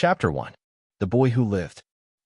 Chapter 1. The Boy Who Lived.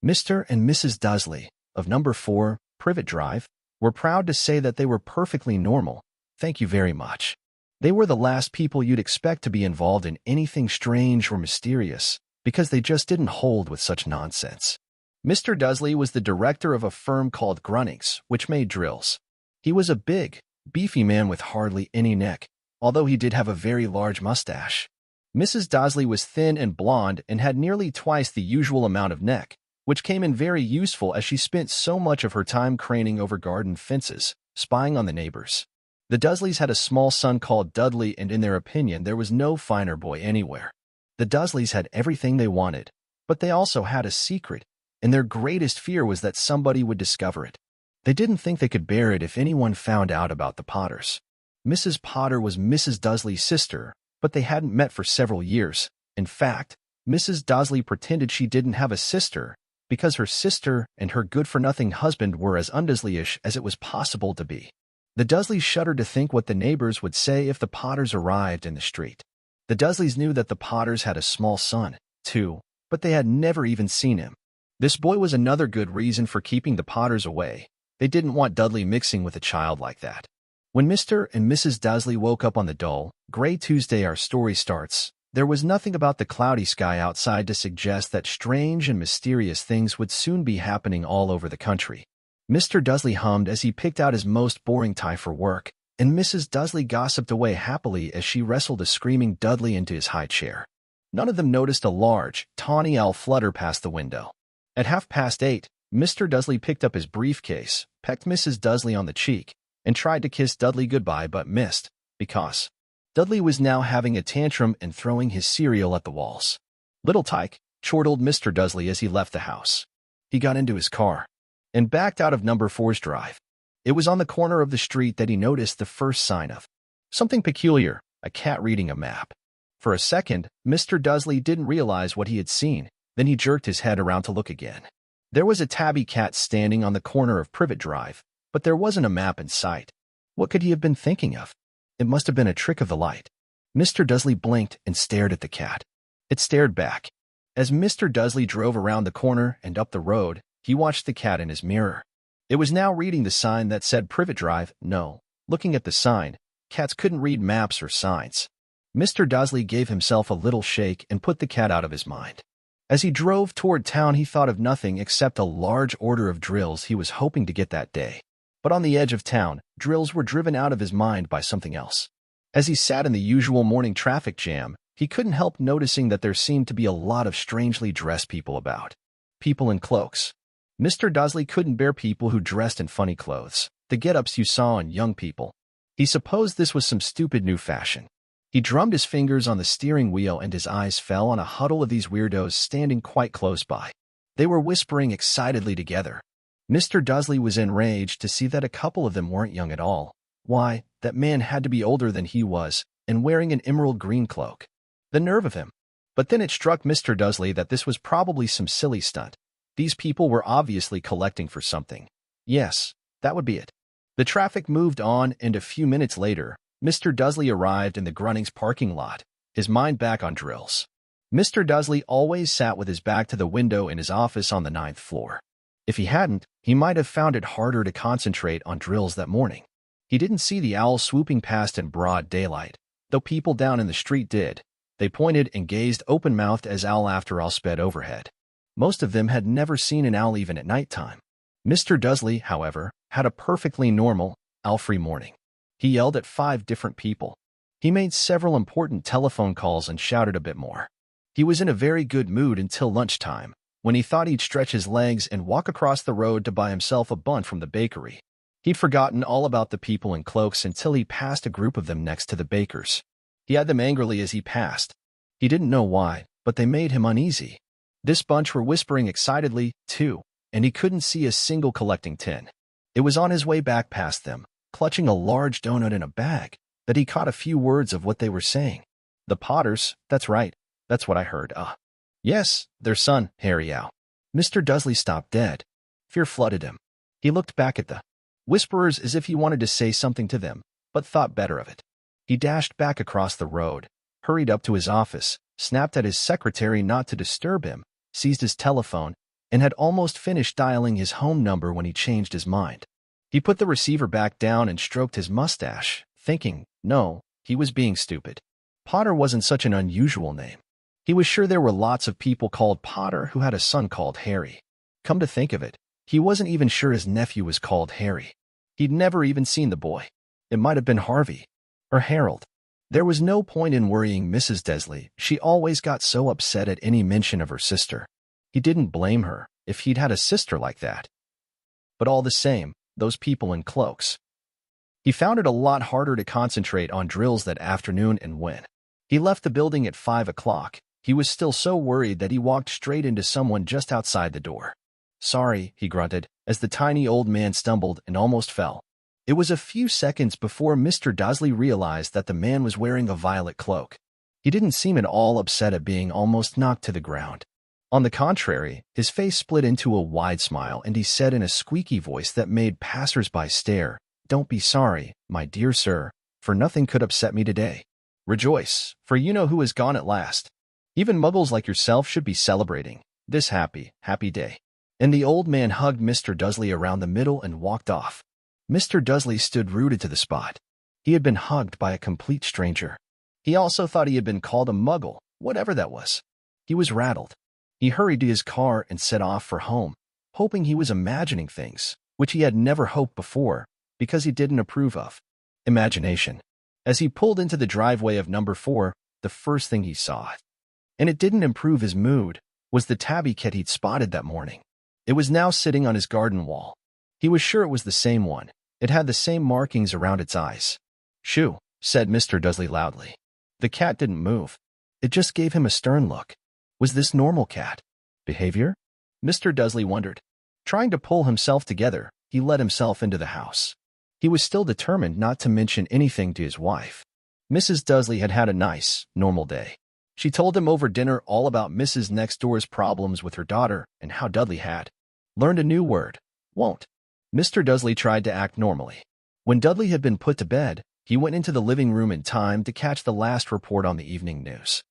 Mr. and Mrs. Dudley, of number 4, Privet Drive, were proud to say that they were perfectly normal. Thank you very much. They were the last people you'd expect to be involved in anything strange or mysterious, because they just didn't hold with such nonsense. Mr. Dudley was the director of a firm called Grunnings, which made drills. He was a big, beefy man with hardly any neck, although he did have a very large mustache. Mrs. Dudley was thin and blonde and had nearly twice the usual amount of neck, which came in very useful as she spent so much of her time craning over garden fences, spying on the neighbors. The Dudleys had a small son called Dudley, and in their opinion there was no finer boy anywhere. The Dudleys had everything they wanted, but they also had a secret, and their greatest fear was that somebody would discover it. They didn't think they could bear it if anyone found out about the Potters. Mrs. Potter was Mrs. Dudley's sister, but they hadn't met for several years. In fact, Mrs. Dudley pretended she didn't have a sister because her sister and her good-for-nothing husband were as undudleyish as it was possible to be. The Dudleys shuddered to think what the neighbors would say if the Potters arrived in the street. The Dudleys knew that the Potters had a small son, too, but they had never even seen him. This boy was another good reason for keeping the Potters away. They didn't want Dudley mixing with a child like that. When Mr. and Mrs. Dudley woke up on the dull, gray Tuesday our story starts, there was nothing about the cloudy sky outside to suggest that strange and mysterious things would soon be happening all over the country. Mr. Dudley hummed as he picked out his most boring tie for work, and Mrs. Dudley gossiped away happily as she wrestled a screaming Dudley into his high chair. None of them noticed a large, tawny owl flutter past the window. At 8:30, Mr. Dudley picked up his briefcase, pecked Mrs. Dudley on the cheek, and tried to kiss Dudley goodbye but missed, because Dudley was now having a tantrum and throwing his cereal at the walls. "Little tyke," chortled Mr. Dudley as he left the house. He got into his car and backed out of number 4's drive. It was on the corner of the street that he noticed the first sign of something peculiar, a cat reading a map. For a second, Mr. Dudley didn't realize what he had seen, then he jerked his head around to look again. There was a tabby cat standing on the corner of Privet Drive, but there wasn't a map in sight. What could he have been thinking of? It must have been a trick of the light. Mr. Dudley blinked and stared at the cat. It stared back. As Mr. Dudley drove around the corner and up the road, he watched the cat in his mirror. It was now reading the sign that said Privet Drive. No, looking at the sign, cats couldn't read maps or signs. Mr. Dudley gave himself a little shake and put the cat out of his mind. As he drove toward town, he thought of nothing except a large order of drills he was hoping to get that day. But on the edge of town, drills were driven out of his mind by something else. As he sat in the usual morning traffic jam, he couldn't help noticing that there seemed to be a lot of strangely dressed people about. People in cloaks. Mr. Dudley couldn't bear people who dressed in funny clothes, the get-ups you saw on young people. He supposed this was some stupid new fashion. He drummed his fingers on the steering wheel and his eyes fell on a huddle of these weirdos standing quite close by. They were whispering excitedly together. Mr. Dudley was enraged to see that a couple of them weren't young at all. Why, that man had to be older than he was, and wearing an emerald green cloak. The nerve of him! But then it struck Mr. Dudley that this was probably some silly stunt. These people were obviously collecting for something. Yes, that would be it. The traffic moved on, and a few minutes later, Mr. Dudley arrived in the Grunnings parking lot, his mind back on drills. Mr. Dudley always sat with his back to the window in his office on the 9th floor. If he hadn't, he might have found it harder to concentrate on drills that morning. He didn't see the owl swooping past in broad daylight, though people down in the street did. They pointed and gazed open-mouthed as owl after owl sped overhead. Most of them had never seen an owl even at nighttime. Mr. Dudley, however, had a perfectly normal, owl-free morning. He yelled at 5 different people. He made several important telephone calls and shouted a bit more. He was in a very good mood until lunchtime, when he thought he'd stretch his legs and walk across the road to buy himself a bun from the bakery. He'd forgotten all about the people in cloaks until he passed a group of them next to the baker's. He eyed them angrily as he passed. He didn't know why, but they made him uneasy. This bunch were whispering excitedly, too, and he couldn't see a single collecting tin. It was on his way back past them, clutching a large donut in a bag, that he caught a few words of what they were saying. The Potters, that's right, that's what I heard. Yes, their son, Harry Owl. Mr. Dudley stopped dead. Fear flooded him. He looked back at the whisperers as if he wanted to say something to them, but thought better of it. He dashed back across the road, hurried up to his office, snapped at his secretary not to disturb him, seized his telephone, and had almost finished dialing his home number when he changed his mind. He put the receiver back down and stroked his mustache, thinking, no, he was being stupid. Potter wasn't such an unusual name. He was sure there were lots of people called Potter who had a son called Harry. Come to think of it, he wasn't even sure his nephew was called Harry. He'd never even seen the boy. It might have been Harvey. Or Harold. There was no point in worrying Mrs. Desley. She always got so upset at any mention of her sister. He didn't blame her if he'd had a sister like that. But all the same, those people in cloaks. He found it a lot harder to concentrate on drills that afternoon, and when he left the building at 5 o'clock, he was still so worried that he walked straight into someone just outside the door. Sorry, he grunted, as the tiny old man stumbled and almost fell. It was a few seconds before Mr. Dudley realized that the man was wearing a violet cloak. He didn't seem at all upset at being almost knocked to the ground. On the contrary, his face split into a wide smile, and he said in a squeaky voice that made passers-by stare, "Don't be sorry, my dear sir, for nothing could upset me today. Rejoice, for you know who is gone at last. Even muggles like yourself should be celebrating this happy, happy day." And the old man hugged Mr. Dudley around the middle and walked off. Mr. Dudley stood rooted to the spot. He had been hugged by a complete stranger. He also thought he had been called a muggle, whatever that was. He was rattled. He hurried to his car and set off for home, hoping he was imagining things, which he had never hoped before, because he didn't approve of imagination. As he pulled into the driveway of number 4, the first thing he saw, and it didn't improve his mood, was the tabby cat he'd spotted that morning. It was now sitting on his garden wall. He was sure it was the same one. It had the same markings around its eyes. "Shoo," said Mr. Dudley loudly. The cat didn't move. It just gave him a stern look. Was this normal cat behavior? Mr. Dudley wondered. Trying to pull himself together, he let himself into the house. He was still determined not to mention anything to his wife. Mrs. Dudley had had a nice, normal day. She told him over dinner all about Mrs. Next Door's problems with her daughter and how Dudley had learned a new word, won't. Mr. Dudley tried to act normally. When Dudley had been put to bed, he went into the living room in time to catch the last report on the evening news.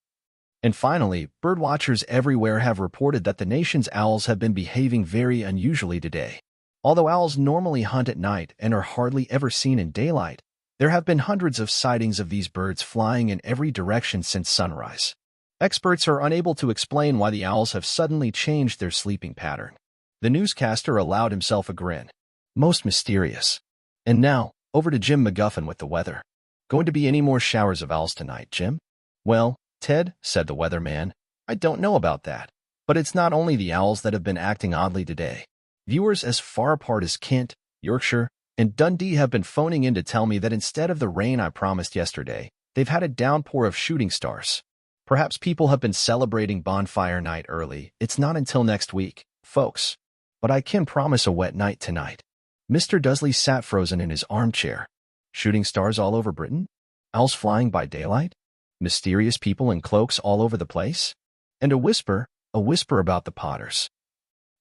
And finally, birdwatchers everywhere have reported that the nation's owls have been behaving very unusually today. Although owls normally hunt at night and are hardly ever seen in daylight, there have been hundreds of sightings of these birds flying in every direction since sunrise. Experts are unable to explain why the owls have suddenly changed their sleeping pattern. The newscaster allowed himself a grin. Most mysterious. And now, over to Jim McGuffin with the weather. Going to be any more showers of owls tonight, Jim? Well, Ted, said the weatherman, I don't know about that. But it's not only the owls that have been acting oddly today. Viewers as far apart as Kent, Yorkshire, and Dundee have been phoning in to tell me that instead of the rain I promised yesterday, they've had a downpour of shooting stars. Perhaps people have been celebrating bonfire night early. It's not until next week, folks. But I can promise a wet night tonight. Mr. Dudley sat frozen in his armchair. Shooting stars all over Britain? Owls flying by daylight? Mysterious people in cloaks all over the place? And a whisper about the Potters.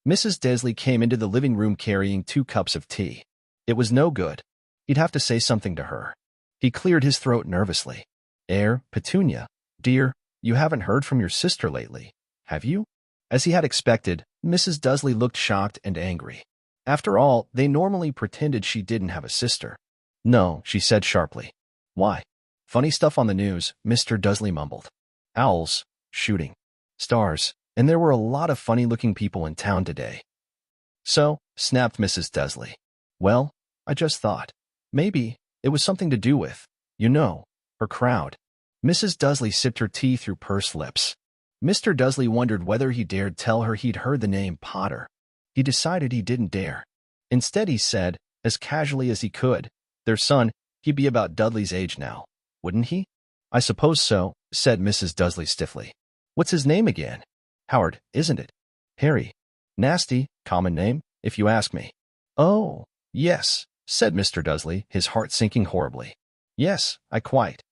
Mrs. Desley came into the living room carrying 2 cups of tea. It was no good. He'd have to say something to her. He cleared his throat nervously. Petunia, dear, you haven't heard from your sister lately, have you? As he had expected, Mrs. Dudley looked shocked and angry. After all, they normally pretended she didn't have a sister. No, she said sharply. Why? Funny stuff on the news, Mr. Dudley mumbled. Owls, shooting stars, and there were a lot of funny-looking people in town today. So, snapped Mrs. Dudley. Well, I just thought. Maybe it was something to do with, her crowd. Mrs. Dudley sipped her tea through pursed lips. Mr. Dudley wondered whether he dared tell her he'd heard the name Potter. He decided he didn't dare. Instead, he said, as casually as he could, their son, he'd be about Dudley's age now, wouldn't he? I suppose so, said Mrs. Dudley stiffly. What's his name again? Howard, isn't it? Harry. Nasty, common name, if you ask me. Oh, yes, said Mr. Dudley, his heart sinking horribly. Yes, I quite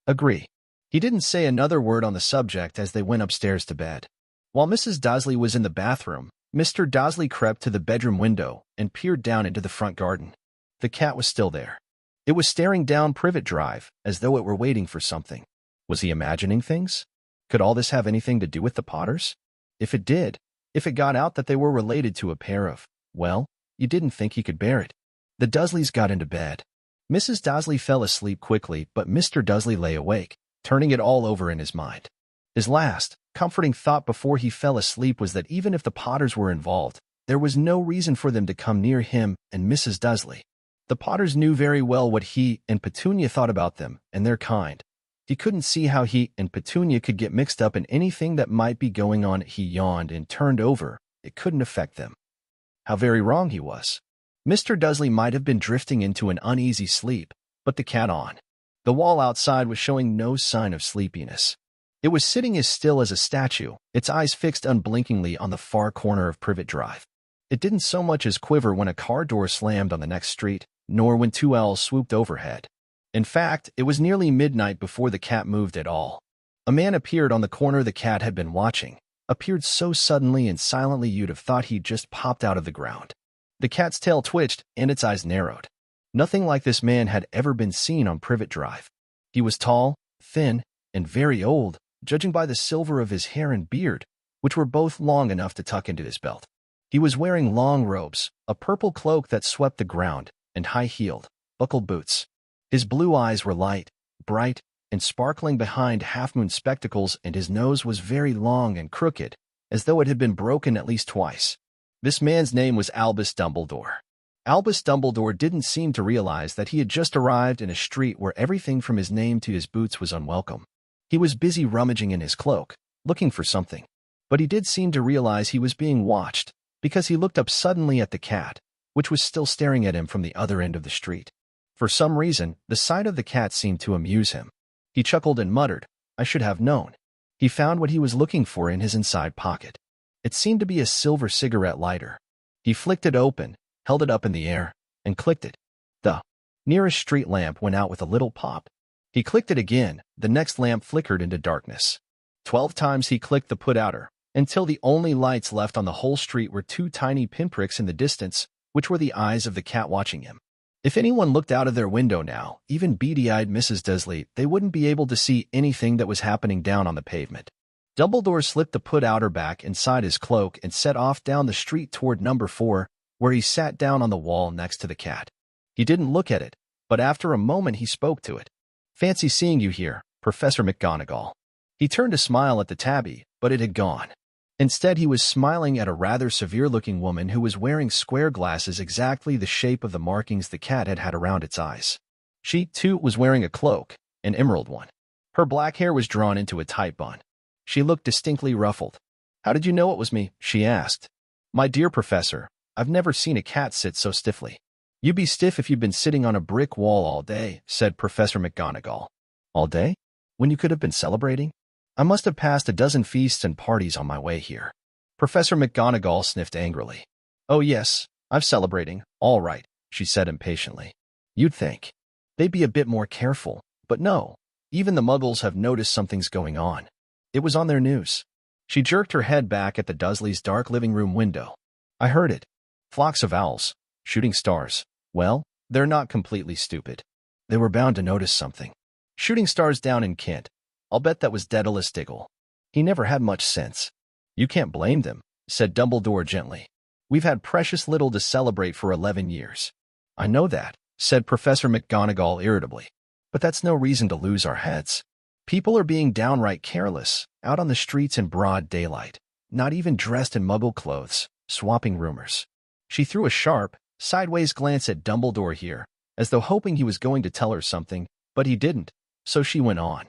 agree. He didn't say another word on the subject as they went upstairs to bed. While Mrs. Dudley was in the bathroom, Mr. Dudley crept to the bedroom window and peered down into the front garden. The cat was still there. It was staring down Privet Drive as though it were waiting for something. Was he imagining things? Could all this have anything to do with the Potters? If it did, if it got out that they were related to a pair of, well, you didn't think he could bear it. The Dursleys got into bed. Mrs. Dursley fell asleep quickly, but Mr. Dursley lay awake, turning it all over in his mind. His last, comforting thought before he fell asleep was that even if the Potters were involved, there was no reason for them to come near him and Mrs. Dursley. The Potters knew very well what he and Petunia thought about them and their kind. He couldn't see how he and Petunia could get mixed up in anything that might be going on. He yawned and turned over. It couldn't affect them. How very wrong he was. Mr. Dursley might have been drifting into an uneasy sleep, but the cat on the wall outside was showing no sign of sleepiness. It was sitting as still as a statue, its eyes fixed unblinkingly on the far corner of Privet Drive. It didn't so much as quiver when a car door slammed on the next street, nor when two owls swooped overhead. In fact, it was nearly midnight before the cat moved at all. A man appeared on the corner the cat had been watching, appeared so suddenly and silently you'd have thought he'd just popped out of the ground. The cat's tail twitched and its eyes narrowed. Nothing like this man had ever been seen on Privet Drive. He was tall, thin, and very old, judging by the silver of his hair and beard, which were both long enough to tuck into his belt. He was wearing long robes, a purple cloak that swept the ground, and high-heeled, buckled boots. His blue eyes were light, bright, and sparkling behind half-moon spectacles, and his nose was very long and crooked, as though it had been broken at least twice. This man's name was Albus Dumbledore. Albus Dumbledore didn't seem to realize that he had just arrived in a street where everything from his name to his boots was unwelcome. He was busy rummaging in his cloak, looking for something. But he did seem to realize he was being watched, because he looked up suddenly at the cat, which was still staring at him from the other end of the street. For some reason, the sight of the cat seemed to amuse him. He chuckled and muttered, "I should have known." He found what he was looking for in his inside pocket. It seemed to be a silver cigarette lighter. He flicked it open, held it up in the air, and clicked it. The nearest street lamp went out with a little pop. He clicked it again. The next lamp flickered into darkness. 12 times he clicked the put-outer, until the only lights left on the whole street were two tiny pinpricks in the distance, which were the eyes of the cat watching him. If anyone looked out of their window now, even beady-eyed Mrs. Dursley, they wouldn't be able to see anything that was happening down on the pavement. Dumbledore slipped the put-outer back inside his cloak and set off down the street toward number 4, where he sat down on the wall next to the cat. He didn't look at it, but after a moment he spoke to it. "Fancy seeing you here, Professor McGonagall." He turned to smile at the tabby, but it had gone. Instead, he was smiling at a rather severe-looking woman who was wearing square glasses exactly the shape of the markings the cat had had around its eyes. She, too, was wearing a cloak, an emerald one. Her black hair was drawn into a tight bun. She looked distinctly ruffled. "How did you know it was me?" she asked. "My dear Professor, I've never seen a cat sit so stiffly." "You'd be stiff if you'd been sitting on a brick wall all day," said Professor McGonagall. "All day? When you could have been celebrating?" "I must have passed a dozen feasts and parties on my way here." Professor McGonagall sniffed angrily. "Oh yes, I'm celebrating, all right," she said impatiently. "You'd think they'd be a bit more careful, but no, even the Muggles have noticed something's going on. It was on their news." She jerked her head back at the Dursleys' dark living room window. "I heard it. Flocks of owls, shooting stars. Well, they're not completely stupid. They were bound to notice something. Shooting stars down in Kent. I'll bet that was Daedalus Diggle. He never had much sense." "You can't blame them," said Dumbledore gently. "We've had precious little to celebrate for 11 years. "I know that," said Professor McGonagall irritably. "But that's no reason to lose our heads. People are being downright careless, out on the streets in broad daylight, not even dressed in Muggle clothes, swapping rumors." She threw a sharp, sideways glance at Dumbledore here, as though hoping he was going to tell her something, but he didn't, so she went on.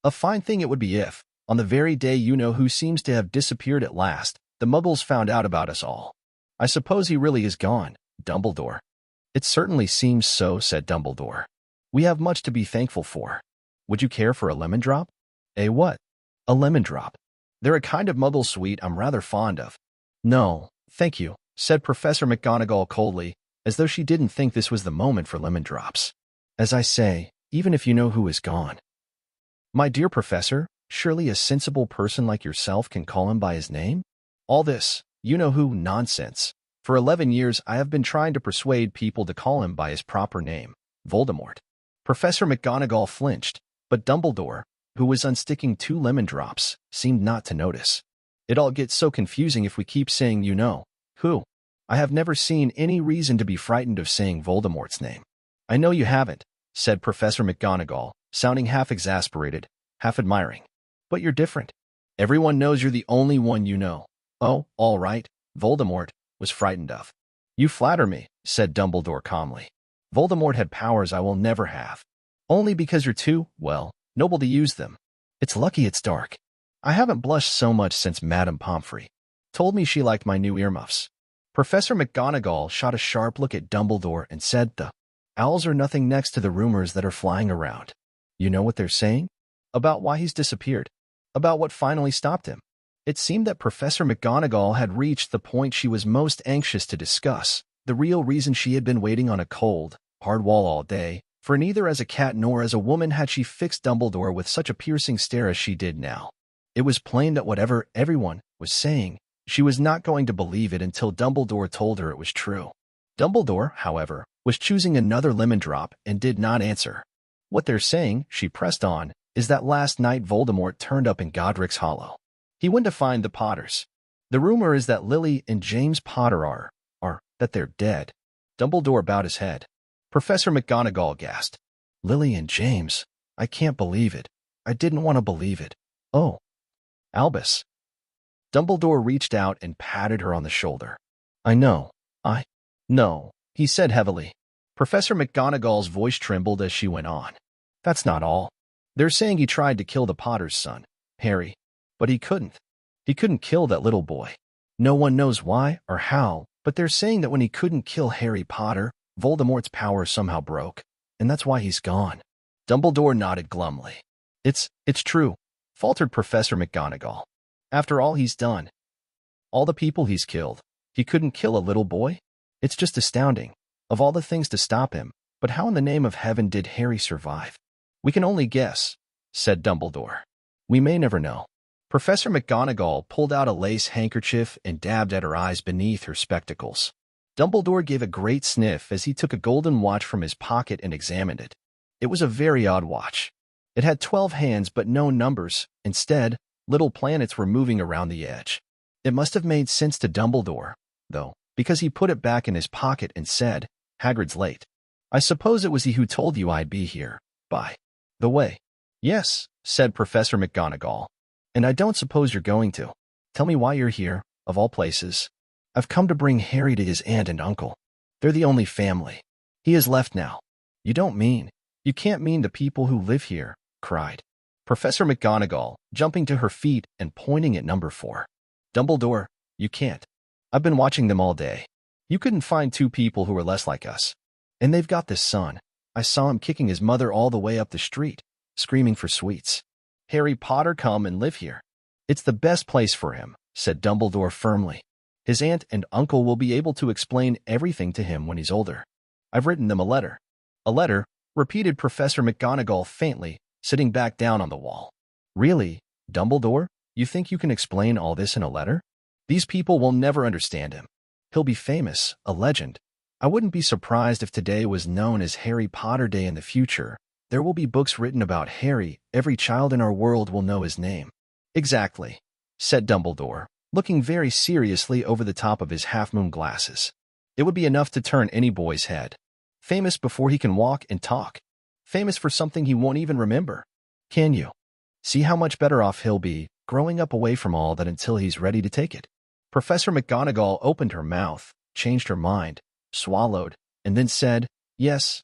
"A fine thing it would be if, on the very day you-know-who seems to have disappeared at last, the Muggles found out about us all. I suppose he really is gone, Dumbledore." "It certainly seems so," said Dumbledore. "We have much to be thankful for. Would you care for a lemon drop?" "A what?" "A lemon drop. They're a kind of Muggle sweet I'm rather fond of." "No, thank you," said Professor McGonagall coldly, as though she didn't think this was the moment for lemon drops. "As I say, even if you know who is gone." "My dear Professor, surely a sensible person like yourself can call him by his name? All this, you-know-who nonsense. For 11 years I have been trying to persuade people to call him by his proper name, Voldemort." Professor McGonagall flinched, but Dumbledore, who was unsticking 2 lemon drops, seemed not to notice. It all gets so confusing if we keep saying you know who. I have never seen any reason to be frightened of saying Voldemort's name. I know you haven't, said Professor McGonagall, sounding half exasperated, half admiring. But you're different. Everyone knows you're the only one you know. Oh, all right, Voldemort was frightened of. You flatter me, said Dumbledore calmly. Voldemort had powers I will never have. Only because you're too, well, noble to use them. It's lucky it's dark. I haven't blushed so much since Madame Pomfrey told me she liked my new earmuffs. Professor McGonagall shot a sharp look at Dumbledore and said, the owls are nothing next to the rumors that are flying around. You know what they're saying? About why he's disappeared. About what finally stopped him. It seemed that Professor McGonagall had reached the point she was most anxious to discuss, the real reason she had been waiting on a cold, hard wall all day, for neither as a cat nor as a woman had she fixed Dumbledore with such a piercing stare as she did now. It was plain that whatever everyone was saying, she was not going to believe it until Dumbledore told her it was true. Dumbledore, however, was choosing another lemon drop and did not answer. What they're saying, she pressed on, is that last night Voldemort turned up in Godric's Hollow. He went to find the Potters. The rumor is that Lily and James Potter are that they're dead. Dumbledore bowed his head. Professor McGonagall gasped. Lily and James? I can't believe it. I didn't want to believe it. Oh. Albus. Dumbledore reached out and patted her on the shoulder. I know. No, he said heavily. Professor McGonagall's voice trembled as she went on. That's not all. They're saying he tried to kill the Potter's son, Harry. But he couldn't. He couldn't kill that little boy. No one knows why or how, but they're saying that when he couldn't kill Harry Potter, Voldemort's power somehow broke, and that's why he's gone. Dumbledore nodded glumly. It's true, faltered Professor McGonagall. After all he's done, all the people he's killed, he couldn't kill a little boy? It's just astounding. Of all the things to stop him, but how in the name of heaven did Harry survive? We can only guess, said Dumbledore. We may never know. Professor McGonagall pulled out a lace handkerchief and dabbed at her eyes beneath her spectacles. Dumbledore gave a great sniff as he took a golden watch from his pocket and examined it. It was a very odd watch. It had 12 hands but no numbers. Instead, little planets were moving around the edge. It must have made sense to Dumbledore, though, because he put it back in his pocket and said, Hagrid's late. I suppose it was he who told you I'd be here, by the way. Yes, said Professor McGonagall. And I don't suppose you're going to. Tell me why you're here, of all places. I've come to bring Harry to his aunt and uncle. They're the only family. He is left now. You can't mean the people who live here, cried Professor McGonagall, jumping to her feet and pointing at number 4. Dumbledore, you can't. I've been watching them all day. You couldn't find 2 people who are less like us. And they've got this son. I saw him kicking his mother all the way up the street, screaming for sweets. Harry Potter come and live here. It's the best place for him, said Dumbledore firmly. His aunt and uncle will be able to explain everything to him when he's older. I've written them a letter. A letter, repeated Professor McGonagall faintly, sitting back down on the wall. Really, Dumbledore? You think you can explain all this in a letter? These people will never understand him. He'll be famous, a legend. I wouldn't be surprised if today was known as Harry Potter Day in the future. There will be books written about Harry. Every child in our world will know his name. Exactly, said Dumbledore, looking very seriously over the top of his half-moon glasses. It would be enough to turn any boy's head. Famous before he can walk and talk. Famous for something he won't even remember. Can you see how much better off he'll be growing up away from all that until he's ready to take it? Professor McGonagall opened her mouth, changed her mind, swallowed, and then said, Yes,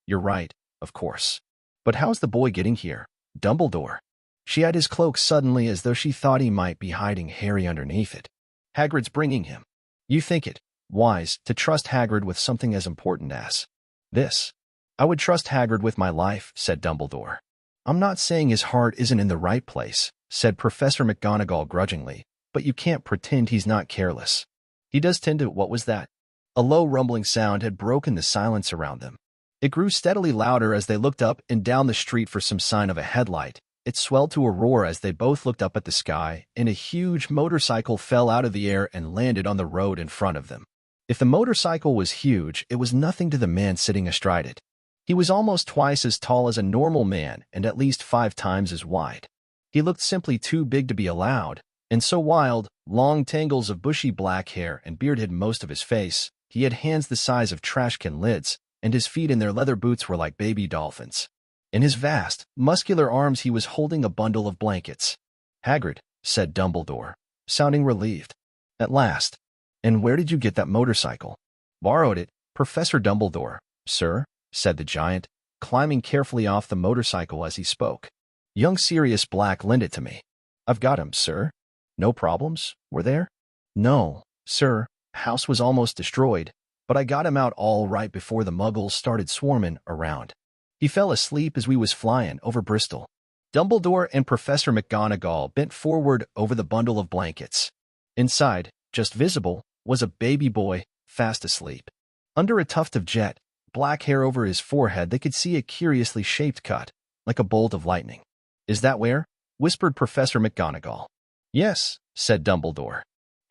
you're right, of course. But how's the boy getting here, Dumbledore? She eyed his cloak suddenly as though she thought he might be hiding Harry underneath it. Hagrid's bringing him. You think it wise to trust Hagrid with something as important as this? I would trust Hagrid with my life, said Dumbledore. I'm not saying his heart isn't in the right place, said Professor McGonagall grudgingly, but you can't pretend he's not careless. He does tend to— What was that? A low rumbling sound had broken the silence around them. It grew steadily louder as they looked up and down the street for some sign of a headlight. It swelled to a roar as they both looked up at the sky, and a huge motorcycle fell out of the air and landed on the road in front of them. If the motorcycle was huge, it was nothing to the man sitting astride it. He was almost twice as tall as a normal man and at least 5 times as wide. He looked simply too big to be allowed, and so wild, long tangles of bushy black hair and beard hid most of his face. He had hands the size of trash can lids, and his feet in their leather boots were like baby dolphins. In his vast, muscular arms he was holding a bundle of blankets. "Hagrid," said Dumbledore, sounding relieved. "At last. And where did you get that motorcycle?" "Borrowed it, Professor Dumbledore, sir," said the giant, climbing carefully off the motorcycle as he spoke. "Young Sirius Black lent it to me. I've got him, sir." "No problems, were there?" "No, sir. House was almost destroyed, but I got him out all right before the muggles started swarming around. He fell asleep as we was flying over Bristol." Dumbledore and Professor McGonagall bent forward over the bundle of blankets. Inside, just visible, was a baby boy, fast asleep. Under a tuft of jet black hair over his forehead, they could see a curiously shaped cut, like a bolt of lightning. "Is that where?" whispered Professor McGonagall. "Yes," said Dumbledore.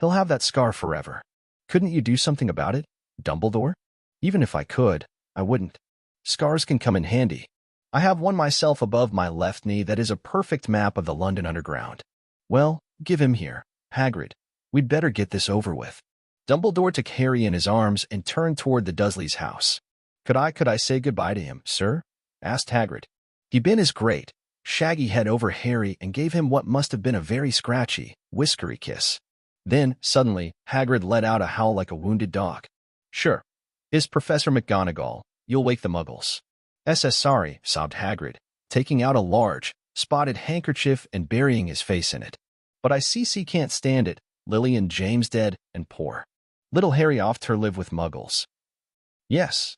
"He'll have that scar forever." "Couldn't you do something about it, Dumbledore?" "Even if I could, I wouldn't. Scars can come in handy. I have one myself above my left knee that is a perfect map of the London Underground." "Well, give him here, Hagrid. We'd better get this over with." Dumbledore took Harry in his arms and turned toward the Dursleys' house. Could I say goodbye to him, sir?" asked Hagrid. He bent his great, shaggy head over Harry and gave him what must have been a very scratchy, whiskery kiss. Then, suddenly, Hagrid let out a howl like a wounded dog. "Sure. Is Professor McGonagall. You'll wake the muggles." Sorry," sobbed Hagrid, taking out a large, spotted handkerchief and burying his face in it. "But I see can't stand it, Lily and James dead, and poor little Harry off to live with muggles." Yes,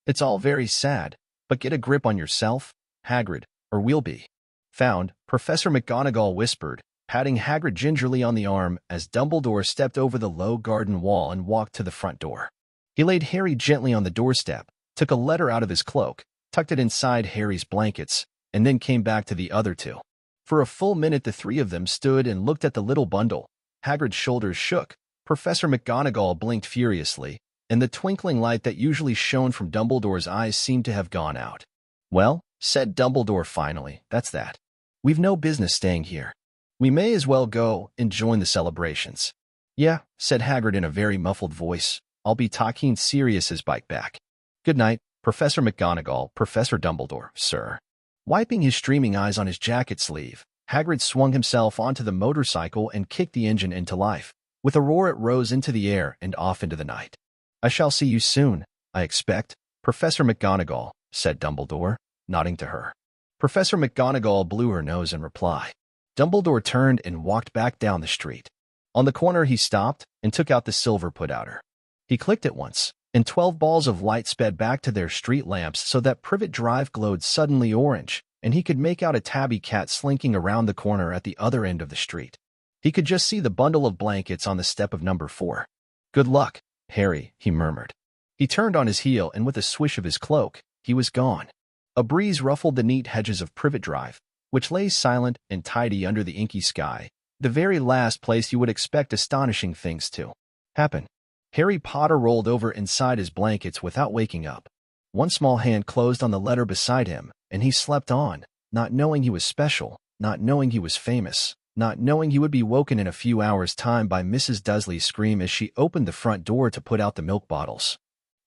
it's all very sad, but get a grip on yourself, Hagrid, or we'll be found," Professor McGonagall whispered, patting Hagrid gingerly on the arm as Dumbledore stepped over the low garden wall and walked to the front door. He laid Harry gently on the doorstep, took a letter out of his cloak, tucked it inside Harry's blankets, and then came back to the other two. For a full minute the three of them stood and looked at the little bundle. Hagrid's shoulders shook, Professor McGonagall blinked furiously, and the twinkling light that usually shone from Dumbledore's eyes seemed to have gone out. "Well," said Dumbledore finally, "that's that. We've no business staying here. We may as well go and join the celebrations." "Yeah," said Hagrid in a very muffled voice. "I'll be talking Sirius's bike back. Good night, Professor McGonagall, Professor Dumbledore, sir." Wiping his streaming eyes on his jacket sleeve, Hagrid swung himself onto the motorcycle and kicked the engine into life. With a roar it rose into the air and off into the night. "I shall see you soon, I expect, Professor McGonagall," said Dumbledore, nodding to her. Professor McGonagall blew her nose in reply. Dumbledore turned and walked back down the street. On the corner he stopped and took out the silver put-outer. He clicked it once, and 12 balls of light sped back to their street lamps so that Privet Drive glowed suddenly orange, and he could make out a tabby cat slinking around the corner at the other end of the street. He could just see the bundle of blankets on the step of number 4. "Good luck, Harry," he murmured. He turned on his heel, and with a swish of his cloak, he was gone. A breeze ruffled the neat hedges of Privet Drive, which lay silent and tidy under the inky sky, the very last place you would expect astonishing things to happen. Harry Potter rolled over inside his blankets without waking up. One small hand closed on the letter beside him, and he slept on, not knowing he was special, not knowing he was famous, not knowing he would be woken in a few hours' time by Mrs. Dursley's scream as she opened the front door to put out the milk bottles.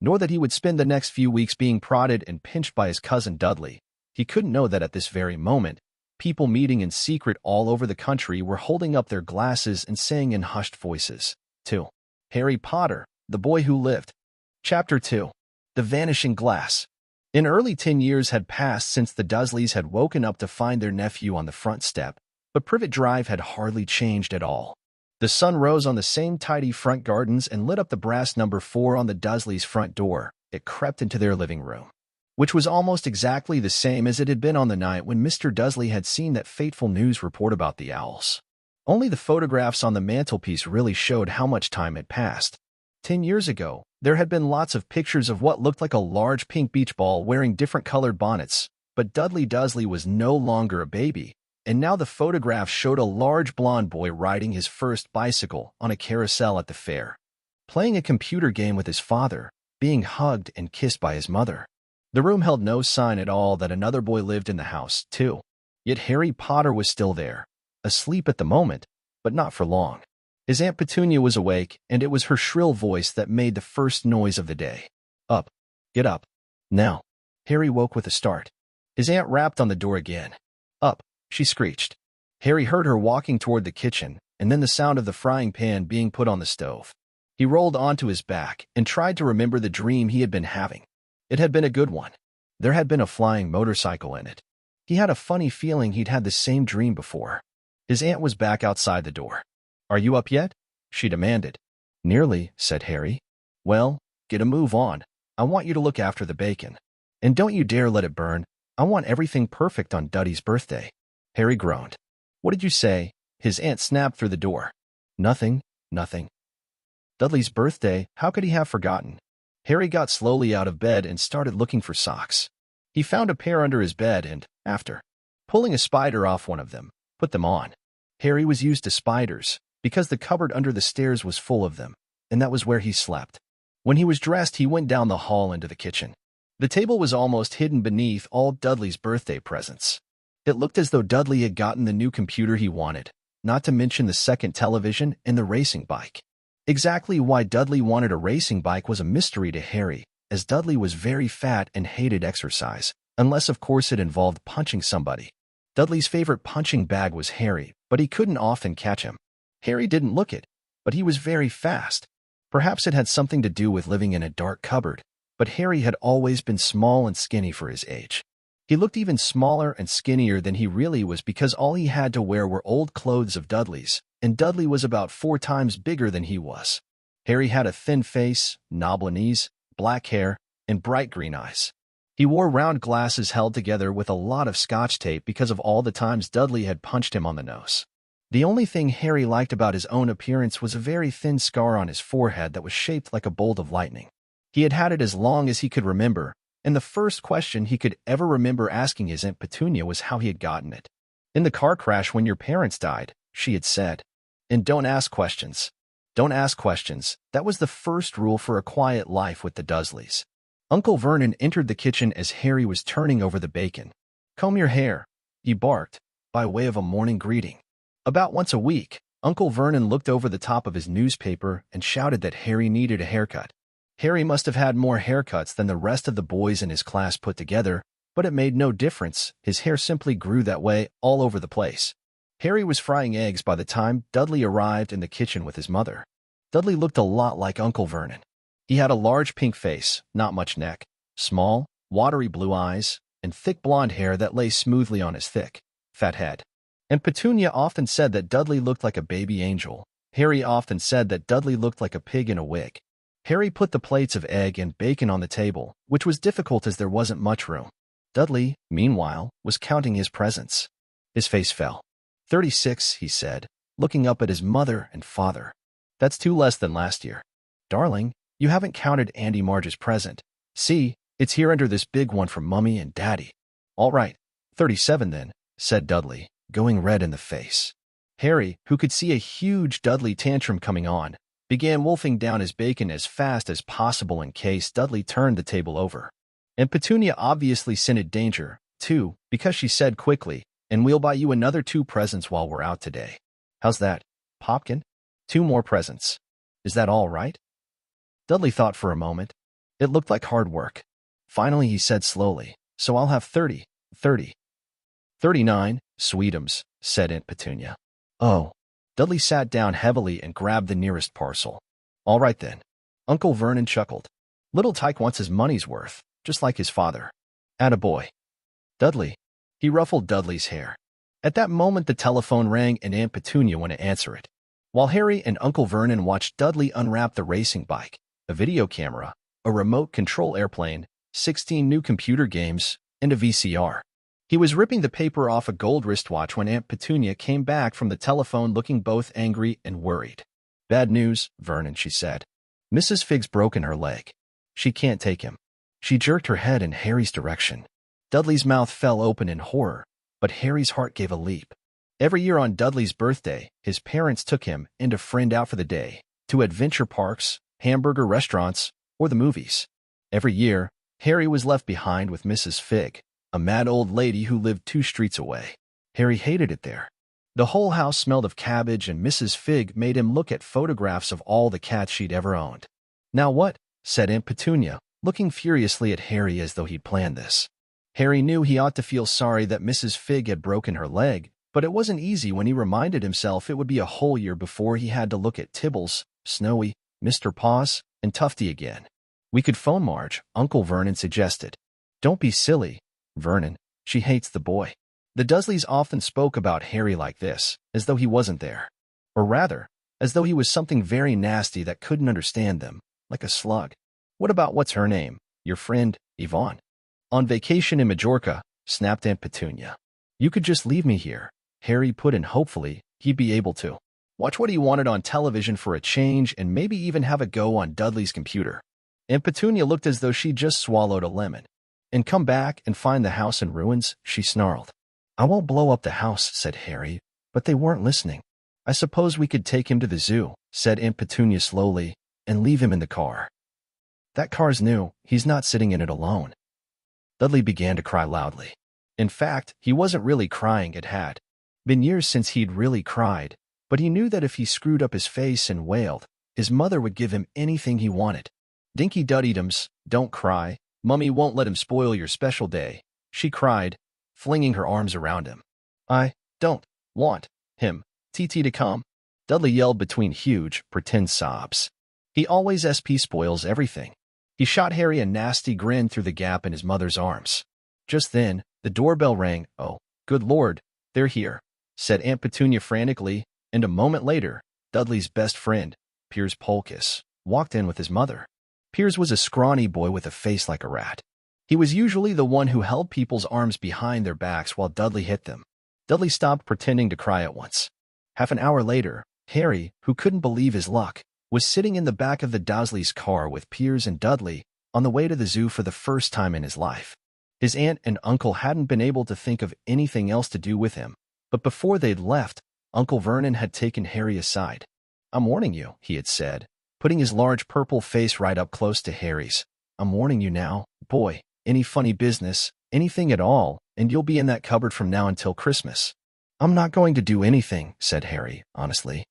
Nor that he would spend the next few weeks being prodded and pinched by his cousin Dudley. He couldn't know that at this very moment, people meeting in secret all over the country were holding up their glasses and saying in hushed voices, to Harry Potter, the boy who lived. Chapter 2. The Vanishing Glass. In early 10 years had passed since the Dursleys had woken up to find their nephew on the front step, but Privet Drive had hardly changed at all. The sun rose on the same tidy front gardens and lit up the brass number 4 on the Dursleys' front door. It crept into their living room, which was almost exactly the same as it had been on the night when Mr. Dursley had seen that fateful news report about the owls. Only the photographs on the mantelpiece really showed how much time had passed. 10 years ago, there had been lots of pictures of what looked like a large pink beach ball wearing different colored bonnets, but Dudley Dursley was no longer a baby, and now the photographs showed a large blond boy riding his first bicycle on a carousel at the fair, playing a computer game with his father, being hugged and kissed by his mother. The room held no sign at all that another boy lived in the house, too. Yet Harry Potter was still there, asleep at the moment, but not for long. His Aunt Petunia was awake, and it was her shrill voice that made the first noise of the day. Up. Get up. Now. Harry woke with a start. His aunt rapped on the door again. Up, she screeched. Harry heard her walking toward the kitchen, and then the sound of the frying pan being put on the stove. He rolled onto his back and tried to remember the dream he had been having. It had been a good one. There had been a flying motorcycle in it. He had a funny feeling he'd had the same dream before. His aunt was back outside the door. Are you up yet? She demanded. Nearly, said Harry. Well, get a move on. I want you to look after the bacon. And don't you dare let it burn. I want everything perfect on Dudley's birthday. Harry groaned. What did you say? His aunt snapped through the door. Nothing, nothing. Dudley's birthday, how could he have forgotten? Harry got slowly out of bed and started looking for socks. He found a pair under his bed and, after pulling a spider off one of them, put them on. Harry was used to spiders, because the cupboard under the stairs was full of them, and that was where he slept. When he was dressed, he went down the hall into the kitchen. The table was almost hidden beneath all Dudley's birthday presents. It looked as though Dudley had gotten the new computer he wanted, not to mention the second television and the racing bike. Exactly why Dudley wanted a racing bike was a mystery to Harry, as Dudley was very fat and hated exercise, unless of course it involved punching somebody. Dudley's favorite punching bag was Harry, but he couldn't often catch him. Harry didn't look it, but he was very fast. Perhaps it had something to do with living in a dark cupboard, but Harry had always been small and skinny for his age. He looked even smaller and skinnier than he really was because all he had to wear were old clothes of Dudley's, and Dudley was about 4 times bigger than he was. Harry had a thin face, knobbly knees, black hair, and bright green eyes. He wore round glasses held together with a lot of scotch tape because of all the times Dudley had punched him on the nose. The only thing Harry liked about his own appearance was a very thin scar on his forehead that was shaped like a bolt of lightning. He had had it as long as he could remember, and the first question he could ever remember asking his Aunt Petunia was how he had gotten it. In the car crash when your parents died, she had said. And don't ask questions. Don't ask questions. That was the first rule for a quiet life with the Dursleys. Uncle Vernon entered the kitchen as Harry was turning over the bacon. Comb your hair, he barked, by way of a morning greeting. About once a week, Uncle Vernon looked over the top of his newspaper and shouted that Harry needed a haircut. Harry must have had more haircuts than the rest of the boys in his class put together, but it made no difference. His hair simply grew that way all over the place. Harry was frying eggs by the time Dudley arrived in the kitchen with his mother. Dudley looked a lot like Uncle Vernon. He had a large pink face, not much neck, small, watery blue eyes, and thick blonde hair that lay smoothly on his thick, fat head. And Petunia often said that Dudley looked like a baby angel. Harry often said that Dudley looked like a pig in a wig. Harry put the plates of egg and bacon on the table, which was difficult as there wasn't much room. Dudley, meanwhile, was counting his presents. His face fell. 36, he said, looking up at his mother and father. That's 2 less than last year. Darling, you haven't counted Auntie Marge's present. See, it's here under this big one from Mummy and Daddy. All right, 37 then, said Dudley, going red in the face. Harry, who could see a huge Dudley tantrum coming on, began wolfing down his bacon as fast as possible in case Dudley turned the table over. And Petunia obviously scented danger, too, because she said quickly, and we'll buy you another 2 presents while we're out today. How's that, Popkin? 2 more presents. Is that all right? Dudley thought for a moment. It looked like hard work. Finally, he said slowly, so I'll have 30. 39, sweetums, said Aunt Petunia. Oh. Dudley sat down heavily and grabbed the nearest parcel. All right then. Uncle Vernon chuckled. Little Tyke wants his money's worth, just like his father. Attaboy. Dudley. He ruffled Dudley's hair. At that moment the telephone rang and Aunt Petunia went to answer it. While Harry and Uncle Vernon watched Dudley unwrap the racing bike, a video camera, a remote control airplane, 16 new computer games, and a VCR. He was ripping the paper off a gold wristwatch when Aunt Petunia came back from the telephone looking both angry and worried. Bad news, Vernon, she said. Mrs. Figg's broken her leg. She can't take him. She jerked her head in Harry's direction. Dudley's mouth fell open in horror, but Harry's heart gave a leap. Every year on Dudley's birthday, his parents took him and a friend out for the day, to adventure parks, hamburger restaurants, or the movies. Every year, Harry was left behind with Mrs. Fig, a mad old lady who lived 2 streets away. Harry hated it there. The whole house smelled of cabbage, and Mrs. Fig made him look at photographs of all the cats she'd ever owned. "Now what?" said Aunt Petunia, looking furiously at Harry as though he'd planned this. Harry knew he ought to feel sorry that Mrs. Fig had broken her leg, but it wasn't easy when he reminded himself it would be a whole year before he had to look at Tibbles, Snowy, Mr. Paws, and Tufty again. "We could phone Marge," Uncle Vernon suggested. "Don't be silly, Vernon. She hates the boy." The Dursleys often spoke about Harry like this, as though he wasn't there. Or rather, as though he was something very nasty that couldn't understand them, like a slug. "What about what's her name? Your friend, Yvonne?" "On vacation in Majorca," snapped Aunt Petunia. "You could just leave me here," Harry put in hopefully. He'd be able to watch what he wanted on television for a change and maybe even have a go on Dudley's computer. Aunt Petunia looked as though she'd just swallowed a lemon. "And come back and find the house in ruins," she snarled. "I won't blow up the house," said Harry, but they weren't listening. "I suppose we could take him to the zoo," said Aunt Petunia slowly, "and leave him in the car. That car's new. He's not sitting in it alone." Dudley began to cry loudly. In fact, he wasn't really crying. It had been years since he'd really cried, but he knew that if he screwed up his face and wailed, his mother would give him anything he wanted. "Dinky Duddydums, don't cry. Mummy won't let him spoil your special day," she cried, flinging her arms around him. "I don't want him, TT, to come," Dudley yelled between huge, pretend sobs. "He always spoils everything." He shot Harry a nasty grin through the gap in his mother's arms. Just then, the doorbell rang. "Oh, good Lord, they're here," said Aunt Petunia frantically, and a moment later, Dudley's best friend, Piers Polkiss, walked in with his mother. Piers was a scrawny boy with a face like a rat. He was usually the one who held people's arms behind their backs while Dudley hit them. Dudley stopped pretending to cry at once. Half an hour later, Harry, who couldn't believe his luck, was sitting in the back of the Dursleys' car with Piers and Dudley on the way to the zoo for the first time in his life. His aunt and uncle hadn't been able to think of anything else to do with him, but before they'd left, Uncle Vernon had taken Harry aside. "I'm warning you," he had said, putting his large purple face right up close to Harry's. "I'm warning you now, boy, any funny business, anything at all, and you'll be in that cupboard from now until Christmas." "I'm not going to do anything," said Harry, honestly.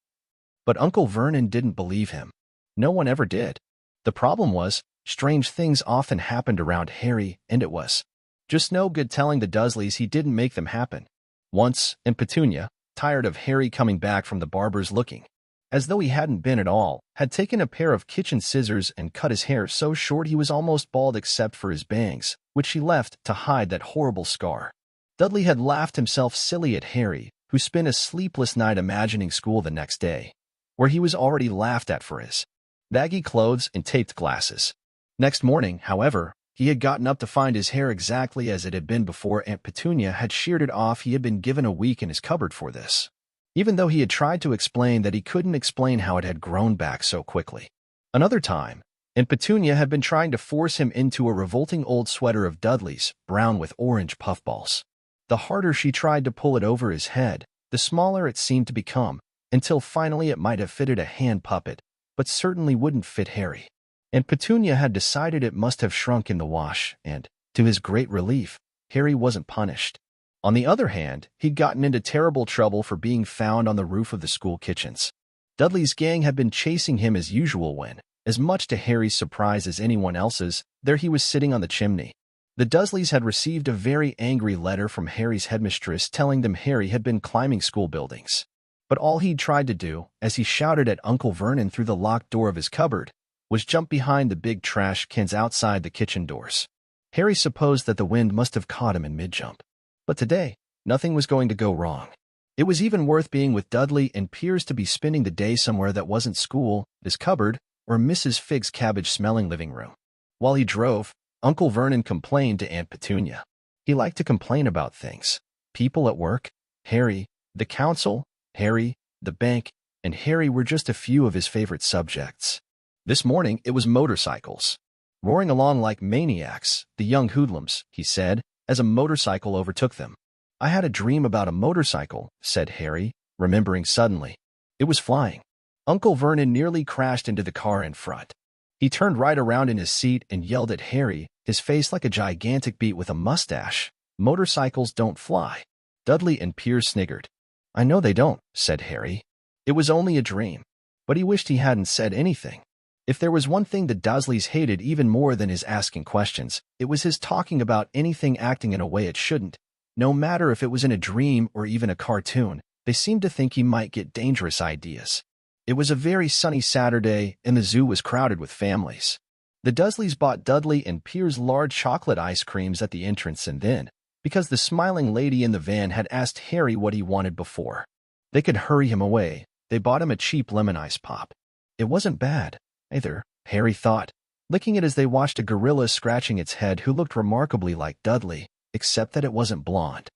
But Uncle Vernon didn't believe him. No one ever did. The problem was, strange things often happened around Harry, and it was just no good telling the Dursleys he didn't make them happen. Once, Aunt Petunia, tired of Harry coming back from the barber's looking as though he hadn't been at all, had taken a pair of kitchen scissors and cut his hair so short he was almost bald except for his bangs, which she left to hide that horrible scar. Dudley had laughed himself silly at Harry, who spent a sleepless night imagining school the next day, where he was already laughed at for his baggy clothes and taped glasses. Next morning, however, he had gotten up to find his hair exactly as it had been before Aunt Petunia had sheared it off. He had been given a week in his cupboard for this, even though he had tried to explain that he couldn't explain how it had grown back so quickly. Another time, Aunt Petunia had been trying to force him into a revolting old sweater of Dudley's, brown with orange puffballs. The harder she tried to pull it over his head, the smaller it seemed to become, until finally it might have fitted a hand puppet, but certainly wouldn't fit Harry. And Petunia had decided it must have shrunk in the wash, and, to his great relief, Harry wasn't punished. On the other hand, he'd gotten into terrible trouble for being found on the roof of the school kitchens. Dudley's gang had been chasing him as usual when, as much to Harry's surprise as anyone else's, there he was sitting on the chimney. The Dursleys had received a very angry letter from Harry's headmistress telling them Harry had been climbing school buildings. But all he'd tried to do, as he shouted at Uncle Vernon through the locked door of his cupboard, was jump behind the big trash cans outside the kitchen doors. Harry supposed that the wind must have caught him in mid-jump. But today, nothing was going to go wrong. It was even worth being with Dudley and Piers to be spending the day somewhere that wasn't school, his cupboard, or Mrs. Fig's cabbage-smelling living room. While he drove, Uncle Vernon complained to Aunt Petunia. He liked to complain about things. People at work, Harry, the council, Harry, the bank, and Harry were just a few of his favorite subjects. This morning, it was motorcycles. Roaring along like maniacs, the young hoodlums, he said, as a motorcycle overtook them. "I had a dream about a motorcycle," said Harry, remembering suddenly. It was flying. Uncle Vernon nearly crashed into the car in front. He turned right around in his seat and yelled at Harry, his face like a gigantic beet with a mustache. "Motorcycles don't fly." Dudley and Piers sniggered. "I know they don't," said Harry. "It was only a dream." But he wished he hadn't said anything. If there was one thing the Dursleys hated even more than his asking questions, it was his talking about anything acting in a way it shouldn't. No matter if it was in a dream or even a cartoon, they seemed to think he might get dangerous ideas. It was a very sunny Saturday, and the zoo was crowded with families. The Dursleys bought Dudley and Piers large chocolate ice creams at the entrance, and then, because the smiling lady in the van had asked Harry what he wanted before they could hurry him away, they bought him a cheap lemon ice pop. It wasn't bad, either, Harry thought, licking it as they watched a gorilla scratching its head who looked remarkably like Dudley, except that it wasn't blonde.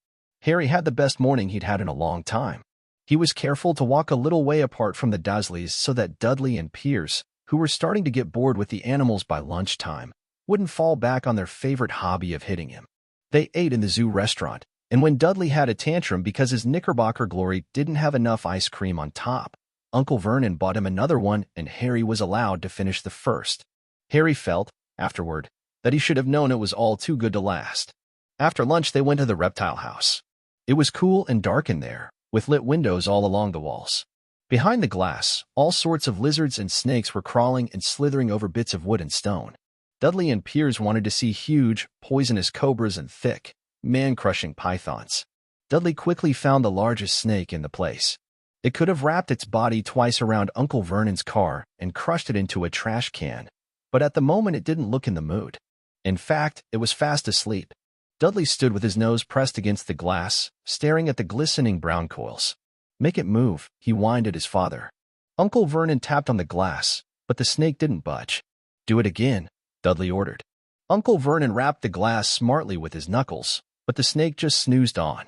Harry had the best morning he'd had in a long time. He was careful to walk a little way apart from the Dursleys so that Dudley and Piers, who were starting to get bored with the animals by lunchtime, wouldn't fall back on their favorite hobby of hitting him. They ate in the zoo restaurant, and when Dudley had a tantrum because his Knickerbocker glory didn't have enough ice cream on top, Uncle Vernon bought him another one, and Harry was allowed to finish the first. Harry felt, afterward, that he should have known it was all too good to last. After lunch, they went to the reptile house. It was cool and dark in there, with lit windows all along the walls. Behind the glass, all sorts of lizards and snakes were crawling and slithering over bits of wood and stone. Dudley and Piers wanted to see huge, poisonous cobras and thick, man-crushing pythons. Dudley quickly found the largest snake in the place. It could have wrapped its body twice around Uncle Vernon's car and crushed it into a trash can, but at the moment it didn't look in the mood. In fact, it was fast asleep. Dudley stood with his nose pressed against the glass, staring at the glistening brown coils. "Make it move," he whined at his father. Uncle Vernon tapped on the glass, but the snake didn't budge. "Do it again," Dudley ordered. Uncle Vernon rapped the glass smartly with his knuckles, but the snake just snoozed on.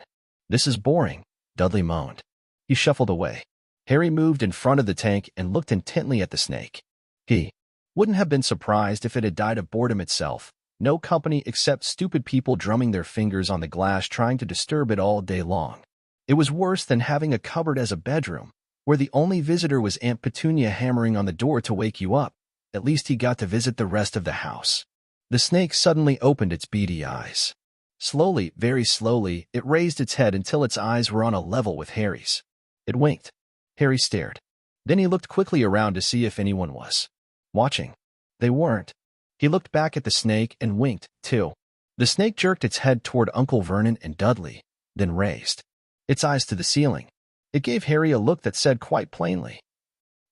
"This is boring," Dudley moaned. He shuffled away. Harry moved in front of the tank and looked intently at the snake. He wouldn't have been surprised if it had died of boredom itself. No company except stupid people drumming their fingers on the glass trying to disturb it all day long. It was worse than having a cupboard as a bedroom, where the only visitor was Aunt Petunia hammering on the door to wake you up. At least he got to visit the rest of the house. The snake suddenly opened its beady eyes. Slowly, very slowly, it raised its head until its eyes were on a level with Harry's. It winked. Harry stared. Then he looked quickly around to see if anyone was watching. They weren't. He looked back at the snake and winked, too. The snake jerked its head toward Uncle Vernon and Dudley, then raised its eyes to the ceiling. It gave Harry a look that said quite plainly,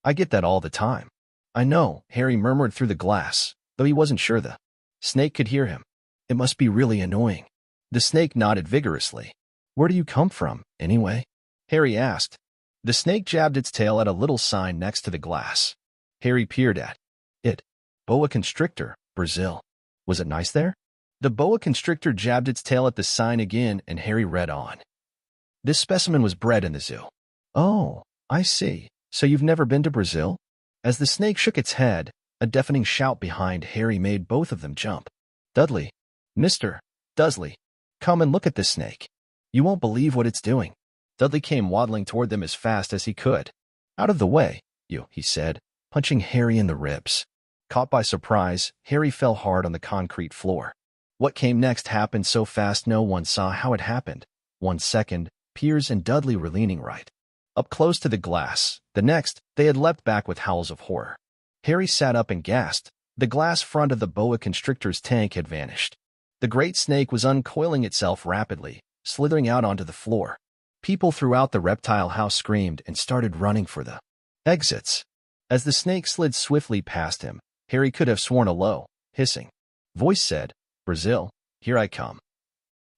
"I get that all the time." "I know," Harry murmured through the glass, though he wasn't sure the snake could hear him. "It must be really annoying." The snake nodded vigorously. "Where do you come from, anyway?" Harry asked. The snake jabbed its tail at a little sign next to the glass. Harry peered at it. "Boa constrictor, Brazil." Was it nice there? The boa constrictor jabbed its tail at the sign again, and Harry read on. "This specimen was bred in the zoo." "Oh, I see. So you've never been to Brazil?" As the snake shook its head, a deafening shout behind Harry made both of them jump. "Dudley! Mr. Dursley! Come and look at this snake. You won't believe what it's doing." Dudley came waddling toward them as fast as he could. "Out of the way, you," he said, punching Harry in the ribs. Caught by surprise, Harry fell hard on the concrete floor. What came next happened so fast no one saw how it happened. 1 second, Piers and Dudley were leaning right up close to the glass. The next, they had leapt back with howls of horror. Harry sat up and gasped. The glass front of the boa constrictor's tank had vanished. The great snake was uncoiling itself rapidly, slithering out onto the floor. People throughout the reptile house screamed and started running for the exits. As the snake slid swiftly past him, Harry could have sworn a low, hissing voice said, "Brazil, here I come."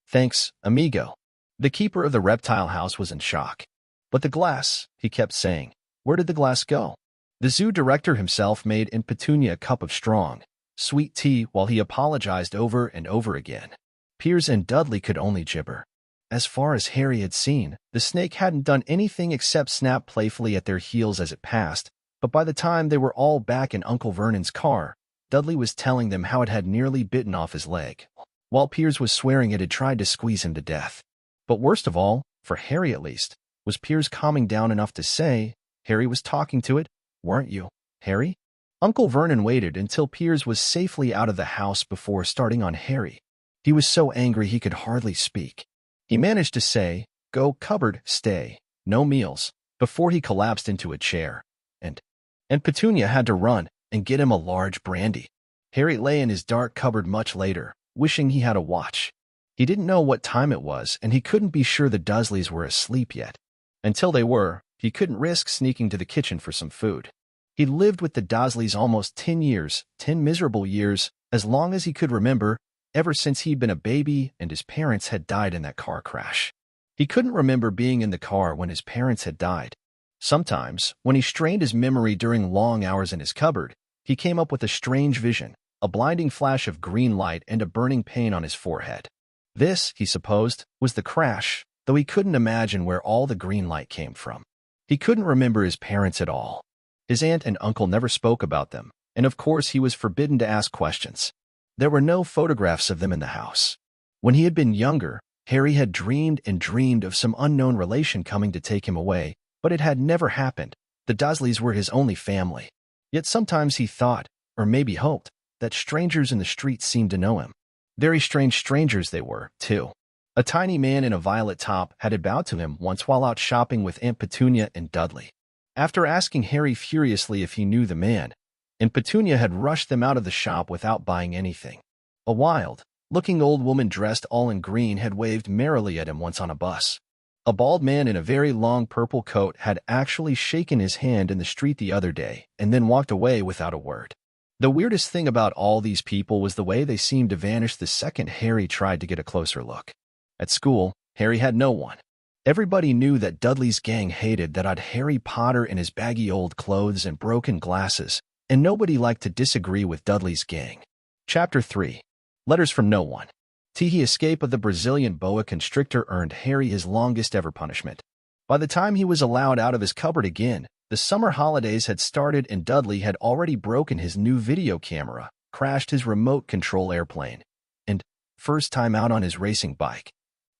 "Thanks, amigo." The keeper of the reptile house was in shock. "But the glass," he kept saying. "Where did the glass go?" The zoo director himself made Aunt Petunia a cup of strong, sweet tea while he apologized over and over again. Piers and Dudley could only gibber. As far as Harry had seen, the snake hadn't done anything except snap playfully at their heels as it passed, but by the time they were all back in Uncle Vernon's car, Dudley was telling them how it had nearly bitten off his leg, while Piers was swearing it had tried to squeeze him to death. But worst of all, for Harry at least, was Piers calming down enough to say, "Harry was talking to it, weren't you, Harry?" Uncle Vernon waited until Piers was safely out of the house before starting on Harry. He was so angry he could hardly speak. He managed to say, "Go cupboard, stay, no meals," before he collapsed into a chair. And Petunia had to run and get him a large brandy. Harry lay in his dark cupboard much later, wishing he had a watch. He didn't know what time it was, and he couldn't be sure the Dursleys were asleep yet. Until they were, he couldn't risk sneaking to the kitchen for some food. He'd lived with the Dursleys almost 10 years, 10 miserable years, as long as he could remember, ever since he'd been a baby and his parents had died in that car crash. He couldn't remember being in the car when his parents had died. Sometimes, when he strained his memory during long hours in his cupboard, he came up with a strange vision, a blinding flash of green light and a burning pain on his forehead. This, he supposed, was the crash, though he couldn't imagine where all the green light came from. He couldn't remember his parents at all. His aunt and uncle never spoke about them, and of course he was forbidden to ask questions. There were no photographs of them in the house. When he had been younger, Harry had dreamed and dreamed of some unknown relation coming to take him away, but it had never happened. The Dursleys were his only family. Yet sometimes he thought, or maybe hoped, that strangers in the street seemed to know him. Very strange strangers they were, too. A tiny man in a violet top had bowed to him once while out shopping with Aunt Petunia and Dudley. After asking Harry furiously if he knew the man, Aunt Petunia had rushed them out of the shop without buying anything. A wild-looking old woman dressed all in green had waved merrily at him once on a bus. A bald man in a very long purple coat had actually shaken his hand in the street the other day and then walked away without a word. The weirdest thing about all these people was the way they seemed to vanish the second Harry tried to get a closer look. At school, Harry had no one. Everybody knew that Dudley's gang hated that odd Harry Potter in his baggy old clothes and broken glasses, and nobody liked to disagree with Dudley's gang. Chapter 3. Letters from No One. Teehee escape of the Brazilian boa constrictor earned Harry his longest ever punishment. By the time he was allowed out of his cupboard again, the summer holidays had started and Dudley had already broken his new video camera, crashed his remote control airplane, and, first time out on his racing bike,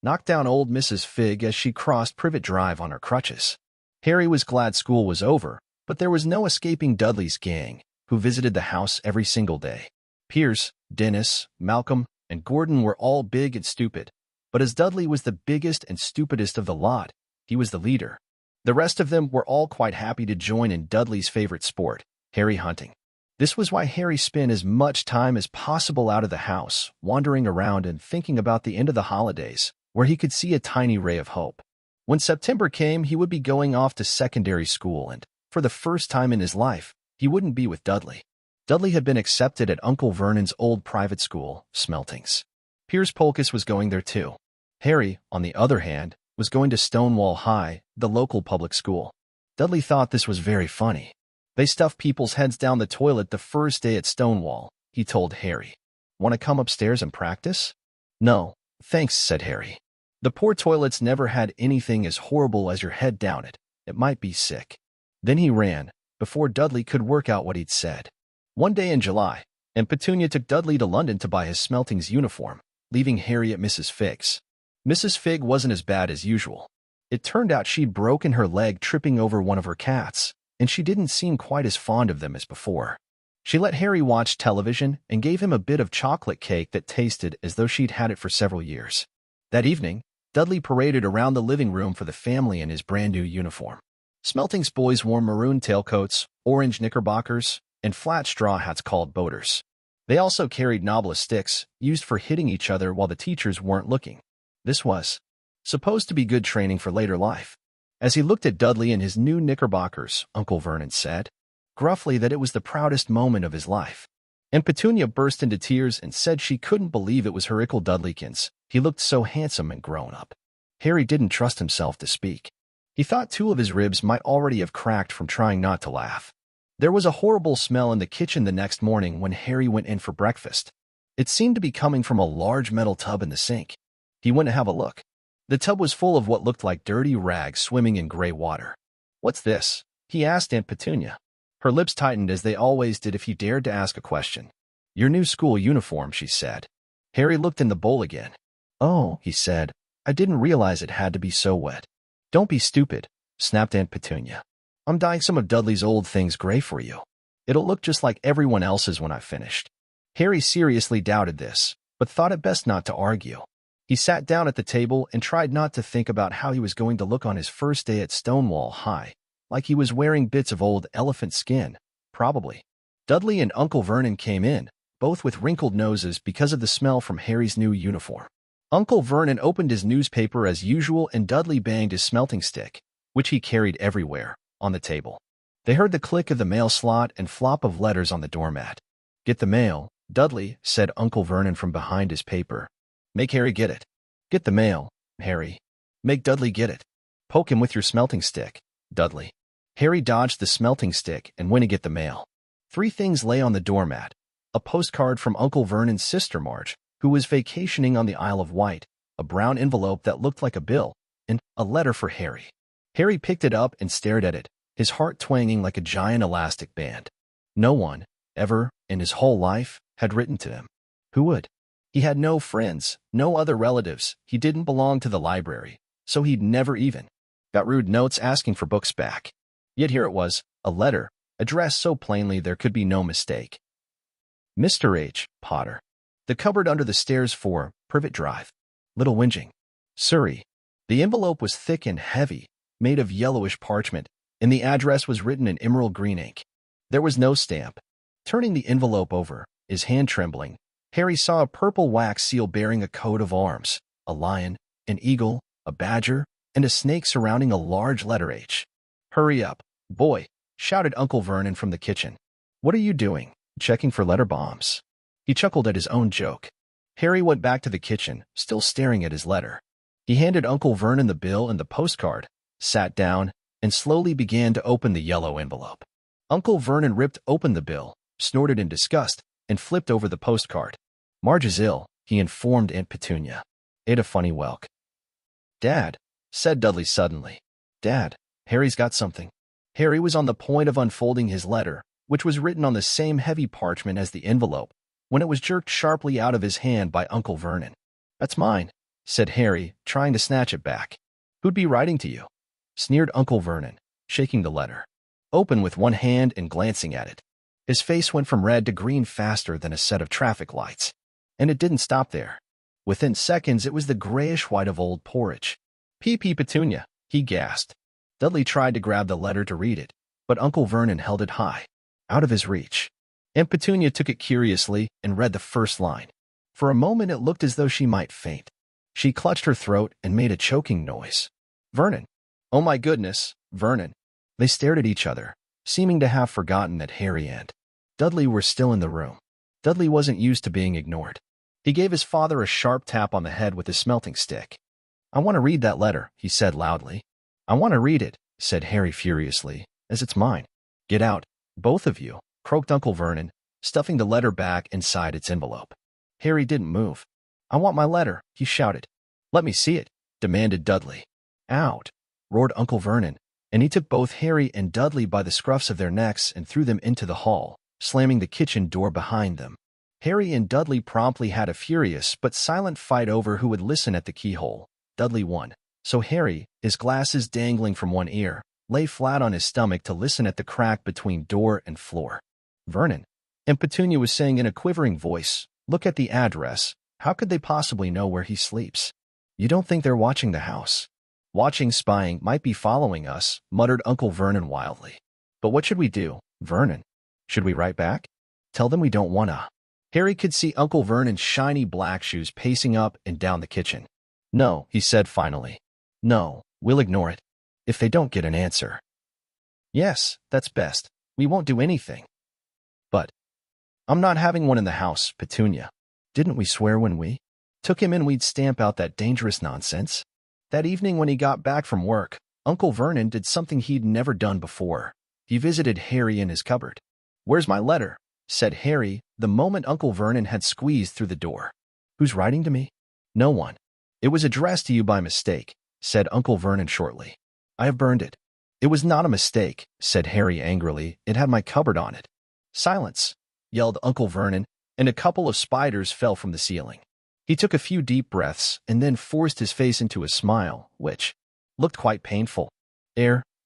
knocked down old Mrs. Figg as she crossed Privet Drive on her crutches. Harry was glad school was over, but there was no escaping Dudley's gang, who visited the house every single day. Piers, Dennis, Malcolm, and Gordon were all big and stupid, but as Dudley was the biggest and stupidest of the lot, he was the leader. The rest of them were all quite happy to join in Dudley's favorite sport, Harry hunting. This was why Harry spent as much time as possible out of the house, wandering around and thinking about the end of the holidays, where he could see a tiny ray of hope. When September came, he would be going off to secondary school and, for the first time in his life, he wouldn't be with Dudley. Dudley had been accepted at Uncle Vernon's old private school, Smeltings. Piers Polkiss was going there too. Harry, on the other hand, was going to Stonewall High, the local public school. Dudley thought this was very funny. They stuffed people's heads down the toilet the first day at Stonewall, he told Harry. Want to come upstairs and practice? No, thanks, said Harry. The poor toilets never had anything as horrible as your head down it. It might be sick. Then he ran, before Dudley could work out what he'd said. One day in July, Aunt Petunia took Dudley to London to buy his Smeltings uniform, leaving Harry at Mrs. Figg's. Mrs. Figg wasn't as bad as usual. It turned out she'd broken her leg tripping over one of her cats, and she didn't seem quite as fond of them as before. She let Harry watch television and gave him a bit of chocolate cake that tasted as though she'd had it for several years. That evening, Dudley paraded around the living room for the family in his brand-new uniform. Smeltings boys wore maroon tailcoats, orange knickerbockers, and flat straw hats called boaters. They also carried knobless sticks, used for hitting each other while the teachers weren't looking. This was supposed to be good training for later life. As he looked at Dudley in his new knickerbockers, Uncle Vernon said, gruffly, that it was the proudest moment of his life. And Petunia burst into tears and said she couldn't believe it was her Ickle Dudleykins. He looked so handsome and grown up. Harry didn't trust himself to speak. He thought two of his ribs might already have cracked from trying not to laugh. There was a horrible smell in the kitchen the next morning when Harry went in for breakfast. It seemed to be coming from a large metal tub in the sink. He went to have a look. The tub was full of what looked like dirty rags swimming in gray water. What's this? He asked Aunt Petunia. Her lips tightened as they always did if he dared to ask a question. Your new school uniform, she said. Harry looked in the bowl again. Oh, he said, I didn't realize it had to be so wet. Don't be stupid, snapped Aunt Petunia. I'm dyeing some of Dudley's old things gray for you. It'll look just like everyone else's when I've finished. Harry seriously doubted this, but thought it best not to argue. He sat down at the table and tried not to think about how he was going to look on his first day at Stonewall High, like he was wearing bits of old elephant skin, probably. Dudley and Uncle Vernon came in, both with wrinkled noses because of the smell from Harry's new uniform. Uncle Vernon opened his newspaper as usual and Dudley banged his smelting stick, which he carried everywhere, on the table. They heard the click of the mail slot and flop of letters on the doormat. "Get the mail, Dudley," said Uncle Vernon from behind his paper. "Make Harry get it." "Get the mail, Harry." "Make Dudley get it." "Poke him with your smelting stick, Dudley." Harry dodged the smelting stick and went to get the mail. 3 things lay on the doormat: a postcard from Uncle Vernon's sister Marge, who was vacationing on the Isle of Wight, a brown envelope that looked like a bill, and a letter for Harry. Harry picked it up and stared at it, his heart twanging like a giant elastic band. No one, ever, in his whole life, had written to him. Who would? He had no friends, no other relatives, he didn't belong to the library, so he'd never even got rude notes asking for books back. Yet here it was, a letter, addressed so plainly there could be no mistake. Mr. H. Potter. The cupboard under the stairs 4, Privet Drive. Little Whinging, Surrey. The envelope was thick and heavy, made of yellowish parchment, and the address was written in emerald green ink. There was no stamp. Turning the envelope over, his hand trembling, Harry saw a purple wax seal bearing a coat of arms, a lion, an eagle, a badger, and a snake surrounding a large letter H. "Hurry up, boy," shouted Uncle Vernon from the kitchen. "What are you doing? Checking for letter bombs?" He chuckled at his own joke. Harry went back to the kitchen, still staring at his letter. He handed Uncle Vernon the bill and the postcard, sat down, and slowly began to open the yellow envelope. Uncle Vernon ripped open the bill, snorted in disgust, and flipped over the postcard. "Marge is ill," he informed Aunt Petunia. "Ate a funny whelk." "Dad," said Dudley suddenly. "Dad, Harry's got something." Harry was on the point of unfolding his letter, which was written on the same heavy parchment as the envelope, when it was jerked sharply out of his hand by Uncle Vernon. "That's mine," said Harry, trying to snatch it back. "Who'd be writing to you?" sneered Uncle Vernon, shaking the letter open with one hand and glancing at it. His face went from red to green faster than a set of traffic lights. And it didn't stop there. Within seconds, it was the grayish white of old porridge. "P.P. Petunia," he gasped. Dudley tried to grab the letter to read it, but Uncle Vernon held it high, out of his reach. Aunt Petunia took it curiously and read the first line. For a moment, it looked as though she might faint. She clutched her throat and made a choking noise. "Vernon. Oh my goodness, Vernon." They stared at each other, seeming to have forgotten that Harry and Dudley were still in the room. Dudley wasn't used to being ignored. He gave his father a sharp tap on the head with his smelting stick. "I want to read that letter," he said loudly. "I want to read it," said Harry furiously, "as it's mine." "Get out, both of you," croaked Uncle Vernon, stuffing the letter back inside its envelope. Harry didn't move. "I want my letter," he shouted. "Let me see it," demanded Dudley. "Out," roared Uncle Vernon, and he took both Harry and Dudley by the scruffs of their necks and threw them into the hall, slamming the kitchen door behind them. Harry and Dudley promptly had a furious but silent fight over who would listen at the keyhole. Dudley won, so Harry, his glasses dangling from one ear, lay flat on his stomach to listen at the crack between door and floor. "Vernon," Aunt Petunia was saying in a quivering voice, "look at the address. How could they possibly know where he sleeps? You don't think they're watching the house?" "Watching, spying, might be following us," muttered Uncle Vernon wildly. "But what should we do, Vernon? Should we write back? Tell them we don't wanna?" Harry could see Uncle Vernon's shiny black shoes pacing up and down the kitchen. "No," he said finally. "No, we'll ignore it. If they don't get an answer." "Yes, that's best. We won't do anything." "But I'm not having one in the house, Petunia. Didn't we swear when we took him in we'd stamp out that dangerous nonsense?" That evening when he got back from work, Uncle Vernon did something he'd never done before. He visited Harry in his cupboard. "Where's my letter?" said Harry the moment Uncle Vernon had squeezed through the door. "Who's writing to me?" "No one. It was addressed to you by mistake," said Uncle Vernon shortly. "I have burned it." "It was not a mistake," said Harry angrily. "It had my cupboard on it." "Silence!" yelled Uncle Vernon, and a couple of spiders fell from the ceiling. He took a few deep breaths and then forced his face into a smile, which looked quite painful.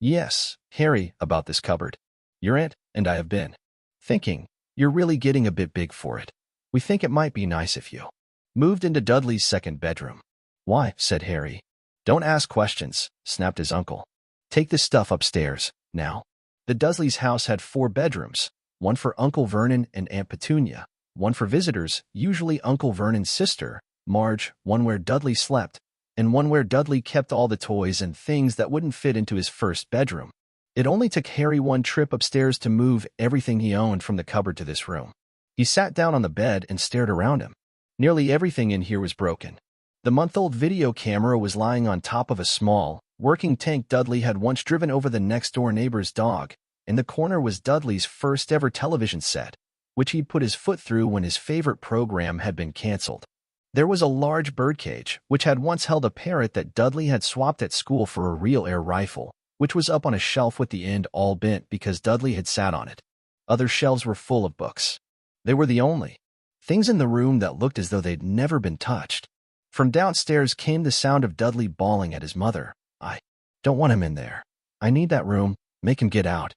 Yes, Harry, about this cupboard. Your aunt and I have been thinking, "You're really getting a bit big for it. We think it might be nice if you moved into Dudley's second bedroom." "Why?" said Harry. "Don't ask questions," snapped his uncle. "Take this stuff upstairs, now." The Dudleys' house had 4 bedrooms, one for Uncle Vernon and Aunt Petunia, one for visitors, usually Uncle Vernon's sister, Marge, one where Dudley slept, and one where Dudley kept all the toys and things that wouldn't fit into his first bedroom. It only took Harry one trip upstairs to move everything he owned from the cupboard to this room. He sat down on the bed and stared around him. Nearly everything in here was broken. The month-old video camera was lying on top of a small, working tank Dudley had once driven over the next-door neighbor's dog. In the corner was Dudley's first-ever television set, which he'd put his foot through when his favorite program had been canceled. There was a large birdcage, which had once held a parrot that Dudley had swapped at school for a real air rifle, which was up on a shelf with the end all bent because Dudley had sat on it. Other shelves were full of books. They were the only things in the room that looked as though they'd never been touched. From downstairs came the sound of Dudley bawling at his mother. "I don't want him in there. I need that room. Make him get out."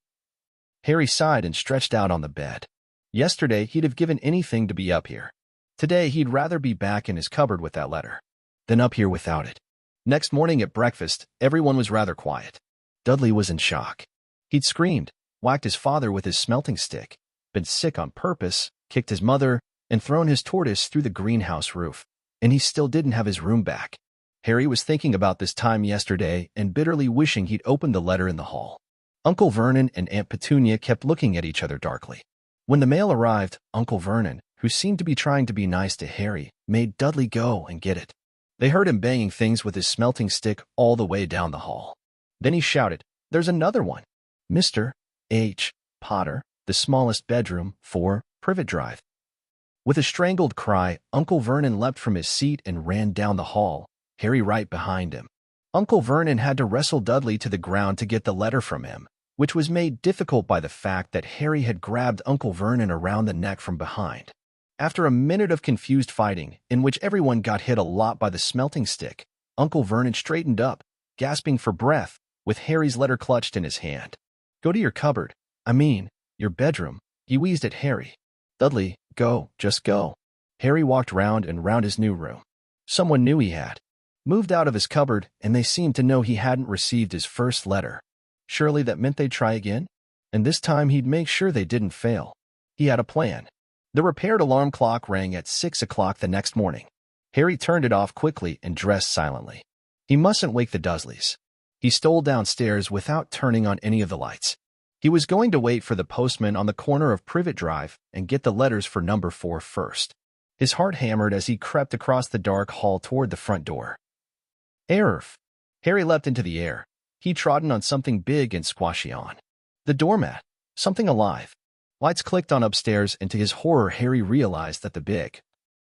Harry sighed and stretched out on the bed. Yesterday, he'd have given anything to be up here. Today, he'd rather be back in his cupboard with that letter than up here without it. Next morning at breakfast, everyone was rather quiet. Dudley was in shock. He'd screamed, whacked his father with his smelting stick, been sick on purpose, kicked his mother, and thrown his tortoise through the greenhouse roof, and he still didn't have his room back. Harry was thinking about this time yesterday and bitterly wishing he'd opened the letter in the hall. Uncle Vernon and Aunt Petunia kept looking at each other darkly. When the mail arrived, Uncle Vernon, who seemed to be trying to be nice to Harry, made Dudley go and get it. They heard him banging things with his smelting stick all the way down the hall. Then he shouted, "There's another one! Mr. H. Potter, the smallest bedroom, 4, Privet Drive." With a strangled cry, Uncle Vernon leapt from his seat and ran down the hall, Harry right behind him. Uncle Vernon had to wrestle Dudley to the ground to get the letter from him, which was made difficult by the fact that Harry had grabbed Uncle Vernon around the neck from behind. After a minute of confused fighting, in which everyone got hit a lot by the smelting stick, Uncle Vernon straightened up, gasping for breath, with Harry's letter clutched in his hand. "Go to your cupboard. I mean, your bedroom," he wheezed at Harry. "Dudley, go, just go." Harry walked round and round his new room. Someone knew he had moved out of his cupboard, and they seemed to know he hadn't received his first letter. Surely that meant they'd try again? And this time he'd make sure they didn't fail. He had a plan. The repaired alarm clock rang at 6 o'clock the next morning. Harry turned it off quickly and dressed silently. He mustn't wake the Dursleys. He stole downstairs without turning on any of the lights. He was going to wait for the postman on the corner of Privet Drive and get the letters for number 4 first. His heart hammered as he crept across the dark hall toward the front door. "Arf!" Harry leapt into the air. He'd trodden on something big and squashy on the doormat, something alive. Lights clicked on upstairs, and to his horror Harry realized that the big,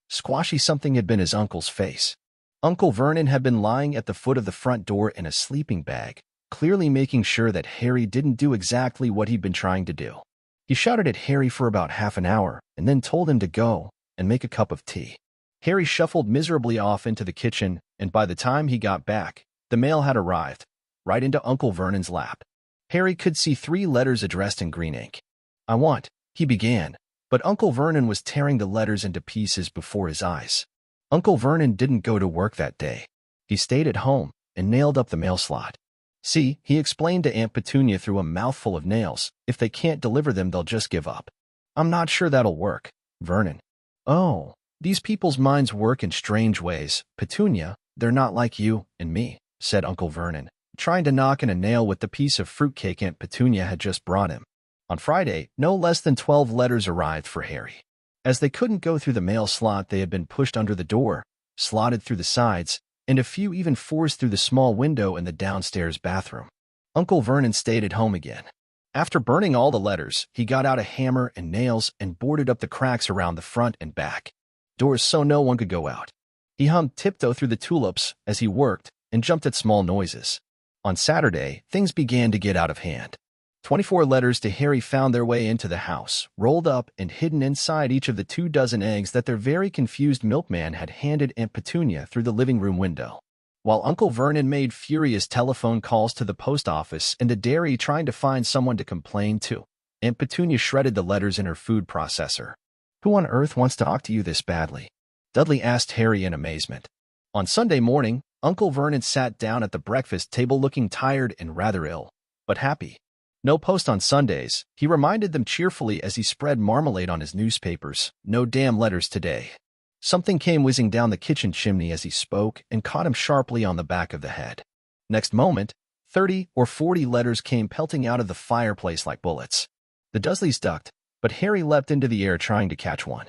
squashy something had been his uncle's face. Uncle Vernon had been lying at the foot of the front door in a sleeping bag, clearly making sure that Harry didn't do exactly what he'd been trying to do. He shouted at Harry for about half an hour and then told him to go and make a cup of tea. Harry shuffled miserably off into the kitchen, and by the time he got back, the mail had arrived, right into Uncle Vernon's lap. Harry could see 3 letters addressed in green ink. "I want," he began, but Uncle Vernon was tearing the letters into pieces before his eyes. Uncle Vernon didn't go to work that day. He stayed at home and nailed up the mail slot. "See," he explained to Aunt Petunia through a mouthful of nails, "if they can't deliver them, they'll just give up." "I'm not sure that'll work, Vernon." "Oh, these people's minds work in strange ways, Petunia. They're not like you and me," said Uncle Vernon, trying to knock in a nail with the piece of fruitcake Aunt Petunia had just brought him. On Friday, no less than 12 letters arrived for Harry. As they couldn't go through the mail slot, they had been pushed under the door, slotted through the sides, and a few even forced through the small window in the downstairs bathroom. Uncle Vernon stayed at home again. After burning all the letters, he got out a hammer and nails and boarded up the cracks around the front and back doors so no one could go out. He hummed Tiptoe Through the Tulips as he worked and jumped at small noises. On Saturday, things began to get out of hand. 24 letters to Harry found their way into the house, rolled up and hidden inside each of the 24 eggs that their very confused milkman had handed Aunt Petunia through the living room window. While Uncle Vernon made furious telephone calls to the post office and the dairy trying to find someone to complain to, Aunt Petunia shredded the letters in her food processor. "Who on earth wants to talk to you this badly?" Dudley asked Harry in amazement. On Sunday morning, Uncle Vernon sat down at the breakfast table looking tired and rather ill, but happy. No post on Sundays, he reminded them cheerfully as he spread marmalade on his newspapers. No damn letters today. Something came whizzing down the kitchen chimney as he spoke and caught him sharply on the back of the head. Next moment, 30 or 40 letters came pelting out of the fireplace like bullets. The Dursleys ducked, but Harry leapt into the air trying to catch one.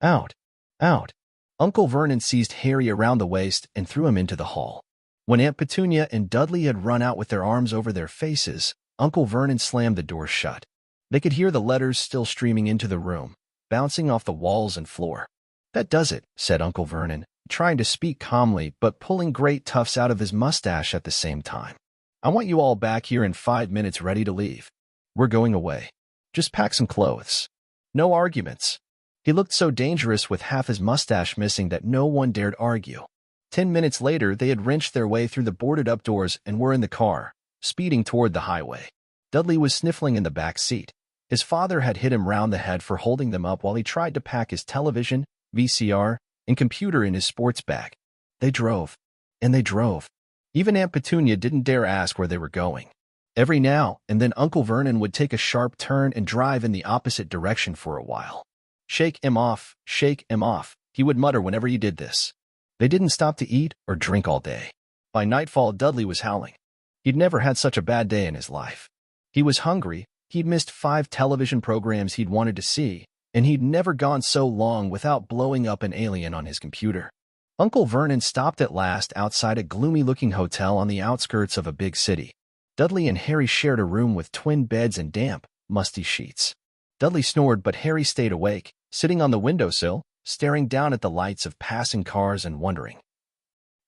Out! Out! Uncle Vernon seized Harry around the waist and threw him into the hall. When Aunt Petunia and Dudley had run out with their arms over their faces, Uncle Vernon slammed the door shut. They could hear the letters still streaming into the room, bouncing off the walls and floor. "That does it," said Uncle Vernon, trying to speak calmly but pulling great tufts out of his mustache at the same time. "I want you all back here in 5 minutes ready to leave. We're going away. Just pack some clothes. No arguments." He looked so dangerous with half his mustache missing that no one dared argue. 10 minutes later, they had wrenched their way through the boarded-up doors and were in the car, speeding toward the highway. Dudley was sniffling in the back seat. His father had hit him round the head for holding them up while he tried to pack his television, VCR, and computer in his sports bag. They drove. And they drove. Even Aunt Petunia didn't dare ask where they were going. Every now and then Uncle Vernon would take a sharp turn and drive in the opposite direction for a while. "Shake him off, he would mutter whenever he did this. They didn't stop to eat or drink all day. By nightfall, Dudley was howling. He'd never had such a bad day in his life. He was hungry, he'd missed 5 television programs he'd wanted to see, and he'd never gone so long without blowing up an alien on his computer. Uncle Vernon stopped at last outside a gloomy-looking hotel on the outskirts of a big city. Dudley and Harry shared a room with twin beds and damp, musty sheets. Dudley snored, but Harry stayed awake, sitting on the windowsill, staring down at the lights of passing cars and wondering.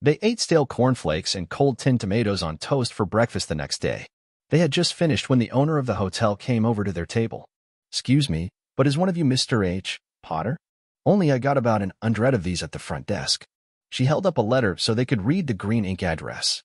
They ate stale cornflakes and cold tinned tomatoes on toast for breakfast the next day. They had just finished when the owner of the hotel came over to their table. "Excuse me, but is one of you Mr. H. Potter? Only I got about 100 of these at the front desk." She held up a letter so they could read the green ink address.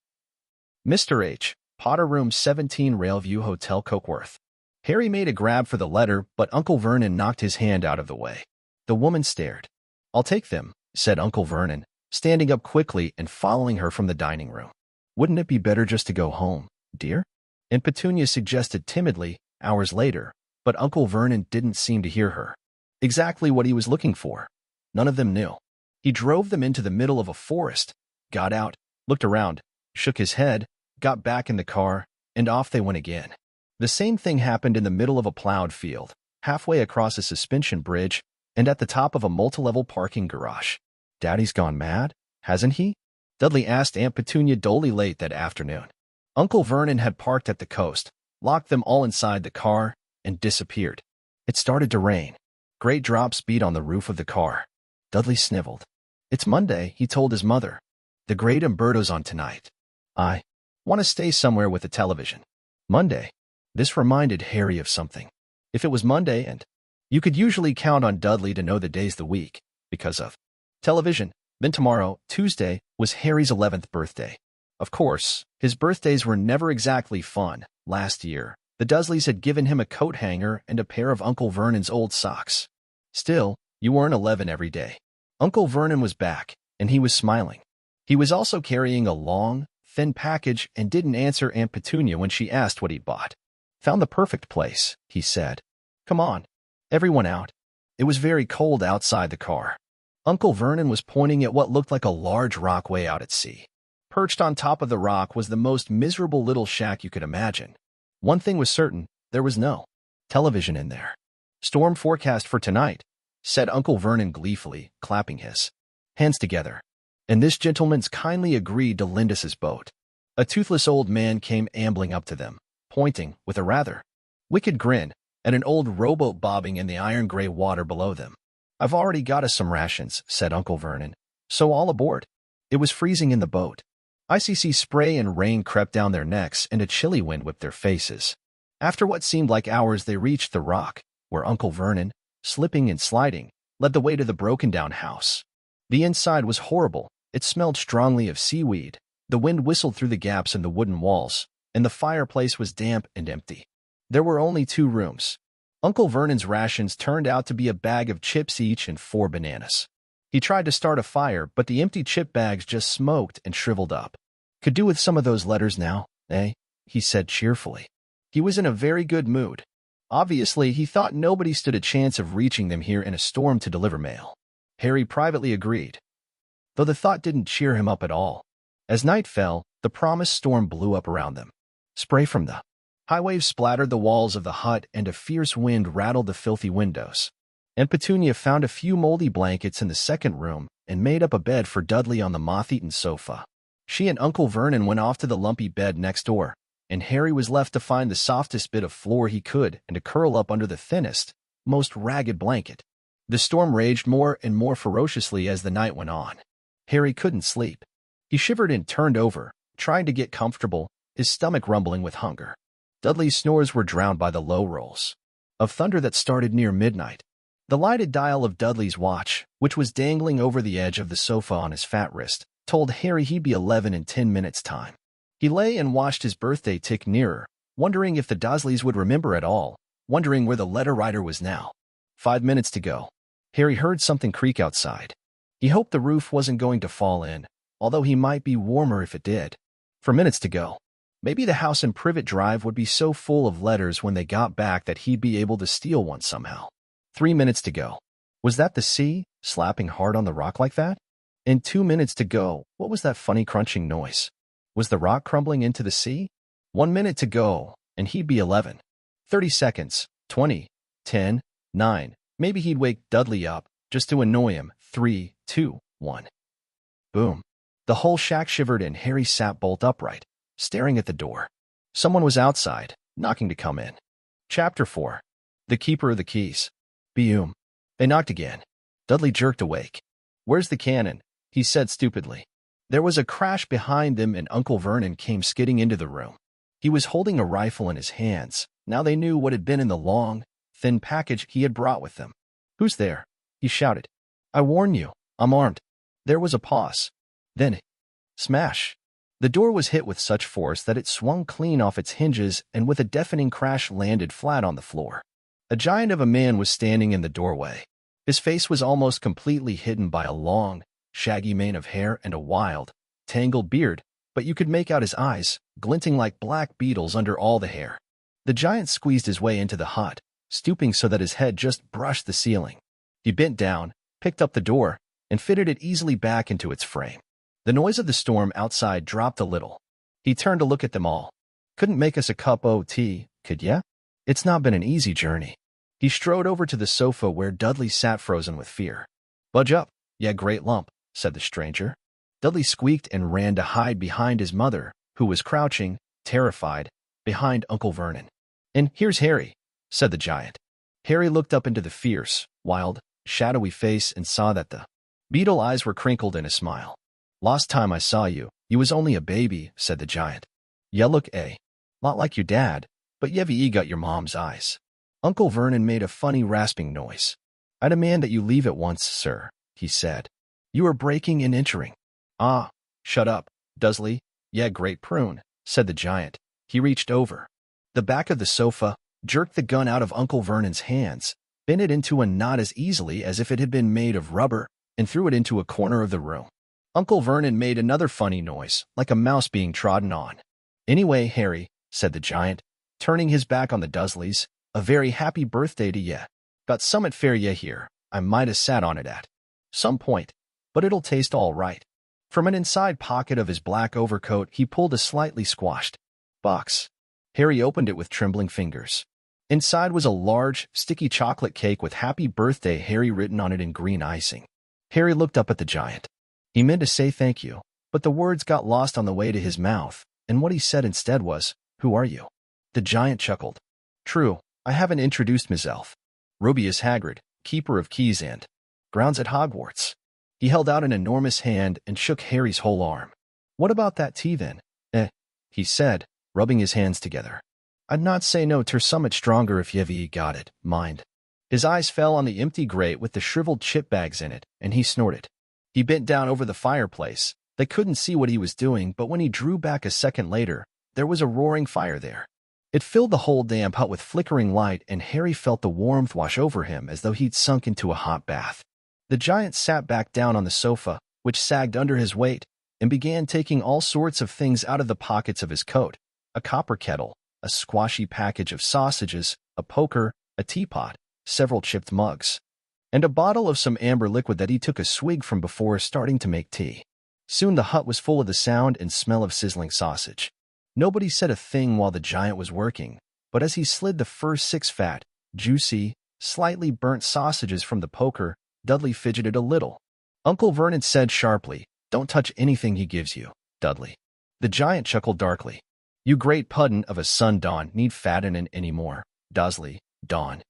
"Mr. H. Potter, room 17, Railview Hotel, Cokeworth." Harry made a grab for the letter, but Uncle Vernon knocked his hand out of the way. The woman stared. "I'll take them," said Uncle Vernon, standing up quickly and following her from the dining room. "Wouldn't it be better just to go home, dear?" Aunt Petunia suggested timidly, hours later, but Uncle Vernon didn't seem to hear her. Exactly what he was looking for. None of them knew. He drove them into the middle of a forest, got out, looked around, shook his head, got back in the car, and off they went again. The same thing happened in the middle of a plowed field, halfway across a suspension bridge, and at the top of a multi-level parking garage. "Daddy's gone mad, hasn't he?" Dudley asked Aunt Petunia dully late that afternoon. Uncle Vernon had parked at the coast, locked them all inside the car, and disappeared. It started to rain. Great drops beat on the roof of the car. Dudley sniveled. "It's Monday," he told his mother. "The Great Umberto's on tonight. I want to stay somewhere with the television." Monday. This reminded Harry of something. If it was Monday, and you could usually count on Dudley to know the days of the week, because of television, then tomorrow, Tuesday, was Harry's 11th birthday. Of course, his birthdays were never exactly fun. Last year, the Dursleys had given him a coat hanger and a pair of Uncle Vernon's old socks. Still, you weren't 11 every day. Uncle Vernon was back, and he was smiling. He was also carrying a long, thin package and didn't answer Aunt Petunia when she asked what he'd bought. "Found the perfect place," he said. "Come on, everyone out." It was very cold outside the car. Uncle Vernon was pointing at what looked like a large rock way out at sea. Perched on top of the rock was the most miserable little shack you could imagine. One thing was certain, there was no television in there. "Storm forecast for tonight," said Uncle Vernon gleefully, clapping his hands together. And this gentleman's kindly agreed to lend us his boat. A toothless old man came ambling up to them, pointing, with a rather wicked grin, at an old rowboat bobbing in the iron-gray water below them. "I've already got us some rations," said Uncle Vernon, "so all aboard." It was freezing in the boat. Icy sea spray and rain crept down their necks, and a chilly wind whipped their faces. After what seemed like hours, they reached the rock, where Uncle Vernon, slipping and sliding, led the way to the broken-down house. The inside was horrible. It smelled strongly of seaweed. The wind whistled through the gaps in the wooden walls, and the fireplace was damp and empty. There were only 2 rooms. Uncle Vernon's rations turned out to be a bag of chips each and 4 bananas. He tried to start a fire, but the empty chip bags just smoked and shriveled up. Could do with some of those letters now, eh? He said cheerfully. He was in a very good mood. Obviously, he thought nobody stood a chance of reaching them here in a storm to deliver mail. Harry privately agreed, though the thought didn't cheer him up at all. As night fell, the promised storm blew up around them. Spray from the high waves splattered the walls of the hut, and a fierce wind rattled the filthy windows. And Petunia found a few moldy blankets in the second room and made up a bed for Dudley on the moth-eaten sofa. She and Uncle Vernon went off to the lumpy bed next door, and Harry was left to find the softest bit of floor he could and to curl up under the thinnest, most ragged blanket. The storm raged more and more ferociously as the night went on. Harry couldn't sleep. He shivered and turned over, trying to get comfortable, his stomach rumbling with hunger. Dudley's snores were drowned by the low rolls of thunder that started near midnight. The lighted dial of Dudley's watch, which was dangling over the edge of the sofa on his fat wrist, told Harry he'd be 11 in 10 minutes' time. He lay and watched his birthday tick nearer, wondering if the Dursleys would remember at all, wondering where the letter writer was now. 5 minutes to go. Harry heard something creak outside. He hoped the roof wasn't going to fall in, although he might be warmer if it did. 4 minutes to go. Maybe the house in Privet Drive would be so full of letters when they got back that he'd be able to steal one somehow. 3 minutes to go. Was that the sea, slapping hard on the rock like that? And 2 minutes to go. What was that funny crunching noise? Was the rock crumbling into the sea? 1 minute to go, and he'd be 11. 30 seconds. 20. 10. 9. Maybe he'd wake Dudley up, just to annoy him. 3, 2, 1. Boom. The whole shack shivered and Harry sat bolt upright, staring at the door. Someone was outside, knocking to come in. Chapter 4. The Keeper of the Keys. Boom. They knocked again. Dudley jerked awake. Where's the cannon? He said stupidly. There was a crash behind them and Uncle Vernon came skidding into the room. He was holding a rifle in his hands. Now they knew what had been in the long, thin package he had brought with them. Who's there? He shouted. I warn you, I'm armed. There was a pause. Then, smash. The door was hit with such force that it swung clean off its hinges and with a deafening crash landed flat on the floor. A giant of a man was standing in the doorway. His face was almost completely hidden by a long, shaggy mane of hair and a wild, tangled beard, but you could make out his eyes, glinting like black beetles under all the hair. The giant squeezed his way into the hut, stooping so that his head just brushed the ceiling. He bent down, picked up the door, and fitted it easily back into its frame. The noise of the storm outside dropped a little. He turned to look at them all. Couldn't make us a cup o' tea, could ya? It's not been an easy journey. He strode over to the sofa where Dudley sat frozen with fear. Budge up, ya great lump, said the stranger. Dudley squeaked and ran to hide behind his mother, who was crouching, terrified, behind Uncle Vernon. And here's Harry, said the giant. Harry looked up into the fierce, wild, shadowy face and saw that the beetle eyes were crinkled in a smile. Last time I saw you, you was only a baby, said the giant. Ya look lot like your dad, but you've got your mom's eyes. Uncle Vernon made a funny rasping noise. I demand that you leave at once, sir, he said. You are breaking and entering. Ah, shut up, Dursley. Yeah, great prune, said the giant. He reached over the back of the sofa, jerked the gun out of Uncle Vernon's hands, bent it into a knot as easily as if it had been made of rubber, and threw it into a corner of the room. Uncle Vernon made another funny noise, like a mouse being trodden on. Anyway, Harry, said the giant, turning his back on the Dursleys, a very happy birthday to ye. Got summat fair ye here. I might have sat on it at some point, but it'll taste all right. From an inside pocket of his black overcoat, he pulled a slightly squashed box. Harry opened it with trembling fingers. Inside was a large, sticky chocolate cake with Happy Birthday Harry written on it in green icing. Harry looked up at the giant. He meant to say thank you, but the words got lost on the way to his mouth, and what he said instead was, Who are you? The giant chuckled. True, I haven't introduced myself. Rubius Hagrid, Keeper of Keys and Grounds at Hogwarts. He held out an enormous hand and shook Harry's whole arm. What about that tea then? He said, rubbing his hands together. I'd not say no, 'ter summat stronger if you've got it, mind. His eyes fell on the empty grate with the shriveled chip bags in it, and he snorted. He bent down over the fireplace. They couldn't see what he was doing, but when he drew back a second later, there was a roaring fire there. It filled the whole damn hut with flickering light, and Harry felt the warmth wash over him as though he'd sunk into a hot bath. The giant sat back down on the sofa, which sagged under his weight, and began taking all sorts of things out of the pockets of his coat: a copper kettle, a squashy package of sausages, a poker, a teapot, several chipped mugs, and a bottle of some amber liquid that he took a swig from before starting to make tea. Soon the hut was full of the sound and smell of sizzling sausage. Nobody said a thing while the giant was working, but as he slid the first 6 fat, juicy, slightly burnt sausages from the poker, Dudley fidgeted a little. Uncle Vernon said sharply, "Don't touch anything he gives you, Dudley." The giant chuckled darkly. "You great puddin' of a son don't need fattenin' any more, Dudley, don't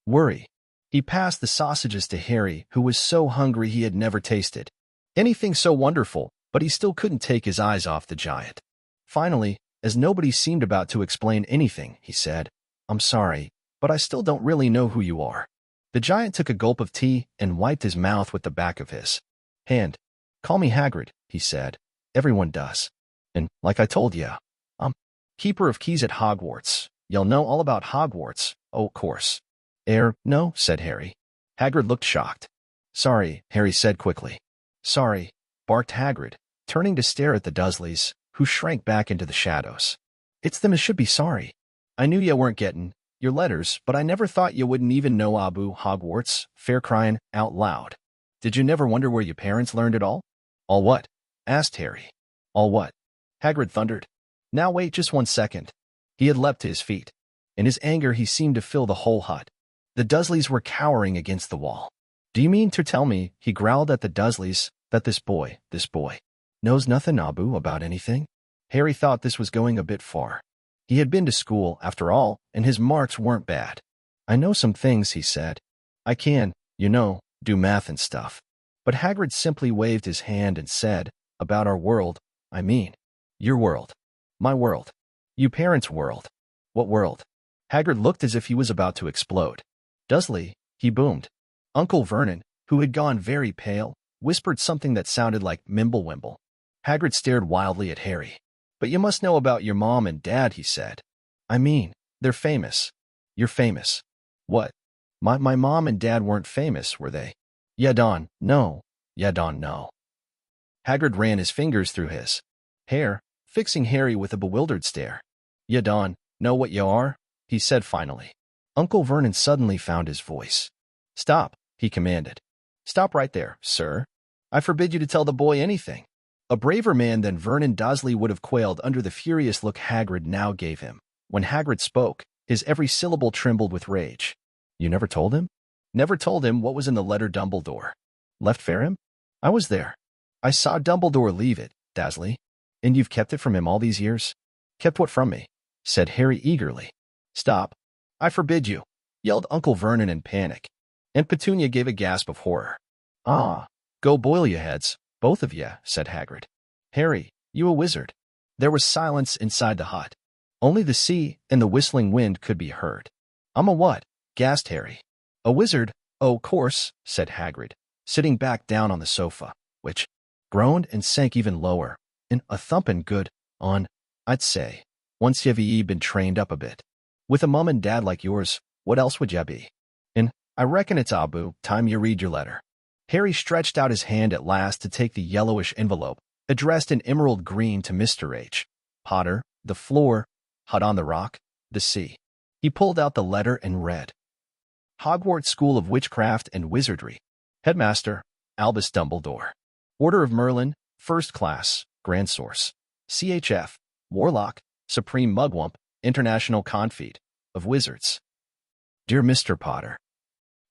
worry." He passed the sausages to Harry, who was so hungry he had never tasted anything so wonderful, but he still couldn't take his eyes off the giant. Finally, as nobody seemed about to explain anything, he said, "I'm sorry, but I still don't really know who you are." The giant took a gulp of tea and wiped his mouth with the back of his hand. "Call me Hagrid," he said. "Everyone does. And, like I told ya, I'm keeper of keys at Hogwarts. You'll know all about Hogwarts, oh, course." No," said Harry. Hagrid looked shocked. "Sorry," Harry said quickly. "Sorry," barked Hagrid, turning to stare at the Dursleys, who shrank back into the shadows. "It's them as should be sorry. I knew ya weren't gettin' your letters, but I never thought you wouldn't even know Abu Hogwarts," fair crying out loud. "Did you never wonder where your parents learned it all?" "All what?" asked Harry. "All what?" Hagrid thundered. "Now wait just 1 second." He had leapt to his feet. In his anger he seemed to fill the whole hut. The Dursleys were cowering against the wall. "Do you mean to tell me," he growled at the Dursleys, "that this boy, knows nothing, Abu, about anything?" Harry thought this was going a bit far. He had been to school, after all, and his marks weren't bad. "I know some things," he said. "I can, do math and stuff." But Hagrid simply waved his hand and said, "About our world, I mean." "Your world." "My world." "You parents' world." "What world?" Hagrid looked as if he was about to explode. "Dursley," he boomed. Uncle Vernon, who had gone very pale, whispered something that sounded like Mimblewimble. Hagrid stared wildly at Harry. "But you must know about your mom and dad," he said. "I mean, they're famous." "You're famous." "What?" My mom and dad weren't famous, were they?" "Ya don't know. Ya don't know." Hagrid ran his fingers through his hair, fixing Harry with a bewildered stare. "Ya don't know what you are?" he said finally. Uncle Vernon suddenly found his voice. "Stop," he commanded. "Stop right there, sir. I forbid you to tell the boy anything." A braver man than Vernon Dursley would have quailed under the furious look Hagrid now gave him. When Hagrid spoke, his every syllable trembled with rage. "You never told him?" "Never told him what was in the letter Dumbledore left for him? I was there. I saw Dumbledore leave it, Dursley." "And you've kept it from him all these years?" "Kept what from me?" said Harry eagerly. "Stop. I forbid you," yelled Uncle Vernon in panic. And Petunia gave a gasp of horror. "Ah, go boil your heads, both of ye," said Hagrid. "Harry, you a wizard." There was silence inside the hut. Only the sea and the whistling wind could be heard. "I'm a what?" gasped Harry. "A wizard, oh, course," said Hagrid, sitting back down on the sofa, which groaned and sank even lower, and a thumpin' good on, I'd say, once you've been trained up a bit. With a mum and dad like yours, what else would ya be? And I reckon it's Abu time you read your letter." Harry stretched out his hand at last to take the yellowish envelope, addressed in emerald green to Mr. H. Potter, the floor, hut on the rock, the sea. He pulled out the letter and read. "Hogwarts School of Witchcraft and Wizardry. Headmaster, Albus Dumbledore. Order of Merlin, First Class, Grand Source. CHF, Warlock, Supreme Mugwump, International Confeat of Wizards. Dear Mr. Potter,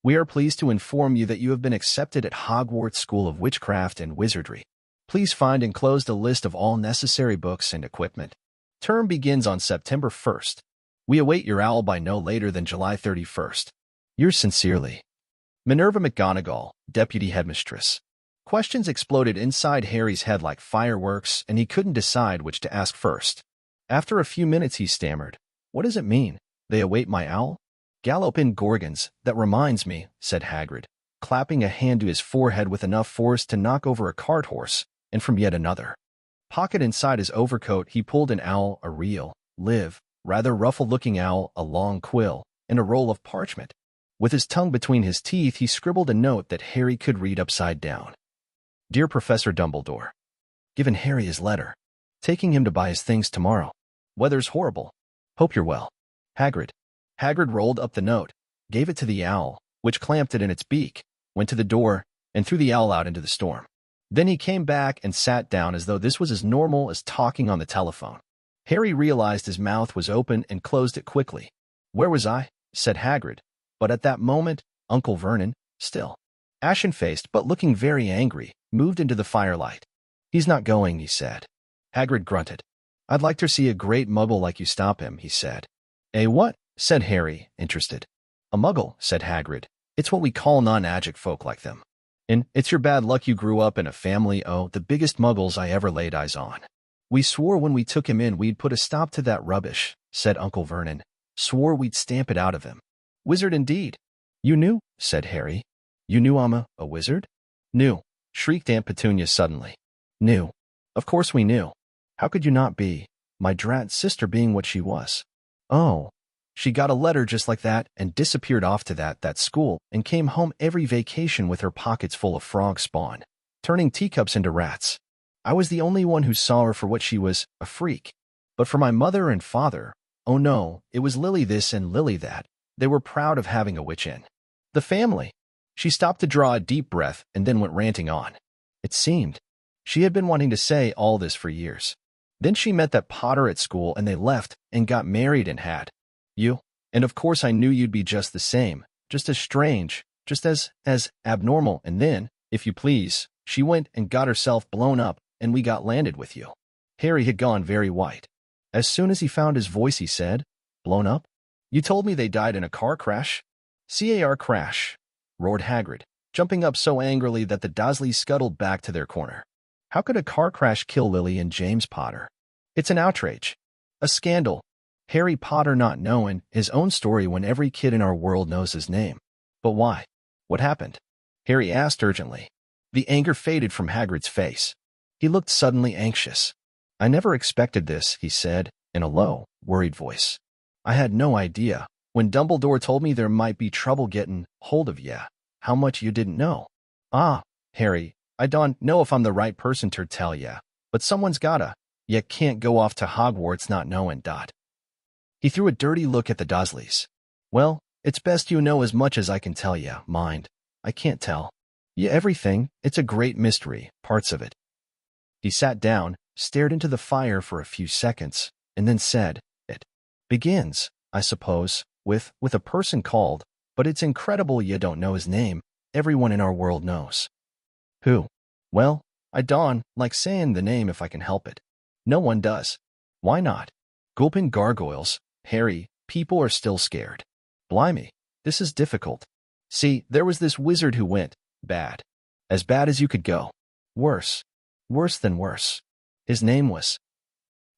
we are pleased to inform you that you have been accepted at Hogwarts School of Witchcraft and Wizardry. Please find enclosed a list of all necessary books and equipment. Term begins on September 1st. We await your owl by no later than July 31st. Yours sincerely, Minerva McGonagall, Deputy Headmistress." Questions exploded inside Harry's head like fireworks, and he couldn't decide which to ask first. After a few minutes he stammered, "What does it mean? They await my owl?" "Galloping Gorgons, that reminds me," said Hagrid, clapping a hand to his forehead with enough force to knock over a cart horse, and from yet another pocket inside his overcoat he pulled an owl, a real, live, rather ruffled-looking owl, a long quill, and a roll of parchment. With his tongue between his teeth, he scribbled a note that Harry could read upside down. Dear Professor Dumbledore, given Harry his letter. Taking him to buy his things tomorrow. Weather's horrible. Hope you're well. Hagrid. Hagrid rolled up the note, gave it to the owl, which clamped it in its beak, went to the door, and threw the owl out into the storm. Then he came back and sat down as though this was as normal as talking on the telephone. Harry realized his mouth was open and closed it quickly. Where was I? Said Hagrid. But at that moment, Uncle Vernon, still ashen-faced but looking very angry, moved into the firelight. He's not going, he said. Hagrid grunted. I'd like to see a great muggle like you stop him, he said. A what? Said Harry, interested. A muggle, said Hagrid. It's what we call non-magic folk like them. And it's your bad luck you grew up in a family, the biggest muggles I ever laid eyes on. We swore when we took him in we'd put a stop to that rubbish, said Uncle Vernon. Swore we'd stamp it out of him. Wizard indeed. You knew, said Harry. You knew I'm a wizard? Knew, shrieked Aunt Petunia suddenly. Knew. Of course we knew. How could you not be, my drat sister being what she was? Oh. She got a letter just like that and disappeared off to that school and came home every vacation with her pockets full of frog spawn, turning teacups into rats. I was the only one who saw her for what she was, a freak. But for my mother and father, oh no, it was Lily this and Lily that. They were proud of having a witch in the family. She stopped to draw a deep breath and then went ranting on. It seemed she had been wanting to say all this for years. Then she met that Potter at school and they left and got married and had you. And of course I knew you'd be just the same, just as strange, just as abnormal. And then, if you please, she went and got herself blown up and we got landed with you. Harry had gone very white. As soon as he found his voice, he said, blown up? You told me they died in a car crash? Car crash, roared Hagrid, jumping up so angrily that the Dursleys scuttled back to their corner. How could a car crash kill Lily and James Potter? It's an outrage. A scandal. Harry Potter not knowing his own story when every kid in our world knows his name. But why? What happened? Harry asked urgently. The anger faded from Hagrid's face. He looked suddenly anxious. I never expected this, he said, in a low, worried voice. I had no idea. When Dumbledore told me there might be trouble getting hold of ya, how much you didn't know. Ah, Harry, I don't know if I'm the right person to tell ya, but someone's gotta. Ya can't go off to Hogwarts not knowing. He threw a dirty look at the Dursleys. Well, it's best you know as much as I can tell ya, mind. I can't tell ya everything, it's a great mystery, parts of it. He sat down, stared into the fire for a few seconds, and then said, It begins, I suppose, with a person called, but it's incredible you don't know his name. Everyone in our world knows. Who? Well, I don't like saying the name if I can help it. No one does. Why not? Gulping gargoyles. Harry, people are still scared. Blimey, this is difficult. See, there was this wizard who went bad. As bad as you could go. Worse. Worse than worse. His name was...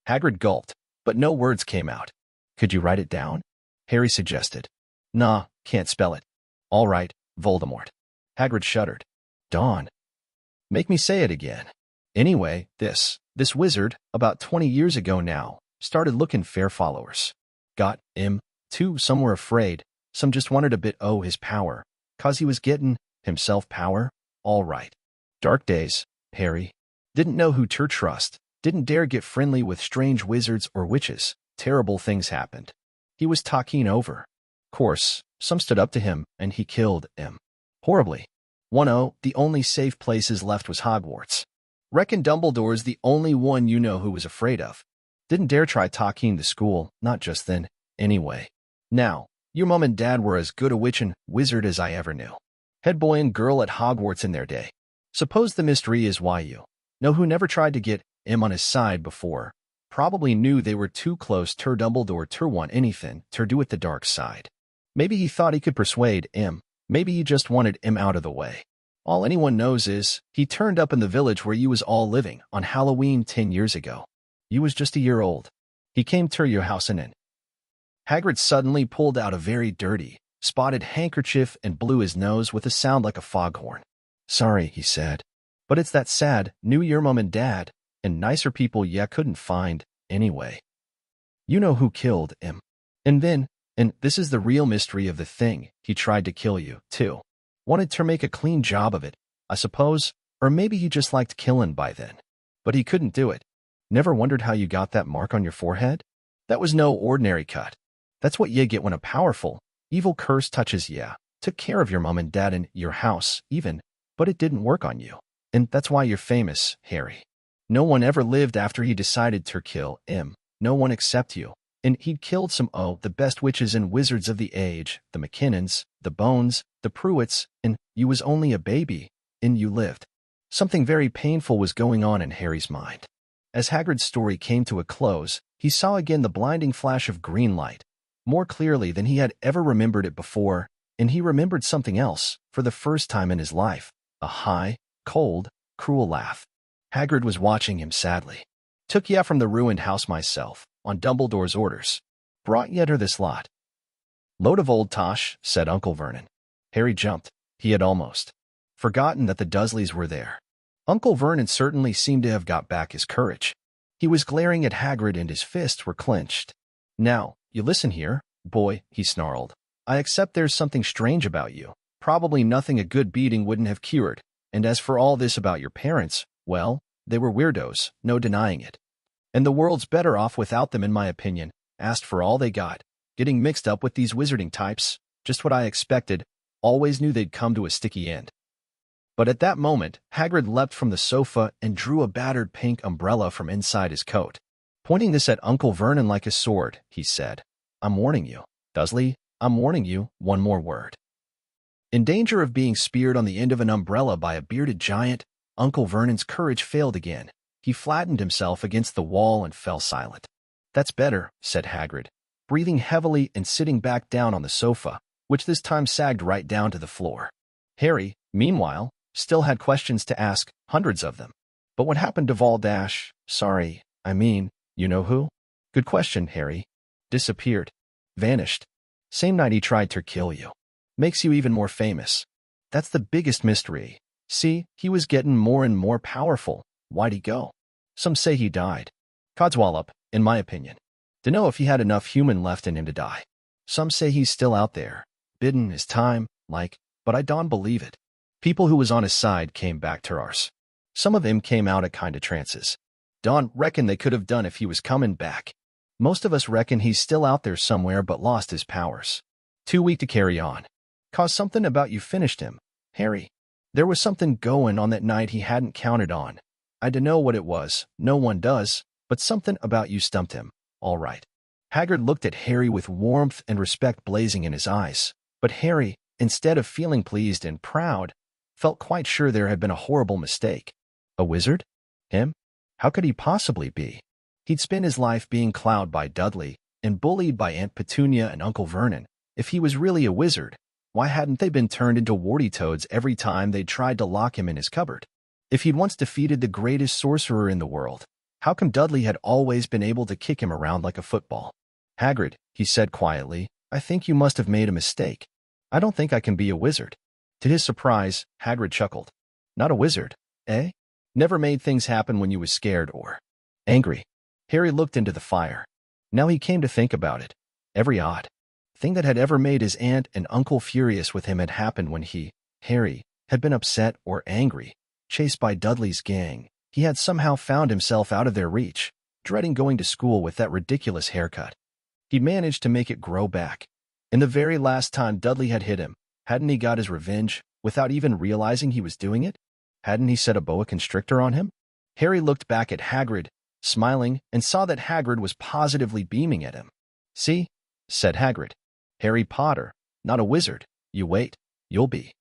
Hagrid gulped, but no words came out. Could you write it down? Harry suggested. Nah, can't spell it. All right, Voldemort. Hagrid shuddered. Dawn. Make me say it again. Anyway, this wizard, about 20 years ago now, started looking fair followers. Got him, too, some were afraid, some just wanted a bit his power, 'cause he was getting himself power, all right. Dark days, Harry. Didn't know who to trust, didn't dare get friendly with strange wizards or witches, terrible things happened. He was talking over. Course, some stood up to him, and he killed him. Horribly. The only safe places left was Hogwarts. Reckon Dumbledore's the only one you know who was afraid of. Didn't dare try talking to school, not just then, anyway. Now, your mom and dad were as good a witch and wizard as I ever knew. Head boy and girl at Hogwarts in their day. Suppose the mystery is why you know who never tried to get him on his side before. Probably knew they were too close to Dumbledore to want anything to do with the dark side. Maybe he thought he could persuade him. Maybe he just wanted him out of the way. All anyone knows is, he turned up in the village where you was all living on Halloween 10 years ago. You was just a year old. He came to your house and in. Hagrid suddenly pulled out a very dirty, spotted handkerchief and blew his nose with a sound like a foghorn. Sorry, he said. But it's that sad, knew your mom and dad, and nicer people ya couldn't find, anyway. You know who killed him. And this is the real mystery of the thing, he tried to kill you, too. Wanted to make a clean job of it, I suppose, or maybe he just liked killing by then. But he couldn't do it. Never wondered how you got that mark on your forehead? That was no ordinary cut. That's what you get when a powerful, evil curse touches ya. Took care of your mom and dad and your house, even, but it didn't work on you. And that's why you're famous, Harry. No one ever lived after he decided to kill him. No one except you. And he'd killed some the best witches and wizards of the age, the McKinnons, the Bones, the Pruitts, and you was only a baby, and you lived. Something very painful was going on in Harry's mind. As Hagrid's story came to a close, he saw again the blinding flash of green light, more clearly than he had ever remembered it before, and he remembered something else, for the first time in his life, a high, cold, cruel laugh. Hagrid was watching him sadly. Took ya from the ruined house myself, on Dumbledore's orders. Brought ye her this lot. Load of old tosh, said Uncle Vernon. Harry jumped. He had almost forgotten that the Dursleys were there. Uncle Vernon certainly seemed to have got back his courage. He was glaring at Hagrid and his fists were clenched. Now, you listen here, boy, he snarled. I accept there's something strange about you. Probably nothing a good beating wouldn't have cured. And as for all this about your parents, well, they were weirdos, no denying it. And the world's better off without them in my opinion. Asked for all they got. Getting mixed up with these wizarding types. Just what I expected. Always knew they'd come to a sticky end. But at that moment, Hagrid leapt from the sofa and drew a battered pink umbrella from inside his coat. Pointing this at Uncle Vernon like a sword, he said, I'm warning you, Dursley, I'm warning you, one more word. In danger of being speared on the end of an umbrella by a bearded giant, Uncle Vernon's courage failed again. He flattened himself against the wall and fell silent. That's better, said Hagrid, breathing heavily and sitting back down on the sofa, which this time sagged right down to the floor. Harry, meanwhile, still had questions to ask, hundreds of them. But what happened to you know who? Good question, Harry. Disappeared. Vanished. Same night he tried to kill you. Makes you even more famous. That's the biggest mystery. See, he was getting more and more powerful. Why'd he go? Some say he died. Codswallop, in my opinion. Dunno if he had enough human left in him to die. Some say he's still out there, bidden his time, but I don't believe it. People who was on his side came back to ours. Some of them came out of kind of trances. Don't reckon they could have done if he was coming back. Most of us reckon he's still out there somewhere but lost his powers. Too weak to carry on. 'Cause something about you finished him, Harry. There was something going on that night he hadn't counted on. I dunno what it was, no one does, but something about you stumped him, all right. Hagrid looked at Harry with warmth and respect blazing in his eyes, but Harry, instead of feeling pleased and proud, felt quite sure there had been a horrible mistake. A wizard? Him? How could he possibly be? He'd spent his life being clowed by Dudley and bullied by Aunt Petunia and Uncle Vernon. If he was really a wizard, why hadn't they been turned into warty toads every time they'd tried to lock him in his cupboard? If he'd once defeated the greatest sorcerer in the world, how come Dudley had always been able to kick him around like a football? Hagrid, he said quietly, I think you must have made a mistake. I don't think I can be a wizard. To his surprise, Hagrid chuckled. Not a wizard, eh? Never made things happen when you was scared or angry. Harry looked into the fire. Now he came to think about it. Every odd thing that had ever made his aunt and uncle furious with him had happened when he, Harry, had been upset or angry. Chased by Dudley's gang, he had somehow found himself out of their reach, dreading going to school with that ridiculous haircut. He'd managed to make it grow back. And the very last time Dudley had hit him, hadn't he got his revenge, without even realizing he was doing it? Hadn't he set a boa constrictor on him? Harry looked back at Hagrid, smiling, and saw that Hagrid was positively beaming at him. See? Said Hagrid. Harry Potter, not a wizard. You wait. You'll be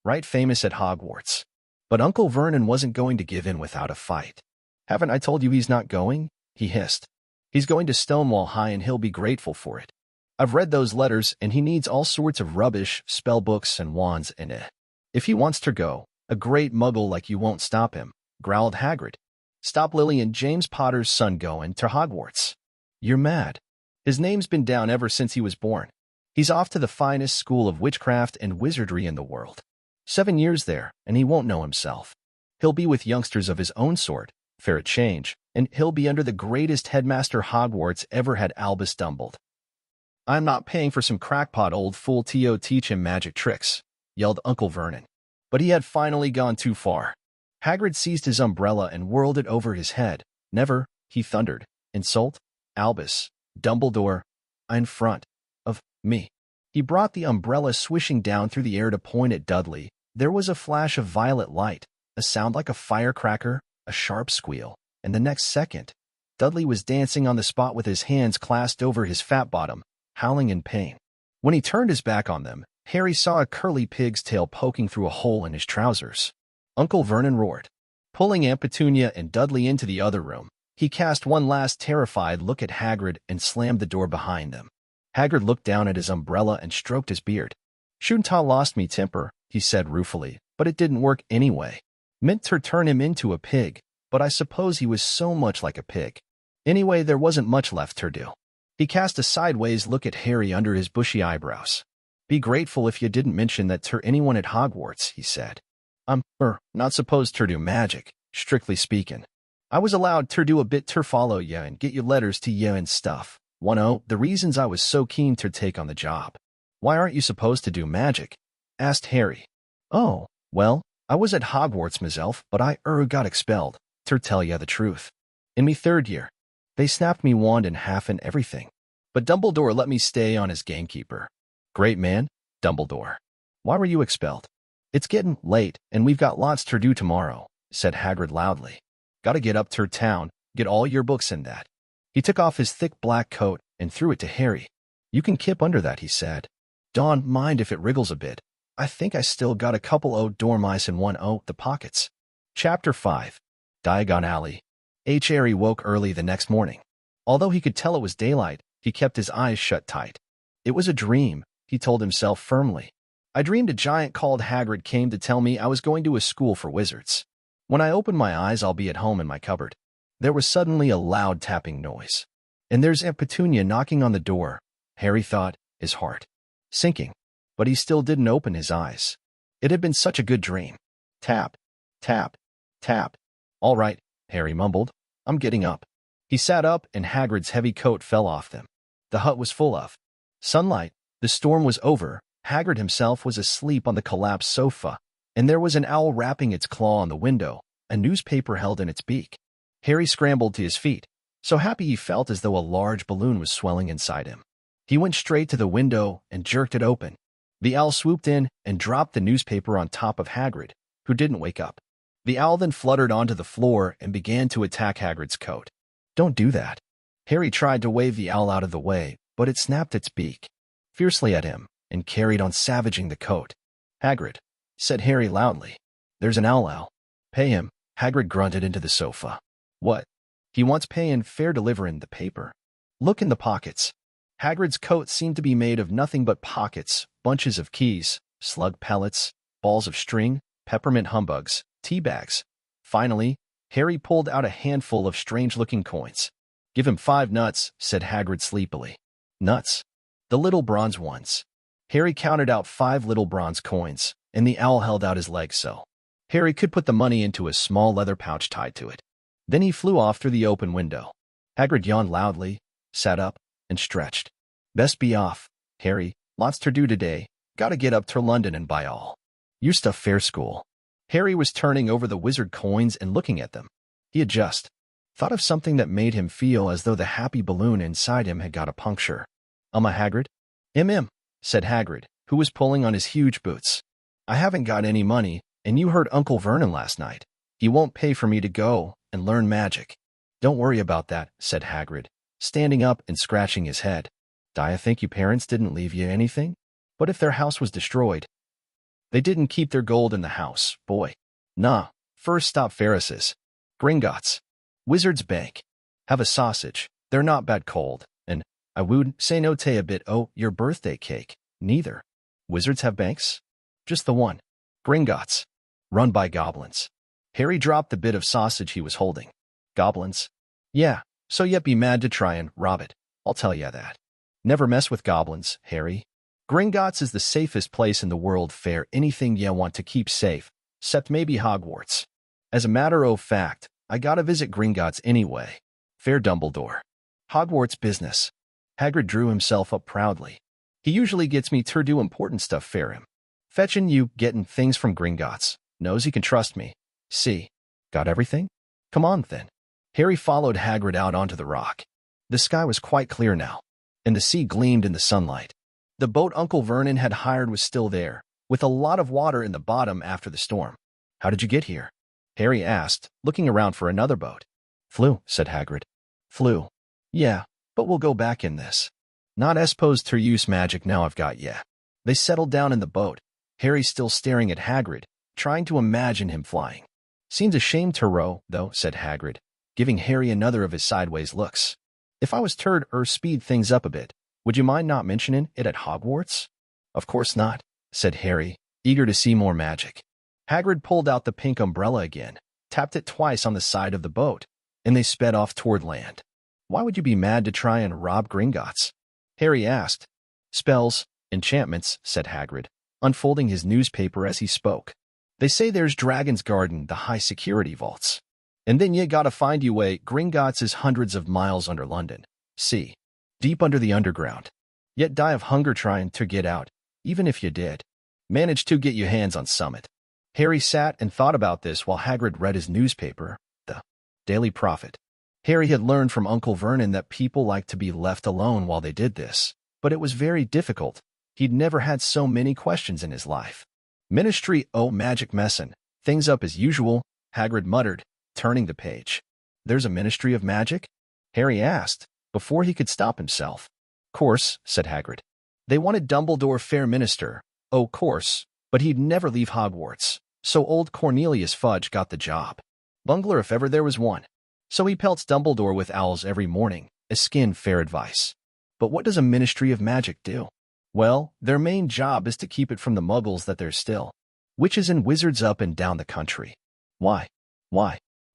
right famous at Hogwarts. But Uncle Vernon wasn't going to give in without a fight. Haven't I told you he's not going? He hissed. He's going to Stonewall High and he'll be grateful for it. I've read those letters and he needs all sorts of rubbish, spell books and wands and If he wants to go, a great muggle like you won't stop him, growled Hagrid. Stop Lily and James Potter's son going to Hogwarts. You're mad. His name's been down ever since he was born. He's off to the finest school of witchcraft and wizardry in the world. 7 years there, and he won't know himself. He'll be with youngsters of his own sort, fair a change, and he'll be under the greatest headmaster Hogwarts ever had. Albus dumbled. I'm not paying for some crackpot old fool to teach him magic tricks, yelled Uncle Vernon. But he had finally gone too far. Hagrid seized his umbrella and whirled it over his head. Never, he thundered. Insult? Albus, Dumbledore, in front of me. He brought the umbrella swishing down through the air to point at Dudley. There was a flash of violet light, a sound like a firecracker, a sharp squeal, and the next second, Dudley was dancing on the spot with his hands clasped over his fat bottom, howling in pain. When he turned his back on them, Harry saw a curly pig's tail poking through a hole in his trousers. Uncle Vernon roared. Pulling Aunt Petunia and Dudley into the other room, he cast one last terrified look at Hagrid and slammed the door behind them. Hagrid looked down at his umbrella and stroked his beard. Shouldn't ha' lost me temper, he said ruefully, but it didn't work anyway. Meant to turn him into a pig, but I suppose he was so much like a pig. Anyway, there wasn't much left to do. He cast a sideways look at Harry under his bushy eyebrows. Be grateful if you didn't mention that to anyone at Hogwarts, he said. I'm not supposed to do magic, strictly speaking. I was allowed to do a bit to follow you and get you letters to you and stuff. The reasons I was so keen to take on the job. Why aren't you supposed to do magic? Asked Harry. Oh, well, I was at Hogwarts myself, but I got expelled, to tell you the truth. In me third year. They snapped me wand in half and everything. But Dumbledore let me stay on as gamekeeper. Great man, Dumbledore. Why were you expelled? It's getting late, and we've got lots to do tomorrow, said Hagrid loudly. Gotta get up to town, get all your books in that. He took off his thick black coat and threw it to Harry. You can kip under that, he said. Don't mind if it wriggles a bit. I think I still got a couple dormice in the pockets. Chapter 5. Diagon Alley. Harry woke early the next morning. Although he could tell it was daylight, he kept his eyes shut tight. It was a dream, he told himself firmly. I dreamed a giant called Hagrid came to tell me I was going to a school for wizards. When I open my eyes, I'll be at home in my cupboard. There was suddenly a loud tapping noise. And there's Aunt Petunia knocking on the door, Harry thought, his heart sinking. But he still didn't open his eyes. It had been such a good dream. Tap, tap, tap. All right, Harry mumbled. I'm getting up. He sat up and Hagrid's heavy coat fell off them. The hut was full of sunlight. The storm was over. Hagrid himself was asleep on the collapsed sofa, and there was an owl rapping its claw on the window, a newspaper held in its beak. Harry scrambled to his feet, so happy he felt as though a large balloon was swelling inside him. He went straight to the window and jerked it open. The owl swooped in and dropped the newspaper on top of Hagrid, who didn't wake up. The owl then fluttered onto the floor and began to attack Hagrid's coat. Don't do that. Harry tried to wave the owl out of the way, but it snapped its beak fiercely at him and carried on savaging the coat. Hagrid, said Harry loudly. There's an owl. Pay him. Hagrid grunted into the sofa. What? He wants payin' fair deliverin' the paper. Look in the pockets. Hagrid's coat seemed to be made of nothing but pockets, bunches of keys, slug pellets, balls of string, peppermint humbugs, tea bags. Finally, Harry pulled out a handful of strange-looking coins. Give him 5 nuts, said Hagrid sleepily. Nuts? The little bronze ones. Harry counted out 5 little bronze coins, and the owl held out his leg so Harry could put the money into a small leather pouch tied to it. Then he flew off through the open window. Hagrid yawned loudly, sat up, and stretched. Best be off, Harry. Lots to do today. Gotta get up to London and buy all your stuff fair school. Harry was turning over the wizard coins and looking at them. He had just thought of something that made him feel as though the happy balloon inside him had got a puncture. Hagrid? Said Hagrid, who was pulling on his huge boots. I haven't got any money, and you heard Uncle Vernon last night. He won't pay for me to go and learn magic. Don't worry about that, said Hagrid, standing up and scratching his head. I think your parents didn't leave you anything? But if their house was destroyed? They didn't keep their gold in the house, boy. Nah, first stop Ferris's. Gringotts. Wizard's Bank. Have a sausage. They're not bad cold. And I would say no te a bit your birthday cake. Neither. Wizards have banks? Just the one. Gringotts. Run by goblins. Harry dropped the bit of sausage he was holding. Goblins? Yeah, so yet be mad to try and rob it. I'll tell ya that. Never mess with goblins, Harry. Gringotts is the safest place in the world fair anything ye want to keep safe, 'cept maybe Hogwarts. As a matter of fact, I gotta visit Gringotts anyway. Fair Dumbledore. Hogwarts business. Hagrid drew himself up proudly. He usually gets me to do important stuff fair him. Fetchin' you, gettin' things from Gringotts. Knows he can trust me. See? Got everything? Come on, then. Harry followed Hagrid out onto the rock. The sky was quite clear now, and the sea gleamed in the sunlight. The boat Uncle Vernon had hired was still there, with a lot of water in the bottom after the storm. How did you get here? Harry asked, looking around for another boat. Flew, said Hagrid. Flew. Yeah, but we'll go back in this. Not supposed to use magic now I've got ya. They settled down in the boat, Harry still staring at Hagrid, trying to imagine him flying. Seems a shame to row, though, said Hagrid, giving Harry another of his sideways looks. If I was turd speed things up a bit, would you mind not mentioning it at Hogwarts? Of course not, said Harry, eager to see more magic. Hagrid pulled out the pink umbrella again, tapped it twice on the side of the boat, and they sped off toward land. Why would you be mad to try and rob Gringotts? Harry asked. Spells, enchantments, said Hagrid, unfolding his newspaper as he spoke. They say there's Dragon's Garden, the high-security vaults. And then you gotta find you way. Gringotts is hundreds of miles under London. See, deep under the underground. Yet die of hunger trying to get out, even if you did. Manage to get your hands on summit. Harry sat and thought about this while Hagrid read his newspaper, the Daily Prophet. Harry had learned from Uncle Vernon that people like to be left alone while they did this, but it was very difficult. He'd never had so many questions in his life. Ministry, oh magic messin'. Things up as usual, Hagrid muttered, turning the page. There's a Ministry of Magic? Harry asked, before he could stop himself. Course, said Hagrid. They wanted Dumbledore fair minister. Oh, course, but he'd never leave Hogwarts. So old Cornelius Fudge got the job. Bungler if ever there was one. So he pelts Dumbledore with owls every morning, as skin fair advice. But what does a Ministry of Magic do? Well, their main job is to keep it from the muggles that there's still. Witches and wizards up and down the country. Why?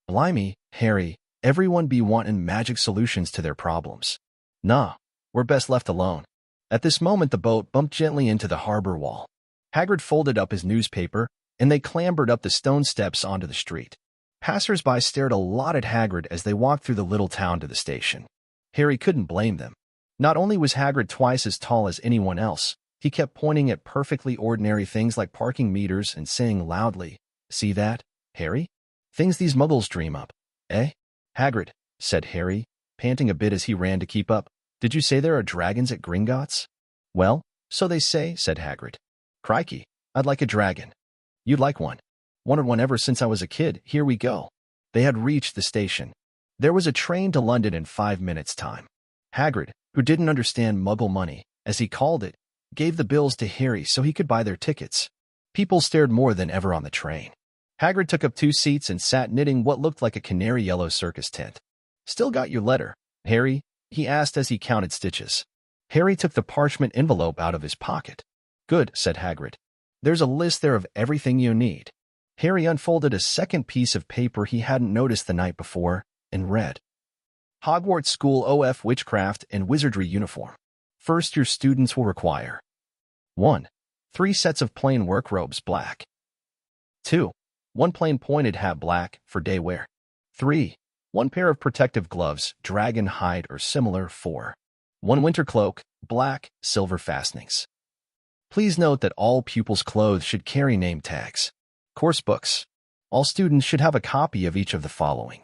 Blimey, Harry, everyone be wantin' magic solutions to their problems. Nah, we're best left alone. At this moment the boat bumped gently into the harbor wall. Hagrid folded up his newspaper, and they clambered up the stone steps onto the street. Passers-by stared a lot at Hagrid as they walked through the little town to the station. Harry couldn't blame them. Not only was Hagrid twice as tall as anyone else, he kept pointing at perfectly ordinary things like parking meters and saying loudly, See that, Harry? Things these muggles dream up, eh? Hagrid, said Harry, panting a bit as he ran to keep up. Did you say there are dragons at Gringotts? Well, so they say, said Hagrid. Crikey, I'd like a dragon. You'd like one. Wanted one ever since I was a kid. Here we go. They had reached the station. There was a train to London in 5 minutes' time. Hagrid, who didn't understand muggle money, as he called it, gave the bills to Harry so he could buy their tickets. People stared more than ever on the train. Hagrid took up 2 seats and sat knitting what looked like a canary yellow circus tent. Still got your letter, Harry? He asked as he counted stitches. Harry took the parchment envelope out of his pocket. Good, said Hagrid. There's a list there of everything you need. Harry unfolded a second piece of paper he hadn't noticed the night before and read. Hogwarts School OF Witchcraft and Wizardry Uniform. First, your students will require 1. 3 sets of plain work robes black. 2. 1 plain pointed hat black for day wear. 3. 1 pair of protective gloves, dragon hide or similar. 4. 1 winter cloak, black, silver fastenings. Please note that all pupils' clothes should carry name tags. Course books. All students should have a copy of each of the following.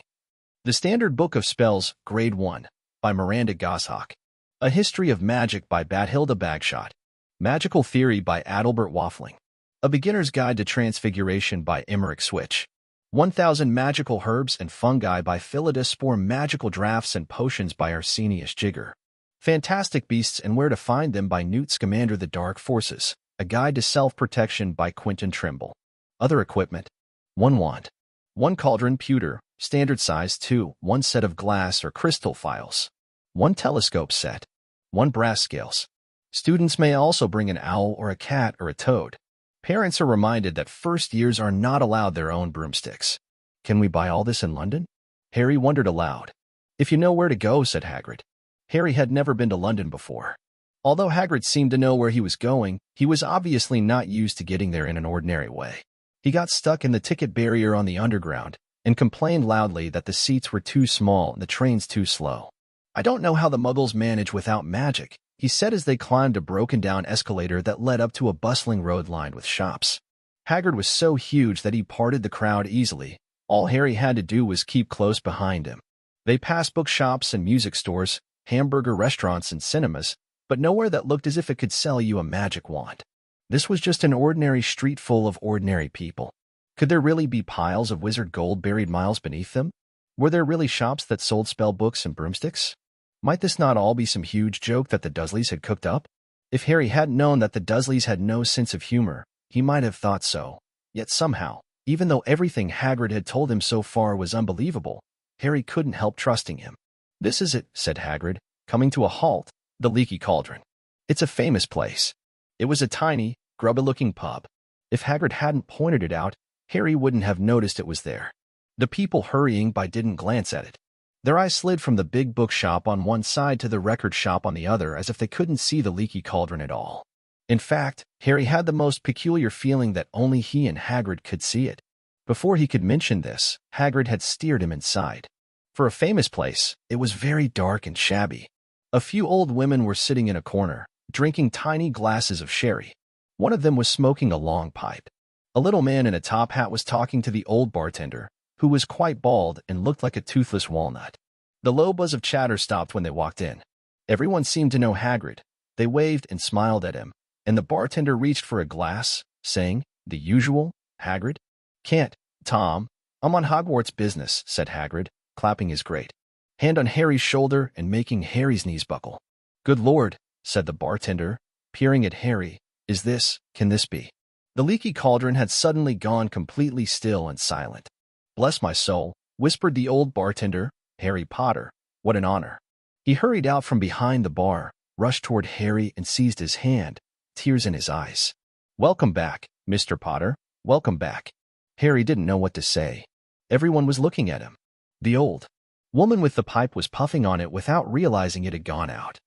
The Standard Book of Spells, Grade 1, by Miranda Goshawk. A History of Magic by Bathilda Bagshot. Magical Theory by Adalbert Waffling. A Beginner's Guide to Transfiguration by Emmerich Switch. 1000 Magical Herbs and Fungi by Philida Spore. Magical Drafts and Potions by Arsenius Jigger. Fantastic Beasts and Where to Find Them by Newt Scamander. The Dark Forces. A Guide to Self-Protection by Quentin Trimble. Other equipment. 1 wand. 1 cauldron pewter, standard size. 2. 1 set of glass or crystal files. 1 telescope set. 1 brass scales. Students may also bring an owl or a cat or a toad. Parents are reminded that first years are not allowed their own broomsticks. Can we buy all this in London? Harry wondered aloud. If you know where to go, said Hagrid. Harry had never been to London before. Although Hagrid seemed to know where he was going, he was obviously not used to getting there in an ordinary way. He got stuck in the ticket barrier on the underground, and complained loudly that the seats were too small and the trains too slow. "I don't know how the Muggles manage without magic," he said as they climbed a broken-down escalator that led up to a bustling road lined with shops. Hagrid was so huge that he parted the crowd easily. All Harry had to do was keep close behind him. They passed bookshops and music stores, hamburger restaurants and cinemas, but nowhere that looked as if it could sell you a magic wand. This was just an ordinary street full of ordinary people. Could there really be piles of wizard gold buried miles beneath them? Were there really shops that sold spell books and broomsticks? Might this not all be some huge joke that the Dursleys had cooked up? If Harry hadn't known that the Dursleys had no sense of humor, he might have thought so. Yet somehow, even though everything Hagrid had told him so far was unbelievable, Harry couldn't help trusting him. "This is it," said Hagrid, coming to a halt, the Leaky Cauldron. "It's a famous place." It was a tiny, grubby-looking pub. If Hagrid hadn't pointed it out, Harry wouldn't have noticed it was there. The people hurrying by didn't glance at it. Their eyes slid from the big bookshop on one side to the record shop on the other as if they couldn't see the Leaky Cauldron at all. In fact, Harry had the most peculiar feeling that only he and Hagrid could see it. Before he could mention this, Hagrid had steered him inside. For a famous place, it was very dark and shabby. A few old women were sitting in a corner, drinking tiny glasses of sherry. One of them was smoking a long pipe. A little man in a top hat was talking to the old bartender, who was quite bald and looked like a toothless walnut. The low buzz of chatter stopped when they walked in. Everyone seemed to know Hagrid. They waved and smiled at him, and the bartender reached for a glass, saying, "The usual, Hagrid?" "Can't, Tom. I'm on Hogwarts business," said Hagrid, clapping his great hand on Harry's shoulder and making Harry's knees buckle. "Good Lord," said the bartender, peering at Harry. Can this be?" The Leaky Cauldron had suddenly gone completely still and silent. "Bless my soul," whispered the old bartender. "Harry Potter, what an honor." He hurried out from behind the bar, rushed toward Harry and seized his hand, tears in his eyes. "Welcome back, Mr. Potter, welcome back." Harry didn't know what to say. Everyone was looking at him. The old woman with the pipe was puffing on it without realizing it had gone out.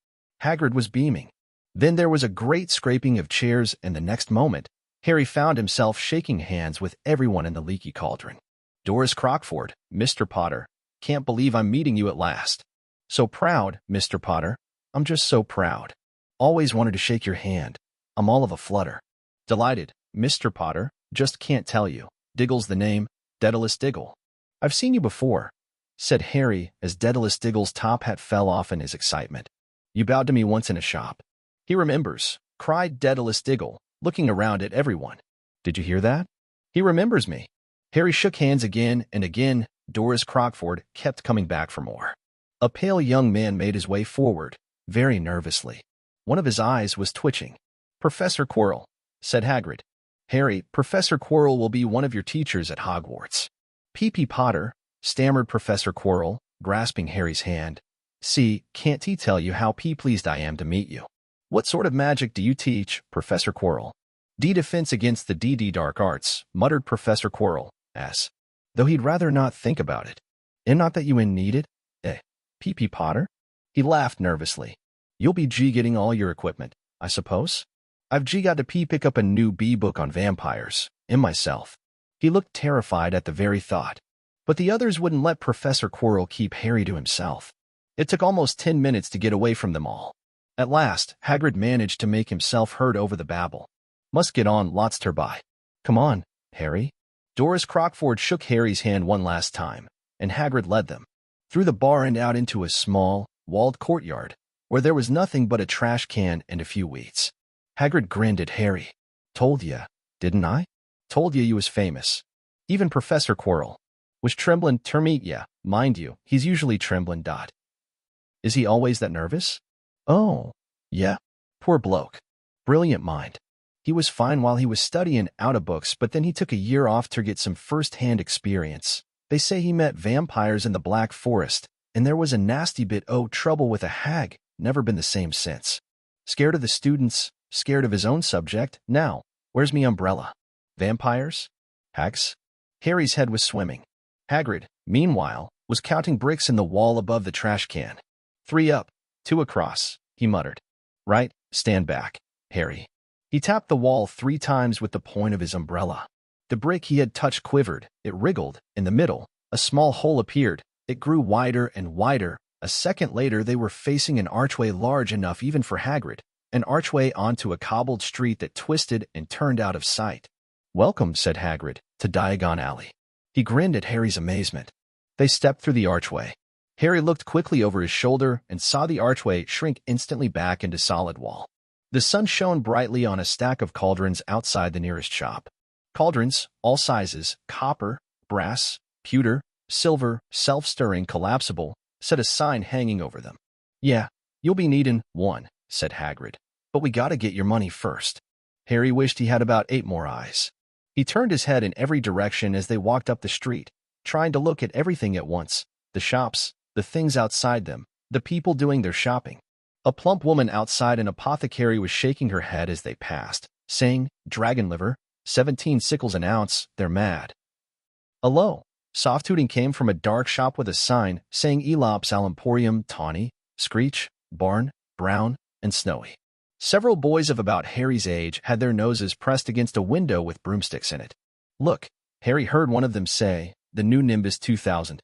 Hagrid was beaming. Then there was a great scraping of chairs, and the next moment, Harry found himself shaking hands with everyone in the Leaky Cauldron. "Doris Crockford, Mr. Potter. Can't believe I'm meeting you at last. So proud, Mr. Potter. I'm just so proud. Always wanted to shake your hand. I'm all of a flutter." "Delighted, Mr. Potter. Just can't tell you. Diggle's the name, Daedalus Diggle." "I've seen you before," said Harry as Daedalus Diggle's top hat fell off in his excitement. "You bowed to me once in a shop." "He remembers," cried Daedalus Diggle, looking around at everyone. "Did you hear that? He remembers me." Harry shook hands again, and again Doris Crockford kept coming back for more. A pale young man made his way forward, very nervously. One of his eyes was twitching. "Professor Quirrell," said Hagrid. "Harry, Professor Quirrell will be one of your teachers at Hogwarts." "P.P. Potter," stammered Professor Quirrell, grasping Harry's hand. "See, can't he tell you how pleased I am to meet you?" "What sort of magic do you teach, Professor Quirrell?" "Defense against the dark arts," muttered Professor Quirrell, though he'd rather not think about it. "And not that you need it, P.P. Potter?" He laughed nervously. "You'll be getting all your equipment, I suppose?" "I've got to pick up a new book on vampires, and myself." He looked terrified at the very thought. But the others wouldn't let Professor Quirrell keep Harry to himself. It took almost 10 minutes to get away from them all. At last, Hagrid managed to make himself heard over the babble. "Must get on, lots by. Come on, Harry." Doris Crockford shook Harry's hand one last time, and Hagrid led them through the bar and out into a small, walled courtyard, where there was nothing but a trash can and a few weeds. Hagrid grinned at Harry. "Told ya, didn't I? Told ya you was famous." Even Professor Quirrell was trembling to meet ya. Mind you, he's usually trembling. Is he always that nervous? "Oh, yeah. Poor bloke. Brilliant mind. He was fine while he was studying AudioBooks, but then he took a year off to get some first-hand experience. They say he met vampires in the Black Forest, and there was a nasty bit trouble with a hag. Never been the same since. Scared of the students, scared of his own subject. Now, where's me umbrella? Vampires? Hags?" Harry's head was swimming. Hagrid, meanwhile, was counting bricks in the wall above the trash can. 3 up, 2 across, he muttered. "Right, stand back, Harry." He tapped the wall 3 times with the point of his umbrella. The brick he had touched quivered, it wriggled, in the middle, A small hole appeared. It grew wider and wider. A second later, they were facing an archway large enough even for Hagrid, an archway onto a cobbled street that twisted and turned out of sight. "Welcome," said Hagrid, to Diagon Alley. He grinned at Harry's amazement. They stepped through the archway. Harry looked quickly over his shoulder and saw the archway shrink instantly back into solid wall. The sun shone brightly on a stack of cauldrons outside the nearest shop. Cauldrons, all sizes, copper, brass, pewter, silver, self-stirring, collapsible, said a sign hanging over them. "Yeah, you'll be needin' one," said Hagrid. "But we gotta get your money first." Harry wished he had about 8 more eyes. He turned his head in every direction as they walked up the street, trying to look at everything at once: the shops, the things outside them, the people doing their shopping. A plump woman outside an apothecary was shaking her head as they passed, saying, "Dragon liver, 17 sickles an ounce, they're mad." A low, soft hooting came from a dark shop with a sign saying Elop's Al Emporium, Tawny, Screech, Barn, Brown, and Snowy. Several boys of about Harry's age had their noses pressed against a window with broomsticks in it. "Look," Harry heard one of them say, "the new Nimbus 2000.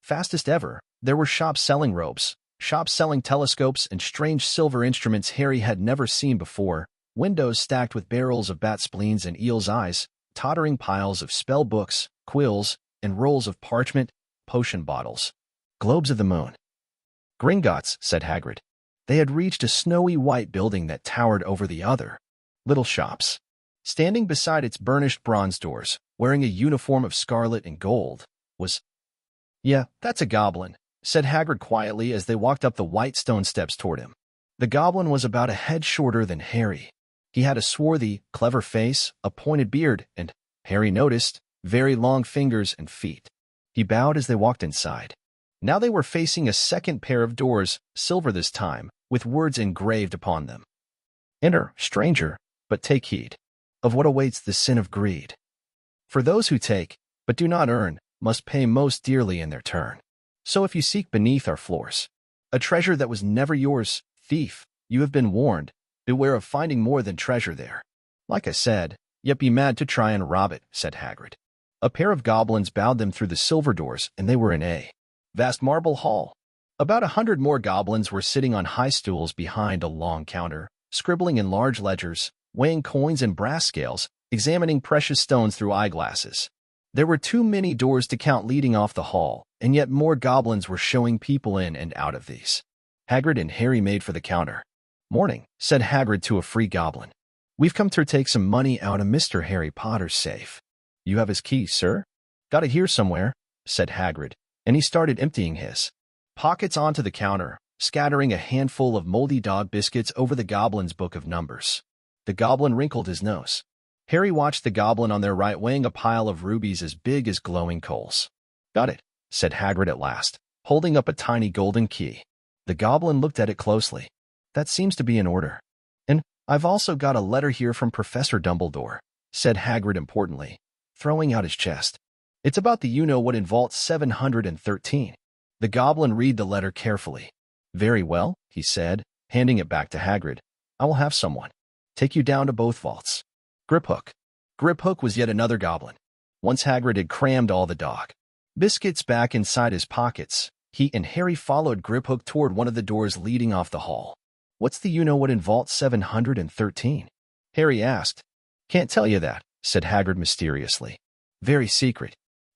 Fastest ever." There were shops selling robes, shops selling telescopes and strange silver instruments Harry had never seen before, windows stacked with barrels of bat spleens and eel's eyes, tottering piles of spell books, quills, and rolls of parchment, potion bottles. "Globes of the moon." "Gringotts," said Hagrid. They had reached a snowy white building that towered over the other little shops. Standing beside its burnished bronze doors, wearing a uniform of scarlet and gold, was— "Yeah, that's a goblin," said Hagrid quietly as they walked up the white stone steps toward him. The goblin was about a head shorter than Harry. He had a swarthy, clever face, a pointed beard, and, Harry noticed, very long fingers and feet. He bowed as they walked inside. Now they were facing a second pair of doors, silver this time, with words engraved upon them. "Enter, stranger, but take heed of what awaits the sin of greed. For those who take, but do not earn, must pay most dearly in their turn. So if you seek beneath our floors a treasure that was never yours, thief, you have been warned, beware of finding more than treasure there. Like I said, yet be mad to try and rob it," said Hagrid. A pair of goblins bowed them through the silver doors, and they were in a vast marble hall. About 100 more goblins were sitting on high stools behind a long counter, scribbling in large ledgers, weighing coins and brass scales, examining precious stones through eyeglasses. There were too many doors to count leading off the hall, and yet more goblins were showing people in and out of these. Hagrid and Harry made for the counter. "Morning," said Hagrid to a free goblin. "We've come to take some money out of Mr. Harry Potter's safe." "You have his keys, sir?" "Got it here somewhere," said Hagrid, and he started emptying his pockets onto the counter, scattering a handful of moldy dog biscuits over the goblin's book of numbers. The goblin wrinkled his nose. Harry watched the goblin on their right weighing a pile of rubies as big as glowing coals. "Got it," said Hagrid at last, holding up a tiny golden key. The goblin looked at it closely. "That seems to be in order. And I've also got a letter here from Professor Dumbledore," said Hagrid importantly, throwing out his chest. "It's about the you-know-what in Vault 713. The goblin read the letter carefully. "Very well," he said, handing it back to Hagrid. "I will have someone take you down to both vaults." Griphook. Griphook was yet another goblin. Once Hagrid had crammed all the dog biscuits back inside his pockets, he and Harry followed Griphook toward one of the doors leading off the hall. "What's the you-know-what in Vault 713? Harry asked. "Can't tell you that," said Hagrid mysteriously. "Very secret.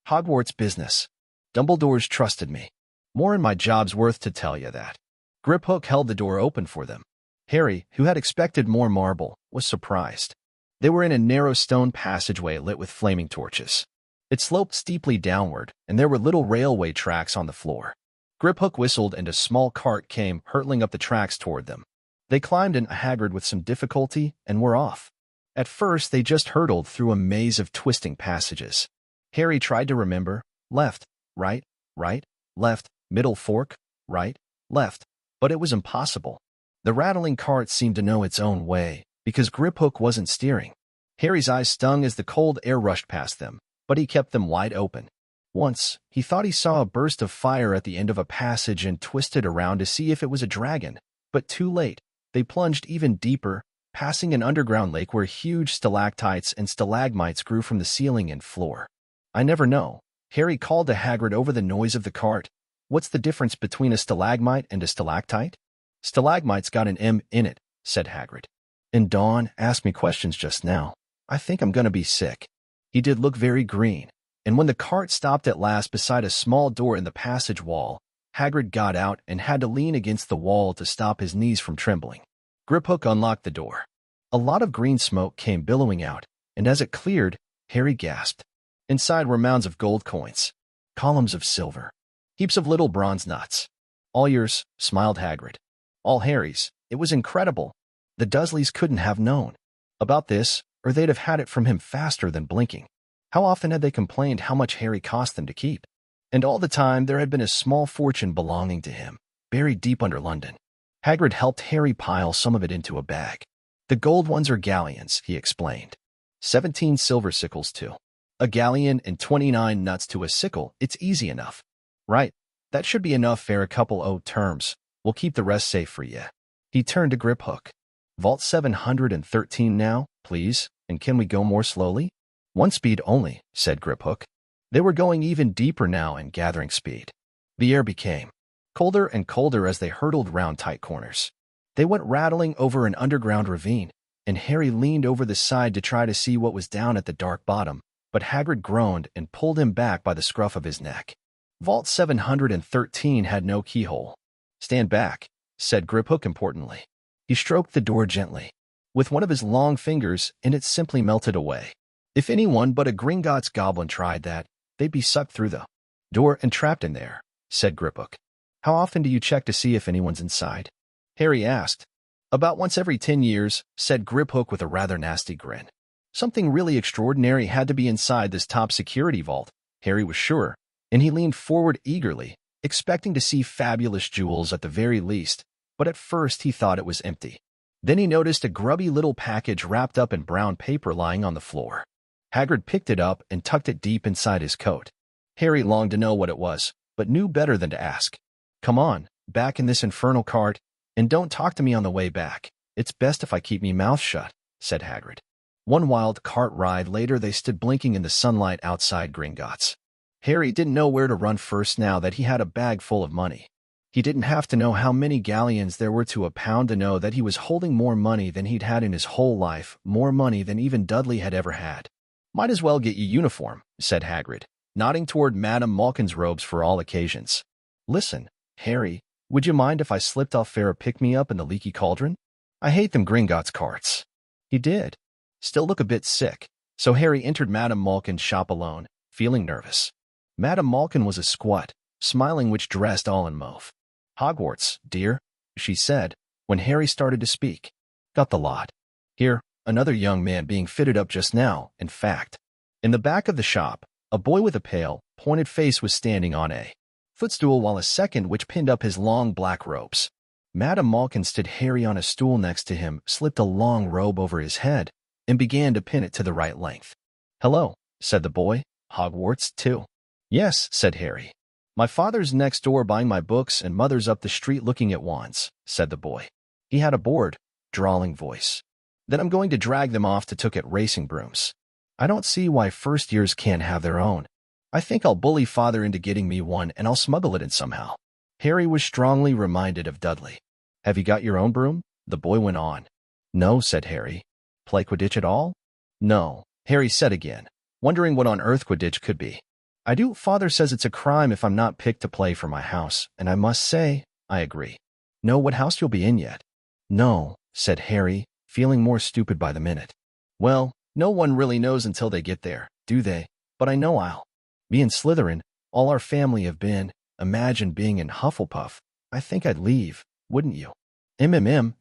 Hogwarts business. Dumbledore's trusted me. More in my job's worth to tell you that." Griphook held the door open for them. Harry, who had expected more marble, was surprised. They were in a narrow stone passageway lit with flaming torches. It sloped steeply downward, and there were little railway tracks on the floor. Griphook whistled, and a small cart came hurtling up the tracks toward them. They climbed in, Hagrid with some difficulty, and were off. At first, they just hurtled through a maze of twisting passages. Harry tried to remember: left, right, left, middle fork, right, left, but it was impossible. The rattling cart seemed to know its own way, because Griphook wasn't steering. Harry's eyes stung as the cold air rushed past them, but he kept them wide open. Once, he thought he saw a burst of fire at the end of a passage and twisted around to see if it was a dragon, but too late. They plunged even deeper, passing an underground lake where huge stalactites and stalagmites grew from the ceiling and floor. "I never know," Harry called to Hagrid over the noise of the cart. What's the difference between a stalagmite and a stalactite? Stalagmite's got an M in it, said Hagrid. And Dawn asked me questions just now. I think I'm going to be sick. He did look very green, and when the cart stopped at last beside a small door in the passage wall, Hagrid got out and had to lean against the wall to stop his knees from trembling. Griphook unlocked the door. A lot of green smoke came billowing out, and as it cleared, Harry gasped. Inside were mounds of gold coins, columns of silver, heaps of little bronze nuts. All yours, smiled Hagrid. All Harry's. It was incredible. The Dursleys couldn't have known about this, or they'd have had it from him faster than blinking. How often had they complained how much Harry cost them to keep? And all the time there had been a small fortune belonging to him, buried deep under London. Hagrid helped Harry pile some of it into a bag. The gold ones are galleons, he explained. 17 silver sickles too. A galleon and 29 nuts to a sickle, it's easy enough. Right, that should be enough for a couple o' terms. We'll keep the rest safe for you. He turned to Griphook. Vault 713 now, please, and can we go more slowly? One speed only, said Griphook. They were going even deeper now and gathering speed. The air became colder and colder as they hurtled round tight corners. They went rattling over an underground ravine, and Harry leaned over the side to try to see what was down at the dark bottom, but Hagrid groaned and pulled him back by the scruff of his neck. Vault 713 had no keyhole. Stand back, said Griphook importantly. He stroked the door gently with one of his long fingers, and it simply melted away. If anyone but a Gringotts goblin tried that, they'd be sucked through the door and trapped in there, said Griphook. How often do you check to see if anyone's inside? Harry asked. About once every 10 years, said Griphook with a rather nasty grin. Something really extraordinary had to be inside this top security vault, Harry was sure, and he leaned forward eagerly, expecting to see fabulous jewels at the very least, but at first he thought it was empty. Then he noticed a grubby little package wrapped up in brown paper lying on the floor. Hagrid picked it up and tucked it deep inside his coat. Harry longed to know what it was, but knew better than to ask. Come on, back in this infernal cart, and don't talk to me on the way back. It's best if I keep me mouth shut, said Hagrid. One wild cart ride later they stood blinking in the sunlight outside Gringotts. Harry didn't know where to run first now that he had a bag full of money. He didn't have to know how many galleons there were to a pound to know that he was holding more money than he'd had in his whole life, more money than even Dudley had ever had. Might as well get you uniform, said Hagrid, nodding toward Madame Malkin's robes for all occasions. Listen, Harry, would you mind if I slipped off for a pick-me-up in the leaky cauldron? I hate them Gringotts carts. He did. Still look a bit sick, so Harry entered Madame Malkin's shop alone, feeling nervous. Madame Malkin was a squat, smiling witch dressed all in mauve. Hogwarts, dear, she said, when Harry started to speak. Got the lot. Here, another young man being fitted up just now, in fact. In the back of the shop, a boy with a pale, pointed face was standing on a footstool while a second witch pinned up his long black robes. Madame Malkin stood Harry on a stool next to him, slipped a long robe over his head, and began to pin it to the right length. Hello, said the boy. Hogwarts, too. Yes, said Harry. My father's next door buying my books and mother's up the street looking at wands, said the boy. He had a bored, drawling voice. Then I'm going to drag them off to took at racing brooms. I don't see why first years can't have their own. I think I'll bully father into getting me one and I'll smuggle it in somehow. Harry was strongly reminded of Dudley. Have you got your own broom? The boy went on. No, said Harry. Play Quidditch at all? No, Harry said again, wondering what on earth Quidditch could be. I do. Father says it's a crime if I'm not picked to play for my house, and I must say, I agree. Know what house you'll be in yet? No, said Harry, feeling more stupid by the minute. Well, no one really knows until they get there, do they? But I know I'll be in Slytherin. All our family have been. Imagine being in Hufflepuff. I think I'd leave, wouldn't you?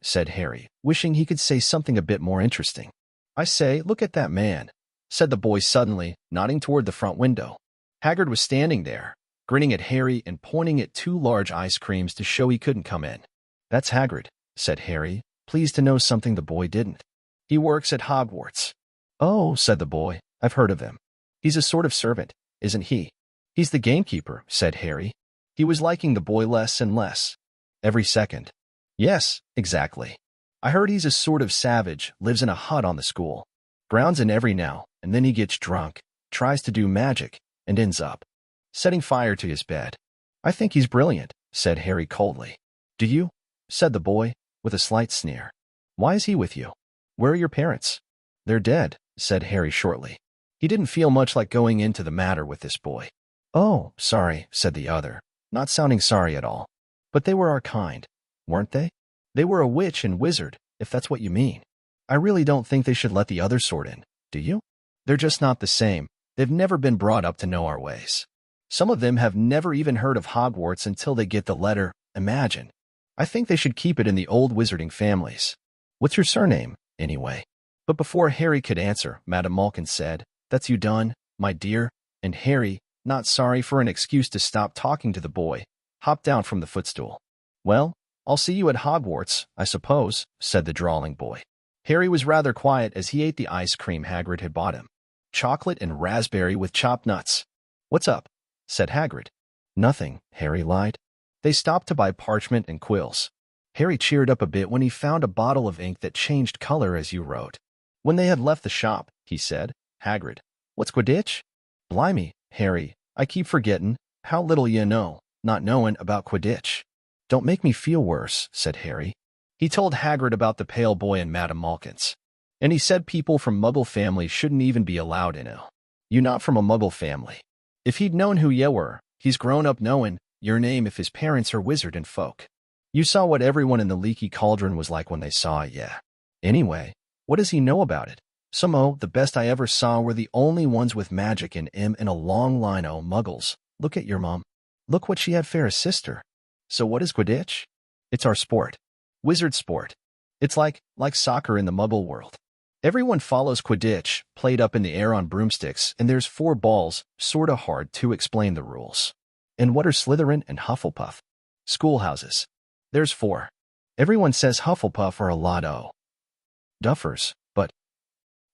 Said Harry, wishing he could say something a bit more interesting. I say, look at that man, said the boy suddenly, nodding toward the front window. Hagrid was standing there, grinning at Harry and pointing at 2 large ice creams to show he couldn't come in. That's Hagrid, said Harry, pleased to know something the boy didn't. He works at Hogwarts. Oh, said the boy, I've heard of him. He's a sort of servant, isn't he? He's the gamekeeper, said Harry. He was liking the boy less and less. Every second. Yes, exactly. I heard he's a sort of savage, lives in a hut on the school grounds and every now and then he gets drunk, tries to do magic, and ends up setting fire to his bed. "I think he's brilliant," said Harry coldly. "Do you?" said the boy, with a slight sneer. "Why is he with you? Where are your parents?" "They're dead," said Harry shortly. He didn't feel much like going into the matter with this boy. "Oh, sorry," said the other, not sounding sorry at all. "But they were our kind, weren't they? They were a witch and wizard, if that's what you mean. I really don't think they should let the other sort in, do you? They're just not the same. They've never been brought up to know our ways. Some of them have never even heard of Hogwarts until they get the letter, imagine. I think they should keep it in the old wizarding families. What's your surname, anyway?" But before Harry could answer, Madame Malkin said, "That's you done, my dear," and Harry, not sorry for an excuse to stop talking to the boy, hopped down from the footstool. "Well, I'll see you at Hogwarts, I suppose," said the drawling boy. Harry was rather quiet as he ate the ice cream Hagrid had bought him. Chocolate and raspberry with chopped nuts. "What's up?" said Hagrid. "Nothing," Harry lied. They stopped to buy parchment and quills. Harry cheered up a bit when he found a bottle of ink that changed color as you wrote. When they had left the shop, he said, "Hagrid, what's Quidditch?" "Blimey, Harry, I keep forgetting. How little you know, not knowing about Quidditch." "Don't make me feel worse," said Harry. He told Hagrid about the pale boy and Madame Malkin's. And he said people from Muggle families shouldn't even be allowed in it. "You not from a Muggle family. If he'd known who ye were, he's grown up knowing your name if his parents are wizard and folk. You saw what everyone in the Leaky Cauldron was like when they saw it, yeah. Anyway, what does he know about it? Some the best I ever saw were the only ones with magic in 'em in a long line o' Muggles. Look at your mom. Look what she had for a sister. So what is Quidditch? It's our sport. Wizard sport. It's like soccer in the Muggle world. Everyone follows Quidditch, played up in the air on broomsticks, and there's 4 balls, sorta hard to explain the rules. And what are Slytherin and Hufflepuff? Schoolhouses. There's 4. Everyone says Hufflepuff are a lot o' duffers, but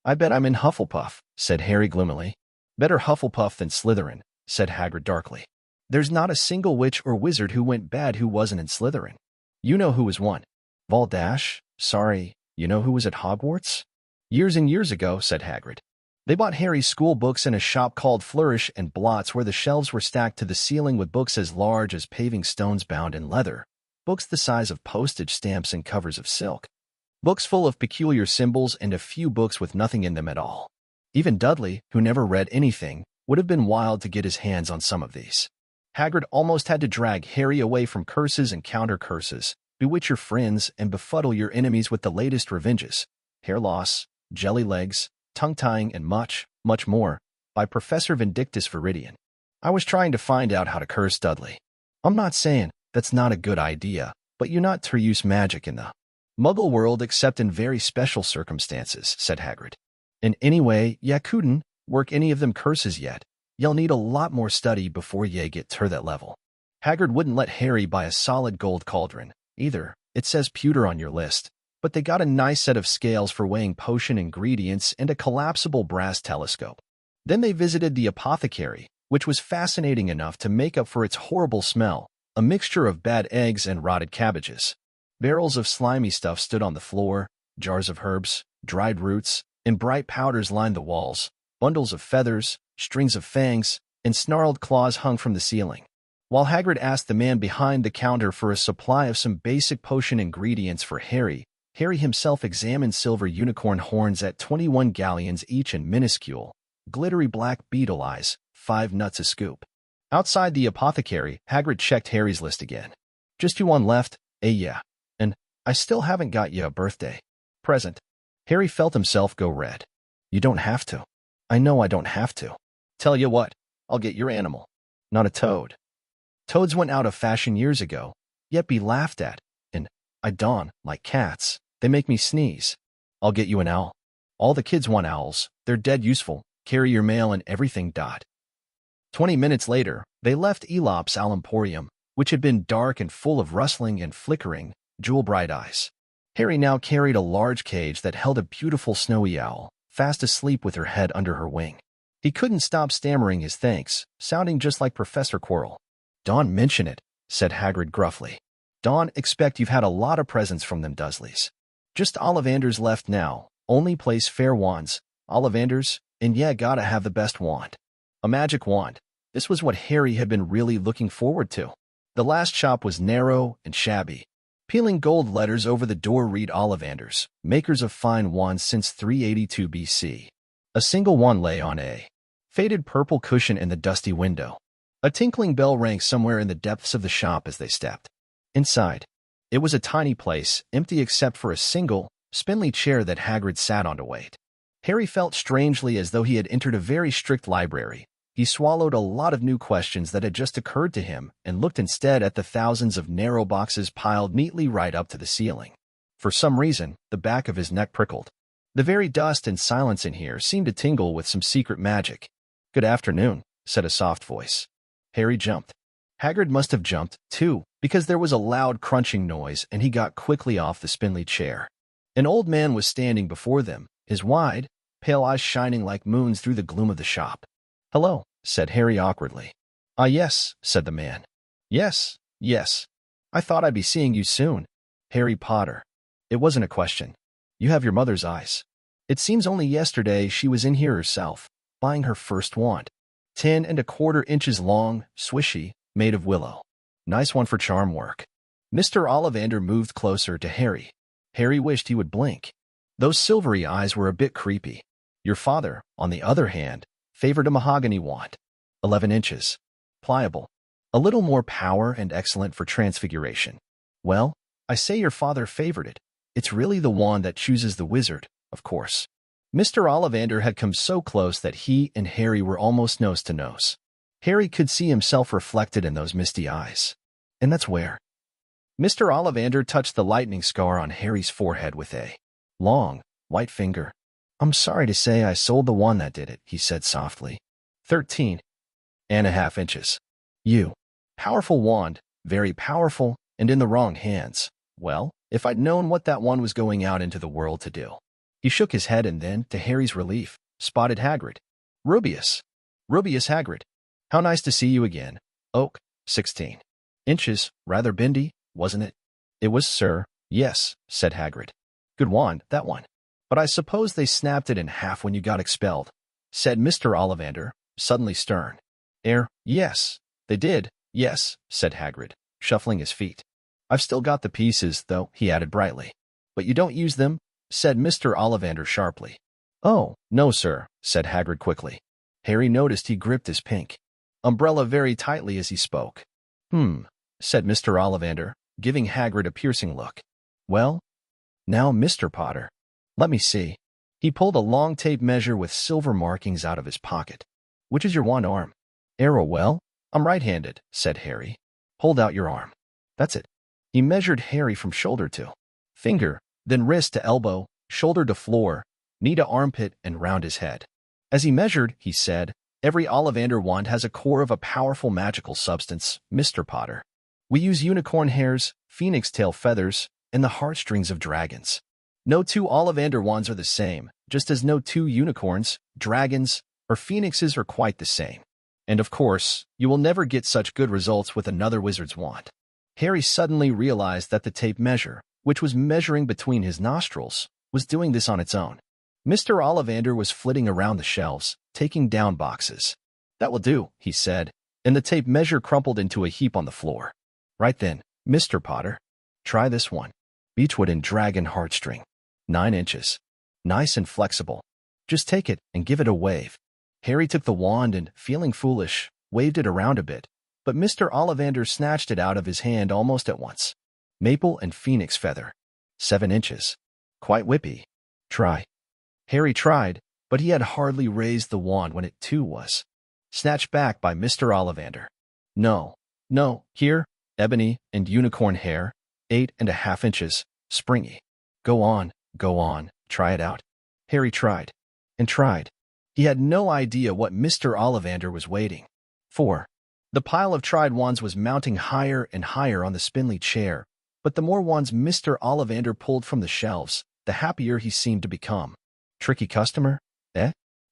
I bet I'm in Hufflepuff, said Harry gloomily. Better Hufflepuff than Slytherin, said Hagrid darkly. There's not a single witch or wizard who went bad who wasn't in Slytherin. You know who was one. Valdash? Sorry, you know who was at Hogwarts? Years and years ago, said Hagrid. They bought Harry's school books in a shop called Flourish and Blots where the shelves were stacked to the ceiling with books as large as paving stones bound in leather, books the size of postage stamps and covers of silk, books full of peculiar symbols and a few books with nothing in them at all. Even Dudley, who never read anything, would have been wild to get his hands on some of these. Hagrid almost had to drag Harry away from curses and counter-curses, bewitch your friends, and befuddle your enemies with the latest revenges, hair loss, jelly legs, tongue-tying, and much, much more, by Professor Vindictus Viridian. I was trying to find out how to curse Dudley. I'm not saying that's not a good idea, but you're not to use magic in the Muggle world except in very special circumstances, said Hagrid. And anyway, ya couldn't work any of them curses yet. You'll need a lot more study before ye get to that level. Hagrid wouldn't let Harry buy a solid gold cauldron, either. It says pewter on your list, but they got a nice set of scales for weighing potion ingredients and a collapsible brass telescope. Then they visited the apothecary, which was fascinating enough to make up for its horrible smell, a mixture of bad eggs and rotted cabbages. Barrels of slimy stuff stood on the floor, jars of herbs, dried roots, and bright powders lined the walls. Bundles of feathers, strings of fangs, and snarled claws hung from the ceiling. While Hagrid asked the man behind the counter for a supply of some basic potion ingredients for Harry, Harry himself examined silver unicorn horns at 21 galleons each and minuscule, glittery black beetle eyes, 5 nuts a scoop. Outside the apothecary, Hagrid checked Harry's list again. Just you one left, yeah. And I still haven't got you a birthday present. Harry felt himself go red. You don't have to. I know I don't have to. Tell you what, I'll get your animal. Not a toad. Toads went out of fashion years ago, yet be laughed at, and I don't like cats. They make me sneeze. I'll get you an owl. All the kids want owls. They're dead useful. Carry your mail and everything. 20 minutes later, they left Elop's Owl Emporium, which had been dark and full of rustling and flickering, jewel-bright eyes. Harry now carried a large cage that held a beautiful snowy owl, fast asleep with her head under her wing. He couldn't stop stammering his thanks, sounding just like Professor Quirrell. Don't mention it, said Hagrid gruffly. Don't expect you've had a lot of presents from them Dursleys. Just Ollivanders left now, only place fair wands, Ollivanders, and yeah, gotta have the best wand. A magic wand. This was what Harry had been really looking forward to. The last shop was narrow and shabby. Peeling gold letters over the door read Ollivanders, makers of fine wands since 382 BC. A single wand lay on a faded purple cushion in the dusty window. A tinkling bell rang somewhere in the depths of the shop as they stepped inside. It was a tiny place, empty except for a single, spindly chair that Hagrid sat on to wait. Harry felt strangely as though he had entered a very strict library. He swallowed a lot of new questions that had just occurred to him and looked instead at the thousands of narrow boxes piled neatly right up to the ceiling. For some reason, the back of his neck prickled. The very dust and silence in here seemed to tingle with some secret magic. "Good afternoon," said a soft voice. Harry jumped. Hagrid must have jumped, too, because there was a loud crunching noise and he got quickly off the spindly chair. An old man was standing before them, his wide, pale eyes shining like moons through the gloom of the shop. "Hello," said Harry awkwardly. "Ah, yes," said the man. Yes. I thought I'd be seeing you soon. Harry Potter." It wasn't a question. "You have your mother's eyes. It seems only yesterday she was in here herself, buying her first wand. 10¼ inches long, swishy, made of willow. Nice one for charm work." Mr. Ollivander moved closer to Harry. Harry wished he would blink. Those silvery eyes were a bit creepy. "Your father, on the other hand, favored a mahogany wand. 11 inches. Pliable. A little more power and excellent for transfiguration." "Well, I say your father favored it. It's really the wand that chooses the wizard, of course." Mr. Ollivander had come so close that he and Harry were almost nose to nose. Harry could see himself reflected in those misty eyes. And that's where. Mr. Ollivander touched the lightning scar on Harry's forehead with a long, white finger. "I'm sorry to say I sold the wand that did it," he said softly. 13½ inches. "You. Powerful wand, very powerful, and in the wrong hands. Well, if I'd known what that one was going out into the world to do." He shook his head and then, to Harry's relief, spotted Hagrid. Rubius Hagrid. How nice to see you again. Oak, 16 inches, rather bendy, wasn't it?" "It was, sir. Yes," said Hagrid. "Good wand, that one. But I suppose they snapped it in half when you got expelled," said Mr. Ollivander, suddenly stern. Yes, they did, yes," said Hagrid, shuffling his feet. "I've still got the pieces, though," he added brightly. "But you don't use them?" said Mr. Ollivander sharply. "Oh, no, sir," said Hagrid quickly. Harry noticed he gripped his pink umbrella very tightly as he spoke. Said Mr. Ollivander, giving Hagrid a piercing look. "Well, now, Mr. Potter, let me see." He pulled a long tape measure with silver markings out of his pocket. "Which is your wand arm?" Well, I'm right-handed," said Harry. "Hold out your arm. That's it." He measured Harry from shoulder to finger, then wrist to elbow, shoulder to floor, knee to armpit, and round his head. As he measured, he said, "Every Ollivander wand has a core of a powerful magical substance, Mr. Potter. We use unicorn hairs, phoenix tail feathers, and the heartstrings of dragons. No two Ollivander wands are the same, just as no two unicorns, dragons, or phoenixes are quite the same. And of course, you will never get such good results with another wizard's wand." Harry suddenly realized that the tape measure, which was measuring between his nostrils, was doing this on its own. Mr. Ollivander was flitting around the shelves, taking down boxes. "That will do," he said, and the tape measure crumpled into a heap on the floor. "Right then, Mr. Potter, try this one. Beechwood and dragon heartstring. 9 inches. Nice and flexible. Just take it and give it a wave." Harry took the wand and, feeling foolish, waved it around a bit, but Mr. Ollivander snatched it out of his hand almost at once. "Maple and phoenix feather. 7 inches. Quite whippy. Try." Harry tried, but he had hardly raised the wand when it too was snatched back by Mr. Ollivander. No, here, ebony and unicorn hair, 8½ inches, springy. Go on, try it out." Harry tried, and tried. He had no idea what Mr. Ollivander was waiting for. The pile of tried wands was mounting higher and higher on the spindly chair, but the more wands Mr. Ollivander pulled from the shelves, the happier he seemed to become. Tricky customer?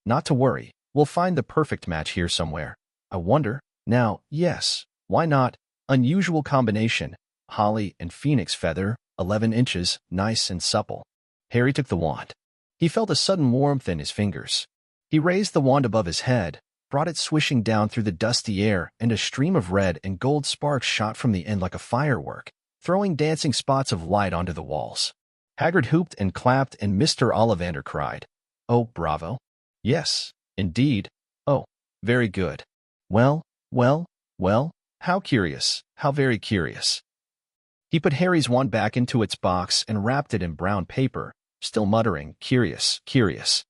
Not to worry, we'll find the perfect match here somewhere. I wonder, now, yes, why not? Unusual combination, holly and phoenix feather, 11 inches, nice and supple. Harry took the wand. He felt a sudden warmth in his fingers. He raised the wand above his head, brought it swishing down through the dusty air, and a stream of red and gold sparks shot from the end like a firework, throwing dancing spots of light onto the walls. Hagrid hooped and clapped, and Mr. Ollivander cried, "Oh, bravo! Yes, indeed. Oh, very good. Well, well, well, how curious, how very curious." He put Harry's wand back into its box and wrapped it in brown paper, still muttering, "Curious, curious."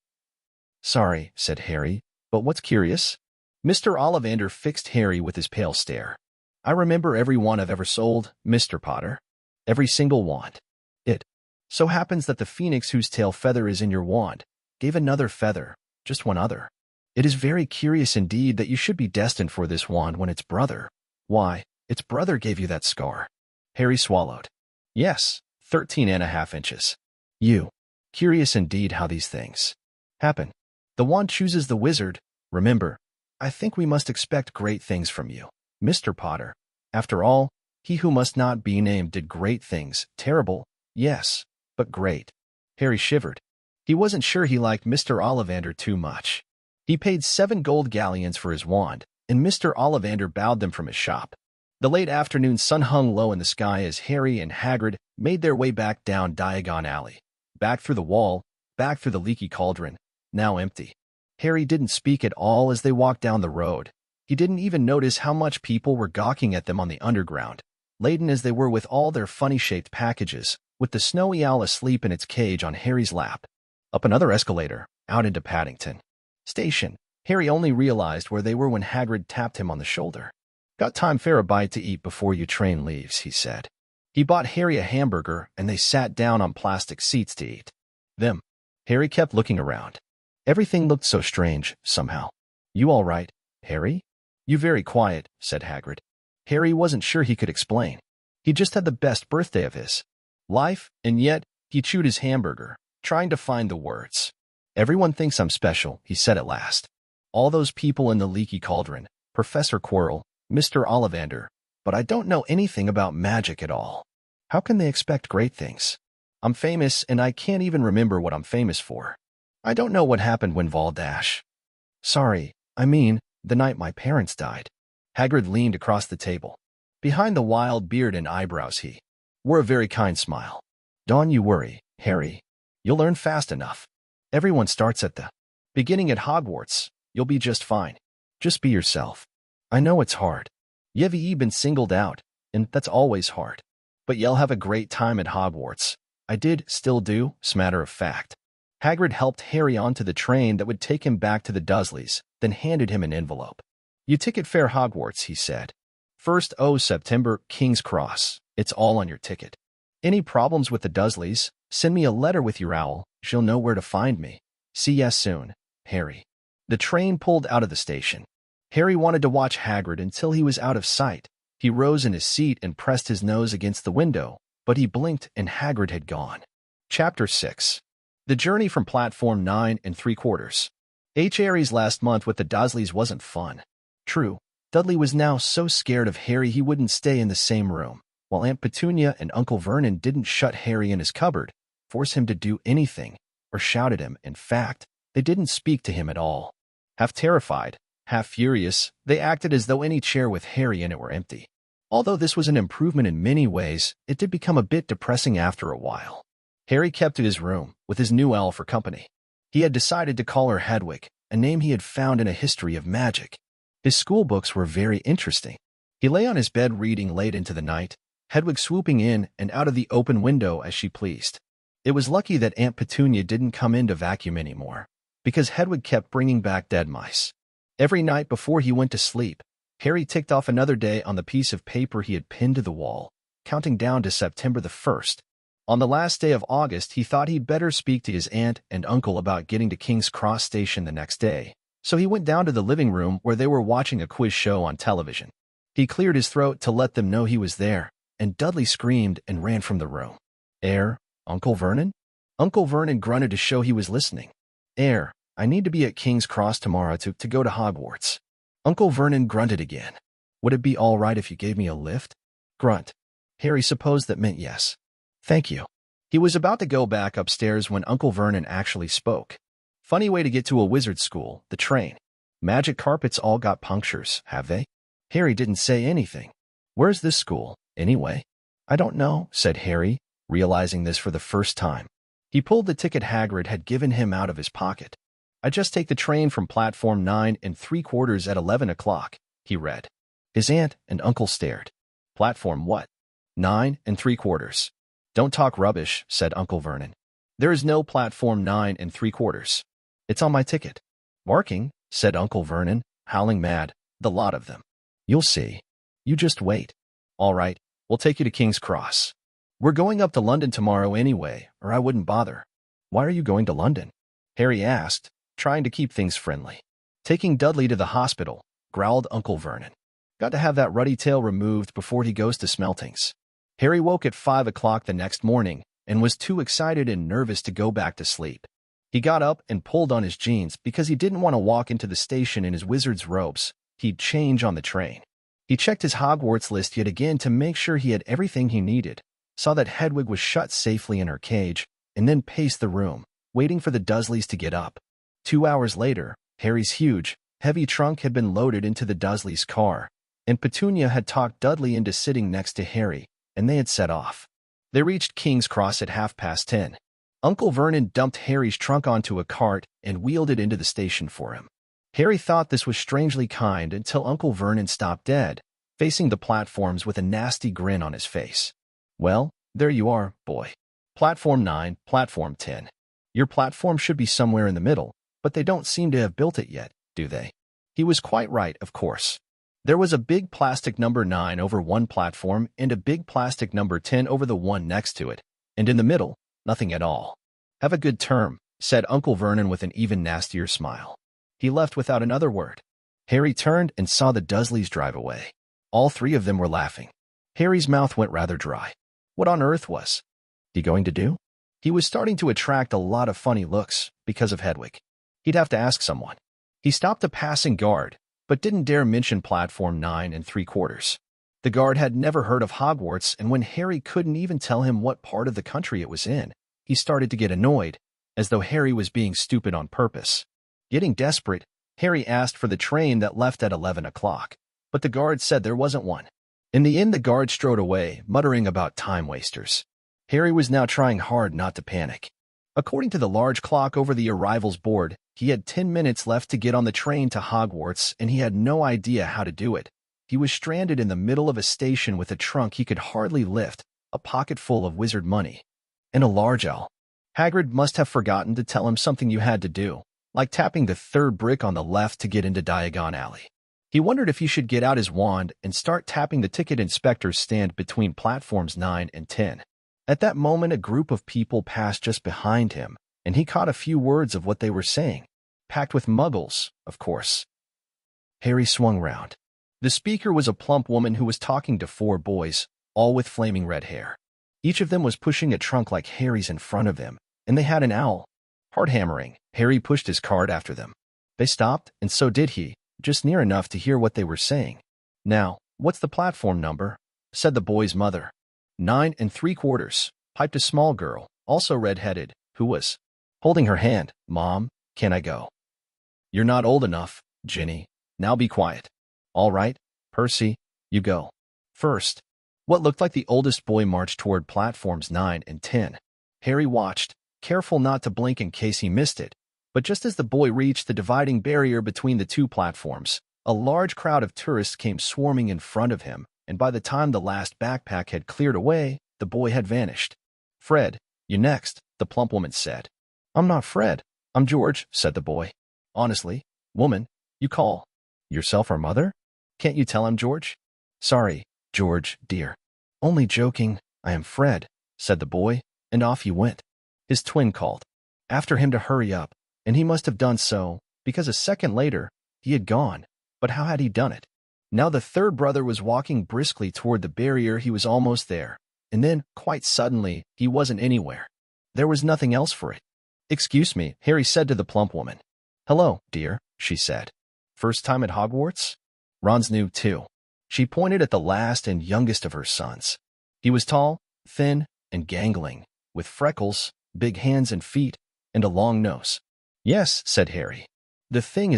"Sorry," said Harry, "but what's curious?" Mr. Ollivander fixed Harry with his pale stare. "I remember every wand I've ever sold, Mr. Potter. Every single wand. It so happens that the phoenix whose tail feather is in your wand gave another feather, just one other. It is very curious indeed that you should be destined for this wand when its brother, why, its brother gave you that scar." Harry swallowed. "Yes, 13.5 inches. Curious indeed how these things happen. The wand chooses the wizard. Remember, I think we must expect great things from you, Mr. Potter. After all, he who must not be named did great things, terrible, yes, but great." Harry shivered. He wasn't sure he liked Mr. Ollivander too much. He paid 7 gold galleons for his wand, and Mr. Ollivander bowed them from his shop. The late afternoon sun hung low in the sky as Harry and Hagrid made their way back down Diagon Alley, back through the wall, back through the leaky cauldron, now empty. Harry didn't speak at all as they walked down the road. He didn't even notice how much people were gawking at them on the underground, laden as they were with all their funny-shaped packages, with the snowy owl asleep in its cage on Harry's lap. Up another escalator, out into Paddington Station. Harry only realized where they were when Hagrid tapped him on the shoulder. "Got time for a bite to eat before your train leaves," he said. He bought Harry a hamburger, and they sat down on plastic seats to eat them. Harry kept looking around. Everything looked so strange, somehow. "You all right, Harry?" "You very quiet," said Hagrid. Harry wasn't sure he could explain. He just had the best birthday of his life, and yet he chewed his hamburger, trying to find the words. "Everyone thinks I'm special," he said at last. "All those people in the leaky cauldron, Professor Quirrell, Mr. Ollivander, but I don't know anything about magic at all. How can they expect great things? I'm famous, and I can't even remember what I'm famous for. I don't know what happened when Valdash. Sorry, I mean, the night my parents died." Hagrid leaned across the table. Behind the wild beard and eyebrows he wore a very kind smile. "Don't you worry, Harry. You'll learn fast enough. Everyone starts at the beginning at Hogwarts. You'll be just fine. Just be yourself. I know it's hard. You've been singled out, and that's always hard. But you'll have a great time at Hogwarts. I did, still do, 's matter of fact." Hagrid helped Harry onto the train that would take him back to the Dursleys, then handed him an envelope. "You ticket fare Hogwarts," he said. "1st September, King's Cross. It's all on your ticket. Any problems with the Dursleys, send me a letter with your owl. She'll know where to find me. See ya soon, Harry." The train pulled out of the station. Harry wanted to watch Hagrid until he was out of sight. He rose in his seat and pressed his nose against the window, but he blinked and Hagrid had gone. Chapter 6. The journey from platform 9 3/4. Harry's last month with the Dursleys wasn't fun. True, Dudley was now so scared of Harry he wouldn't stay in the same room, while Aunt Petunia and Uncle Vernon didn't shut Harry in his cupboard, force him to do anything, or shout at him. In fact, they didn't speak to him at all. Half terrified, half furious, they acted as though any chair with Harry in it were empty. Although this was an improvement in many ways, it did become a bit depressing after a while. Harry kept to his room, with his new owl for company. He had decided to call her Hedwig, a name he had found in a history of magic. His school books were very interesting. He lay on his bed reading late into the night, Hedwig swooping in and out of the open window as she pleased. It was lucky that Aunt Petunia didn't come in to vacuum anymore, because Hedwig kept bringing back dead mice. Every night before he went to sleep, Harry ticked off another day on the piece of paper he had pinned to the wall, counting down to September the 1st. On the last day of August, he thought he'd better speak to his aunt and uncle about getting to King's Cross Station the next day, so he went down to the living room where they were watching a quiz show on television. He cleared his throat to let them know he was there, and Dudley screamed and ran from the room. Uncle Vernon?" Uncle Vernon grunted to show he was listening. I need to be at King's Cross tomorrow to go to Hogwarts." Uncle Vernon grunted again. "Would it be all right if you gave me a lift?" Grunt. Harry supposed that meant yes. "Thank you." He was about to go back upstairs when Uncle Vernon actually spoke. "Funny way to get to a wizard school, the train." Magic carpets all got punctures, have they? Harry didn't say anything. Where's this school, anyway? I don't know, said Harry, realizing this for the first time. He pulled the ticket Hagrid had given him out of his pocket. I just take the train from platform 9 3/4 at 11 o'clock, he read. His aunt and uncle stared. Platform what? 9 3/4. Don't talk rubbish, said Uncle Vernon. There is no platform 9 3/4. It's on my ticket. Barking, said Uncle Vernon, howling mad, the lot of them. You'll see. You just wait. All right, we'll take you to King's Cross. We're going up to London tomorrow anyway, or I wouldn't bother. Why are you going to London? Harry asked, trying to keep things friendly. Taking Dudley to the hospital, growled Uncle Vernon. Got to have that ruddy tail removed before he goes to Smeltings. Harry woke at 5 o'clock the next morning and was too excited and nervous to go back to sleep. He got up and pulled on his jeans because he didn't want to walk into the station in his wizard's robes. He'd change on the train. He checked his Hogwarts list yet again to make sure he had everything he needed, saw that Hedwig was shut safely in her cage, and then paced the room, waiting for the Dursleys to get up. 2 hours later, Harry's huge, heavy trunk had been loaded into the Dursleys' car, and Petunia had talked Dudley into sitting next to Harry, and they had set off. They reached King's Cross at 10:30. Uncle Vernon dumped Harry's trunk onto a cart and wheeled it into the station for him. Harry thought this was strangely kind until Uncle Vernon stopped dead, facing the platforms with a nasty grin on his face. Well, there you are, boy. Platform 9, Platform 10. Your platform should be somewhere in the middle, but they don't seem to have built it yet, do they? He was quite right, of course. There was a big plastic number 9 over one platform and a big plastic number 10 over the one next to it, and in the middle, nothing at all. Have a good term, said Uncle Vernon with an even nastier smile. He left without another word. Harry turned and saw the Dursleys drive away. All three of them were laughing. Harry's mouth went rather dry. What on earth was he going to do? He was starting to attract a lot of funny looks because of Hedwig. He'd have to ask someone. He stopped a passing guard, but didn't dare mention platform 9 3/4. The guard had never heard of Hogwarts, and when Harry couldn't even tell him what part of the country it was in, he started to get annoyed, as though Harry was being stupid on purpose. Getting desperate, Harry asked for the train that left at 11 o'clock, but the guard said there wasn't one. In the end, the guard strode away, muttering about time wasters. Harry was now trying hard not to panic. According to the large clock over the arrivals board, he had 10 minutes left to get on the train to Hogwarts, and he had no idea how to do it. He was stranded in the middle of a station with a trunk he could hardly lift, a pocket full of wizard money, and a large owl. Hagrid must have forgotten to tell him something you had to do, like tapping the third brick on the left to get into Diagon Alley. He wondered if he should get out his wand and start tapping the ticket inspector's stand between platforms 9 and 10. At that moment, a group of people passed just behind him, and he caught a few words of what they were saying. Packed with muggles, of course. Harry swung round. The speaker was a plump woman who was talking to 4 boys, all with flaming red hair. Each of them was pushing a trunk like Harry's in front of them, and they had an owl. Hard hammering, Harry pushed his cart after them. They stopped, and so did he, just near enough to hear what they were saying. Now, what's the platform number? Said the boy's mother. 9 3/4, piped a small girl, also red-headed, who was holding her hand. Mom, can I go? You're not old enough, Ginny. Now be quiet. All right, Percy, you go. First. What looked like the oldest boy marched toward platforms 9 and 10. Harry watched, careful not to blink in case he missed it, but just as the boy reached the dividing barrier between the two platforms, a large crowd of tourists came swarming in front of him, and by the time the last backpack had cleared away, the boy had vanished. Fred, you next, the plump woman said. I'm not Fred. I'm George, said the boy. Honestly, woman, you call yourself our mother? Can't you tell I'm George? Sorry, George, dear. Only joking, I am Fred, said the boy, and off he went. His twin called after him to hurry up, and he must have done so, because a second later, he had gone. But how had he done it? Now the third brother was walking briskly toward the barrier. He was almost there, and then, quite suddenly, he wasn't anywhere. There was nothing else for it. Excuse me, Harry said to the plump woman. Hello, dear, she said. First time at Hogwarts? Ron's new, too. She pointed at the last and youngest of her sons. He was tall, thin, and gangling, with freckles, big hands and feet, and a long nose. Yes, said Harry. The thing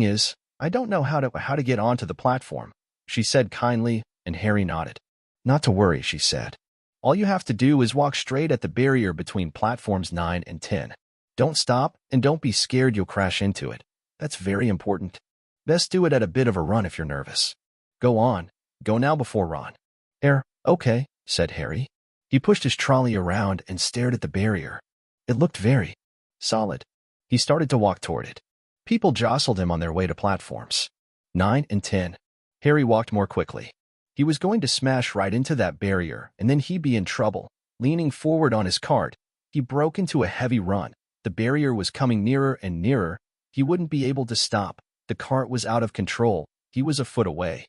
is, I don't know how to get onto the platform, she said kindly, and Harry nodded. Not to worry, she said. All you have to do is walk straight at the barrier between platforms 9 and 10. Don't stop, and don't be scared you'll crash into it. That's very important. Best do it at a bit of a run if you're nervous. Go on. Go now before Ron. Okay, said Harry. He pushed his trolley around and stared at the barrier. It looked very solid. He started to walk toward it. People jostled him on their way to platforms 9 and 10. Harry walked more quickly. He was going to smash right into that barrier, and then he'd be in trouble. Leaning forward on his cart, he broke into a heavy run. The barrier was coming nearer and nearer. He wouldn't be able to stop. The cart was out of control. He was a foot away.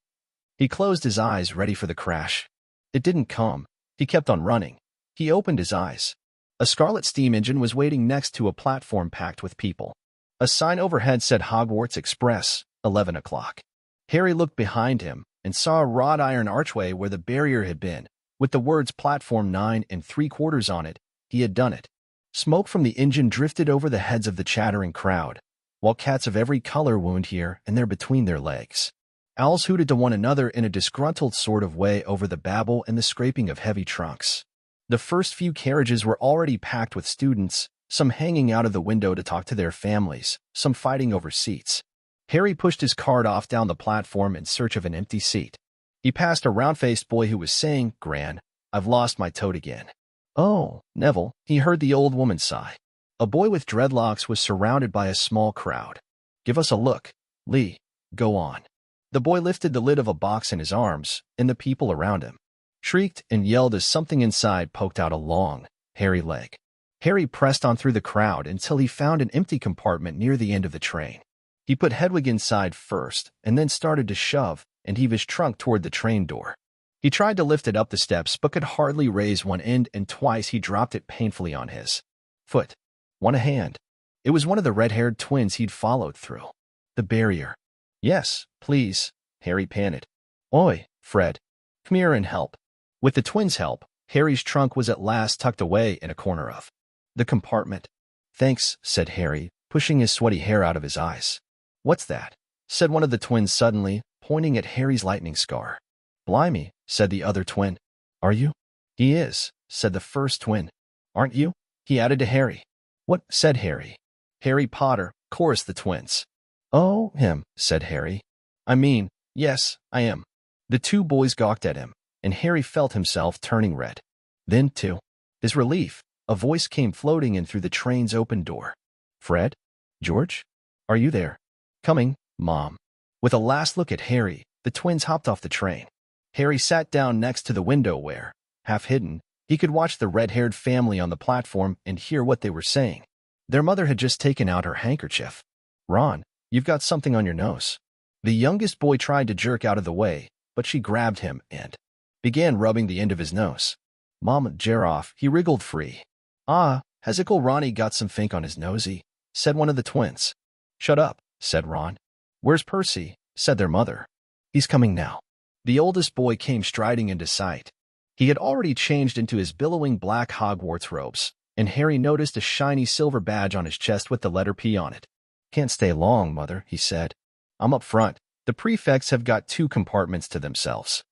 He closed his eyes, ready for the crash. It didn't come. He kept on running. He opened his eyes. A scarlet steam engine was waiting next to a platform packed with people. A sign overhead said Hogwarts Express, 11 o'clock. Harry looked behind him and saw a wrought iron archway where the barrier had been. With the words Platform 9 3/4 on it, he had done it. Smoke from the engine drifted over the heads of the chattering crowd, while cats of every color wound here and there between their legs. Owls hooted to one another in a disgruntled sort of way over the babble and the scraping of heavy trunks. The first few carriages were already packed with students, some hanging out of the window to talk to their families, some fighting over seats. Harry pushed his cart off down the platform in search of an empty seat. He passed a round-faced boy who was saying, "Gran, I've lost my toad again." "Oh, Neville," he heard the old woman sigh. A boy with dreadlocks was surrounded by a small crowd. "Give us a look. Lee, go on." The boy lifted the lid of a box in his arms, and the people around him shrieked and yelled as something inside poked out a long, hairy leg. Harry pressed on through the crowd until he found an empty compartment near the end of the train. He put Hedwig inside first, and then started to shove and heave his trunk toward the train door. He tried to lift it up the steps but could hardly raise one end, and twice he dropped it painfully on his foot. One a hand. It was one of the red-haired twins he'd followed through the barrier. "Yes, please," Harry panted. "Oi, Fred. Come here and help." With the twins' help, Harry's trunk was at last tucked away in a corner of the compartment. "Thanks," said Harry, pushing his sweaty hair out of his eyes. "What's that?" said one of the twins suddenly, pointing at Harry's lightning scar. "Blimey," said the other twin. "Are you?" "He is," said the first twin. "Aren't you?" he added to Harry. "What?" said Harry. "Harry Potter," chorused the twins. "Oh, him," said Harry. "I mean, yes, I am." The two boys gawked at him, and Harry felt himself turning red. Then, to his relief, a voice came floating in through the train's open door. "Fred? George? Are you there?" "Coming, Mom." With a last look at Harry, the twins hopped off the train. Harry sat down next to the window where, half hidden, he could watch the red-haired family on the platform and hear what they were saying. Their mother had just taken out her handkerchief. "Ron, you've got something on your nose." The youngest boy tried to jerk out of the way, but she grabbed him and began rubbing the end of his nose. "Mom, jar off," he wriggled free. "Ah, has Ickle Ronnie got some fink on his nosy?" said one of the twins. "Shut up," said Ron. "Where's Percy?" said their mother. "He's coming now." The oldest boy came striding into sight. He had already changed into his billowing black Hogwarts robes, and Harry noticed a shiny silver badge on his chest with the letter P on it. "Can't stay long, Mother," he said. "I'm up front. The prefects have got 2 compartments to themselves."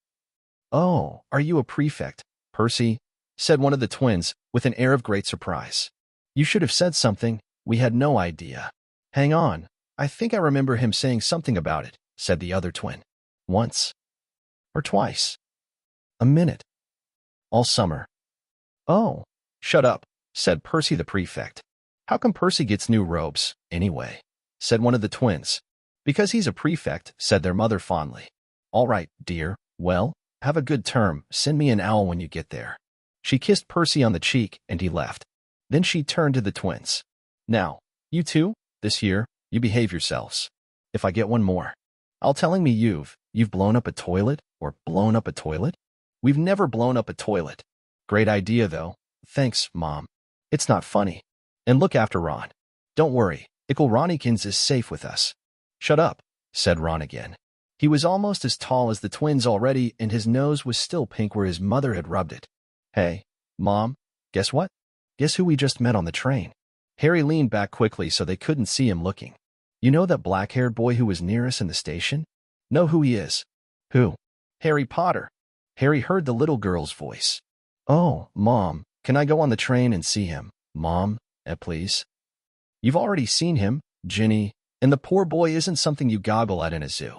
"Oh, are you a prefect, Percy?" said one of the twins, with an air of great surprise. "You should have said something. We had no idea." "Hang on. I think I remember him saying something about it," said the other twin. "Once. Or twice. A minute. All summer." "Oh, shut up," said Percy the prefect. "How come Percy gets new robes, anyway?" said one of the twins. "Because he's a prefect," said their mother fondly. "All right, dear. Well, have a good term. Send me an owl when you get there." She kissed Percy on the cheek, and he left. Then she turned to the twins. "Now, you two, this year, you behave yourselves. If I get one more, I'll telling me you've blown up a toilet or blown up a toilet? We've never blown up a toilet. Great idea, though. Thanks, Mom. It's not funny. And look after Ron. Don't worry, Ickle Ronnikins is safe with us." "Shut up," said Ron again. He was almost as tall as the twins already, and his nose was still pink where his mother had rubbed it. "Hey, Mom, guess what? Guess who we just met on the train?" Harry leaned back quickly so they couldn't see him looking. You know that black-haired boy who was near us in the station? Know who he is? Who? Harry Potter. Harry heard the little girl's voice. Oh, Mom, can I go on the train and see him? Mom, please. You've already seen him, Ginny, and the poor boy isn't something you goggle at in a zoo.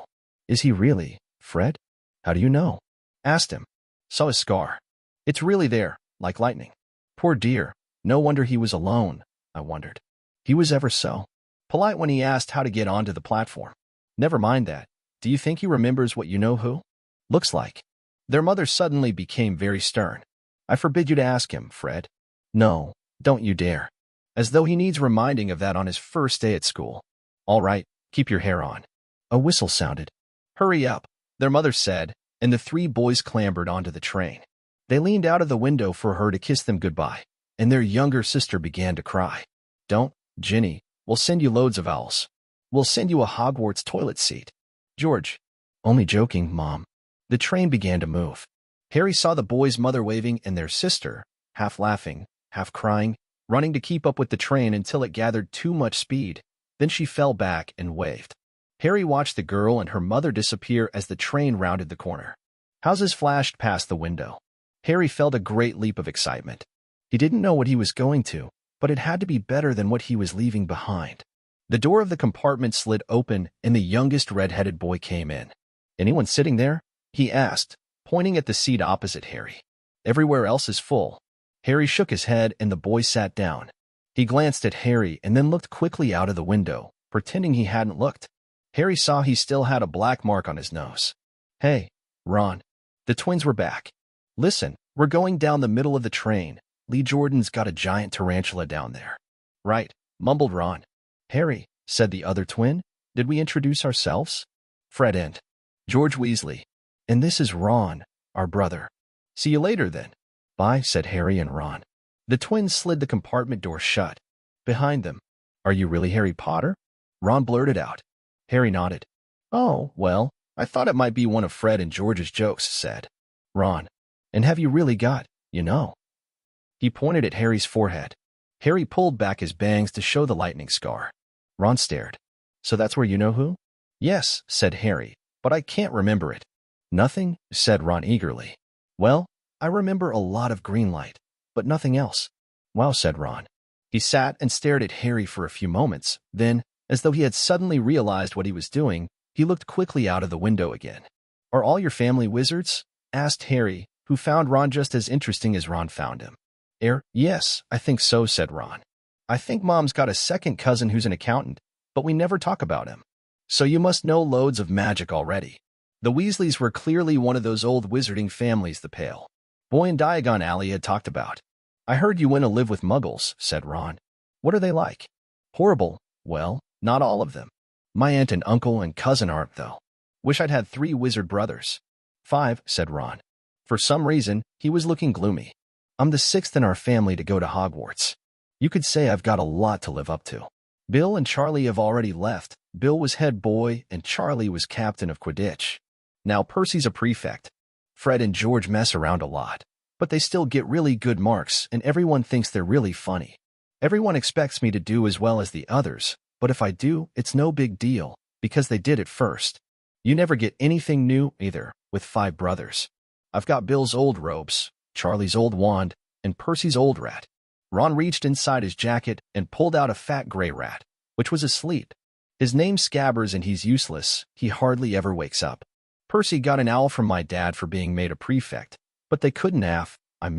Is he really, Fred? How do you know? Asked him. Saw his scar. It's really there, like lightning. Poor dear, no wonder he was alone, I wondered. He was ever so polite when he asked how to get onto the platform. Never mind that. Do you think he remembers what you know who? Looks like. Their mother suddenly became very stern. I forbid you to ask him, Fred. No, don't you dare. As though he needs reminding of that on his first day at school. All right, keep your hair on. A whistle sounded. Hurry up, their mother said, and the three boys clambered onto the train. They leaned out of the window for her to kiss them goodbye, and their younger sister began to cry. Don't, Ginny, we'll send you loads of owls. We'll send you a Hogwarts toilet seat. George. Only joking, Mom. The train began to move. Harry saw the boys' mother waving and their sister, half laughing, half crying, running to keep up with the train until it gathered too much speed. Then she fell back and waved. Harry watched the girl and her mother disappear as the train rounded the corner. Houses flashed past the window. Harry felt a great leap of excitement. He didn't know what he was going to, but it had to be better than what he was leaving behind. The door of the compartment slid open and the youngest red-headed boy came in. Anyone sitting there? He asked, pointing at the seat opposite Harry. Everywhere else is full. Harry shook his head and the boy sat down. He glanced at Harry and then looked quickly out of the window, pretending he hadn't looked. Harry saw he still had a black mark on his nose. Hey, Ron. The twins were back. Listen, we're going down the middle of the train. Lee Jordan's got a giant tarantula down there. Right, mumbled Ron. Harry, said the other twin, did we introduce ourselves? Fred and George Weasley. And this is Ron, our brother. See you later then. Bye, said Harry and Ron. The twins slid the compartment door shut. Behind them. Are you really Harry Potter? Ron blurted out. Harry nodded. Oh, well, I thought it might be one of Fred and George's jokes, said Ron. And have you really got, you know? He pointed at Harry's forehead. Harry pulled back his bangs to show the lightning scar. Ron stared. So that's where you know who? Yes, said Harry, but I can't remember it. Nothing, said Ron eagerly. Well, I remember a lot of green light, but nothing else. Wow, said Ron. He sat and stared at Harry for a few moments. Then, as though he had suddenly realized what he was doing, he looked quickly out of the window again. Are all your family wizards? Asked Harry, who found Ron just as interesting as Ron found him. Yes, I think so, said Ron. I think Mom's got a second cousin who's an accountant, but we never talk about him. So you must know loads of magic already. The Weasleys were clearly one of those old wizarding families the Pale Boy in Diagon Alley had talked about. I heard you went to live with Muggles, said Ron. What are they like? Horrible. Well, not all of them. My aunt and uncle and cousin aren't, though. Wish I'd had 3 wizard brothers. 5, said Ron. For some reason, he was looking gloomy. I'm the 6th in our family to go to Hogwarts. You could say I've got a lot to live up to. Bill and Charlie have already left. Bill was head boy and Charlie was captain of Quidditch. Now Percy's a prefect. Fred and George mess around a lot, but they still get really good marks and everyone thinks they're really funny. Everyone expects me to do as well as the others, but if I do, it's no big deal, because they did it first. You never get anything new, either, with 5 brothers. I've got Bill's old robes, Charlie's old wand, and Percy's old rat. Ron reached inside his jacket and pulled out a fat gray rat, which was asleep. His name's Scabbers and he's useless. He hardly ever wakes up. Percy got an owl from my dad for being made a prefect, but they couldn't have. I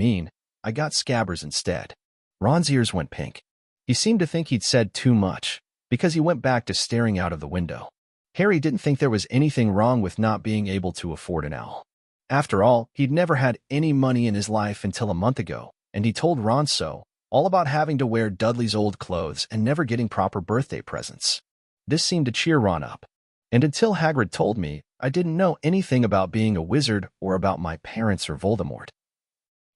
got Scabbers instead. Ron's ears went pink. He seemed to think he'd said too much, because he went back to staring out of the window. Harry didn't think there was anything wrong with not being able to afford an owl. After all, he'd never had any money in his life until a month ago, and he told Ron so, all about having to wear Dudley's old clothes and never getting proper birthday presents. This seemed to cheer Ron up. And until Hagrid told me, I didn't know anything about being a wizard or about my parents or Voldemort.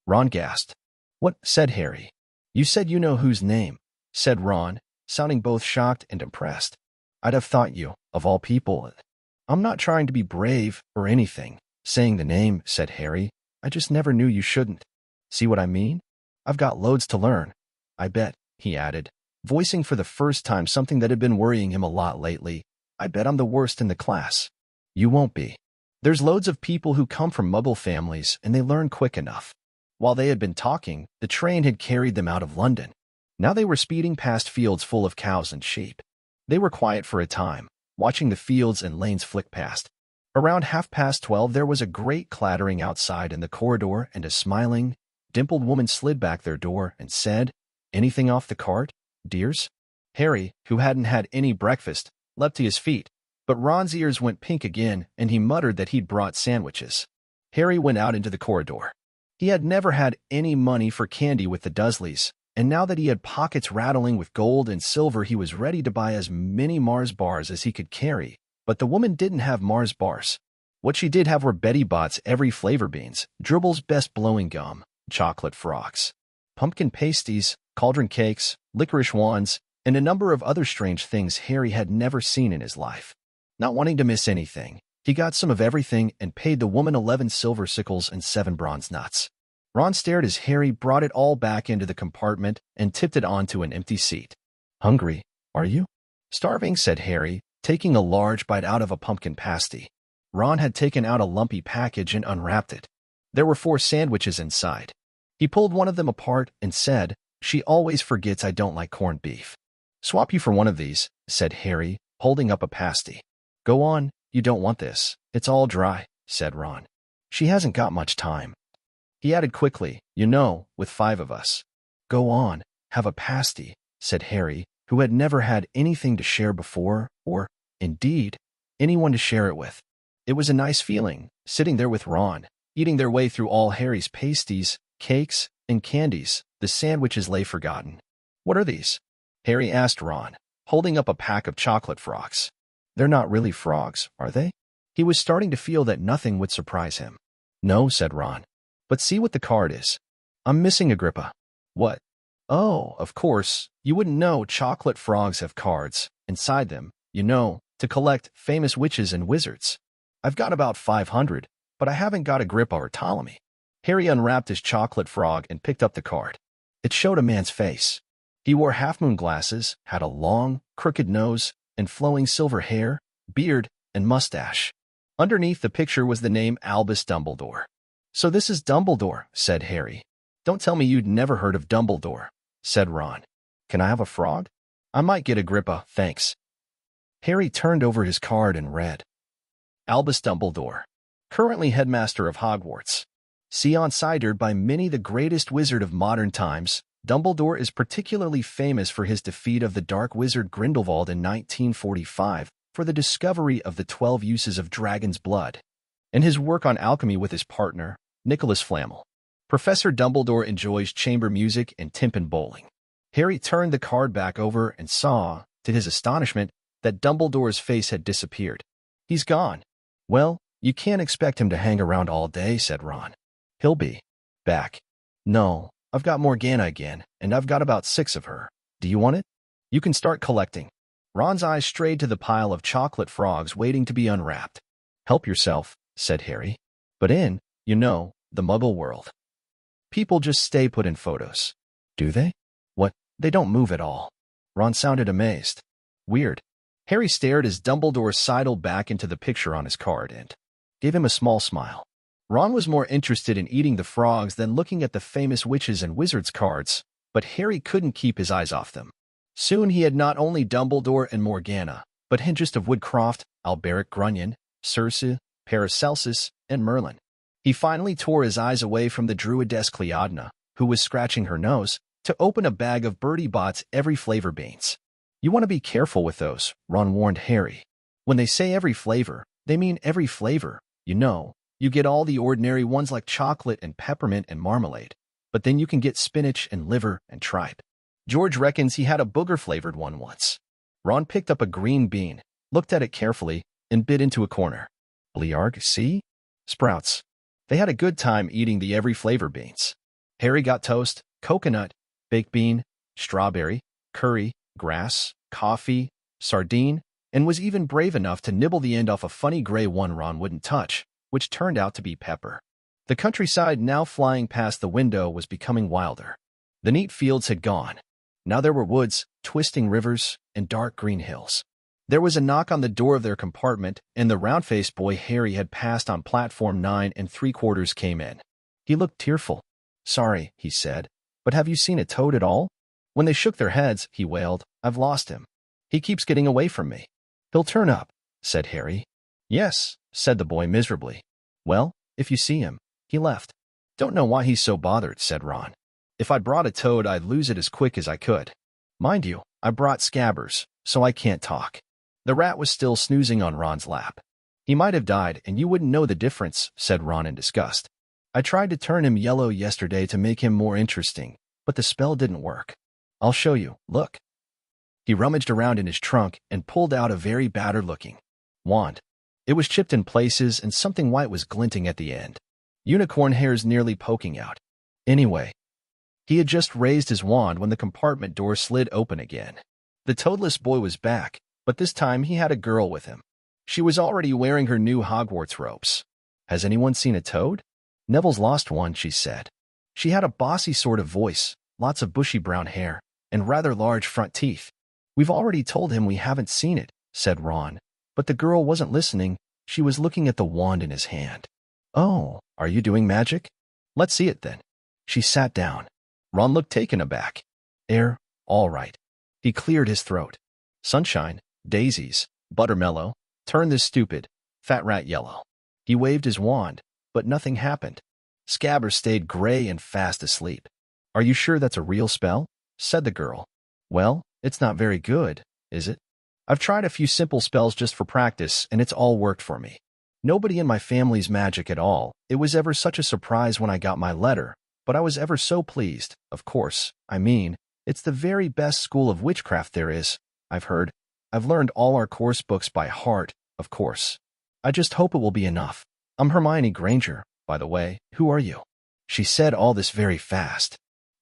Ron gasped. What? Said Harry. You said you know whose name, said Ron, sounding both shocked and impressed. I'd have thought you, of all people. I'm not trying to be brave or anything, saying the name, said Harry. I just never knew you shouldn't. See what I mean? I've got loads to learn. I bet, he added, voicing for the first time something that had been worrying him a lot lately. I bet I'm the worst in the class. You won't be. There's loads of people who come from Muggle families and they learn quick enough. While they had been talking, the train had carried them out of London. Now they were speeding past fields full of cows and sheep. They were quiet for a time, watching the fields and lanes flick past. Around 12:30 there was a great clattering outside in the corridor and a smiling, dimpled woman slid back their door and said, "Anything off the cart, dears?" Harry, who hadn't had any breakfast, leapt to his feet, but Ron's ears went pink again and he muttered that he'd brought sandwiches. Harry went out into the corridor. He had never had any money for candy with the Dursleys, and now that he had pockets rattling with gold and silver he was ready to buy as many Mars bars as he could carry. But the woman didn't have Mars bars. What she did have were Betty Bott's every flavor beans, Dribble's best blowing gum, chocolate frogs, pumpkin pasties, cauldron cakes, licorice wands, and a number of other strange things Harry had never seen in his life. Not wanting to miss anything, he got some of everything and paid the woman 11 silver sickles and 7 bronze nuts. Ron stared as Harry brought it all back into the compartment and tipped it onto an empty seat. "Hungry, are you?" "Starving," said Harry, taking a large bite out of a pumpkin pasty. Ron had taken out a lumpy package and unwrapped it. There were 4 sandwiches inside. He pulled one of them apart and said, "She always forgets I don't like corned beef." "Swap you for one of these," said Harry, holding up a pasty. "Go on, you don't want this. It's all dry," said Ron. "She hasn't got much time." He added quickly, "You know, with 5 of us." "Go on, have a pasty," said Harry, who had never had anything to share before, or, indeed, anyone to share it with. It was a nice feeling, sitting there with Ron, eating their way through all Harry's pasties, cakes, and candies. The sandwiches lay forgotten. "What are these?" Harry asked Ron, holding up a pack of chocolate frogs. "They're not really frogs, are they?" He was starting to feel that nothing would surprise him. "No," said Ron. "But see what the card is. I'm missing Agrippa." "What?" "Oh, of course, you wouldn't know chocolate frogs have cards, inside them, you know, to collect famous witches and wizards. I've got about 500, but I haven't got Agrippa or Ptolemy." Harry unwrapped his chocolate frog and picked up the card. It showed a man's face. He wore half-moon glasses, had a long, crooked nose, and flowing silver hair, beard, and mustache. Underneath the picture was the name Albus Dumbledore. "So this is Dumbledore," said Harry. "Don't tell me you'd never heard of Dumbledore," said Ron. "Can I have a frog?" "I might get Agrippa, thanks." Harry turned over his card and read, "Albus Dumbledore, currently headmaster of Hogwarts. Considered by many the greatest wizard of modern times, Dumbledore is particularly famous for his defeat of the dark wizard Grindelwald in 1945 for the discovery of the 12 uses of dragon's blood, and his work on alchemy with his partner, Nicholas Flamel. Professor Dumbledore enjoys chamber music and timpan bowling." Harry turned the card back over and saw, to his astonishment, that Dumbledore's face had disappeared. "He's gone." "Well, you can't expect him to hang around all day," said Ron. "He'll be back." "No, I've got Morgana again, and I've got about 6 of her. Do you want it? You can start collecting." Ron's eyes strayed to the pile of chocolate frogs waiting to be unwrapped. "Help yourself," said Harry. "But in, you know, the Muggle world, people just stay put in photos." "Do they?" "What? They don't move at all." Ron sounded amazed. "Weird." Harry stared as Dumbledore sidled back into the picture on his card and gave him a small smile. Ron was more interested in eating the frogs than looking at the famous witches and wizards cards, but Harry couldn't keep his eyes off them. Soon he had not only Dumbledore and Morgana, but Hengist of Woodcroft, Alberic Grunion, Circe, Paracelsus, and Merlin. He finally tore his eyes away from the druidess Cleodna, who was scratching her nose, to open a bag of Bertie Bott's every flavor beans. "You want to be careful with those," Ron warned Harry. "When they say every flavor, they mean every flavor, you know. You get all the ordinary ones like chocolate and peppermint and marmalade, but then you can get spinach and liver and tripe. George reckons he had a booger-flavored one once." Ron picked up a green bean, looked at it carefully, and bit into a corner. "Bliarg, see? Sprouts." They had a good time eating the every flavor beans. Harry got toast, coconut, baked bean, strawberry, curry, grass, coffee, sardine, and was even brave enough to nibble the end off a funny gray one Ron wouldn't touch, which turned out to be pepper. The countryside now flying past the window was becoming wilder. The neat fields had gone. Now there were woods, twisting rivers, and dark green hills. There was a knock on the door of their compartment, and the round-faced boy Harry had passed on platform 9 3/4 came in. He looked tearful. "Sorry," he said, "but have you seen a toad at all?" When they shook their heads, he wailed, "I've lost him. He keeps getting away from me." "He'll turn up," said Harry. "Yes," said the boy miserably. "Well, if you see him." He left. "Don't know why he's so bothered," said Ron. "If I'd brought a toad, I'd lose it as quick as I could. Mind you, I brought Scabbers, so I can't talk." The rat was still snoozing on Ron's lap. "He might have died, and you wouldn't know the difference," said Ron in disgust. "I tried to turn him yellow yesterday to make him more interesting, but the spell didn't work. I'll show you, look." He rummaged around in his trunk and pulled out a very battered-looking wand. It was chipped in places and something white was glinting at the end. Unicorn hairs nearly poking out. Anyway, he had just raised his wand when the compartment door slid open again. The toadless boy was back, but this time he had a girl with him. She was already wearing her new Hogwarts robes. "Has anyone seen a toad?" "Neville's lost one," she said. She had a bossy sort of voice, lots of bushy brown hair, and rather large front teeth. "We've already told him we haven't seen it," said Ron. But the girl wasn't listening. She was looking at the wand in his hand. "Oh, are you doing magic? Let's see it then." She sat down. Ron looked taken aback. All right." He cleared his throat. "Sunshine, daisies, buttermellow, turn this stupid, fat rat yellow." He waved his wand, but nothing happened. Scabbers stayed gray and fast asleep. "Are you sure that's a real spell?" said the girl. "Well, it's not very good, is it? I've tried a few simple spells just for practice, and it's all worked for me. Nobody in my family's magic at all. It was ever such a surprise when I got my letter, but I was ever so pleased, of course. I mean, it's the very best school of witchcraft there is, I've heard. I've learned all our course books by heart, of course. I just hope it will be enough. I'm Hermione Granger, by the way. Who are you?" She said all this very fast.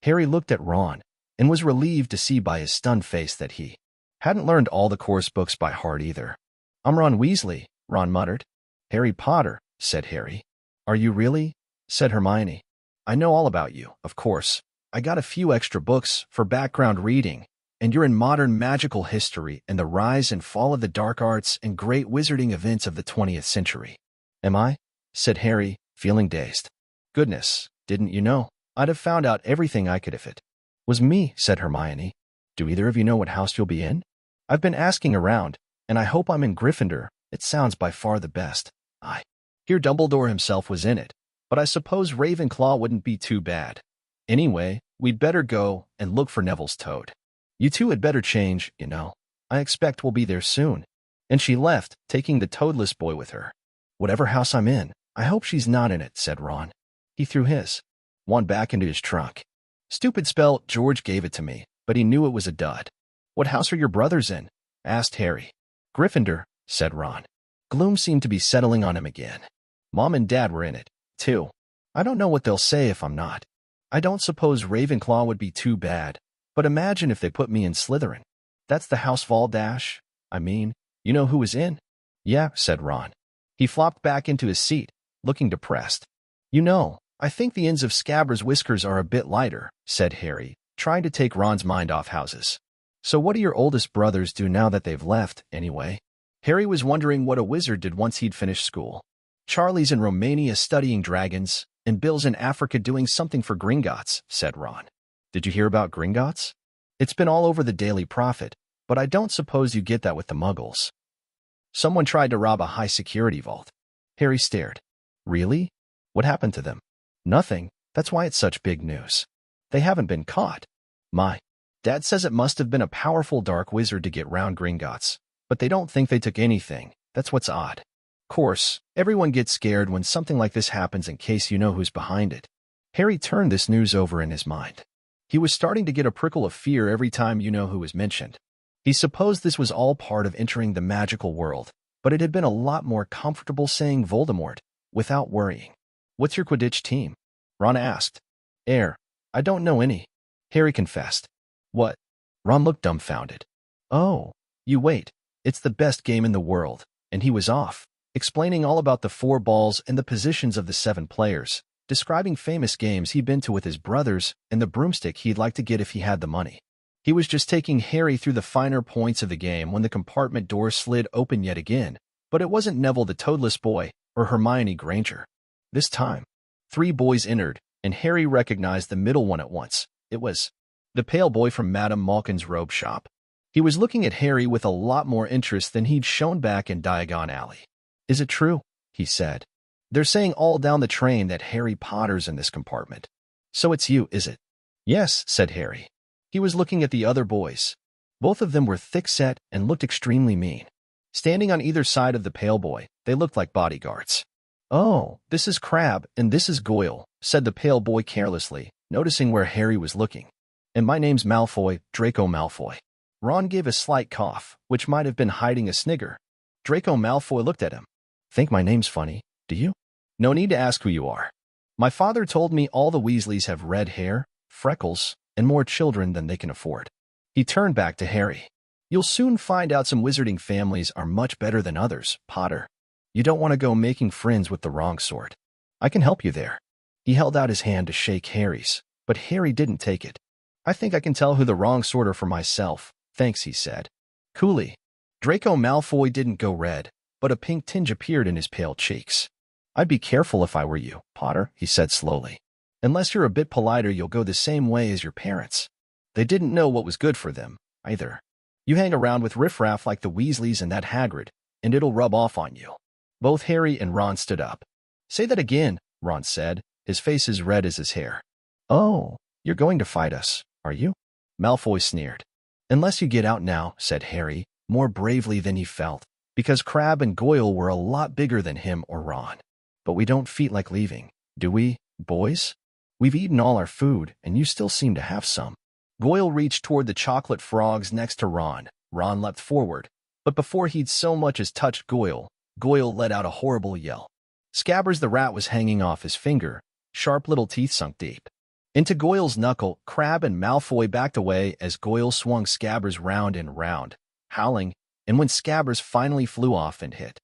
Harry looked at Ron and was relieved to see by his stunned face that he hadn't learned all the course books by heart either. "I'm Ron Weasley," Ron muttered. "Harry Potter," said Harry. "Are you really?" said Hermione. "I know all about you, of course. I got a few extra books for background reading, and you're in modern magical history and the rise and fall of the dark arts and great wizarding events of the 20th century. "Am I?" said Harry, feeling dazed. "Goodness, didn't you know? I'd have found out everything I could if it was me," said Hermione. "Do either of you know what house you'll be in?" "I've been asking around, and I hope I'm in Gryffindor. It sounds by far the best. I hear Dumbledore himself was in it, but I suppose Ravenclaw wouldn't be too bad. Anyway, we'd better go and look for Neville's toad. You two had better change, you know. I expect we'll be there soon." And she left, taking the toadless boy with her. "Whatever house I'm in, I hope she's not in it," said Ron. He threw his wand back into his trunk. "Stupid spell, George gave it to me, but he knew it was a dud." "What house are your brothers in?" asked Harry. "Gryffindor," said Ron. Gloom seemed to be settling on him again. "Mom and Dad were in it, too. I don't know what they'll say if I'm not. I don't suppose Ravenclaw would be too bad, but imagine if they put me in Slytherin. That's the house Valdash. I mean, you know who was in?" "Yeah," said Ron. He flopped back into his seat, looking depressed. "You know, I think the ends of Scabbers' whiskers are a bit lighter," said Harry, trying to take Ron's mind off houses. "So what do your oldest brothers do now that they've left, anyway?" Harry was wondering what a wizard did once he'd finished school. "Charlie's in Romania studying dragons, and Bill's in Africa doing something for Gringotts," said Ron. "Did you hear about Gringotts? It's been all over the Daily Prophet, but I don't suppose you get that with the Muggles. Someone tried to rob a high-security vault." Harry stared. "Really? What happened to them?" "Nothing. That's why it's such big news. They haven't been caught. My dad says it must have been a powerful dark wizard to get round Gringotts, but they don't think they took anything. That's what's odd. Course, everyone gets scared when something like this happens in case you know who's behind it." Harry turned this news over in his mind. He was starting to get a prickle of fear every time you know who was mentioned. He supposed this was all part of entering the magical world, but it had been a lot more comfortable saying Voldemort without worrying. "What's your Quidditch team?" Ron asked. I don't know any," Harry confessed. "What?" Ron looked dumbfounded. "Oh, you wait. It's the best game in the world." And he was off, explaining all about the 4 balls and the positions of the 7 players, describing famous games he'd been to with his brothers and the broomstick he'd like to get if he had the money. He was just taking Harry through the finer points of the game when the compartment door slid open yet again, but it wasn't Neville the toadless boy or Hermione Granger. This time, 3 boys entered, and Harry recognized the middle one at once. It was the pale boy from Madame Malkin's robe shop. He was looking at Harry with a lot more interest than he'd shown back in Diagon Alley. "Is it true?" he said. "They're saying all down the train that Harry Potter's in this compartment. So it's you, is it?" "Yes," said Harry. He was looking at the other boys. Both of them were thick-set and looked extremely mean. Standing on either side of the pale boy, they looked like bodyguards. "Oh, this is Crabbe, and this is Goyle," said the pale boy carelessly, noticing where Harry was looking. "And my name's Malfoy, Draco Malfoy." Ron gave a slight cough, which might have been hiding a snigger. Draco Malfoy looked at him. "Think my name's funny, do you? No need to ask who you are. My father told me all the Weasleys have red hair, freckles, and more children than they can afford." He turned back to Harry. "You'll soon find out some wizarding families are much better than others, Potter. You don't want to go making friends with the wrong sort. I can help you there." He held out his hand to shake Harry's, but Harry didn't take it. "I think I can tell who the wrong sort are for myself, thanks," he said. Coolly. Draco Malfoy didn't go red, but a pink tinge appeared in his pale cheeks. "I'd be careful if I were you, Potter," he said slowly. "Unless you're a bit politer, you'll go the same way as your parents. They didn't know what was good for them, either. You hang around with riffraff like the Weasleys and that Hagrid, and it'll rub off on you." Both Harry and Ron stood up. "Say that again," Ron said, his face as red as his hair. "Oh, you're going to fight us, are you?" Malfoy sneered. "Unless you get out now," said Harry, more bravely than he felt, because Crabbe and Goyle were a lot bigger than him or Ron. "But we don't feel like leaving, do we, boys? We've eaten all our food, and you still seem to have some." Goyle reached toward the chocolate frogs next to Ron. Ron leapt forward, but before he'd so much as touched Goyle, Goyle let out a horrible yell. Scabbers the rat was hanging off his finger, sharp little teeth sunk deep into Goyle's knuckle. Crabbe and Malfoy backed away as Goyle swung Scabbers round and round, howling, and when Scabbers finally flew off and hit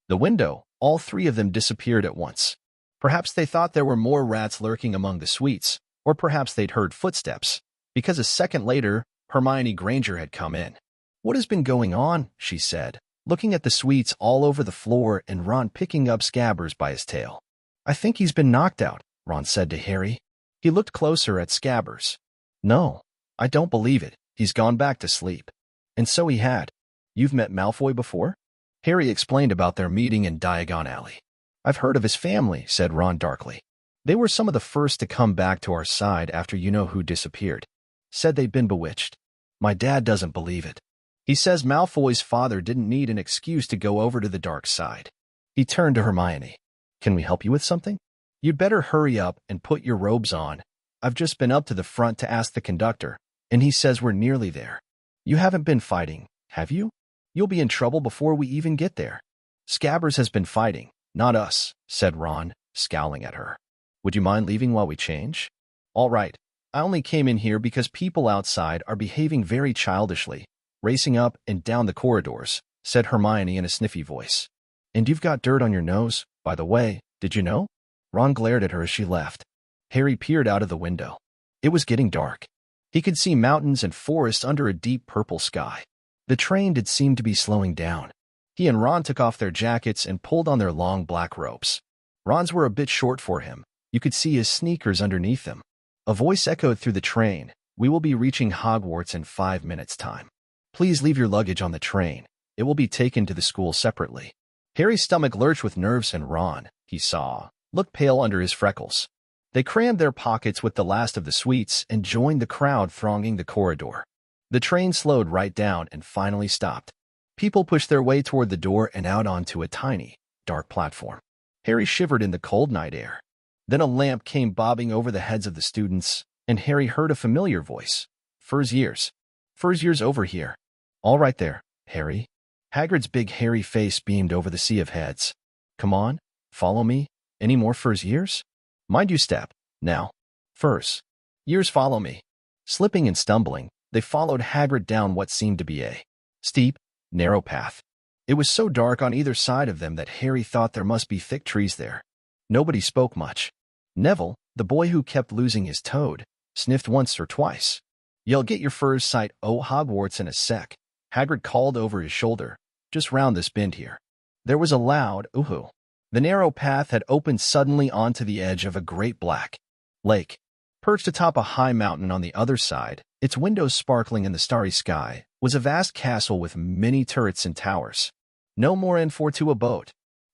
the window, all 3 of them disappeared at once. Perhaps they thought there were more rats lurking among the sweets, or perhaps they'd heard footsteps, because a second later, Hermione Granger had come in. "What has been going on?" she said, looking at the sweets all over the floor and Ron picking up Scabbers by his tail. "I think he's been knocked out," Ron said to Harry. He looked closer at Scabbers. "No, I don't believe it. He's gone back to sleep." And so he had. "You've met Malfoy before?" Harry explained about their meeting in Diagon Alley. "I've heard of his family," said Ron darkly. "They were some of the first to come back to our side after you-know-who disappeared. Said they'd been bewitched. My dad doesn't believe it. He says Malfoy's father didn't need an excuse to go over to the dark side." He turned to Hermione. "Can we help you with something? You'd better hurry up and put your robes on. I've just been up to the front to ask the conductor, and he says we're nearly there. You haven't been fighting, have you? You'll be in trouble before we even get there." "Scabbers has been fighting, not us," said Ron, scowling at her. "Would you mind leaving while we change?" "All right. I only came in here because people outside are behaving very childishly, racing up and down the corridors," said Hermione in a sniffy voice. "And you've got dirt on your nose, by the way, did you know?" Ron glared at her as she left. Harry peered out of the window. It was getting dark. He could see mountains and forests under a deep purple sky. The train did seem to be slowing down. He and Ron took off their jackets and pulled on their long black robes. Ron's were a bit short for him. You could see his sneakers underneath them. A voice echoed through the train. "We will be reaching Hogwarts in 5 minutes' time. Please leave your luggage on the train. It will be taken to the school separately." Harry's stomach lurched with nerves, and Ron, he saw, looked pale under his freckles. They crammed their pockets with the last of the sweets and joined the crowd thronging the corridor. The train slowed right down and finally stopped. People pushed their way toward the door and out onto a tiny, dark platform. Harry shivered in the cold night air. Then a lamp came bobbing over the heads of the students, and Harry heard a familiar voice. "Fur's years. Fur's years over here." "All right there, Harry." Hagrid's big hairy face beamed over the sea of heads. "Come on, follow me. Any more Fur's years? Mind you step, now. Fur's years follow me." Slipping and stumbling, they followed Hagrid down what seemed to be a steep, narrow path. It was so dark on either side of them that Harry thought there must be thick trees there. Nobody spoke much. Neville, the boy who kept losing his toad, sniffed once or twice. You'll get your first sight o' Hogwarts in a sec, Hagrid called over his shoulder. Just round this bend here. There was a loud ooh-hoo. The narrow path had opened suddenly onto the edge of a great black lake. Perched atop a high mountain on the other side, its windows sparkling in the starry sky, was a vast castle with many turrets and towers. No more in for to a boat,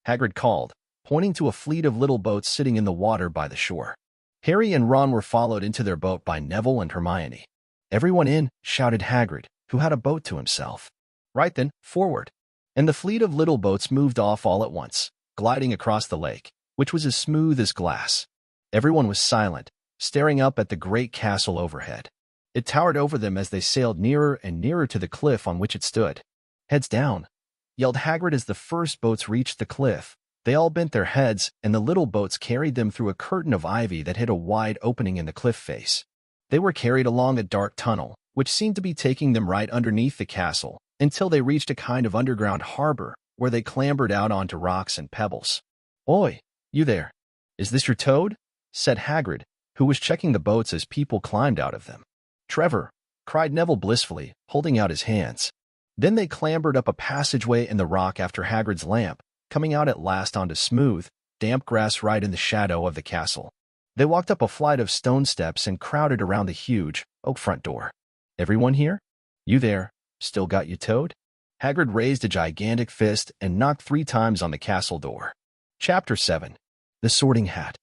Hagrid called, pointing to a fleet of little boats sitting in the water by the shore. Harry and Ron were followed into their boat by Neville and Hermione. Everyone in, shouted Hagrid, who had a boat to himself. Right then, forward. And the fleet of little boats moved off all at once, gliding across the lake, which was as smooth as glass. Everyone was silent, staring up at the great castle overhead. It towered over them as they sailed nearer and nearer to the cliff on which it stood. Heads down, yelled Hagrid as the first boats reached the cliff. They all bent their heads, and the little boats carried them through a curtain of ivy that hid a wide opening in the cliff face. They were carried along a dark tunnel, which seemed to be taking them right underneath the castle, until they reached a kind of underground harbor, where they clambered out onto rocks and pebbles. "Oi, you there! Is this your toad?" said Hagrid, who was checking the boats as people climbed out of them. "Trevor!" cried Neville blissfully, holding out his hands. Then they clambered up a passageway in the rock after Hagrid's lamp, coming out at last onto smooth, damp grass right in the shadow of the castle. They walked up a flight of stone steps and crowded around the huge, oak front door. "Everyone here? You there? Still got you toad?" Hagrid raised a gigantic fist and knocked 3 times on the castle door. Chapter 7. The Sorting Hat.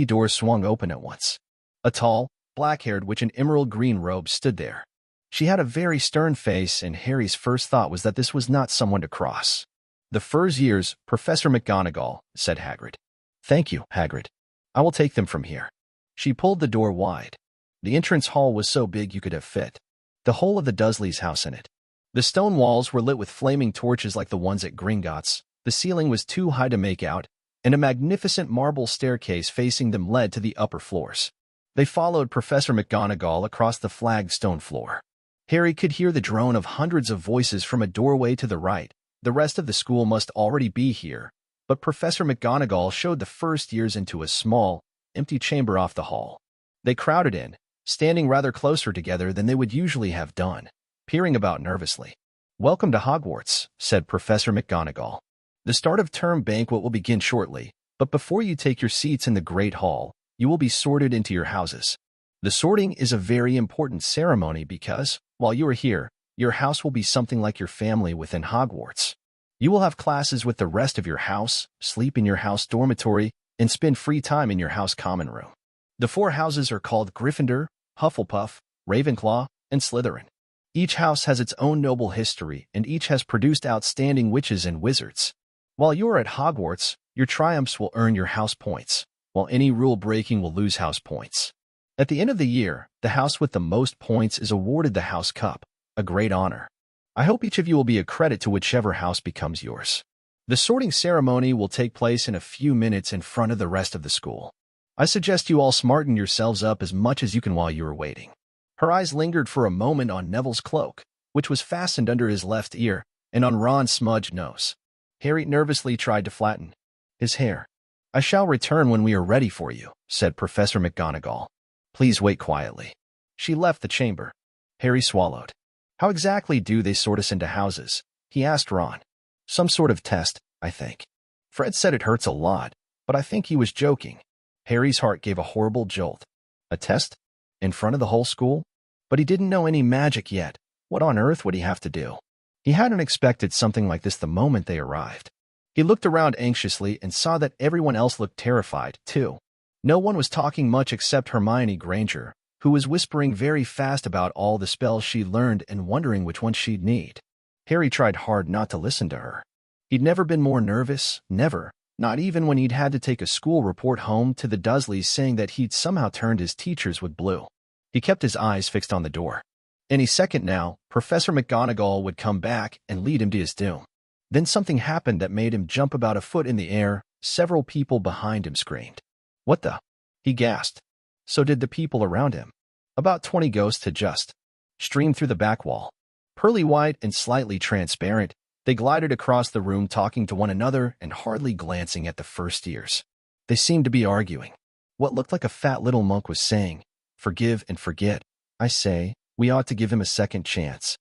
Doors swung open at once. A tall, black-haired witch in emerald green robes stood there. She had a very stern face, and Harry's first thought was that this was not someone to cross. "The Fur's years, Professor McGonagall," said Hagrid. "Thank you, Hagrid. I will take them from here." She pulled the door wide. The entrance hall was so big you could have fit the whole of the Dursleys' house in it. The stone walls were lit with flaming torches like the ones at Gringotts. The ceiling was too high to make out, and a magnificent marble staircase facing them led to the upper floors. They followed Professor McGonagall across the flagged stone floor. Harry could hear the drone of hundreds of voices from a doorway to the right. The rest of the school must already be here, but Professor McGonagall showed the first years into a small, empty chamber off the hall. They crowded in, standing rather closer together than they would usually have done, peering about nervously. "Welcome to Hogwarts," said Professor McGonagall. "The start of term banquet will begin shortly, but before you take your seats in the Great Hall, you will be sorted into your houses. The sorting is a very important ceremony because, while you are here, your house will be something like your family within Hogwarts. You will have classes with the rest of your house, sleep in your house dormitory, and spend free time in your house common room. The 4 houses are called Gryffindor, Hufflepuff, Ravenclaw, and Slytherin. Each house has its own noble history, and each has produced outstanding witches and wizards. While you are at Hogwarts, your triumphs will earn your house points, while any rule breaking will lose house points. At the end of the year, the house with the most points is awarded the House Cup, a great honor. I hope each of you will be a credit to whichever house becomes yours. The sorting ceremony will take place in a few minutes in front of the rest of the school. I suggest you all smarten yourselves up as much as you can while you are waiting." Her eyes lingered for a moment on Neville's cloak, which was fastened under his left ear, and on Ron's smudged nose. Harry nervously tried to flatten his hair. "I shall return when we are ready for you," said Professor McGonagall. "Please wait quietly." She left the chamber. Harry swallowed. "How exactly do they sort us into houses?" he asked Ron. "Some sort of test, I think. Fred said it hurts a lot, but I think he was joking." Harry's heart gave a horrible jolt. A test? In front of the whole school? But he didn't know any magic yet. What on earth would he have to do? He hadn't expected something like this the moment they arrived. He looked around anxiously and saw that everyone else looked terrified, too. No one was talking much except Hermione Granger, who was whispering very fast about all the spells she'd learned and wondering which one she'd need. Harry tried hard not to listen to her. He'd never been more nervous, never, not even when he'd had to take a school report home to the Dursleys saying that he'd somehow turned his teachers with blue. He kept his eyes fixed on the door. Any second now, Professor McGonagall would come back and lead him to his doom. Then something happened that made him jump about a foot in the air. Several people behind him screamed. "What the?" he gasped. So did the people around him. About 20 ghosts had just streamed through the back wall. Pearly white and slightly transparent, they glided across the room talking to one another and hardly glancing at the first years. They seemed to be arguing. What looked like a fat little monk was saying, "Forgive and forget. I say, We ought to give him a second chance.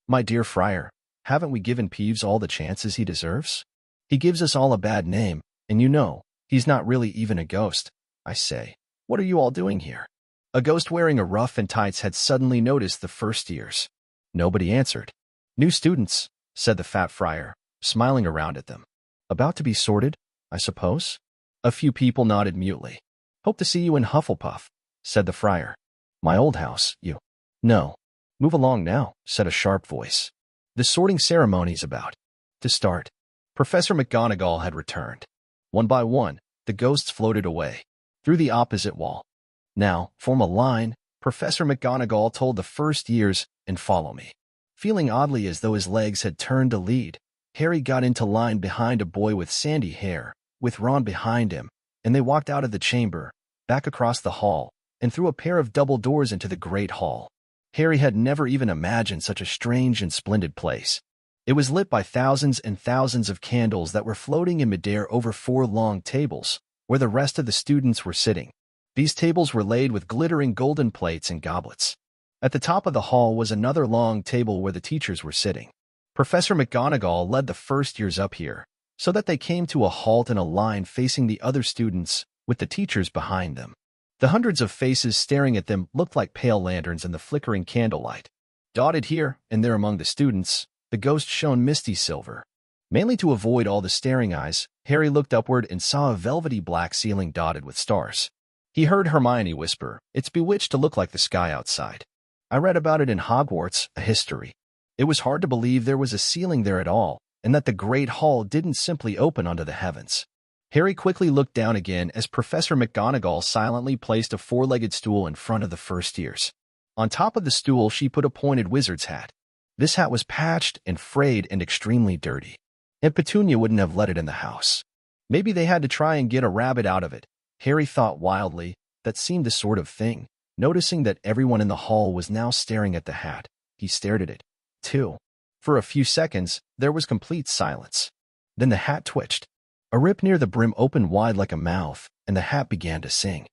My dear Friar, haven't we given Peeves all the chances he deserves? He gives us all a bad name, and you know, he's not really even a ghost. I say, what are you all doing here? A ghost wearing a ruff and tights had suddenly noticed the first years. Nobody answered. New students, said the fat friar, smiling around at them. About to be sorted, I suppose? A few people nodded mutely. Hope to see you in Hufflepuff, said the friar. My old house, you. No. Move along now, said a sharp voice. The sorting ceremony's about to start. Professor McGonagall had returned. One by one, the ghosts floated away, through the opposite wall. Now, form a line, Professor McGonagall told the first years, and follow me. Feeling oddly as though his legs had turned to lead, Harry got into line behind a boy with sandy hair, with Ron behind him, and they walked out of the chamber, back across the hall, and through a pair of double doors into the great hall. Harry had never even imagined such a strange and splendid place. It was lit by thousands and thousands of candles that were floating in midair over 4 long tables, where the rest of the students were sitting. These tables were laid with glittering golden plates and goblets. At the top of the hall was another long table where the teachers were sitting. Professor McGonagall led the first years up here, so that they came to a halt in a line facing the other students, with the teachers behind them. The hundreds of faces staring at them looked like pale lanterns in the flickering candlelight. Dotted here and there among the students, the ghost shone misty silver. Mainly to avoid all the staring eyes, Harry looked upward and saw a velvety black ceiling dotted with stars. He heard Hermione whisper, "It's bewitched to look like the sky outside. I read about it in Hogwarts, a history." It was hard to believe there was a ceiling there at all, and that the great hall didn't simply open onto the heavens. Harry quickly looked down again as Professor McGonagall silently placed a 4-legged stool in front of the first years. On top of the stool she put a pointed wizard's hat. This hat was patched and frayed and extremely dirty. And Petunia wouldn't have let it in the house. Maybe they had to try and get a rabbit out of it. Harry thought wildly. That seemed the sort of thing. Noticing that everyone in the hall was now staring at the hat, he stared at it, too. For a few seconds, there was complete silence. Then the hat twitched. A rip near the brim opened wide like a mouth, and the hat began to sing.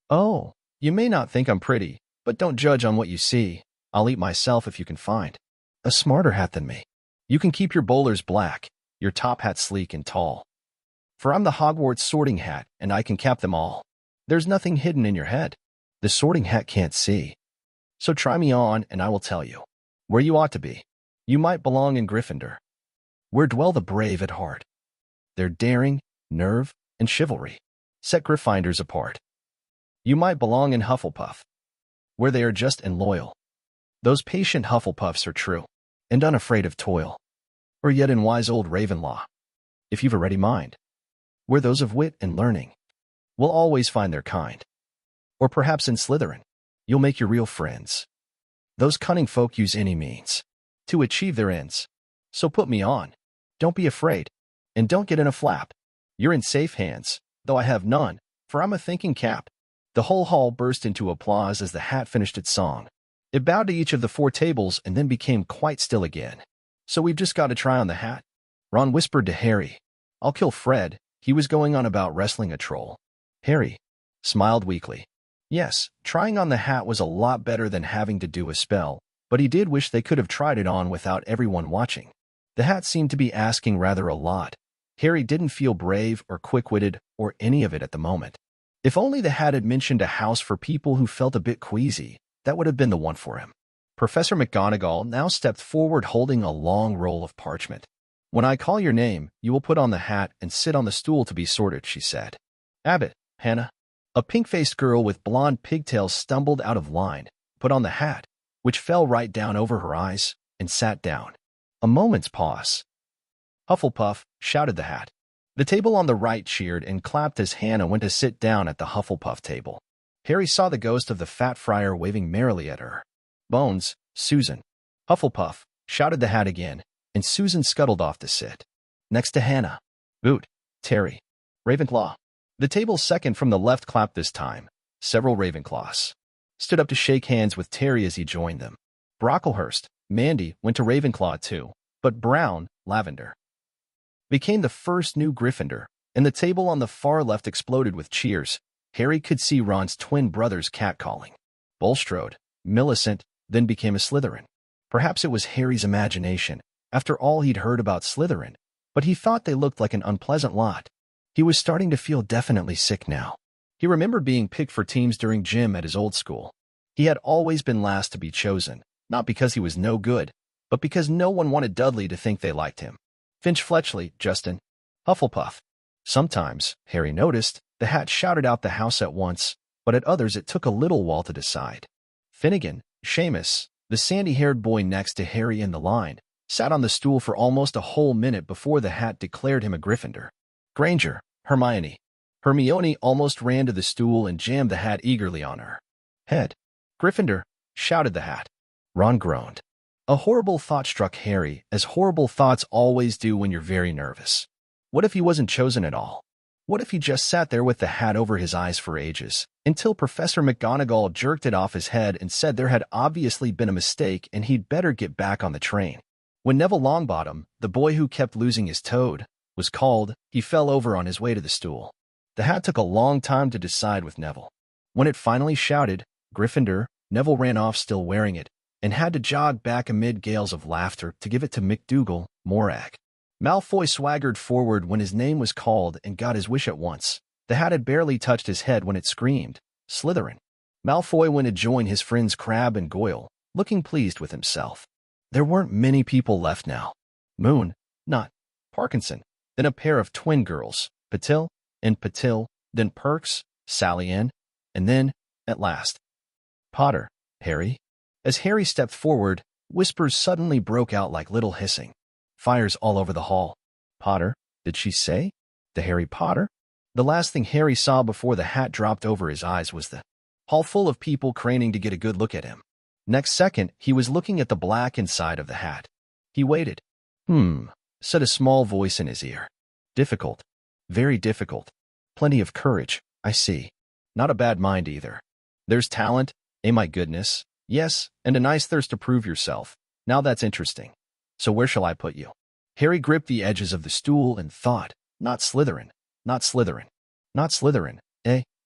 Oh, you may not think I'm pretty, but don't judge on what you see. I'll eat myself if you can find a smarter hat than me. You can keep your bowlers black, your top hat sleek and tall. For I'm the Hogwarts sorting hat, and I can cap them all. There's nothing hidden in your head. The sorting hat can't see. So try me on, and I will tell you where you ought to be. You might belong in Gryffindor, where dwell the brave at heart. Their daring, nerve, and chivalry set Gryffindors apart. You might belong in Hufflepuff, where they are just and loyal. Those patient Hufflepuffs are true, and unafraid of toil. Or yet in wise old Ravenlaw, if you've a ready mind, where those of wit and learning will always find their kind. Or perhaps in Slytherin, you'll make your real friends. Those cunning folk use any means to achieve their ends. So put me on. Don't be afraid. And don't get in a flap. You're in safe hands, though I have none, for I'm a thinking cap. The whole hall burst into applause as the hat finished its song. It bowed to each of the 4 tables and then became quite still again. So we've just got to try on the hat. Ron whispered to Harry. I'll kill Fred. He was going on about wrestling a troll. Harry smiled weakly. Yes, trying on the hat was a lot better than having to do a spell, but he did wish they could have tried it on without everyone watching. The hat seemed to be asking rather a lot. Harry didn't feel brave or quick-witted or any of it at the moment. If only the hat had mentioned a house for people who felt a bit queasy, that would have been the one for him. Professor McGonagall now stepped forward holding a long roll of parchment. When I call your name, you will put on the hat and sit on the stool to be sorted, she said. Abbott, Hannah. A pink-faced girl with blonde pigtails stumbled out of line, put on the hat, which fell right down over her eyes, and sat down. A moment's pause. Hufflepuff, shouted the hat. The table on the right cheered and clapped as Hannah went to sit down at the Hufflepuff table. Harry saw the ghost of the fat friar waving merrily at her. Bones, Susan. Hufflepuff, shouted the hat again, and Susan scuttled off to sit next to Hannah. Boot, Terry. Ravenclaw. The table second from the left clapped this time. Several Ravenclaws stood up to shake hands with Terry as he joined them. Brocklehurst, Mandy, went to Ravenclaw too, but Brown, Lavender, became the first new Gryffindor, and the table on the far left exploded with cheers. Harry could see Ron's twin brothers catcalling. Bulstrode, Millicent, then became a Slytherin. Perhaps it was Harry's imagination, after all he'd heard about Slytherin, but he thought they looked like an unpleasant lot. He was starting to feel definitely sick now. He remembered being picked for teams during gym at his old school. He had always been last to be chosen, not because he was no good, but because no one wanted Dudley to think they liked him. Finch Fletchley, Justin. Hufflepuff. Sometimes, Harry noticed, the hat shouted out the house at once, but at others it took a little while to decide. Finnegan, Seamus, the sandy-haired boy next to Harry in the line, sat on the stool for almost a whole minute before the hat declared him a Gryffindor. Granger, Hermione. Hermione almost ran to the stool and jammed the hat eagerly on her head. Gryffindor, shouted the hat. Ron groaned. A horrible thought struck Harry, as horrible thoughts always do when you're very nervous. What if he wasn't chosen at all? What if he just sat there with the hat over his eyes for ages, until Professor McGonagall jerked it off his head and said there had obviously been a mistake and he'd better get back on the train? When Neville Longbottom, the boy who kept losing his toad, was called, he fell over on his way to the stool. The hat took a long time to decide with Neville. When it finally shouted, Gryffindor, Neville ran off still wearing it, and had to jog back amid gales of laughter to give it to McDougal, Morag. Malfoy swaggered forward when his name was called and got his wish at once. The hat had barely touched his head when it screamed, Slytherin. Malfoy went to join his friends Crabbe and Goyle, looking pleased with himself. There weren't many people left now. Moon, not Parkinson, then a pair of twin girls, Patil and Patil, then Perks, Sally Ann, and then, at last, Potter, Harry. As Harry stepped forward, whispers suddenly broke out like little hissing. Fires all over the hall. Potter, did she say? To Harry Potter? The last thing Harry saw before the hat dropped over his eyes was the hall full of people craning to get a good look at him. Next second, he was looking at the black inside of the hat. He waited. Said a small voice in his ear. Difficult. Very difficult. Plenty of courage, I see. Not a bad mind either. There's talent, my goodness. Yes, and a nice thirst to prove yourself. Now that's interesting. So where shall I put you? Harry gripped the edges of the stool and thought, not Slytherin, not Slytherin, not Slytherin,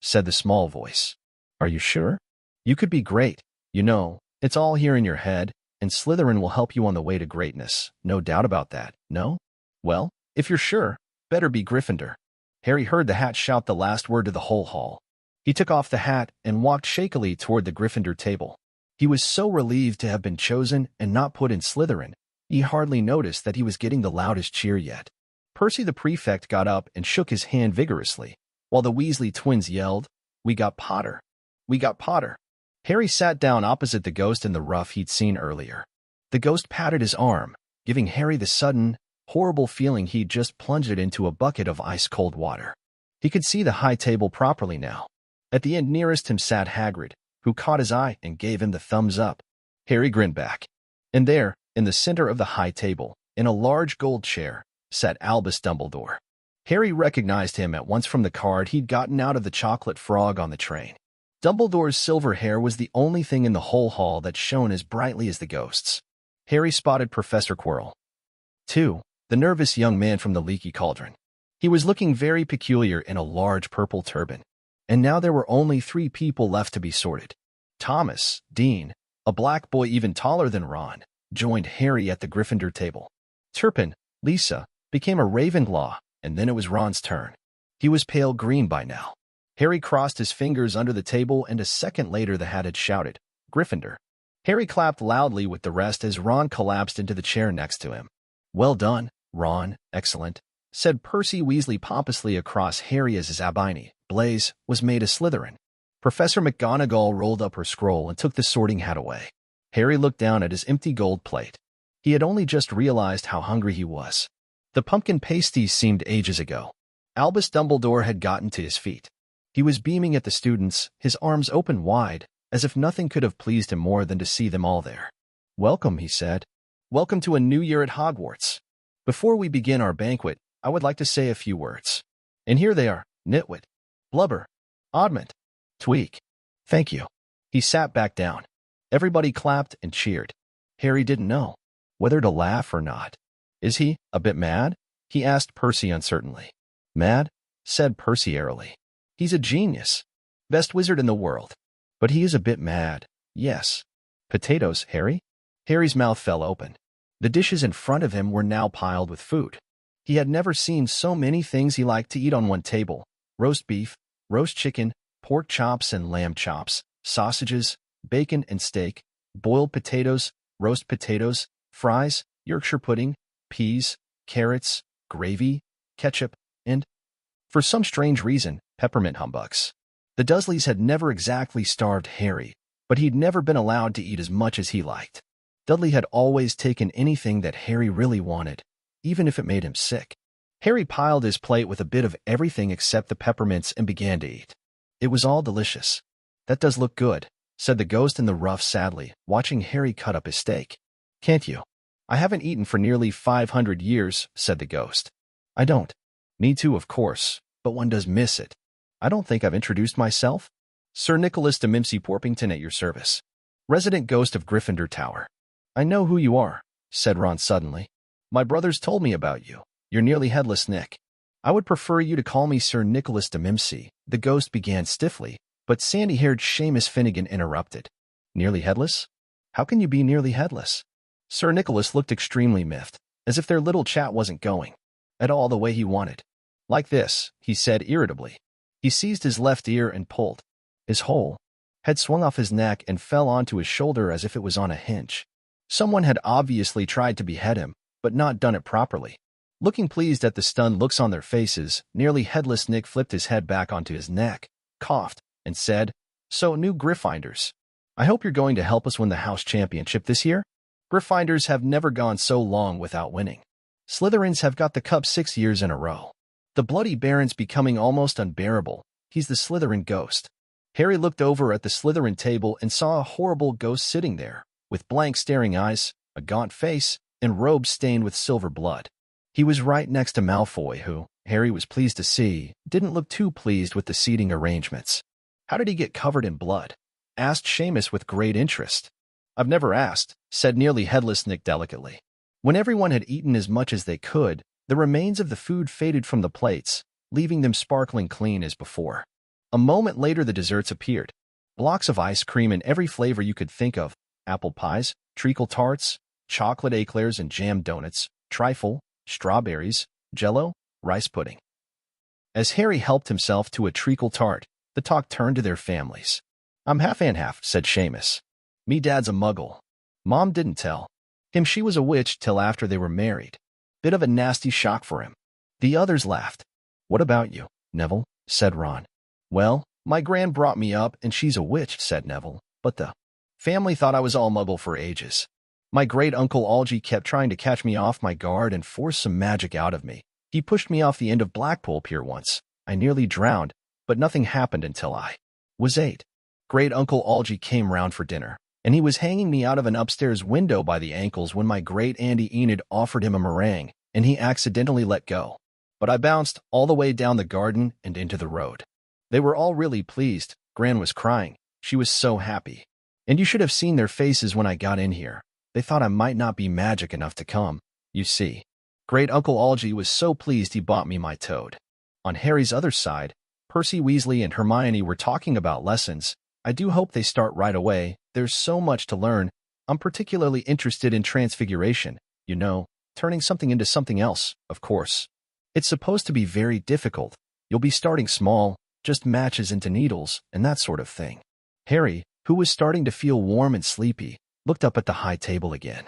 said the small voice. Are you sure? You could be great. You know, it's all here in your head, and Slytherin will help you on the way to greatness. No doubt about that, no? Well, if you're sure, better be Gryffindor. Harry heard the hat shout the last word to the whole hall. He took off the hat and walked shakily toward the Gryffindor table. He was so relieved to have been chosen and not put in Slytherin, he hardly noticed that he was getting the loudest cheer yet. Percy the prefect got up and shook his hand vigorously, while the Weasley twins yelled, "We got Potter! We got Potter!" Harry sat down opposite the ghost in the rough he'd seen earlier. The ghost patted his arm, giving Harry the sudden, horrible feeling he'd just plunged it into a bucket of ice-cold water. He could see the high table properly now. At the end nearest him sat Hagrid, who caught his eye and gave him the thumbs up. Harry grinned back. And there, in the center of the high table, in a large gold chair, sat Albus Dumbledore. Harry recognized him at once from the card he'd gotten out of the chocolate frog on the train. Dumbledore's silver hair was the only thing in the whole hall that shone as brightly as the ghost's. Harry spotted Professor Quirrell, too, the nervous young man from the leaky cauldron. He was looking very peculiar in a large purple turban. And now there were only 3 people left to be sorted. Thomas, Dean, a black boy even taller than Ron, joined Harry at the Gryffindor table. Turpin, Lisa, became a Ravenclaw, and then it was Ron's turn. He was pale green by now. Harry crossed his fingers under the table, and a second later the hat had shouted, Gryffindor. Harry clapped loudly with the rest as Ron collapsed into the chair next to him. Well done, Ron, excellent, said Percy Weasley pompously across Harry as his Abini, Blaise, was made a Slytherin. Professor McGonagall rolled up her scroll and took the sorting hat away. Harry looked down at his empty gold plate. He had only just realized how hungry he was. The pumpkin pasties seemed ages ago. Albus Dumbledore had gotten to his feet. He was beaming at the students, his arms open wide, as if nothing could have pleased him more than to see them all there. Welcome, he said. Welcome to a new year at Hogwarts. Before we begin our banquet, I would like to say a few words. And here they are, Nitwit, Blubber, Oddment, Tweak. Thank you. He sat back down. Everybody clapped and cheered. Harry didn't know whether to laugh or not. Is he a bit mad? He asked Percy uncertainly. Mad? Said Percy airily. He's a genius. Best wizard in the world. But he is a bit mad. Yes. Potatoes, Harry? Harry's mouth fell open. The dishes in front of him were now piled with food. He had never seen so many things he liked to eat on one table: roast beef, roast chicken, pork chops and lamb chops, sausages, bacon and steak, boiled potatoes, roast potatoes, fries, Yorkshire pudding, peas, carrots, gravy, ketchup, and, for some strange reason, peppermint humbugs. The Dursleys had never exactly starved Harry, but he'd never been allowed to eat as much as he liked. Dudley had always taken anything that Harry really wanted, even if it made him sick. Harry piled his plate with a bit of everything except the peppermints and began to eat. It was all delicious. "That does look good," said the ghost in the ruff sadly, watching Harry cut up his steak. "Can't you?" "I haven't eaten for nearly 500 years, said the ghost. "I don't." "Me too, of course, but one does miss it. I don't think I've introduced myself. Sir Nicholas de Mimsy Porpington at your service. Resident ghost of Gryffindor Tower." "I know who you are," said Ron suddenly. "My brothers told me about you. You're nearly headless, Nick." "I would prefer you to call me Sir Nicholas de Mimsy," the ghost began stiffly, but sandy-haired Seamus Finnegan interrupted. "Nearly headless? How can you be nearly headless?" Sir Nicholas looked extremely miffed, as if their little chat wasn't going at all the way he wanted. "Like this," he said irritably. He seized his left ear and pulled. His whole head swung off his neck and fell onto his shoulder as if it was on a hinge. Someone had obviously tried to behead him, but not done it properly. Looking pleased at the stunned looks on their faces, nearly headless Nick flipped his head back onto his neck, coughed, and said, "So, new Gryffindors, I hope you're going to help us win the house championship this year? Gryffindors have never gone so long without winning. Slytherins have got the cup 6 years in a row. The Bloody Baron's becoming almost unbearable. He's the Slytherin ghost." Harry looked over at the Slytherin table and saw a horrible ghost sitting there, with blank staring eyes, a gaunt face, and robes stained with silver blood. He was right next to Malfoy, who, Harry was pleased to see, didn't look too pleased with the seating arrangements. "How did he get covered in blood?" asked Seamus with great interest. "I've never asked," said nearly headless Nick delicately. When everyone had eaten as much as they could, the remains of the food faded from the plates, leaving them sparkling clean as before. A moment later the desserts appeared. Blocks of ice cream in every flavor you could think of: apple pies, treacle tarts, chocolate eclairs and jam donuts, trifle, strawberries, jello, rice pudding. As Harry helped himself to a treacle tart, the talk turned to their families. "I'm half and half," said Seamus. "Me dad's a muggle. Mom didn't tell him she was a witch till after they were married. Bit of a nasty shock for him." The others laughed. "What about you, Neville?" said Ron. "Well, my gran brought me up and she's a witch," said Neville, "but the family thought I was all muggle for ages. My great-uncle Algy kept trying to catch me off my guard and force some magic out of me. He pushed me off the end of Blackpool Pier once. I nearly drowned, but nothing happened until I was 8. Great-uncle Algy came round for dinner, and he was hanging me out of an upstairs window by the ankles when my great-auntie Enid offered him a meringue, and he accidentally let go. But I bounced all the way down the garden and into the road. They were all really pleased. Gran was crying. She was so happy. And you should have seen their faces when I got in here. They thought I might not be magic enough to come. You see, Great-uncle Algy was so pleased he bought me my toad." On Harry's other side, Percy Weasley and Hermione were talking about lessons. "I do hope they start right away. There's so much to learn. I'm particularly interested in transfiguration. You know, turning something into something else, of course. It's supposed to be very difficult. You'll be starting small, just matches into needles, and that sort of thing." Harry, who was starting to feel warm and sleepy, looked up at the high table again.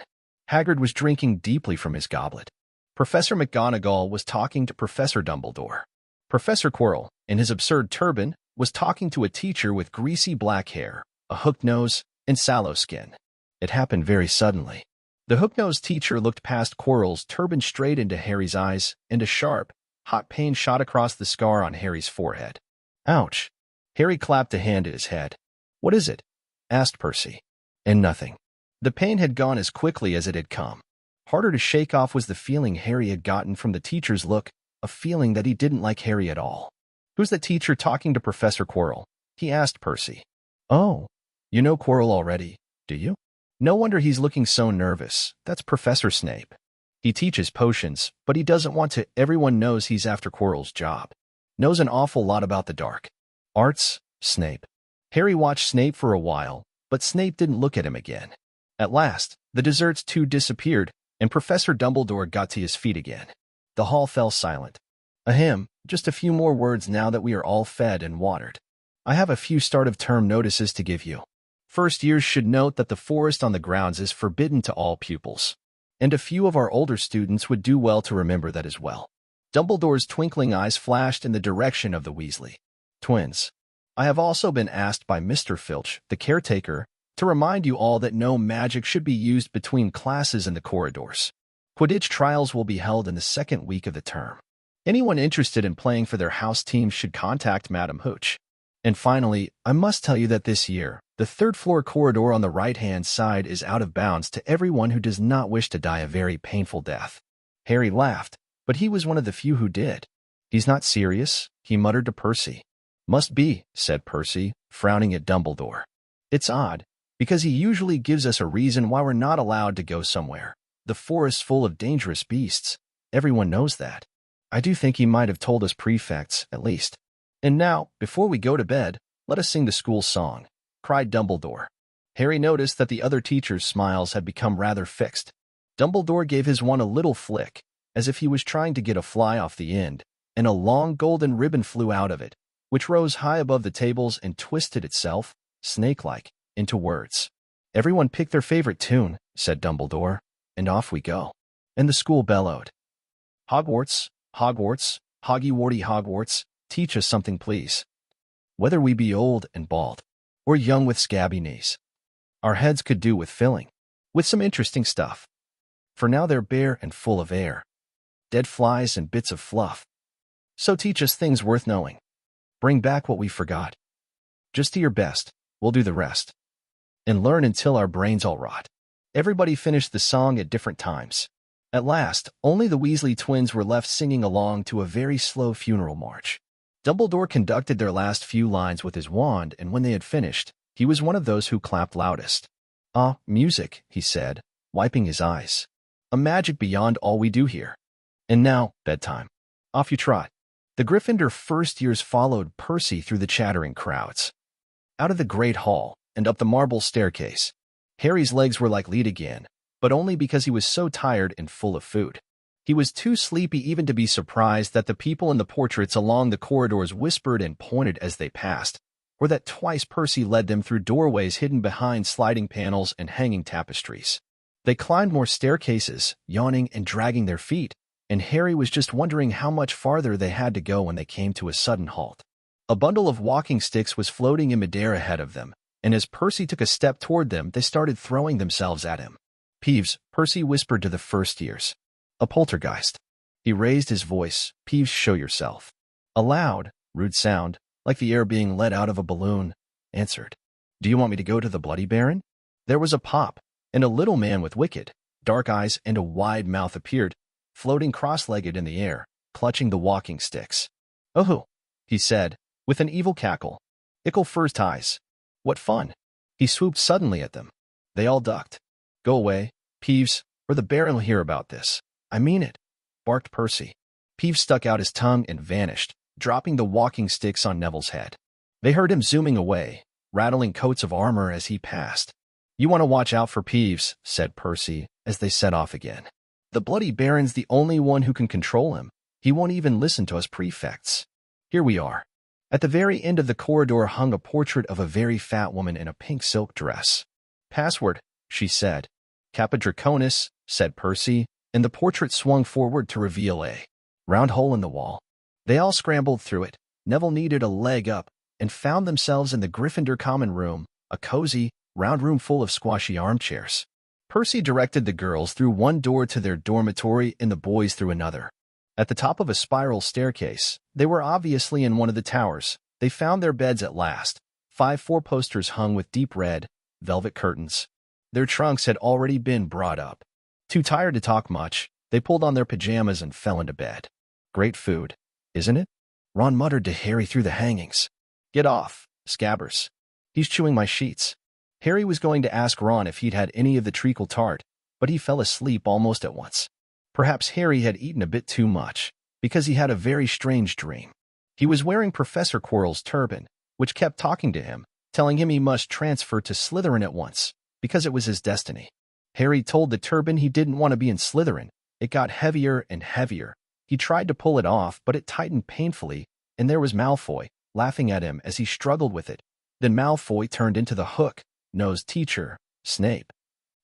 Hagrid was drinking deeply from his goblet. Professor McGonagall was talking to Professor Dumbledore. Professor Quirrell, in his absurd turban, was talking to a teacher with greasy black hair, a hooked nose, and sallow skin. It happened very suddenly. The hook-nosed teacher looked past Quirrell's turban straight into Harry's eyes, and a sharp, hot pain shot across the scar on Harry's forehead. "Ouch!" Harry clapped a hand to his head. "What is it?" asked Percy. And nothing. The pain had gone as quickly as it had come. Harder to shake off was the feeling Harry had gotten from the teacher's look, a feeling that he didn't like Harry at all. "Who's the teacher talking to Professor Quirrell?" he asked Percy. "Oh, you know Quirrell already, do you? No wonder he's looking so nervous. That's Professor Snape. He teaches potions, but he doesn't want to. Everyone knows he's after Quirrell's job. Knows an awful lot about the dark arts, Snape." Harry watched Snape for a while, But Snape didn't look at him again. At last, the desserts too disappeared, and Professor Dumbledore got to his feet again. The hall fell silent. Ahem, just a few more words now that we are all fed and watered. I have a few start-of-term notices to give you. First years should note that the forest on the grounds is forbidden to all pupils. And a few of our older students would do well to remember that as well. Dumbledore's twinkling eyes flashed in the direction of the Weasley twins. I have also been asked by Mr. Filch, the caretaker, to remind you all that no magic should be used between classes in the corridors. Quidditch trials will be held in the second week of the term. Anyone interested in playing for their house team should contact Madam Hooch. And finally, I must tell you that this year, the third-floor corridor on the right-hand side is out of bounds to everyone who does not wish to die a very painful death. Harry laughed, but he was one of the few who did. He's not serious, he muttered to Percy. Must be, said Percy, frowning at Dumbledore. It's odd, because he usually gives us a reason why we're not allowed to go somewhere. The forest's full of dangerous beasts. Everyone knows that. I do think he might have told us prefects, at least. And now, before we go to bed, let us sing the school song, cried Dumbledore. Harry noticed that the other teachers' smiles had become rather fixed. Dumbledore gave his one a little flick, as if he was trying to get a fly off the end, and a long golden ribbon flew out of it, which rose high above the tables and twisted itself, snake-like, into words. Everyone pick their favorite tune, said Dumbledore, and off we go. And the school bellowed. Hogwarts, Hogwarts, Hoggy-Warty Hogwarts, teach us something please. Whether we be old and bald, or young with scabby knees, our heads could do with filling, with some interesting stuff. For now they're bare and full of air, dead flies and bits of fluff. So teach us things worth knowing. Bring back what we forgot. Just do your best, we'll do the rest. And learn until our brains all rot. Everybody finished the song at different times. At last, only the Weasley twins were left singing along to a very slow funeral march. Dumbledore conducted their last few lines with his wand, and when they had finished, he was one of those who clapped loudest. Ah, music, he said, wiping his eyes. A magic beyond all we do here. And now, bedtime. Off you trot. The Gryffindor first years followed Percy through the chattering crowds. Out of the great hall, and up the marble staircase. Harry's legs were like lead again, but only because he was so tired and full of food. He was too sleepy even to be surprised that the people in the portraits along the corridors whispered and pointed as they passed, or that twice Percy led them through doorways hidden behind sliding panels and hanging tapestries. They climbed more staircases, yawning and dragging their feet, and Harry was just wondering how much farther they had to go when they came to a sudden halt. A bundle of walking sticks was floating in midair ahead of them, and as Percy took a step toward them, they started throwing themselves at him. Peeves, Percy whispered to the first years. A poltergeist. He raised his voice. Peeves, show yourself. A loud, rude sound, like the air being let out of a balloon, answered. Do you want me to go to the Bloody Baron? There was a pop, and a little man with wicked, dark eyes and a wide mouth appeared, floating cross-legged in the air, clutching the walking sticks. Oh, he said, with an evil cackle. Ickle first eyes. What fun. He swooped suddenly at them. They all ducked. Go away, Peeves, or the Baron will hear about this. I mean it, barked Percy. Peeves stuck out his tongue and vanished, dropping the walking sticks on Neville's head. They heard him zooming away, rattling coats of armor as he passed. You want to watch out for Peeves, said Percy, as they set off again. The Bloody Baron's the only one who can control him. He won't even listen to us prefects. Here we are. At the very end of the corridor hung a portrait of a very fat woman in a pink silk dress. Password, she said. Kappa Draconis, said Percy, and the portrait swung forward to reveal a round hole in the wall. They all scrambled through it. Neville needed a leg up and found themselves in the Gryffindor common room, a cozy, round room full of squashy armchairs. Percy directed the girls through one door to their dormitory and the boys through another. At the top of a spiral staircase, they were obviously in one of the towers. They found their beds at last, 5 four-posters hung with deep red, velvet curtains. Their trunks had already been brought up. Too tired to talk much, they pulled on their pajamas and fell into bed. Great food, isn't it? Ron muttered to Harry through the hangings. Get off, Scabbers. He's chewing my sheets. Harry was going to ask Ron if he'd had any of the treacle tart, but he fell asleep almost at once. Perhaps Harry had eaten a bit too much, because he had a very strange dream. He was wearing Professor Quirrell's turban, which kept talking to him, telling him he must transfer to Slytherin at once, because it was his destiny. Harry told the turban he didn't want to be in Slytherin. It got heavier and heavier. He tried to pull it off, but it tightened painfully, and there was Malfoy, laughing at him as he struggled with it. Then Malfoy turned into the hook-nosed teacher, Snape,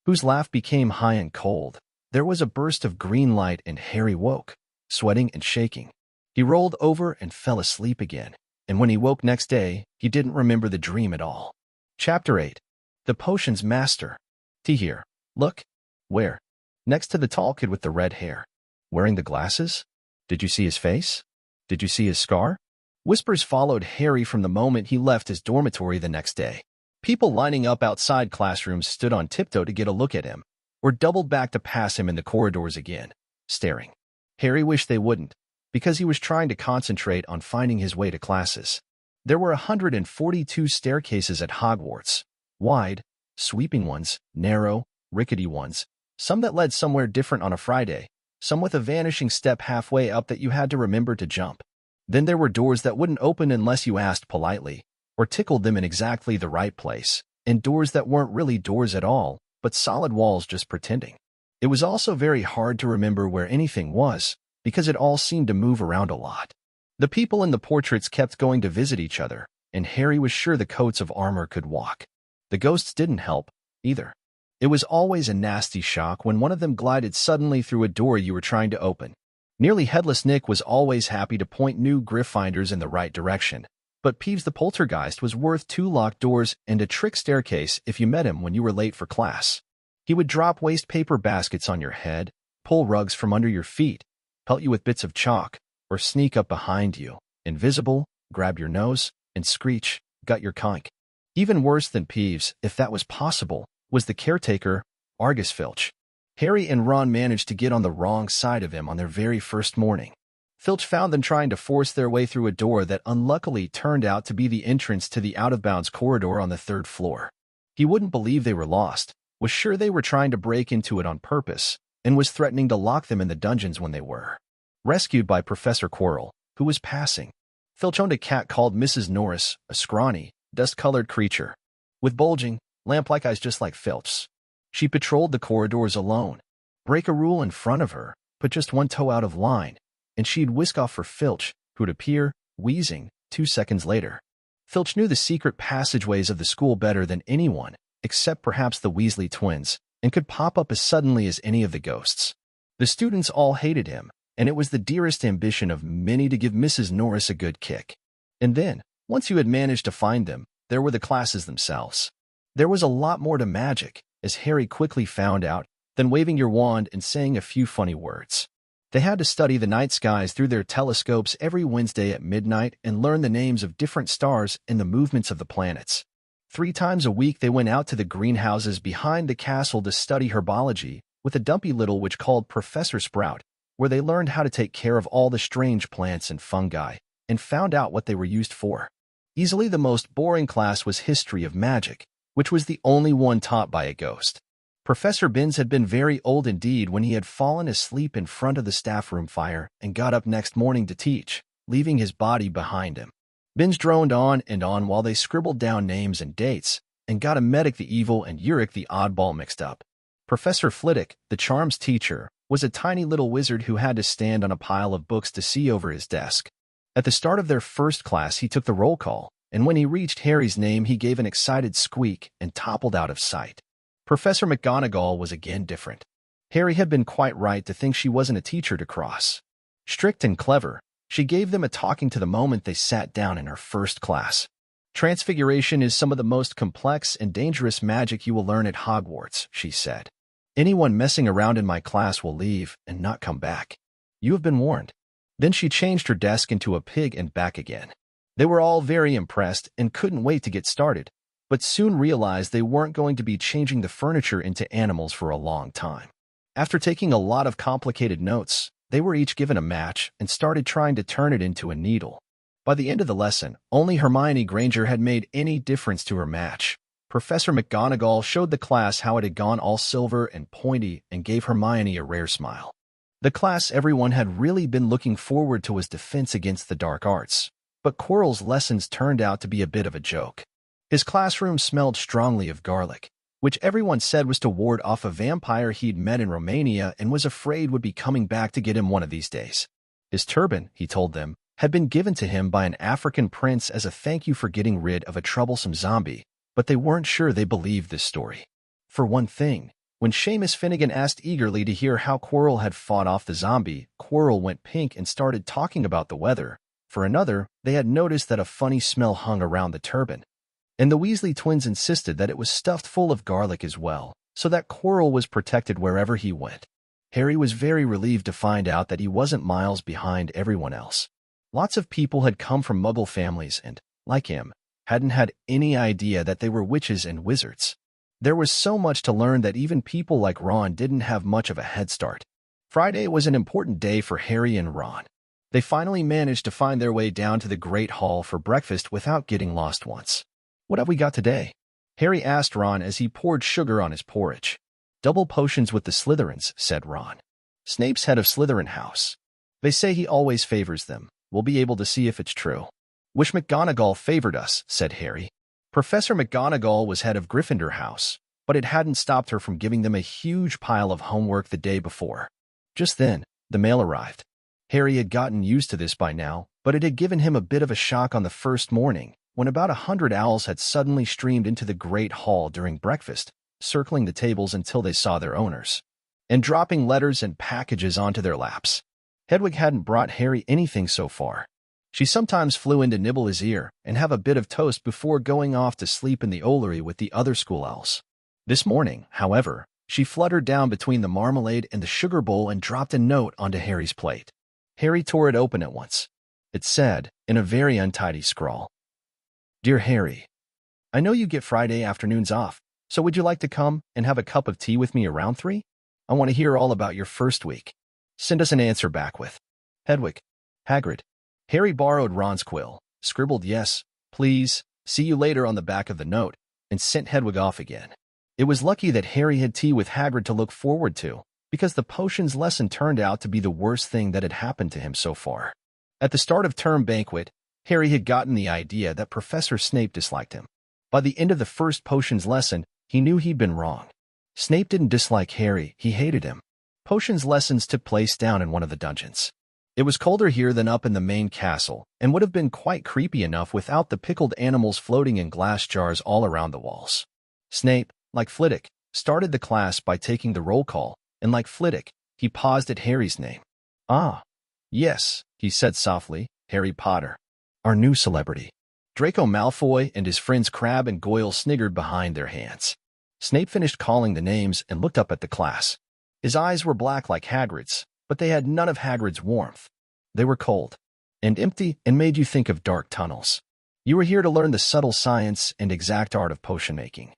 whose laugh became high and cold. There was a burst of green light and Harry woke, sweating and shaking. He rolled over and fell asleep again, and when he woke next day, he didn't remember the dream at all. Chapter 8. The Potions Master. Here. Look. Where? Next to the tall kid with the red hair. Wearing the glasses? Did you see his face? Did you see his scar? Whispers followed Harry from the moment he left his dormitory the next day. People lining up outside classrooms stood on tiptoe to get a look at him, or doubled back to pass him in the corridors again, staring. Harry wished they wouldn't, because he was trying to concentrate on finding his way to classes. There were 142 staircases at Hogwarts, wide, sweeping ones, narrow, rickety ones, some that led somewhere different on a Friday, some with a vanishing step halfway up that you had to remember to jump. Then there were doors that wouldn't open unless you asked politely, or tickled them in exactly the right place, and doors that weren't really doors at all, but solid walls just pretending. It was also very hard to remember where anything was, because it all seemed to move around a lot. The people in the portraits kept going to visit each other, and Harry was sure the coats of armor could walk. The ghosts didn't help, either. It was always a nasty shock when one of them glided suddenly through a door you were trying to open. Nearly Headless Nick was always happy to point new Gryffindors in the right direction, but Peeves the Poltergeist was worth 2 locked doors and a trick staircase if you met him when you were late for class. He would drop waste paper baskets on your head, pull rugs from under your feet, pelt you with bits of chalk, or sneak up behind you, invisible, grab your nose, and screech, "Got your conch." Even worse than Peeves, if that was possible, was the caretaker, Argus Filch. Harry and Ron managed to get on the wrong side of him on their very first morning. Filch found them trying to force their way through a door that unluckily turned out to be the entrance to the out-of-bounds corridor on the 3rd floor. He wouldn't believe they were lost, was sure they were trying to break into it on purpose, and was threatening to lock them in the dungeons when they were. Rescued by Professor Quirrell, who was passing. Filch owned a cat called Mrs. Norris, a scrawny, dust-colored creature, with bulging, lamp-like eyes just like Filch's. She patrolled the corridors alone. Break a rule in front of her, put just one toe out of line, and she'd whisk off for Filch, who'd appear, wheezing, 2 seconds later. Filch knew the secret passageways of the school better than anyone, except perhaps the Weasley twins, and could pop up as suddenly as any of the ghosts. The students all hated him, and it was the dearest ambition of many to give Mrs. Norris a good kick. And then, once you had managed to find them, there were the classes themselves. There was a lot more to magic, as Harry quickly found out, than waving your wand and saying a few funny words. They had to study the night skies through their telescopes every Wednesday at midnight and learn the names of different stars and the movements of the planets. 3 times a week they went out to the greenhouses behind the castle to study herbology with a dumpy little witch called Professor Sprout, where they learned how to take care of all the strange plants and fungi, and found out what they were used for. Easily the most boring class was History of Magic, which was the only one taught by a ghost. Professor Binns had been very old indeed when he had fallen asleep in front of the staff room fire and got up next morning to teach, leaving his body behind him. Binns droned on and on while they scribbled down names and dates, and got Emetic the Evil and Uric the Oddball mixed up. Professor Flitwick, the charms teacher, was a tiny little wizard who had to stand on a pile of books to see over his desk. At the start of their first class he took the roll call, and when he reached Harry's name he gave an excited squeak and toppled out of sight. Professor McGonagall was again different. Harry had been quite right to think she wasn't a teacher to cross. Strict and clever, she gave them a talking to the moment they sat down in her first class. Transfiguration is some of the most complex and dangerous magic you will learn at Hogwarts, she said. Anyone messing around in my class will leave and not come back. You have been warned. Then she changed her desk into a pig and back again. They were all very impressed and couldn't wait to get started, but soon realized they weren't going to be changing the furniture into animals for a long time. After taking a lot of complicated notes, they were each given a match and started trying to turn it into a needle. By the end of the lesson, only Hermione Granger had made any difference to her match. Professor McGonagall showed the class how it had gone all silver and pointy and gave Hermione a rare smile. The class everyone had really been looking forward to was defense against the dark arts, but Quirrell's lessons turned out to be a bit of a joke. His classroom smelled strongly of garlic, which everyone said was to ward off a vampire he'd met in Romania and was afraid would be coming back to get him one of these days. His turban, he told them, had been given to him by an African prince as a thank you for getting rid of a troublesome zombie, but they weren't sure they believed this story. For one thing, when Seamus Finnegan asked eagerly to hear how Quirrell had fought off the zombie, Quirrell went pink and started talking about the weather. For another, they had noticed that a funny smell hung around the turban. And the Weasley twins insisted that it was stuffed full of garlic as well, so that Quirrell was protected wherever he went. Harry was very relieved to find out that he wasn't miles behind everyone else. Lots of people had come from Muggle families and, like him, hadn't had any idea that they were witches and wizards. There was so much to learn that even people like Ron didn't have much of a head start. Friday was an important day for Harry and Ron. They finally managed to find their way down to the Great Hall for breakfast without getting lost once. "What have we got today?" Harry asked Ron as he poured sugar on his porridge. "Double potions with the Slytherins," said Ron. "Snape's head of Slytherin House. They say he always favors them. We'll be able to see if it's true." "Wish McGonagall favored us," said Harry. Professor McGonagall was head of Gryffindor House, but it hadn't stopped her from giving them a huge pile of homework the day before. Just then, the mail arrived. Harry had gotten used to this by now, but it had given him a bit of a shock on the first morning, when about 100 owls had suddenly streamed into the Great Hall during breakfast, circling the tables until they saw their owners, and dropping letters and packages onto their laps. Hedwig hadn't brought Harry anything so far. She sometimes flew in to nibble his ear and have a bit of toast before going off to sleep in the Owlery with the other school owls. This morning, however, she fluttered down between the marmalade and the sugar bowl and dropped a note onto Harry's plate. Harry tore it open at once. It said, in a very untidy scrawl, "Dear Harry, I know you get Friday afternoons off, so would you like to come and have a cup of tea with me around 3? I want to hear all about your first week. Send us an answer back with Hedwig, Hagrid." Harry borrowed Ron's quill, scribbled "yes, please, see you later" on the back of the note, and sent Hedwig off again. It was lucky that Harry had tea with Hagrid to look forward to, because the potions lesson turned out to be the worst thing that had happened to him so far. At the start of term banquet, Harry had gotten the idea that Professor Snape disliked him. By the end of the first potions lesson, he knew he'd been wrong. Snape didn't dislike Harry, he hated him. Potions lessons took place down in one of the dungeons. It was colder here than up in the main castle, and would have been quite creepy enough without the pickled animals floating in glass jars all around the walls. Snape, like Flitwick, started the class by taking the roll call, and like Flitwick, he paused at Harry's name. "Ah, yes," he said softly, "Harry Potter. Our new celebrity." Draco Malfoy and his friends Crabbe and Goyle sniggered behind their hands. Snape finished calling the names and looked up at the class. His eyes were black like Hagrid's, but they had none of Hagrid's warmth. They were cold and empty and made you think of dark tunnels. "You were here to learn the subtle science and exact art of potion making."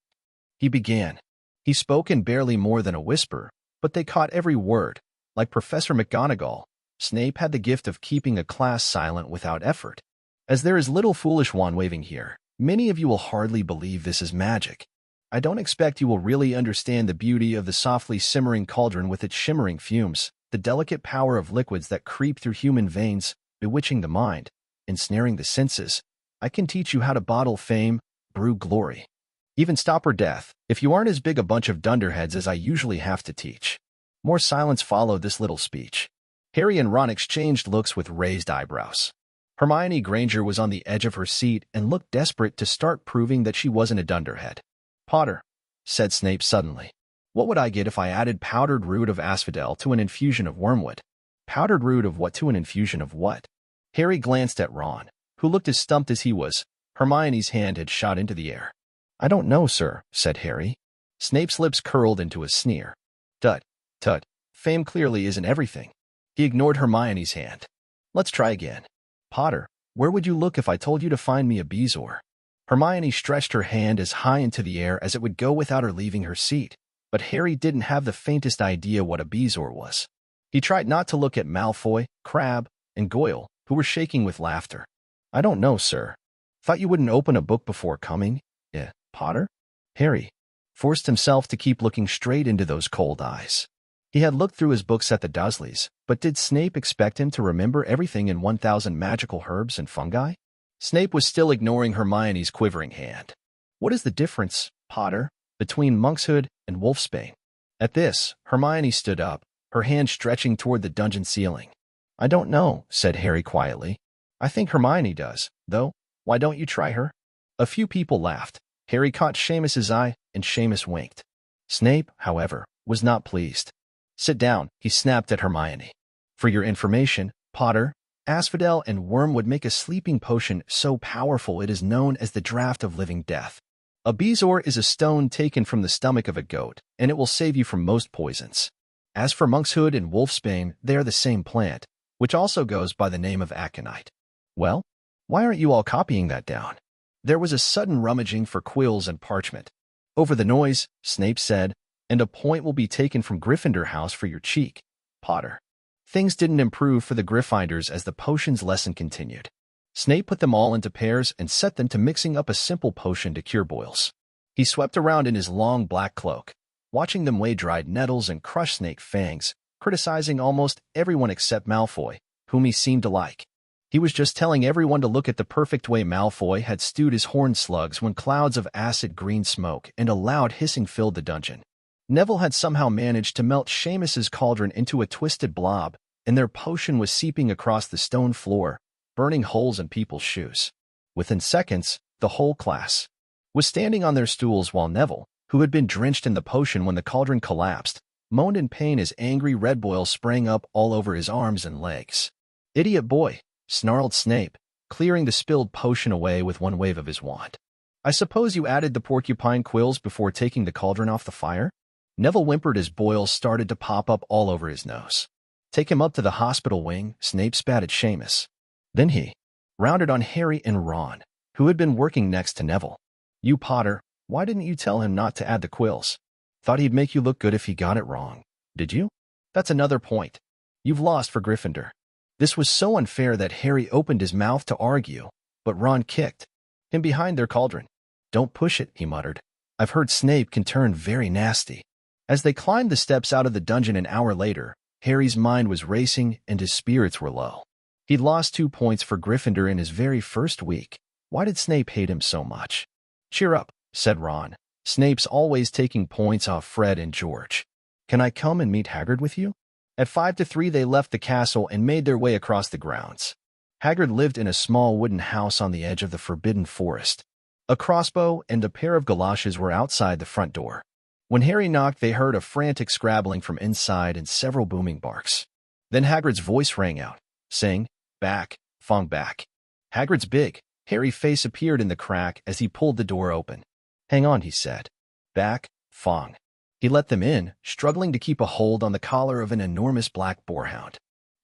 He began. He spoke in barely more than a whisper, but they caught every word. Like Professor McGonagall, Snape had the gift of keeping a class silent without effort. "As there is little foolish wand-waving here, many of you will hardly believe this is magic. I don't expect you will really understand the beauty of the softly simmering cauldron with its shimmering fumes, the delicate power of liquids that creep through human veins, bewitching the mind, ensnaring the senses. I can teach you how to bottle fame, brew glory, even stop her death, if you aren't as big a bunch of dunderheads as I usually have to teach." More silence followed this little speech. Harry and Ron exchanged looks with raised eyebrows. Hermione Granger was on the edge of her seat and looked desperate to start proving that she wasn't a dunderhead. "Potter," said Snape suddenly, "what would I get if I added powdered root of asphodel to an infusion of wormwood?" "Powdered root of what to an infusion of what?" Harry glanced at Ron, who looked as stumped as he was. Hermione's hand had shot into the air. "I don't know, sir," said Harry. Snape's lips curled into a sneer. "Tut, tut, fame clearly isn't everything." He ignored Hermione's hand. "Let's try again. Potter, where would you look if I told you to find me a bezoar?" Hermione stretched her hand as high into the air as it would go without her leaving her seat, but Harry didn't have the faintest idea what a bezoar was. He tried not to look at Malfoy, Crabbe, and Goyle, who were shaking with laughter. "I don't know, sir. Thought you wouldn't open a book before coming, Potter?" Harry forced himself to keep looking straight into those cold eyes. He had looked through his books at the Dursleys, but did Snape expect him to remember everything in 1,000 magical herbs and fungi? Snape was still ignoring Hermione's quivering hand. What is the difference, Potter, between monkshood and wolfsbane? At this, Hermione stood up, her hand stretching toward the dungeon ceiling. I don't know, said Harry quietly. I think Hermione does, though. Why don't you try her? A few people laughed. Harry caught Seamus's eye, and Seamus winked. Snape, however, was not pleased. Sit down, he snapped at Hermione. For your information, Potter, Asphodel and Wormwood make a sleeping potion so powerful it is known as the Draught of Living Death. A bezoar is a stone taken from the stomach of a goat, and it will save you from most poisons. As for monkshood and wolfsbane, they are the same plant, which also goes by the name of aconite. Well, why aren't you all copying that down? There was a sudden rummaging for quills and parchment. Over the noise, Snape said, and a point will be taken from Gryffindor House for your cheek, Potter. Things didn't improve for the Gryffindors as the potions lesson continued. Snape put them all into pairs and set them to mixing up a simple potion to cure boils. He swept around in his long black cloak, watching them weigh dried nettles and crush snake fangs, criticizing almost everyone except Malfoy, whom he seemed to like. He was just telling everyone to look at the perfect way Malfoy had stewed his horned slugs when clouds of acid green smoke and a loud hissing filled the dungeon. Neville had somehow managed to melt Seamus's cauldron into a twisted blob, and their potion was seeping across the stone floor, burning holes in people's shoes. Within seconds, the whole class was standing on their stools while Neville, who had been drenched in the potion when the cauldron collapsed, moaned in pain as angry red boils sprang up all over his arms and legs. Idiot boy, snarled Snape, clearing the spilled potion away with one wave of his wand. I suppose you added the porcupine quills before taking the cauldron off the fire? Neville whimpered as boils started to pop up all over his nose. Take him up to the hospital wing, Snape spat at Seamus. Then he rounded on Harry and Ron, who had been working next to Neville. You, Potter, why didn't you tell him not to add the quills? Thought he'd make you look good if he got it wrong. Did you? That's another point. You've lost for Gryffindor. This was so unfair that Harry opened his mouth to argue, but Ron kicked him behind their cauldron. Don't push it, he muttered. I've heard Snape can turn very nasty. As they climbed the steps out of the dungeon an hour later, Harry's mind was racing and his spirits were low. He'd lost 2 points for Gryffindor in his very first week. Why did Snape hate him so much? Cheer up, said Ron. Snape's always taking points off Fred and George. Can I come and meet Hagrid with you? At 5-3 they left the castle and made their way across the grounds. Hagrid lived in a small wooden house on the edge of the Forbidden Forest. A crossbow and a pair of galoshes were outside the front door. When Harry knocked, they heard a frantic scrabbling from inside and several booming barks. Then Hagrid's voice rang out, saying, Back, Fong back. Hagrid's big, hairy face appeared in the crack as he pulled the door open. Hang on, he said. Back, Fong. He let them in, struggling to keep a hold on the collar of an enormous black boarhound.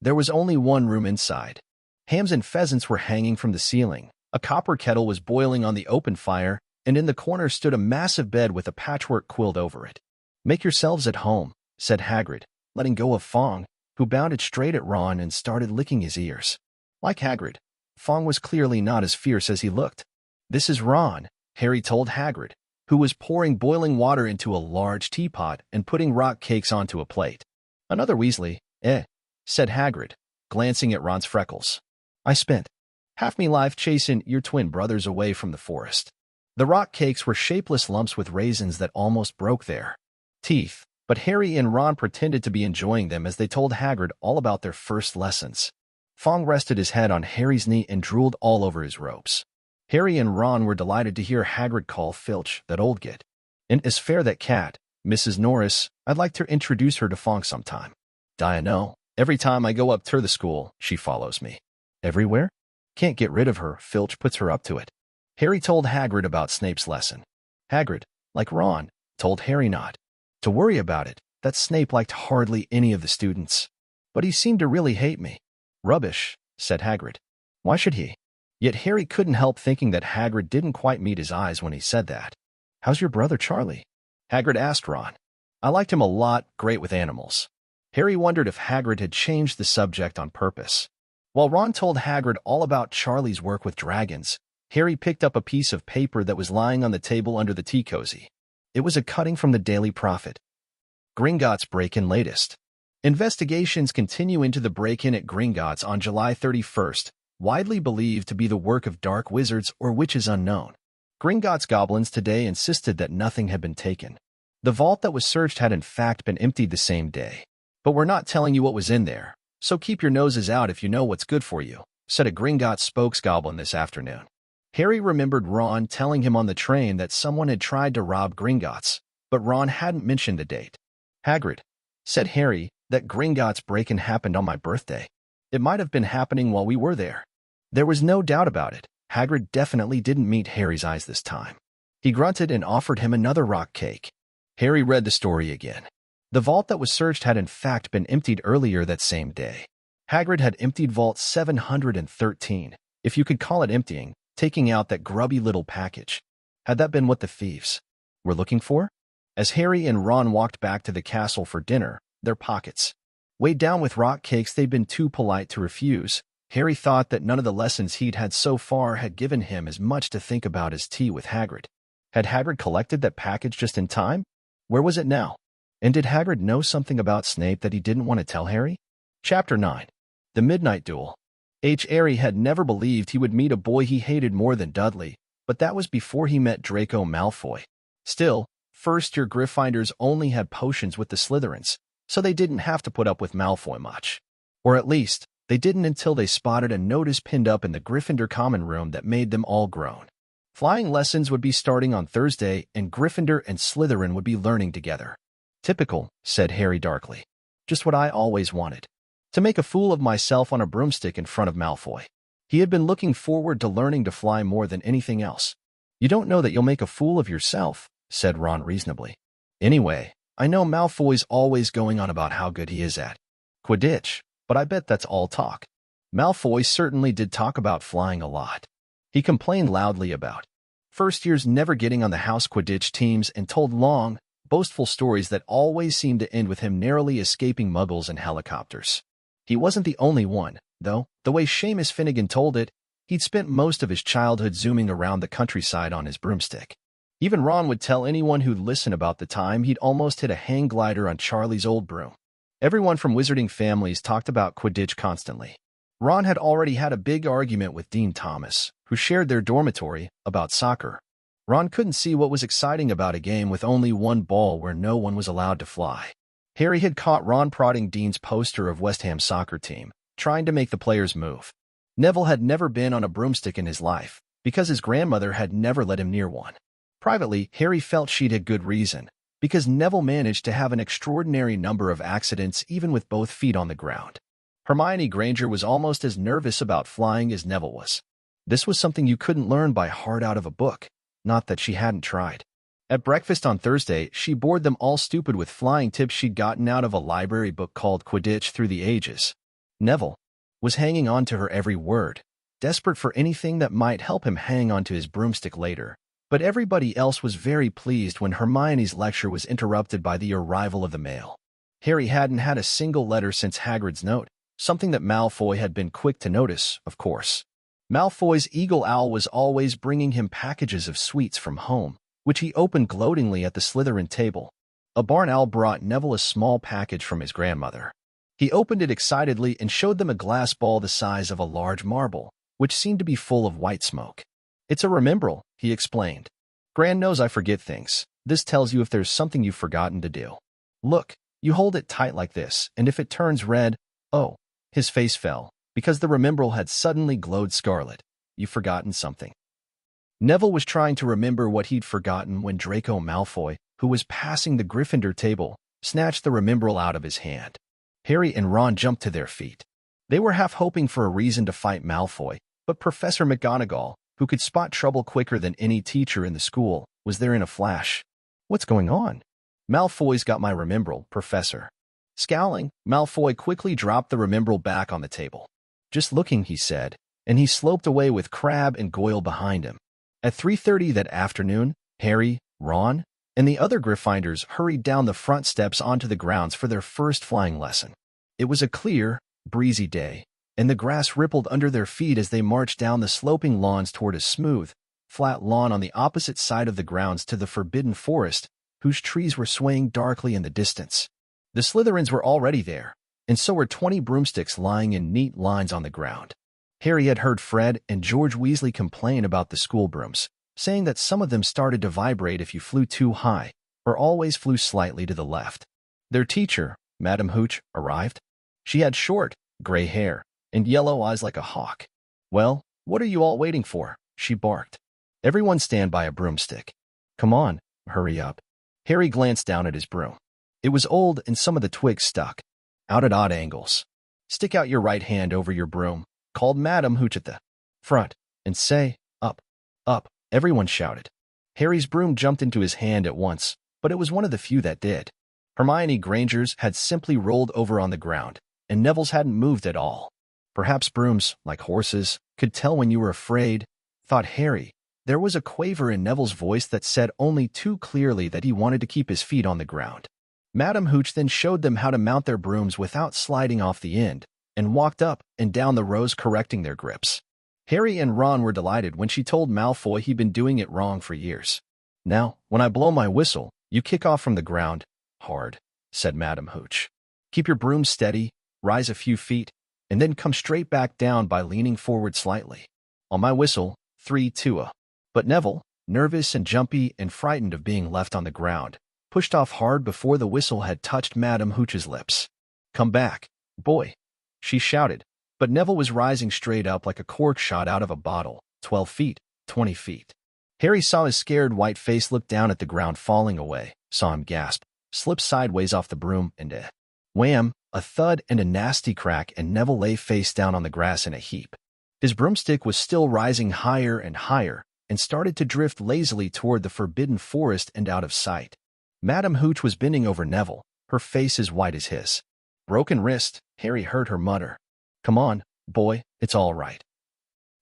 There was only one room inside. Hams and pheasants were hanging from the ceiling. A copper kettle was boiling on the open fire, and in the corner stood a massive bed with a patchwork quilt over it. Make yourselves at home, said Hagrid, letting go of Fong, who bounded straight at Ron and started licking his ears. Like Hagrid, Fong was clearly not as fierce as he looked. This is Ron, Harry told Hagrid, who was pouring boiling water into a large teapot and putting rock cakes onto a plate. Another Weasley, said Hagrid, glancing at Ron's freckles. I spent half me life chasing your twin brothers away from the forest. The rock cakes were shapeless lumps with raisins that almost broke their teeth, but Harry and Ron pretended to be enjoying them as they told Hagrid all about their first lessons. Fong rested his head on Harry's knee and drooled all over his robes. Harry and Ron were delighted to hear Hagrid call Filch that old git. And as fair that cat, Mrs. Norris, I'd like to introduce her to Fong sometime. I know. Every time I go up to the school, she follows me. Everywhere? Can't get rid of her, Filch puts her up to it. Harry told Hagrid about Snape's lesson. Hagrid, like Ron, told Harry not to worry about it, that Snape liked hardly any of the students. But he seemed to really hate me. Rubbish, said Hagrid. Why should he? Yet Harry couldn't help thinking that Hagrid didn't quite meet his eyes when he said that. How's your brother Charlie? Hagrid asked Ron. I liked him a lot, great with animals. Harry wondered if Hagrid had changed the subject on purpose. While Ron told Hagrid all about Charlie's work with dragons, Harry picked up a piece of paper that was lying on the table under the tea cozy. It was a cutting from the Daily Prophet. Gringotts break-in latest. Investigations continue into the break-in at Gringotts on July 31st, widely believed to be the work of dark wizards or witches unknown. Gringotts goblins today insisted that nothing had been taken. The vault that was searched had in fact been emptied the same day. But we're not telling you what was in there, so keep your noses out if you know what's good for you, said a Gringotts spokesgoblin this afternoon. Harry remembered Ron telling him on the train that someone had tried to rob Gringotts, but Ron hadn't mentioned the date. Hagrid, said Harry, that Gringotts break-in happened on my birthday. It might have been happening while we were there. There was no doubt about it. Hagrid definitely didn't meet Harry's eyes this time. He grunted and offered him another rock cake. Harry read the story again. The vault that was searched had in fact been emptied earlier that same day. Hagrid had emptied Vault 713, if you could call it emptying, taking out that grubby little package. Had that been what the thieves were looking for? As Harry and Ron walked back to the castle for dinner, their pockets weighed down with rock cakes they'd been too polite to refuse, Harry thought that none of the lessons he'd had so far had given him as much to think about as tea with Hagrid. Had Hagrid collected that package just in time? Where was it now? And did Hagrid know something about Snape that he didn't want to tell Harry? Chapter 9. The Midnight Duel. Harry had never believed he would meet a boy he hated more than Dudley, but that was before he met Draco Malfoy. Still, first-year Gryffindors only had potions with the Slytherins, so they didn't have to put up with Malfoy much. Or at least, they didn't until they spotted a notice pinned up in the Gryffindor common room that made them all groan. Flying lessons would be starting on Thursday, and Gryffindor and Slytherin would be learning together. Typical, said Harry darkly. Just what I always wanted. To make a fool of myself on a broomstick in front of Malfoy. He had been looking forward to learning to fly more than anything else. You don't know that you'll make a fool of yourself, said Ron reasonably. Anyway, I know Malfoy's always going on about how good he is at Quidditch, but I bet that's all talk. Malfoy certainly did talk about flying a lot. He complained loudly about first years never getting on the house Quidditch teams and told long, boastful stories that always seemed to end with him narrowly escaping muggles and helicopters. He wasn't the only one, though. The way Seamus Finnegan told it, he'd spent most of his childhood zooming around the countryside on his broomstick. Even Ron would tell anyone who'd listen about the time he'd almost hit a hang glider on Charlie's old broom. Everyone from wizarding families talked about Quidditch constantly. Ron had already had a big argument with Dean Thomas, who shared their dormitory, about soccer. Ron couldn't see what was exciting about a game with only one ball where no one was allowed to fly. Harry had caught Ron prodding Dean's poster of West Ham's soccer team, trying to make the players move. Neville had never been on a broomstick in his life, because his grandmother had never let him near one. Privately, Harry felt she'd had good reason, because Neville managed to have an extraordinary number of accidents even with both feet on the ground. Hermione Granger was almost as nervous about flying as Neville was. This was something you couldn't learn by heart out of a book, not that she hadn't tried. At breakfast on Thursday, she bored them all stupid with flying tips she'd gotten out of a library book called Quidditch Through the Ages. Neville was hanging on to her every word, desperate for anything that might help him hang on to his broomstick later. But everybody else was very pleased when Hermione's lecture was interrupted by the arrival of the mail. Harry hadn't had a single letter since Hagrid's note, something that Malfoy had been quick to notice, of course. Malfoy's eagle owl was always bringing him packages of sweets from home, which he opened gloatingly at the Slytherin table. A barn owl brought Neville a small package from his grandmother. He opened it excitedly and showed them a glass ball the size of a large marble, which seemed to be full of white smoke. It's a remembrall, he explained. Gran knows I forget things. This tells you if there's something you've forgotten to do. Look, you hold it tight like this, and if it turns red, oh, his face fell, because the remembrall had suddenly glowed scarlet. You've forgotten something. Neville was trying to remember what he'd forgotten when Draco Malfoy, who was passing the Gryffindor table, snatched the remembrall out of his hand. Harry and Ron jumped to their feet. They were half hoping for a reason to fight Malfoy, but Professor McGonagall, who could spot trouble quicker than any teacher in the school, was there in a flash. What's going on? Malfoy's got my remembrall, Professor. Scowling, Malfoy quickly dropped the remembrall back on the table. Just looking, he said, and he sloped away with Crabbe and Goyle behind him. At 3:30 that afternoon, Harry, Ron, and the other Gryffindors hurried down the front steps onto the grounds for their first flying lesson. It was a clear, breezy day, and the grass rippled under their feet as they marched down the sloping lawns toward a smooth, flat lawn on the opposite side of the grounds to the Forbidden Forest, whose trees were swaying darkly in the distance. The Slytherins were already there, and so were 20 broomsticks lying in neat lines on the ground. Harry had heard Fred and George Weasley complain about the school brooms, saying that some of them started to vibrate if you flew too high, or always flew slightly to the left. Their teacher, Madam Hooch, arrived. She had short, gray hair and yellow eyes like a hawk. "Well, what are you all waiting for?" she barked. "Everyone stand by a broomstick. Come on, hurry up." Harry glanced down at his broom. It was old and some of the twigs stuck out at odd angles. "Stick out your right hand over your broom," called Madam Hooch at the front, "and say, 'Up, up,'" everyone shouted. Harry's broom jumped into his hand at once, but it was one of the few that did. Hermione Granger's had simply rolled over on the ground, and Neville's hadn't moved at all. Perhaps brooms, like horses, could tell when you were afraid, thought Harry. There was a quaver in Neville's voice that said only too clearly that he wanted to keep his feet on the ground. Madam Hooch then showed them how to mount their brooms without sliding off the end, and walked up and down the rows correcting their grips. Harry and Ron were delighted when she told Malfoy he'd been doing it wrong for years. "Now, when I blow my whistle, you kick off from the ground, hard," said Madam Hooch. "Keep your broom steady, rise a few feet, and then come straight back down by leaning forward slightly. On my whistle, 3, 2, a." But Neville, nervous and jumpy and frightened of being left on the ground, pushed off hard before the whistle had touched Madam Hooch's lips. "Come back, boy," she shouted, but Neville was rising straight up like a cork shot out of a bottle, 12 feet, 20 feet. Harry saw his scared white face look down at the ground falling away, saw him gasp, slip sideways off the broom, and wham, a thud and a nasty crack, and Neville lay face down on the grass in a heap. His broomstick was still rising higher and higher, and started to drift lazily toward the forbidden forest and out of sight. Madam Hooch was bending over Neville, her face as white as his. "Broken wrist," Harry heard her mutter. "Come on, boy, it's all right.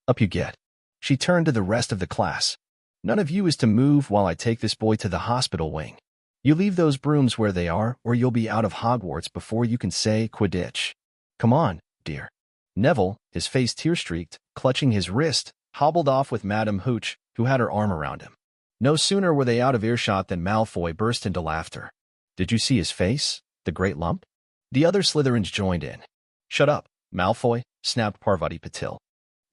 Up you get." She turned to the rest of the class. "None of you is to move while I take this boy to the hospital wing. You leave those brooms where they are, or you'll be out of Hogwarts before you can say Quidditch. Come on, dear." Neville, his face tear-streaked, clutching his wrist, hobbled off with Madam Hooch, who had her arm around him. No sooner were they out of earshot than Malfoy burst into laughter. "Did you see his face? The great lump?" The other Slytherins joined in. "Shut up, Malfoy," snapped Parvati Patil.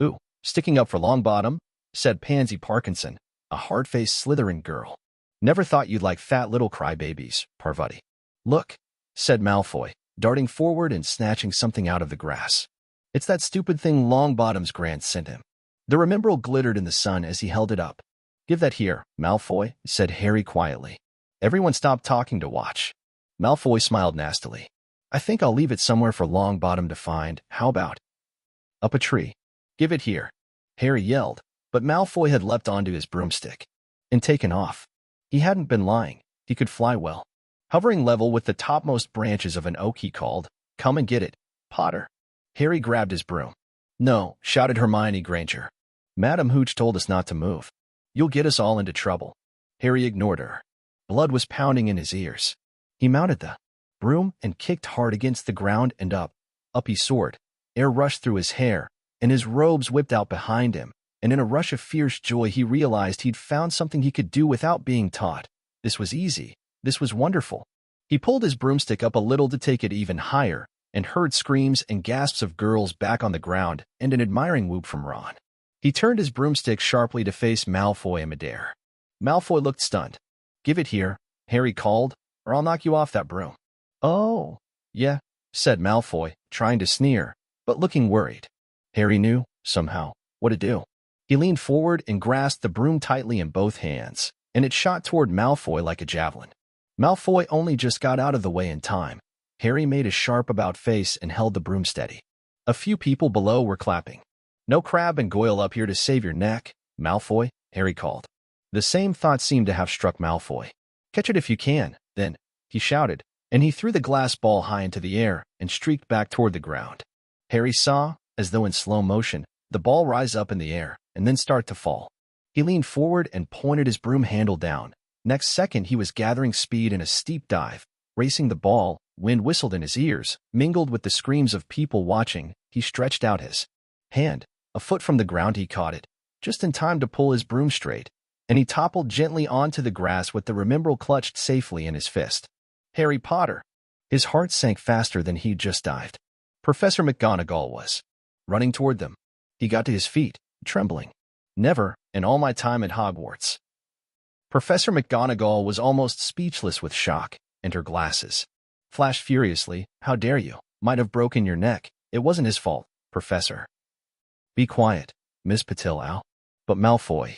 "Ooh, sticking up for Longbottom," said Pansy Parkinson, a hard-faced Slytherin girl. "Never thought you'd like fat little crybabies, Parvati." "Look," said Malfoy, darting forward and snatching something out of the grass. "It's that stupid thing Longbottom's Grant sent him." The remembrall glittered in the sun as he held it up. "Give that here, Malfoy," said Harry quietly. Everyone stopped talking to watch. Malfoy smiled nastily. "I think I'll leave it somewhere for Longbottom to find. How about up a tree?" "Give it here," Harry yelled, but Malfoy had leapt onto his broomstick and taken off. He hadn't been lying. He could fly well. Hovering level with the topmost branches of an oak, he called, "Come and get it, Potter." Harry grabbed his broom. "No," shouted Hermione Granger. "Madam Hooch told us not to move. You'll get us all into trouble." Harry ignored her. Blood was pounding in his ears. He mounted the broom and kicked hard against the ground, and up he soared. Air rushed through his hair, and his robes whipped out behind him, and in a rush of fierce joy he realized he'd found something he could do without being taught. This was easy. This was wonderful. He pulled his broomstick up a little to take it even higher, and heard screams and gasps of girls back on the ground and an admiring whoop from Ron. He turned his broomstick sharply to face Malfoy and midair. Malfoy looked stunned. "Give it here," Harry called, "or I'll knock you off that broom." "Oh, yeah," said Malfoy, trying to sneer, but looking worried. Harry knew, somehow, what to do. He leaned forward and grasped the broom tightly in both hands, and it shot toward Malfoy like a javelin. Malfoy only just got out of the way in time. Harry made a sharp about-face and held the broom steady. A few people below were clapping. "No Crabbe and Goyle up here to save your neck, Malfoy," Harry called. The same thought seemed to have struck Malfoy. "Catch it if you can, then," he shouted, and he threw the glass ball high into the air and streaked back toward the ground. Harry saw, as though in slow motion, the ball rise up in the air and then start to fall. He leaned forward and pointed his broom handle down. Next second, he was gathering speed in a steep dive, racing the ball. Wind whistled in his ears, mingled with the screams of people watching. He stretched out his hand. A foot from the ground, he caught it, just in time to pull his broom straight, and he toppled gently onto the grass with the remembrall clutched safely in his fist. Harry Potter! His heart sank faster than he'd just dived. Professor McGonagall was running toward them. He got to his feet, trembling. Never, in all my time at Hogwarts. Professor McGonagall was almost speechless with shock, and her glasses flashed furiously. How dare you? Might have broken your neck. It wasn't his fault, Professor. Be quiet, Miss Patil. But Malfoy.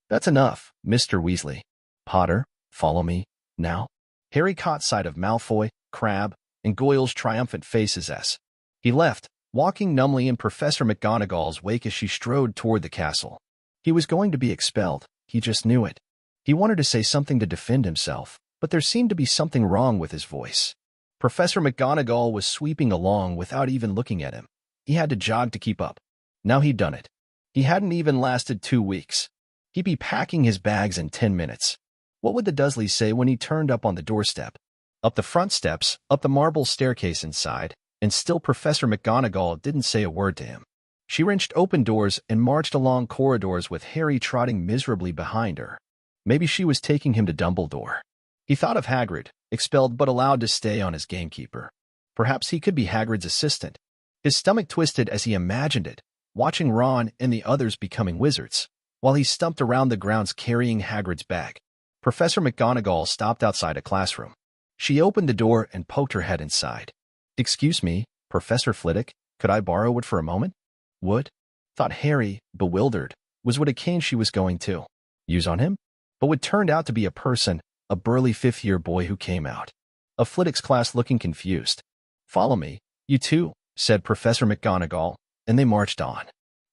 That's enough, Mr. Weasley. Potter, follow me, now. Harry caught sight of Malfoy, Crabbe, and Goyle's triumphant faces as he left, walking numbly in Professor McGonagall's wake as she strode toward the castle. He was going to be expelled, he just knew it. He wanted to say something to defend himself, but there seemed to be something wrong with his voice. Professor McGonagall was sweeping along without even looking at him. He had to jog to keep up. Now he'd done it. He hadn't even lasted 2 weeks. He'd be packing his bags in 10 minutes. What would the Dursleys say when he turned up on the doorstep? Up the front steps, up the marble staircase inside, and still Professor McGonagall didn't say a word to him. She wrenched open doors and marched along corridors with Harry trotting miserably behind her. Maybe she was taking him to Dumbledore. He thought of Hagrid, expelled but allowed to stay on as gamekeeper. Perhaps he could be Hagrid's assistant. His stomach twisted as he imagined it, watching Ron and the others becoming wizards, while he stumped around the grounds carrying Hagrid's bag. Professor McGonagall stopped outside a classroom. She opened the door and poked her head inside. Excuse me, Professor Flitwick, could I borrow Wood for a moment? Wood? Thought Harry, bewildered, was what a cane she was going to use on him? But what turned out to be a person, a burly fifth-year boy who came out of Flitwick's class looking confused. Follow me, you two, said Professor McGonagall, and they marched on.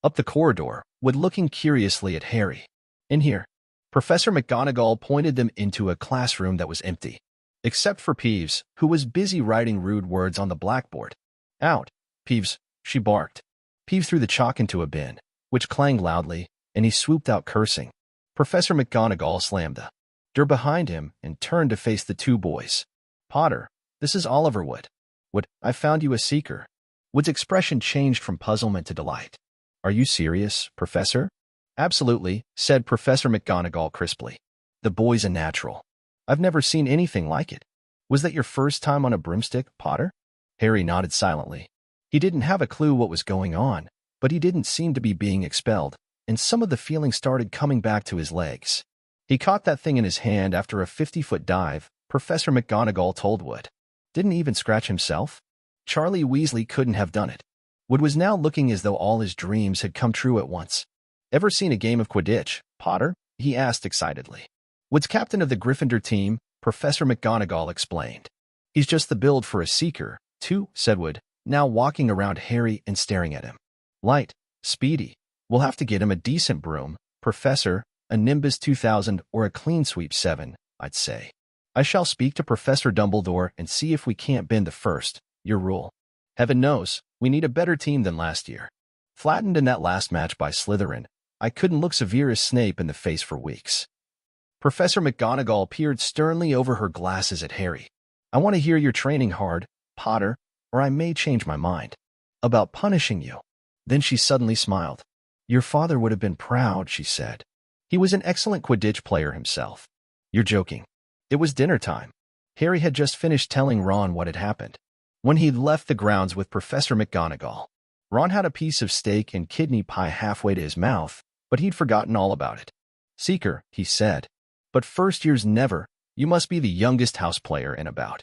Up the corridor, Wood looking curiously at Harry. In here. Professor McGonagall pointed them into a classroom that was empty, except for Peeves, who was busy writing rude words on the blackboard. Out, Peeves, she barked. Peeves threw the chalk into a bin, which clanged loudly, and he swooped out cursing. Professor McGonagall slammed the door behind him and turned to face the two boys. Potter, this is Oliver Wood. Wood, I found you a seeker. Wood's expression changed from puzzlement to delight. Are you serious, Professor? Absolutely, said Professor McGonagall crisply. The boy's a natural. I've never seen anything like it. Was that your first time on a broomstick, Potter? Harry nodded silently. He didn't have a clue what was going on, but he didn't seem to be being expelled, and some of the feeling started coming back to his legs. He caught that thing in his hand after a 50-foot dive, Professor McGonagall told Wood. Didn't even scratch himself? Charlie Weasley couldn't have done it. Wood was now looking as though all his dreams had come true at once. Ever seen a game of Quidditch, Potter? He asked excitedly. Wood's captain of the Gryffindor team, Professor McGonagall explained. He's just the build for a seeker, too, said Wood, now walking around Harry and staring at him. Light, speedy. We'll have to get him a decent broom, Professor, a Nimbus 2000 or a Clean Sweep 7, I'd say. I shall speak to Professor Dumbledore and see if we can't bend the first, your rule. Heaven knows, we need a better team than last year. Flattened in that last match by Slytherin, I couldn't look Severus Snape in the face for weeks. Professor McGonagall peered sternly over her glasses at Harry. I want to hear you're training hard, Potter, or I may change my mind about punishing you. Then she suddenly smiled. Your father would have been proud, she said. He was an excellent Quidditch player himself. You're joking. It was dinner time. Harry had just finished telling Ron what had happened when he'd left the grounds with Professor McGonagall. Ron had a piece of steak and kidney pie halfway to his mouth, but he'd forgotten all about it. Seeker, he said. But first years never. You must be the youngest house player in about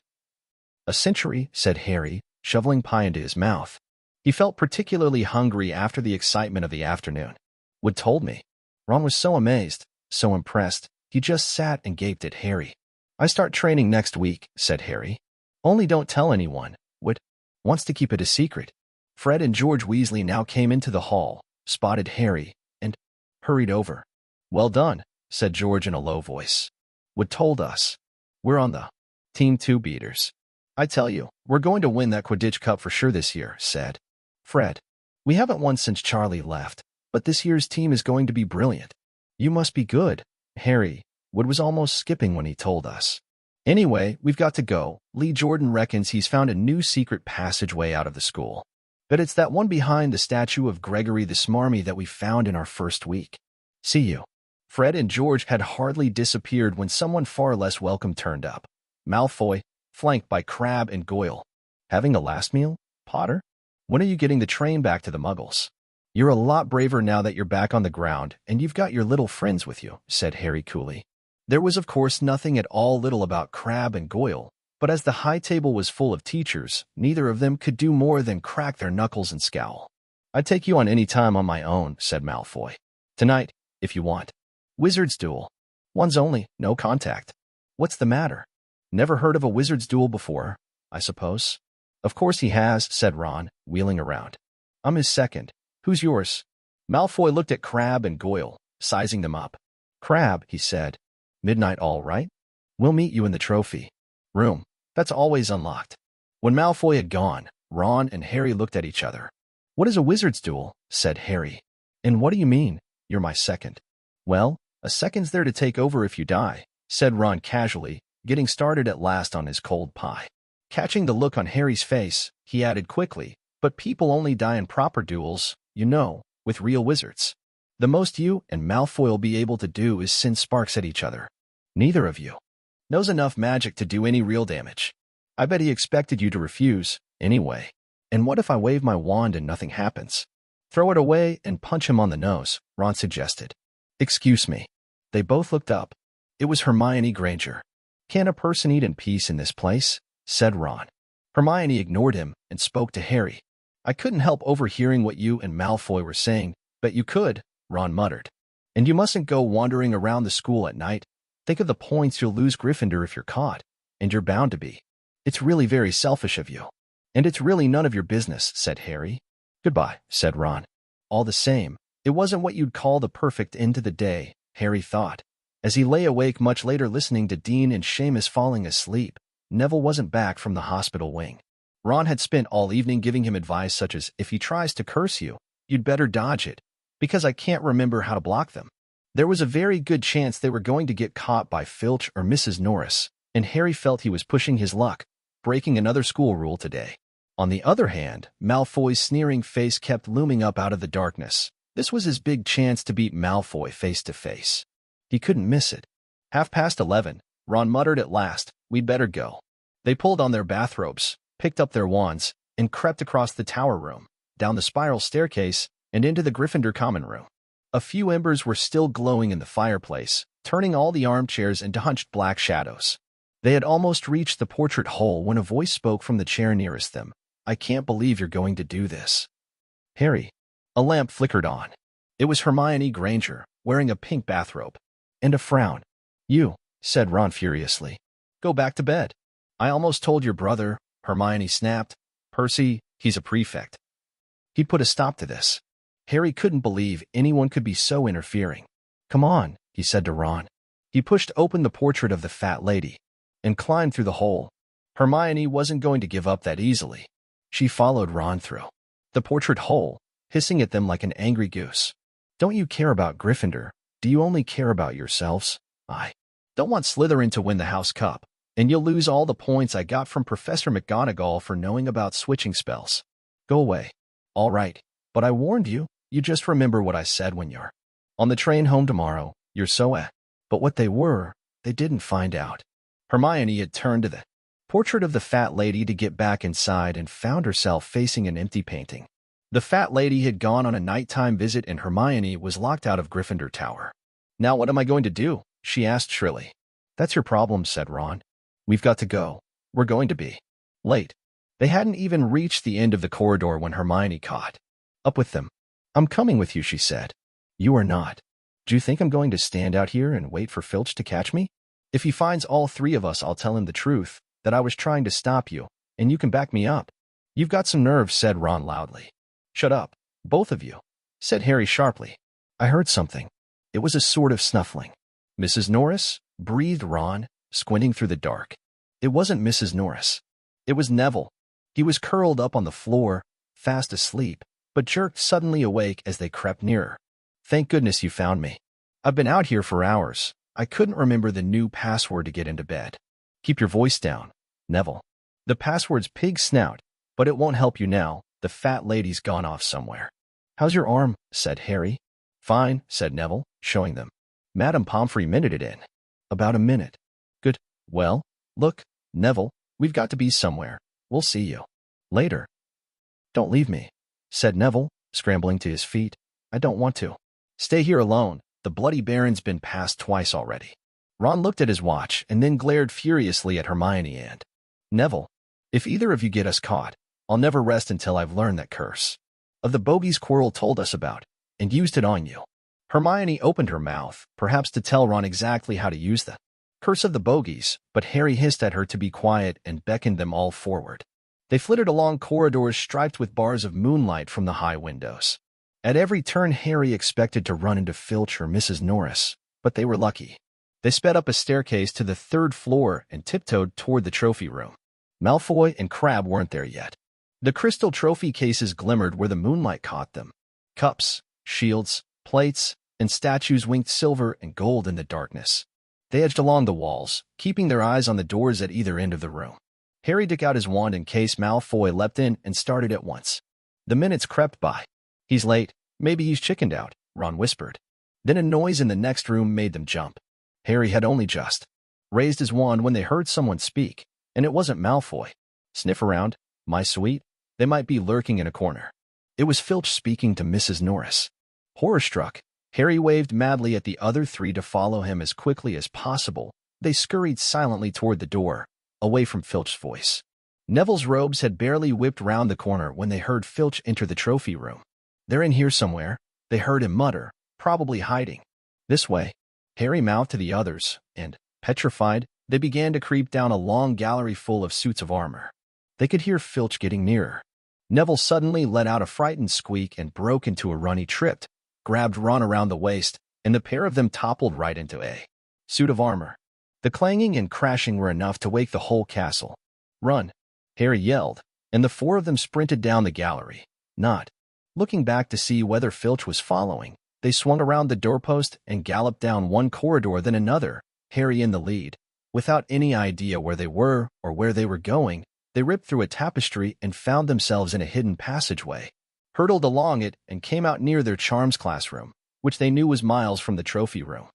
a century, said Harry, shoveling pie into his mouth. He felt particularly hungry after the excitement of the afternoon. Wood told me. Ron was so amazed, so impressed, he just sat and gaped at Harry. I start training next week, said Harry. Only don't tell anyone. Wood wants to keep it a secret. Fred and George Weasley now came into the hall, spotted Harry, and hurried over. Well done, said George in a low voice. Wood told us. We're on the Team 2 beaters. I tell you, we're going to win that Quidditch Cup for sure this year, said Fred. We haven't won since Charlie left, but this year's team is going to be brilliant. You must be good, Harry. Wood was almost skipping when he told us. Anyway, we've got to go. Lee Jordan reckons he's found a new secret passageway out of the school. But it's that one behind the statue of Gregory the Smarmy that we found in our first week. See you. Fred and George had hardly disappeared when someone far less welcome turned up. Malfoy, flanked by Crabbe and Goyle. Having a last meal, Potter? When are you getting the train back to the Muggles? You're a lot braver now that you're back on the ground and you've got your little friends with you, said Harry coolly. There was of course nothing at all little about Crabbe and Goyle, but as the high table was full of teachers, neither of them could do more than crack their knuckles and scowl. I'd take you on any time on my own, said Malfoy. Tonight, if you want. Wizard's duel. One's only, no contact. What's the matter? Never heard of a wizard's duel before, I suppose? Of course he has, said Ron, wheeling around. I'm his second. Who's yours? Malfoy looked at Crabbe and Goyle, sizing them up. Crabbe, he said. Midnight all right? We'll meet you in the trophy room. That's always unlocked. When Malfoy had gone, Ron and Harry looked at each other. What is a wizard's duel? Said Harry. And what do you mean, you're my second? Well, a second's there to take over if you die, said Ron casually, getting started at last on his cold pie. Catching the look on Harry's face, he added quickly, but people only die in proper duels, you know, with real wizards. The most you and Malfoy'll be able to do is send sparks at each other. Neither of you knows enough magic to do any real damage. I bet he expected you to refuse, anyway. And what if I wave my wand and nothing happens? Throw it away and punch him on the nose, Ron suggested. Excuse me. They both looked up. It was Hermione Granger. Can a person eat in peace in this place? Said Ron. Hermione ignored him and spoke to Harry. I couldn't help overhearing what you and Malfoy were saying. Bet you could, Ron muttered. And you mustn't go wandering around the school at night. Think of the points you'll lose Gryffindor if you're caught. And you're bound to be. It's really very selfish of you. And it's really none of your business, said Harry. Goodbye, said Ron. All the same, it wasn't what you'd call the perfect end to the day, Harry thought. As he lay awake much later listening to Dean and Seamus falling asleep, Neville wasn't back from the hospital wing. Ron had spent all evening giving him advice such as, if he tries to curse you, you'd better dodge it, because I can't remember how to block them. There was a very good chance they were going to get caught by Filch or Mrs. Norris, and Harry felt he was pushing his luck, breaking another school rule today. On the other hand, Malfoy's sneering face kept looming up out of the darkness. This was his big chance to beat Malfoy face to face. He couldn't miss it. 11:30, Ron muttered at last, we'd better go. They pulled on their bathrobes, picked up their wands, and crept across the tower room, down the spiral staircase, and into the Gryffindor common room. A few embers were still glowing in the fireplace, turning all the armchairs into hunched black shadows. They had almost reached the portrait hole when a voice spoke from the chair nearest them. I can't believe you're going to do this. Harry. A lamp flickered on. It was Hermione Granger, wearing a pink bathrobe. And a frown. You, said Ron furiously. Go back to bed. I almost told your brother, Hermione snapped. Percy, he's a prefect. He'd put a stop to this. Harry couldn't believe anyone could be so interfering. Come on, he said to Ron. He pushed open the portrait of the fat lady and climbed through the hole. Hermione wasn't going to give up that easily. She followed Ron through the portrait hole, hissing at them like an angry goose. Don't you care about Gryffindor? Do you only care about yourselves? I don't want Slytherin to win the House Cup, and you'll lose all the points I got from Professor McGonagall for knowing about switching spells. Go away. All right, but I warned you. You just remember what I said when you're on the train home tomorrow. You're so But what they were, they didn't find out. Hermione had turned to the portrait of the fat lady to get back inside and found herself facing an empty painting. The fat lady had gone on a nighttime visit and Hermione was locked out of Gryffindor Tower. Now what am I going to do? She asked shrilly. That's your problem, said Ron. We've got to go. We're going to be late. They hadn't even reached the end of the corridor when Hermione caught up with them. I'm coming with you, she said. You are not. Do you think I'm going to stand out here and wait for Filch to catch me? If he finds all three of us, I'll tell him the truth, that I was trying to stop you, and you can back me up. You've got some nerve, said Ron loudly. Shut up, both of you, said Harry sharply. I heard something. It was a sort of snuffling. Mrs. Norris, breathed Ron, squinting through the dark. It wasn't Mrs. Norris. It was Neville. He was curled up on the floor, fast asleep, but jerked suddenly awake as they crept nearer. Thank goodness you found me. I've been out here for hours. I couldn't remember the new password to get into bed. Keep your voice down, Neville. The password's pig snout, but it won't help you now. The fat lady's gone off somewhere. How's your arm? Said Harry. Fine, said Neville, showing them. Madame Pomfrey minted it in. About a minute. Good. Well, look, Neville, we've got to be somewhere. We'll see you later. Don't leave me, said Neville, scrambling to his feet. I don't want to. Stay here alone. The Bloody Baron's been passed twice already. Ron looked at his watch and then glared furiously at Hermione and Neville. If either of you get us caught, I'll never rest until I've learned that curse of the bogies Quirrell told us about and used it on you. Hermione opened her mouth, perhaps to tell Ron exactly how to use the curse of the bogies, but Harry hissed at her to be quiet and beckoned them all forward. They flitted along corridors striped with bars of moonlight from the high windows. At every turn, Harry expected to run into Filch or Mrs. Norris, but they were lucky. They sped up a staircase to the 3rd floor and tiptoed toward the trophy room. Malfoy and Crabbe weren't there yet. The crystal trophy cases glimmered where the moonlight caught them. Cups, shields, plates, and statues winked silver and gold in the darkness. They edged along the walls, keeping their eyes on the doors at either end of the room. Harry took out his wand in case Malfoy leapt in and started at once. The minutes crept by. He's late. Maybe he's chickened out, Ron whispered. Then a noise in the next room made them jump. Harry had only just raised his wand when they heard someone speak, and it wasn't Malfoy. Sniff around, my sweet. They might be lurking in a corner. It was Filch speaking to Mrs. Norris. Horror-struck, Harry waved madly at the other 3 to follow him as quickly as possible. They scurried silently toward the door, away from Filch's voice. Neville's robes had barely whipped round the corner when they heard Filch enter the trophy room. They're in here somewhere, they heard him mutter, probably hiding. This way. Harry mouthed to the others, and, petrified, they began to creep down a long gallery full of suits of armor. They could hear Filch getting nearer. Neville suddenly let out a frightened squeak and broke into a run. He tripped, grabbed Ron around the waist, and the pair of them toppled right into a suit of armor. The clanging and crashing were enough to wake the whole castle. Run! Harry yelled, and the 4 of them sprinted down the gallery, not looking back to see whether Filch was following. They swung around the doorpost and galloped down one corridor then another, Harry in the lead. Without any idea where they were or where they were going, they ripped through a tapestry and found themselves in a hidden passageway, hurtled along it, and came out near their charms classroom, which they knew was miles from the trophy room.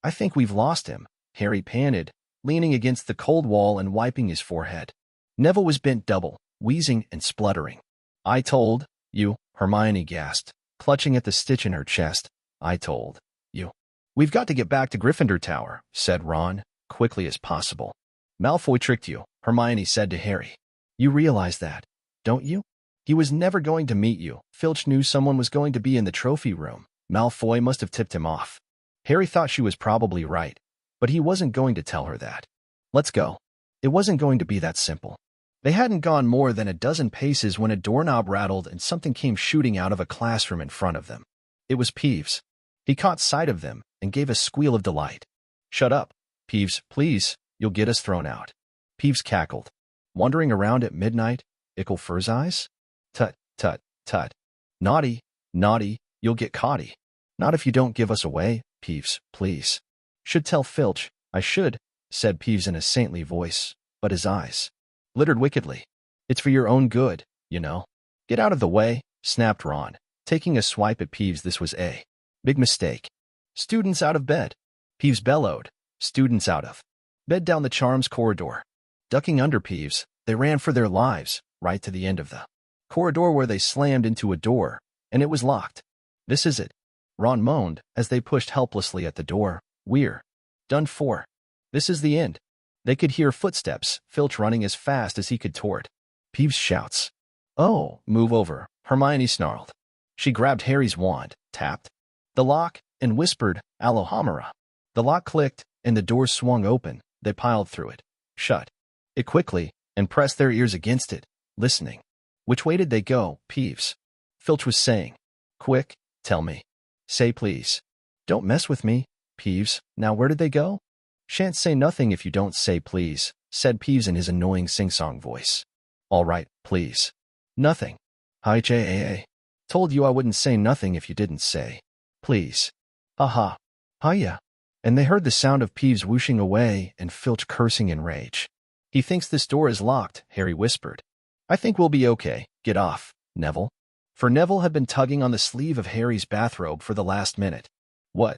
I think we've lost him, Harry panted, leaning against the cold wall and wiping his forehead. Neville was bent double, wheezing and spluttering. I told you, Hermione gasped, clutching at the stitch in her chest. I told you. We've got to get back to Gryffindor Tower, said Ron, quickly as possible. Malfoy tricked you, Hermione said to Harry. You realize that, don't you? He was never going to meet you. Filch knew someone was going to be in the trophy room. Malfoy must have tipped him off. Harry thought she was probably right, but he wasn't going to tell her that. Let's go. It wasn't going to be that simple. They hadn't gone more than a dozen paces when a doorknob rattled and something came shooting out of a classroom in front of them. It was Peeves. He caught sight of them and gave a squeal of delight. Shut up, Peeves, please, you'll get us thrown out. Peeves cackled. Wandering around at midnight, ickle fur's eyes? Tut, tut, tut. Naughty, naughty, you'll get caughty. Not if you don't give us away, Peeves, please. Should tell Filch, I should, said Peeves in a saintly voice, but his eyes glittered wickedly. It's for your own good, you know. Get out of the way, snapped Ron, taking a swipe at Peeves. This was a big mistake. Students out of bed. Peeves bellowed. Students out of bed down the charms corridor. Ducking under Peeves, they ran for their lives, right to the end of the corridor where they slammed into a door, and it was locked. This is it, Ron moaned as they pushed helplessly at the door. We're done for. This is the end. They could hear footsteps, Filch running as fast as he could toward Peeves' shouts. Oh, move over, Hermione snarled. She grabbed Harry's wand, tapped the lock, and whispered, Alohomora. The lock clicked, and the door swung open. They piled through it, shut it quickly, and pressed their ears against it, listening. Which way did they go, Peeves? Filch was saying. Quick, tell me. Say please. Don't mess with me, Peeves. Now where did they go? Shan't say nothing if you don't say please, said Peeves in his annoying sing-song voice. All right, please. Nothing. Hi, Jaa. Told you I wouldn't say nothing if you didn't say please. Aha. Hiya. And they heard the sound of Peeves whooshing away and Filch cursing in rage. He thinks this door is locked, Harry whispered. I think we'll be okay. Get off, Neville. For Neville had been tugging on the sleeve of Harry's bathrobe for the last minute. What?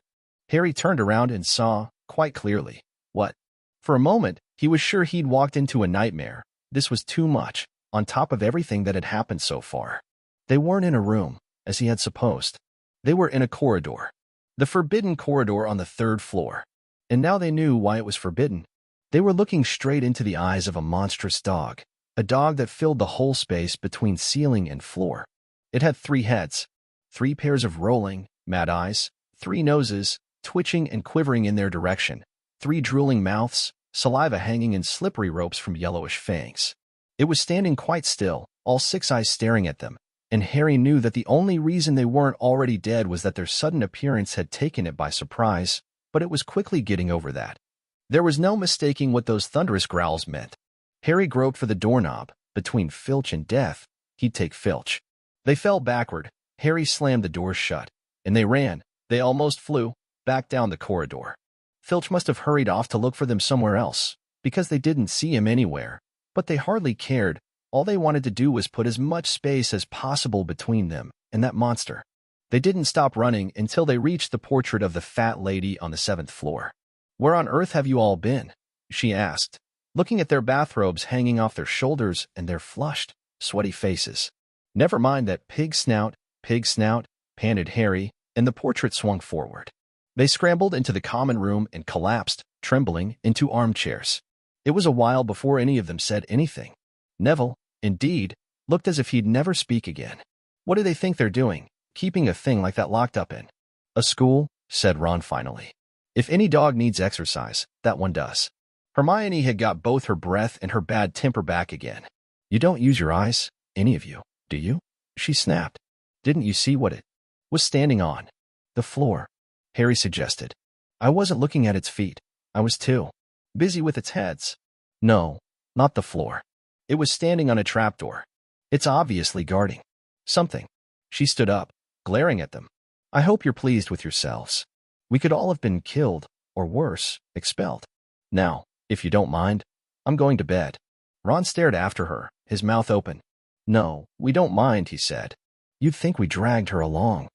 Harry turned around and saw, quite clearly, what? For a moment, he was sure he'd walked into a nightmare. This was too much, on top of everything that had happened so far. They weren't in a room, as he had supposed. They were in a corridor. The forbidden corridor on the 3rd floor. And now they knew why it was forbidden. They were looking straight into the eyes of a monstrous dog, a dog that filled the whole space between ceiling and floor. It had 3 heads, 3 pairs of rolling, mad eyes, 3 noses, twitching and quivering in their direction, 3 drooling mouths, saliva hanging in slippery ropes from yellowish fangs. It was standing quite still, all 6 eyes staring at them, and Harry knew that the only reason they weren't already dead was that their sudden appearance had taken it by surprise, but it was quickly getting over that. There was no mistaking what those thunderous growls meant. Harry groped for the doorknob. Between Filch and death, he'd take Filch. They fell backward. Harry slammed the door shut, and they ran. They almost flew back down the corridor. Filch must have hurried off to look for them somewhere else, because they didn't see him anywhere. But they hardly cared. All they wanted to do was put as much space as possible between them and that monster. They didn't stop running until they reached the portrait of the fat lady on the 7th floor. "Where on earth have you all been?" she asked, looking at their bathrobes hanging off their shoulders and their flushed, sweaty faces. "Never mind that pig snout," panted Harry, and the portrait swung forward. They scrambled into the common room and collapsed, trembling, into armchairs. It was a while before any of them said anything. Neville, indeed, looked as if he'd never speak again. What do they think they're doing, keeping a thing like that locked up in a school? Said Ron finally. If any dog needs exercise, that one does. Hermione had got both her breath and her bad temper back again. "You don't use your eyes, any of you, do you?" she snapped. "Didn't you see what it was standing on?" "The floor," Harry suggested. "I wasn't looking at its feet. I was too busy with its heads." "No, not the floor. It was standing on a trapdoor. It's obviously guarding something." She stood up, glaring at them. "I hope you're pleased with yourselves. We could all have been killed, or worse, expelled. Now, if you don't mind, I'm going to bed." Ron stared after her, his mouth open. "No, we don't mind," he said. "You'd think we dragged her along,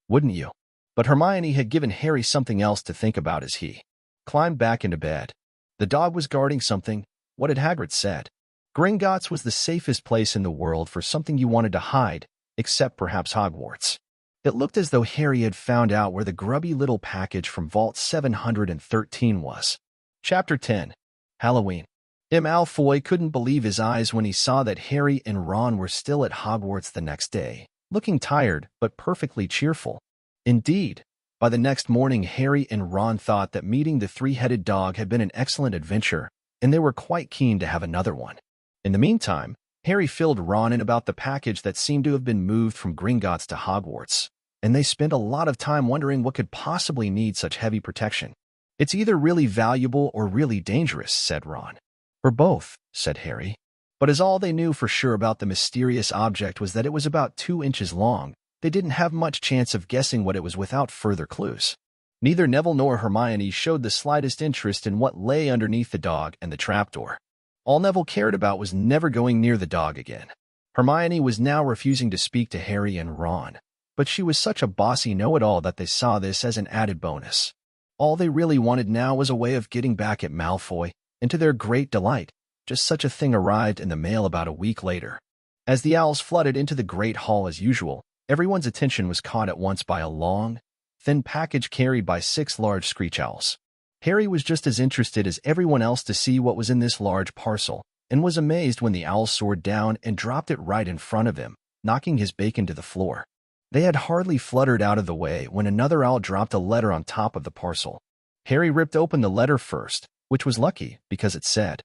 wouldn't you?" But Hermione had given Harry something else to think about as he climbed back into bed. The dog was guarding something. What had Hagrid said? Gringotts was the safest place in the world for something you wanted to hide, except perhaps Hogwarts. It looked as though Harry had found out where the grubby little package from Vault 713 was. Chapter 10. Halloween. Malfoy couldn't believe his eyes when he saw that Harry and Ron were still at Hogwarts the next day, looking tired but perfectly cheerful. Indeed, by the next morning Harry and Ron thought that meeting the 3-headed dog had been an excellent adventure, and they were quite keen to have another one. In the meantime, Harry filled Ron in about the package that seemed to have been moved from Gringotts to Hogwarts, and they spent a lot of time wondering what could possibly need such heavy protection. "It's either really valuable or really dangerous," said Ron. "Or both," said Harry. But as all they knew for sure about the mysterious object was that it was about 2 inches long, they didn't have much chance of guessing what it was without further clues. Neither Neville nor Hermione showed the slightest interest in what lay underneath the dog and the trapdoor. All Neville cared about was never going near the dog again. Hermione was now refusing to speak to Harry and Ron, but she was such a bossy know-it-all that they saw this as an added bonus. All they really wanted now was a way of getting back at Malfoy, and to their great delight, just such a thing arrived in the mail about a week later. As the owls flooded into the great hall as usual, everyone's attention was caught at once by a long, thin package carried by 6 large screech owls. Harry was just as interested as everyone else to see what was in this large parcel, and was amazed when the owl soared down and dropped it right in front of him, knocking his bacon to the floor. They had hardly fluttered out of the way when another owl dropped a letter on top of the parcel. Harry ripped open the letter first, which was lucky because it said,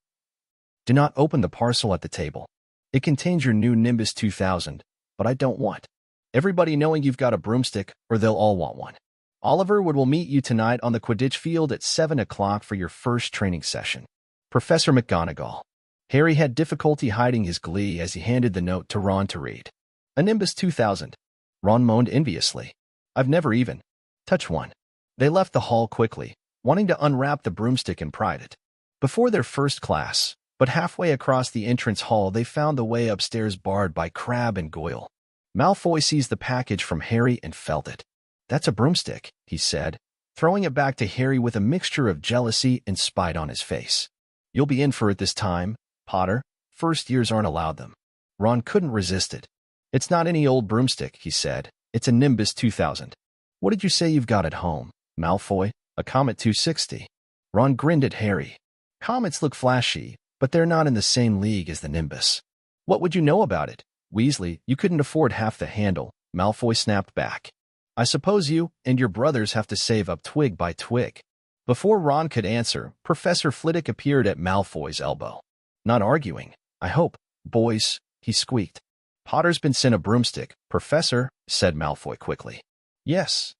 "Do not open the parcel at the table. It contains your new Nimbus 2000, but I don't want everybody knowing you've got a broomstick, or they'll all want one. Oliver will meet you tonight on the Quidditch field at 7 o'clock for your first training session. Professor McGonagall." Harry had difficulty hiding his glee as he handed the note to Ron to read. "A Nimbus 2000. Ron moaned enviously. "I've never even touched one." They left the hall quickly, wanting to unwrap the broomstick and pry it. Before their first class, but halfway across the entrance hall they found the way upstairs barred by Crabbe and Goyle. Malfoy seized the package from Harry and felt it. "That's a broomstick," he said, throwing it back to Harry with a mixture of jealousy and spite on his face. "You'll be in for it this time, Potter. First years aren't allowed them." Ron couldn't resist it. It's not any old broomstick, he said. It's a Nimbus 2000. What did you say you've got at home, Malfoy? A Comet 260. Ron grinned at Harry. Comets look flashy, but they're not in the same league as the Nimbus. What would you know about it? Weasley, you couldn't afford half the handle, Malfoy snapped back. I suppose you and your brothers have to save up twig by twig. Before Ron could answer, Professor Flitwick appeared at Malfoy's elbow. Not arguing, I hope, boys, he squeaked. Potter's been sent a broomstick, Professor, said Malfoy quickly. Yes,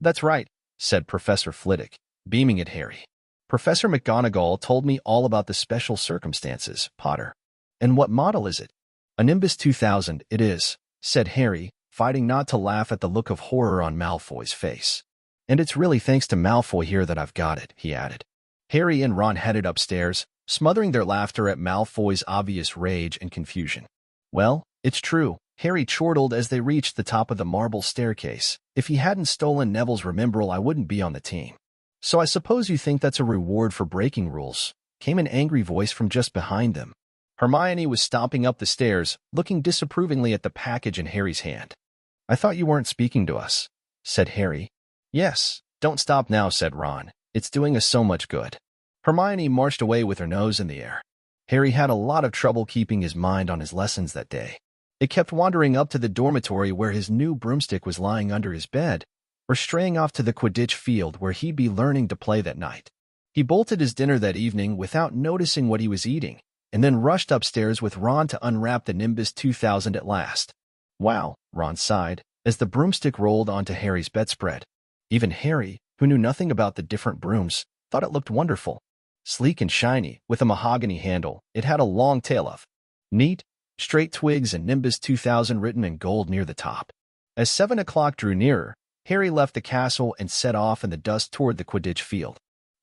that's right, said Professor Flitwick, beaming at Harry. Professor McGonagall told me all about the special circumstances, Potter. And what model is it? A Nimbus 2000 it is, said Harry, fighting not to laugh at the look of horror on Malfoy's face. And it's really thanks to Malfoy here that I've got it, he added. Harry and Ron headed upstairs, smothering their laughter at Malfoy's obvious rage and confusion. Well, it's true, Harry chortled as they reached the top of the marble staircase. If he hadn't stolen Neville's Remembrall, I wouldn't be on the team. So I suppose you think that's a reward for breaking rules, came an angry voice from just behind them. Hermione was stomping up the stairs, looking disapprovingly at the package in Harry's hand. I thought you weren't speaking to us, said Harry. Yes, don't stop now, said Ron. It's doing us so much good. Hermione marched away with her nose in the air. Harry had a lot of trouble keeping his mind on his lessons that day. It kept wandering up to the dormitory where his new broomstick was lying under his bed, or straying off to the Quidditch field where he'd be learning to play that night. He bolted his dinner that evening without noticing what he was eating, and then rushed upstairs with Ron to unwrap the Nimbus 2000 at last. Wow, Ron sighed, as the broomstick rolled onto Harry's bedspread. Even Harry, who knew nothing about the different brooms, thought it looked wonderful. Sleek and shiny, with a mahogany handle, it had a long tail of neat, straight twigs and Nimbus 2000 written in gold near the top. As 7 o'clock drew nearer, Harry left the castle and set off in the dust toward the Quidditch field.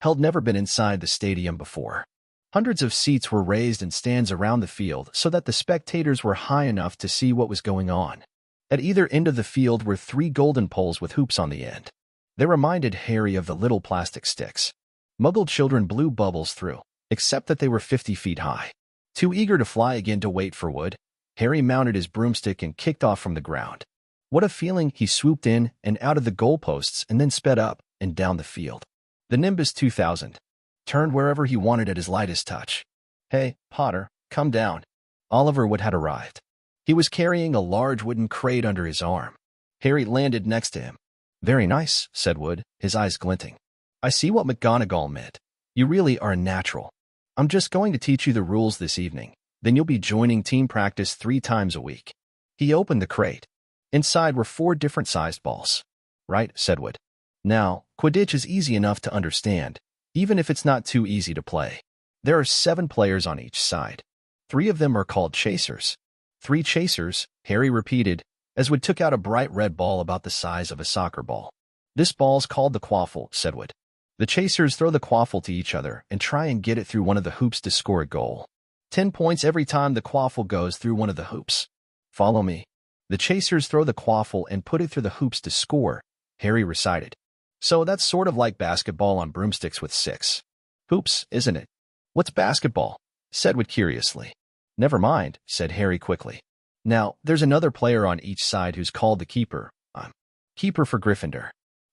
He'd never been inside the stadium before. Hundreds of seats were raised in stands around the field so that the spectators were high enough to see what was going on. At either end of the field were 3 golden poles with hoops on the end. They reminded Harry of the little plastic sticks Muggle children blew bubbles through, except that they were 50 feet high. Too eager to fly again to wait for wood, Harry mounted his broomstick and kicked off from the ground. What a feeling! He swooped in and out of the goalposts and then sped up and down the field. The Nimbus 2000 turned wherever he wanted at his lightest touch. Hey, Potter, come down. Oliver Wood had arrived. He was carrying a large wooden crate under his arm. Harry landed next to him. Very nice, said Wood, his eyes glinting. I see what McGonagall meant. You really are a natural. I'm just going to teach you the rules this evening. Then you'll be joining team practice 3 times a week. He opened the crate. Inside were 4 different-sized balls. Right, said Wood. Now, Quidditch is easy enough to understand, even if it's not too easy to play. There are 7 players on each side. 3 of them are called chasers. 3 chasers, Harry repeated, as Wood took out a bright red ball about the size of a soccer ball. This ball's called the quaffle, said Wood. The chasers throw the quaffle to each other and try and get it through one of the hoops to score a goal. 10 points every time the quaffle goes through one of the hoops. Follow me. The chasers throw the quaffle and put it through the hoops to score, Harry recited. So that's sort of like basketball on broomsticks with 6 hoops, isn't it? What's basketball? Said Wood curiously. Never mind, said Harry quickly. Now, there's another player on each side who's called the keeper. I'm keeper for Gryffindor.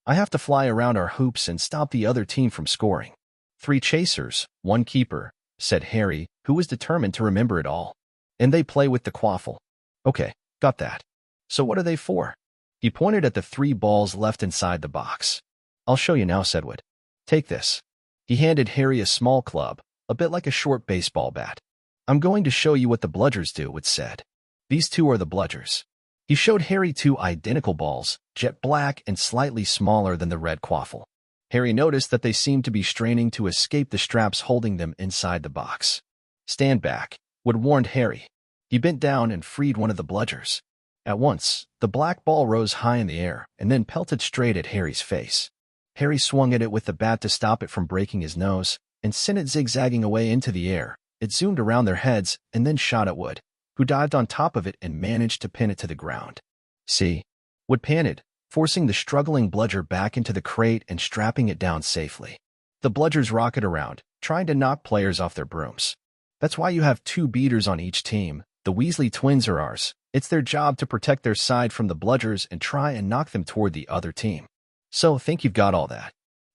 I have to fly around our hoops and stop the other team from scoring. 3 chasers, 1 keeper, said Harry, who was determined to remember it all. And they play with the quaffle. Okay, got that. So what are they for? He pointed at the 3 balls left inside the box. I'll show you now, said Wood. Take this. He handed Harry a small club, a bit like a short baseball bat. I'm going to show you what the bludgers do, Wood said. These 2 are the bludgers. He showed Harry 2 identical balls, jet black and slightly smaller than the red quaffle. Harry noticed that they seemed to be straining to escape the straps holding them inside the box. Stand back, Wood warned Harry. He bent down and freed one of the bludgers. At once, the black ball rose high in the air and then pelted straight at Harry's face. Harry swung at it with the bat to stop it from breaking his nose and sent it zigzagging away into the air. It zoomed around their heads and then shot at Wood, who dived on top of it and managed to pin it to the ground. See? Wood panted, forcing the struggling bludger back into the crate and strapping it down safely. The bludgers rocket around, trying to knock players off their brooms. That's why you have 2 beaters on each team. The Weasley twins are ours. It's their job to protect their side from the bludgers and try and knock them toward the other team. So, think you've got all that.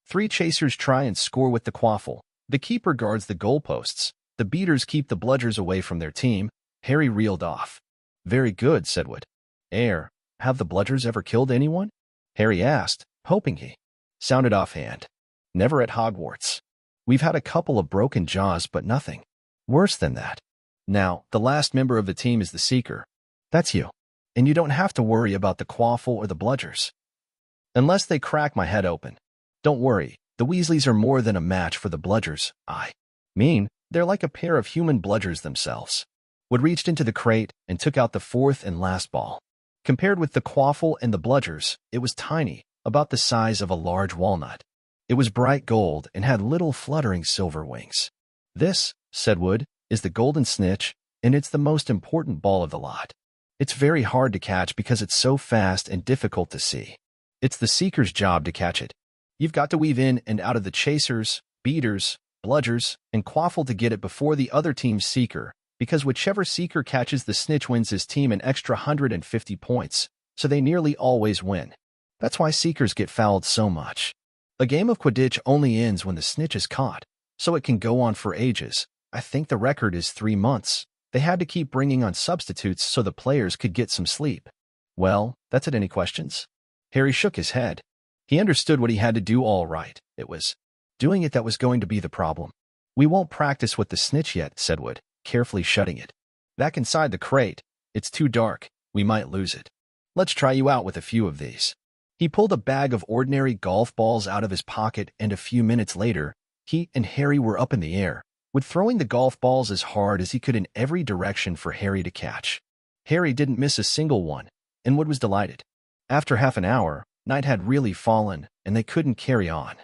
3 chasers try and score with the quaffle. The keeper guards the goalposts. The beaters keep the bludgers away from their team. Harry reeled off. Very good, said Wood. Have the bludgers ever killed anyone? Harry asked, hoping he sounded offhand. Never at Hogwarts. We've had a couple of broken jaws, but nothing worse than that. Now, the last member of the team is the Seeker. That's you. And you don't have to worry about the quaffle or the bludgers. Unless they crack my head open. Don't worry, the Weasleys are more than a match for the bludgers. They're like a pair of human bludgers themselves. Wood reached into the crate and took out the 4th and last ball. Compared with the quaffle and the bludgers, it was tiny, about the size of a large walnut. It was bright gold and had little fluttering silver wings. This, said Wood, is the golden snitch, and it's the most important ball of the lot. It's very hard to catch because it's so fast and difficult to see. It's the Seeker's job to catch it. You've got to weave in and out of the chasers, beaters, bludgers, and quaffle to get it before the other team's Seeker, because whichever Seeker catches the snitch wins his team an extra 150 points, so they nearly always win. That's why Seekers get fouled so much. A game of Quidditch only ends when the snitch is caught, so it can go on for ages. I think the record is 3 months. They had to keep bringing on substitutes so the players could get some sleep. Well, that's it. Any questions? Harry shook his head. He understood what he had to do all right. It was doing it that was going to be the problem. We won't practice with the snitch yet, said Wood, carefully shutting it. Back inside the crate. It's too dark. We might lose it. Let's try you out with a few of these. He pulled a bag of ordinary golf balls out of his pocket, and a few minutes later, he and Harry were up in the air, Wood throwing the golf balls as hard as he could in every direction for Harry to catch. Harry didn't miss a single one, and Wood was delighted. After half an hour, night had really fallen, and they couldn't carry on.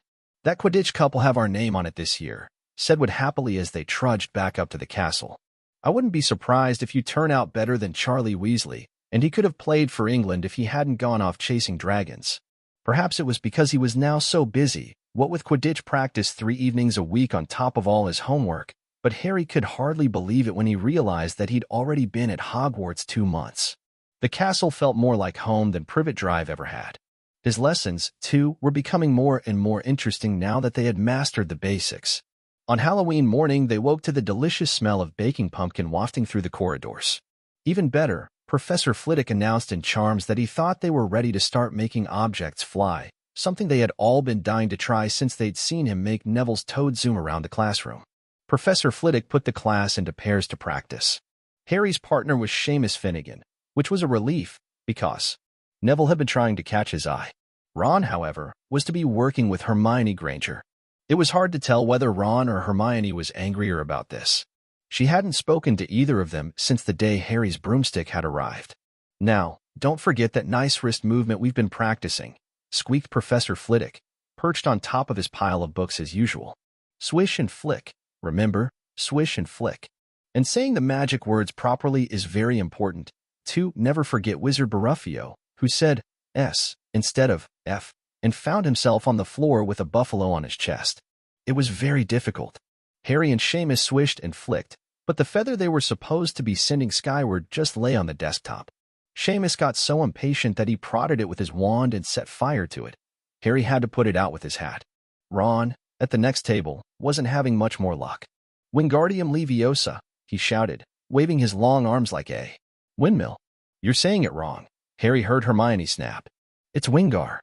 That Quidditch Cup will have our name on it this year, said Wood happily as they trudged back up to the castle. I wouldn't be surprised if you turn out better than Charlie Weasley, and he could have played for England if he hadn't gone off chasing dragons. Perhaps it was because he was now so busy, what with Quidditch practice 3 evenings a week on top of all his homework, but Harry could hardly believe it when he realized that he'd already been at Hogwarts 2 months. The castle felt more like home than Privet Drive ever had. His lessons, too, were becoming more and more interesting now that they had mastered the basics. On Halloween morning, they woke to the delicious smell of baking pumpkin wafting through the corridors. Even better, Professor Flitwick announced in charms that he thought they were ready to start making objects fly, something they had all been dying to try since they'd seen him make Neville's toad zoom around the classroom. Professor Flitwick put the class into pairs to practice. Harry's partner was Seamus Finnegan, which was a relief, because Neville had been trying to catch his eye. Ron, however, was to be working with Hermione Granger. It was hard to tell whether Ron or Hermione was angrier about this. She hadn't spoken to either of them since the day Harry's broomstick had arrived. Now, don't forget that nice wrist movement we've been practicing, squeaked Professor Flitwick, perched on top of his pile of books as usual. Swish and flick, remember, swish and flick. And saying the magic words properly is very important. To never forget Wizard Baruffio, who said S instead of F, and found himself on the floor with a buffalo on his chest. It was very difficult. Harry and Seamus swished and flicked, but the feather they were supposed to be sending skyward just lay on the desktop. Seamus got so impatient that he prodded it with his wand and set fire to it. Harry had to put it out with his hat. Ron, at the next table, wasn't having much more luck. Wingardium Leviosa, he shouted, waving his long arms like a windmill. You're saying it wrong, Harry heard Hermione snap. It's Wingar.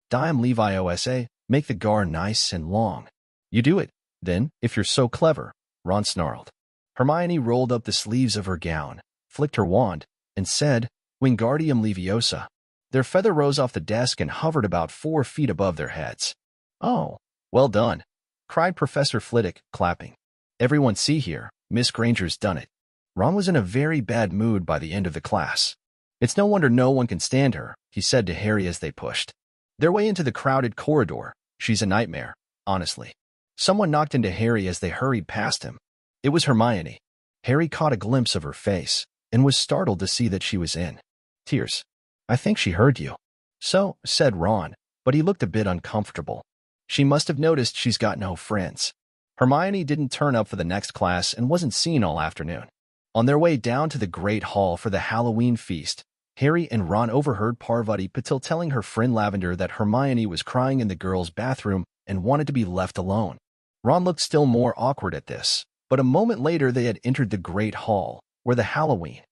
Dime Leviosa, make the gar nice and long. You do it, then, if you're so clever, Ron snarled. Hermione rolled up the sleeves of her gown, flicked her wand, and said, Wingardium Leviosa. Their feather rose off the desk and hovered about 4 feet above their heads. Oh, well done, cried Professor Flitwick, clapping. Everyone see here, Miss Granger's done it. Ron was in a very bad mood by the end of the class. It's no wonder no one can stand her, he said to Harry as they pushed their way into the crowded corridor. She's a nightmare, honestly. Someone knocked into Harry as they hurried past him. It was Hermione. Harry caught a glimpse of her face and was startled to see that she was in tears. I think she heard you. So, said Ron, but he looked a bit uncomfortable. She must have noticed she's got no friends. Hermione didn't turn up for the next class and wasn't seen all afternoon. On their way down to the Great Hall for the Halloween feast, Harry and Ron overheard Parvati Patil telling her friend Lavender that Hermione was crying in the girls' bathroom and wanted to be left alone. Ron looked still more awkward at this, but a moment later they had entered the Great Hall, where the Halloween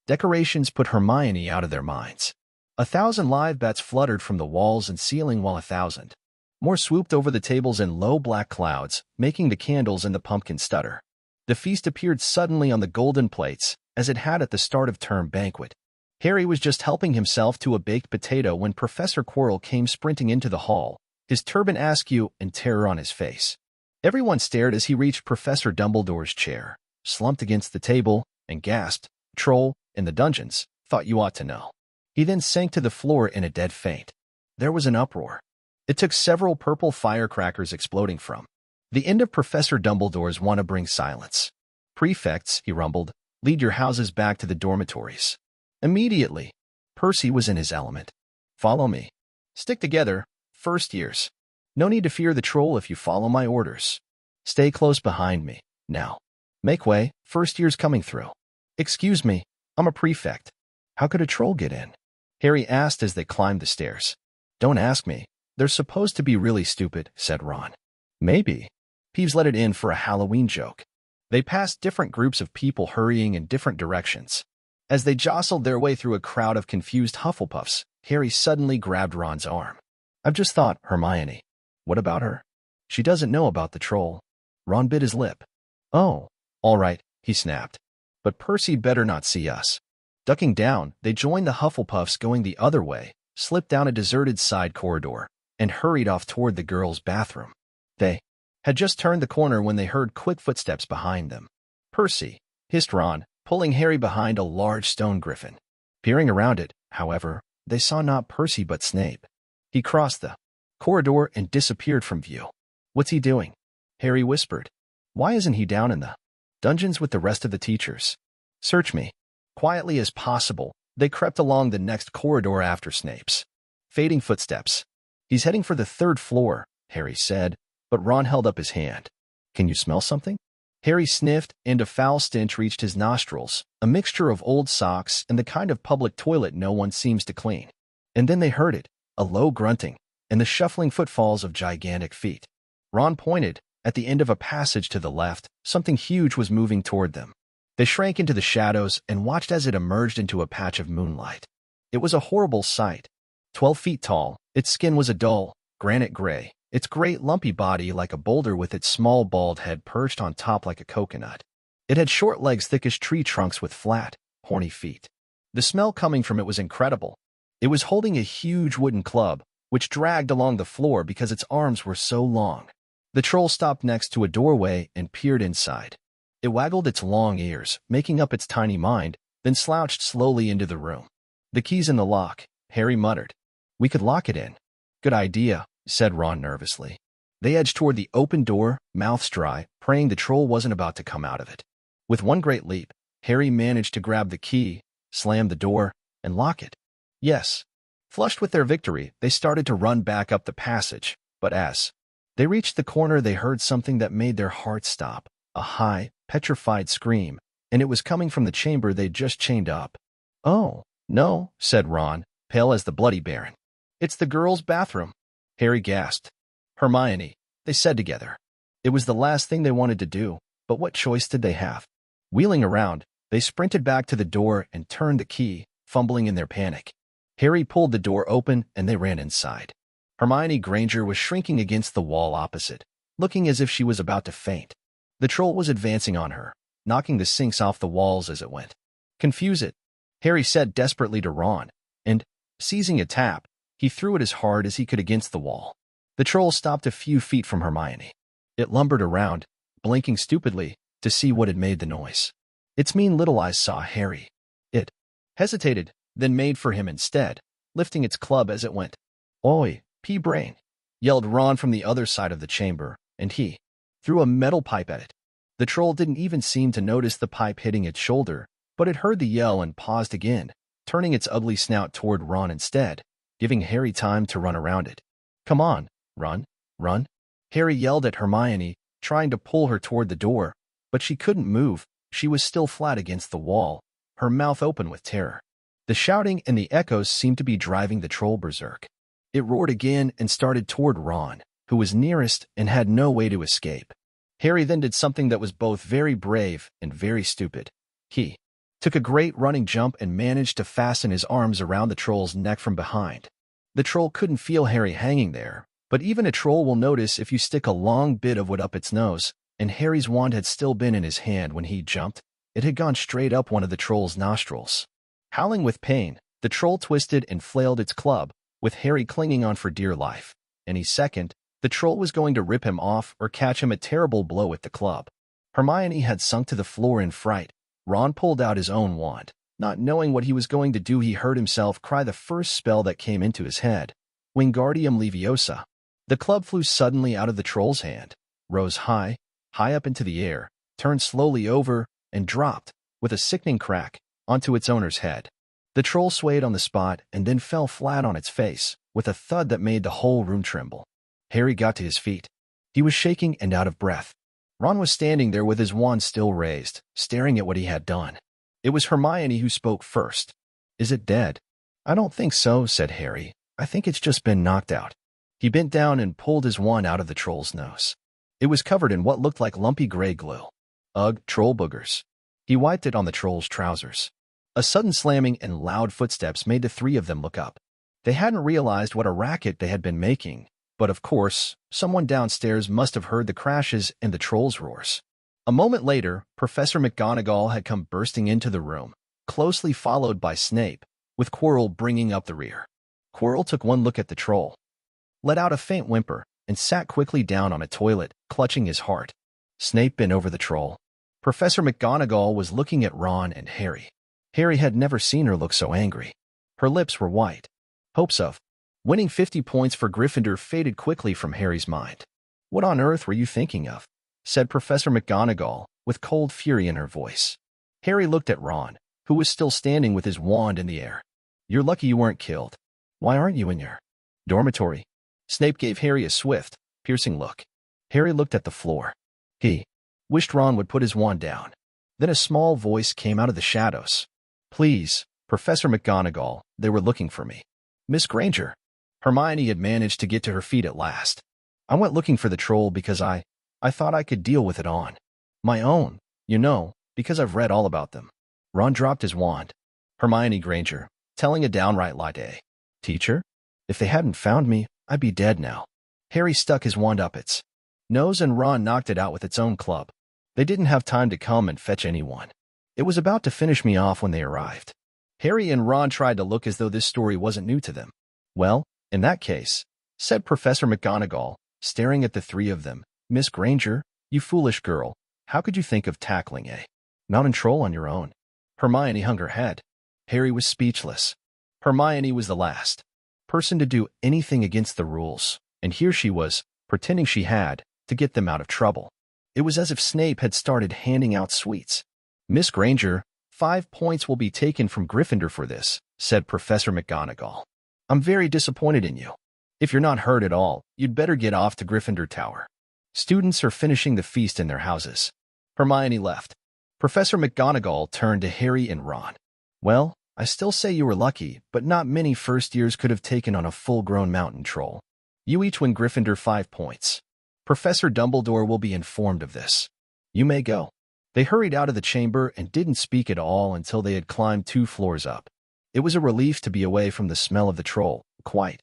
decorations put Hermione out of their minds. 1,000 live bats fluttered from the walls and ceiling while 1,000 more swooped over the tables in low black clouds, making the candles and the pumpkin stutter. The feast appeared suddenly on the golden plates, as it had at the start of term banquet. Harry was just helping himself to a baked potato when Professor Quirrell came sprinting into the hall, his turban askew and terror on his face. Everyone stared as he reached Professor Dumbledore's chair, slumped against the table, and gasped, "Troll, in the dungeons, thought you ought to know." He then sank to the floor in a dead faint. There was an uproar. It took several purple firecrackers exploding from the end of Professor Dumbledore's wanna bring silence. "Prefects," he rumbled, "lead your houses back to the dormitories." Immediately, Percy was in his element. "Follow me. Stick together, first years. No need to fear the troll if you follow my orders. Stay close behind me, now. Make way, first years coming through." "Excuse me, I'm a prefect. How could a troll get in?" Harry asked as they climbed the stairs. "Don't ask me. They're supposed to be really stupid," said Ron. "Maybe." Peeves let it in for a Halloween joke. They passed different groups of people hurrying in different directions. As they jostled their way through a crowd of confused Hufflepuffs, Harry suddenly grabbed Ron's arm. "I've just thought, Hermione. What about her? She doesn't know about the troll." Ron bit his lip. "Oh, all right," he snapped. "But Percy'd better not see us." Ducking down, they joined the Hufflepuffs going the other way, slipped down a deserted side corridor, and hurried off toward the girls' bathroom. They had just turned the corner when they heard quick footsteps behind them. "Percy," hissed Ron, pulling Harry behind a large stone griffin. Peering around it, however, they saw not Percy but Snape. He crossed the corridor and disappeared from view. "What's he doing?" Harry whispered. "Why isn't he down in the dungeons with the rest of the teachers?" "Search me." Quietly as possible, they crept along the next corridor after Snape's fading footsteps. "He's heading for the 3rd floor," Harry said, but Ron held up his hand. "Can you smell something?" Harry sniffed, and a foul stench reached his nostrils, a mixture of old socks and the kind of public toilet no one seems to clean. And then they heard it, a low grunting, and the shuffling footfalls of gigantic feet. Ron pointed. At the end of a passage to the left, something huge was moving toward them. They shrank into the shadows and watched as it emerged into a patch of moonlight. It was a horrible sight. 12 feet tall, its skin was a dull, granite gray, its great lumpy body like a boulder with its small bald head perched on top like a coconut. It had short legs thick as tree trunks with flat, horny feet. The smell coming from it was incredible. It was holding a huge wooden club, which dragged along the floor because its arms were so long. The troll stopped next to a doorway and peered inside. It waggled its long ears, making up its tiny mind, then slouched slowly into the room. "The key's in the lock," Harry muttered. "We could lock it in." "Good idea," said Ron nervously. They edged toward the open door, mouths dry, praying the troll wasn't about to come out of it. With one great leap, Harry managed to grab the key, slam the door, and lock it. Yes. Flushed with their victory, they started to run back up the passage, but as they reached the corner they heard something that made their hearts stop, a high, petrified scream, and it was coming from the chamber they'd just chained up. "Oh, no," said Ron, pale as the Bloody Baron. "It's the girls' bathroom." Harry gasped. "Hermione," they said together. It was the last thing they wanted to do, but what choice did they have? Wheeling around, they sprinted back to the door and turned the key, fumbling in their panic. Harry pulled the door open and they ran inside. Hermione Granger was shrinking against the wall opposite, looking as if she was about to faint. The troll was advancing on her, knocking the sinks off the walls as it went. "Confuse it," Harry said desperately to Ron, and, seizing a tap, he threw it as hard as he could against the wall. The troll stopped a few feet from Hermione. It lumbered around, blinking stupidly, to see what had made the noise. Its mean little eyes saw Harry. It hesitated, then made for him instead, lifting its club as it went. "Oi, pea-brain!" yelled Ron from the other side of the chamber, and he threw a metal pipe at it. The troll didn't even seem to notice the pipe hitting its shoulder, but it heard the yell and paused again, turning its ugly snout toward Ron instead, giving Harry time to run around it. "Come on, run, run!" Harry yelled at Hermione, trying to pull her toward the door, but she couldn't move, She was still flat against the wall, her mouth open with terror. The shouting and the echoes seemed to be driving the troll berserk. It roared again and started toward Ron, who was nearest and had no way to escape. Harry then did something that was both very brave and very stupid. He took a great running jump and managed to fasten his arms around the troll's neck from behind. The troll couldn't feel Harry hanging there, but even a troll will notice if you stick a long bit of wood up its nose, and Harry's wand had still been in his hand when he jumped. It had gone straight up one of the troll's nostrils. Howling with pain, the troll twisted and flailed its club, with Harry clinging on for dear life. Any second, the troll was going to rip him off or catch him a terrible blow with the club. Hermione had sunk to the floor in fright. Ron pulled out his own wand. Not knowing what he was going to do, he heard himself cry the first spell that came into his head, Wingardium Leviosa. The club flew suddenly out of the troll's hand, rose high up into the air, turned slowly over, and dropped, with a sickening crack, onto its owner's head. The troll swayed on the spot and then fell flat on its face, with a thud that made the whole room tremble. Harry got to his feet. He was shaking and out of breath. Ron was standing there with his wand still raised, staring at what he had done. It was Hermione who spoke first. "Is it dead?" "I don't think so," said Harry. "I think it's just been knocked out." He bent down and pulled his wand out of the troll's nose. It was covered in what looked like lumpy gray glue. Ugh, troll boogers. He wiped it on the troll's trousers. A sudden slamming and loud footsteps made the three of them look up. They hadn't realized what a racket they had been making, but of course, someone downstairs must have heard the crashes and the troll's roars. A moment later, Professor McGonagall had come bursting into the room, closely followed by Snape, with Quirrell bringing up the rear. Quirrell took one look at the troll, let out a faint whimper, and sat quickly down on a toilet, clutching his heart. Snape bent over the troll. Professor McGonagall was looking at Ron and Harry. Harry had never seen her look so angry. Her lips were white. Hopes of winning 50 points for Gryffindor faded quickly from Harry's mind. "What on earth were you thinking of?" said Professor McGonagall, with cold fury in her voice. Harry looked at Ron, who was still standing with his wand in the air. "You're lucky you weren't killed. Why aren't you in your dormitory?" Snape gave Harry a swift, piercing look. Harry looked at the floor. He wished Ron would put his wand down. Then a small voice came out of the shadows. "Please, Professor McGonagall, they were looking for me." "Miss Granger." Hermione had managed to get to her feet at last. "I went looking for the troll because I thought I could deal with it on my own, because I've read all about them." Ron dropped his wand. "Hermione Granger, telling a downright lie. Teacher, if they hadn't found me, I'd be dead now." Harry stuck his wand up its nose and Ron knocked it out with its own club. "They didn't have time to come and fetch anyone. It was about to finish me off when they arrived." Harry and Ron tried to look as though this story wasn't new to them. "Well, in that case," said Professor McGonagall, staring at the three of them, "Miss Granger, you foolish girl, how could you think of tackling a mountain troll on your own?" Hermione hung her head. Harry was speechless. Hermione was the last person to do anything against the rules, and here she was, pretending she had, to get them out of trouble. It was as if Snape had started handing out sweets. "Miss Granger, 5 points will be taken from Gryffindor for this," said Professor McGonagall. "I'm very disappointed in you. If you're not hurt at all, you'd better get off to Gryffindor Tower. Students are finishing the feast in their houses." Hermione left. Professor McGonagall turned to Harry and Ron. "Well, I still say you were lucky, but not many first years could have taken on a full-grown mountain troll. You each win Gryffindor 5 points. Professor Dumbledore will be informed of this. You may go." They hurried out of the chamber and didn't speak at all until they had climbed 2 floors up. It was a relief to be away from the smell of the troll, quite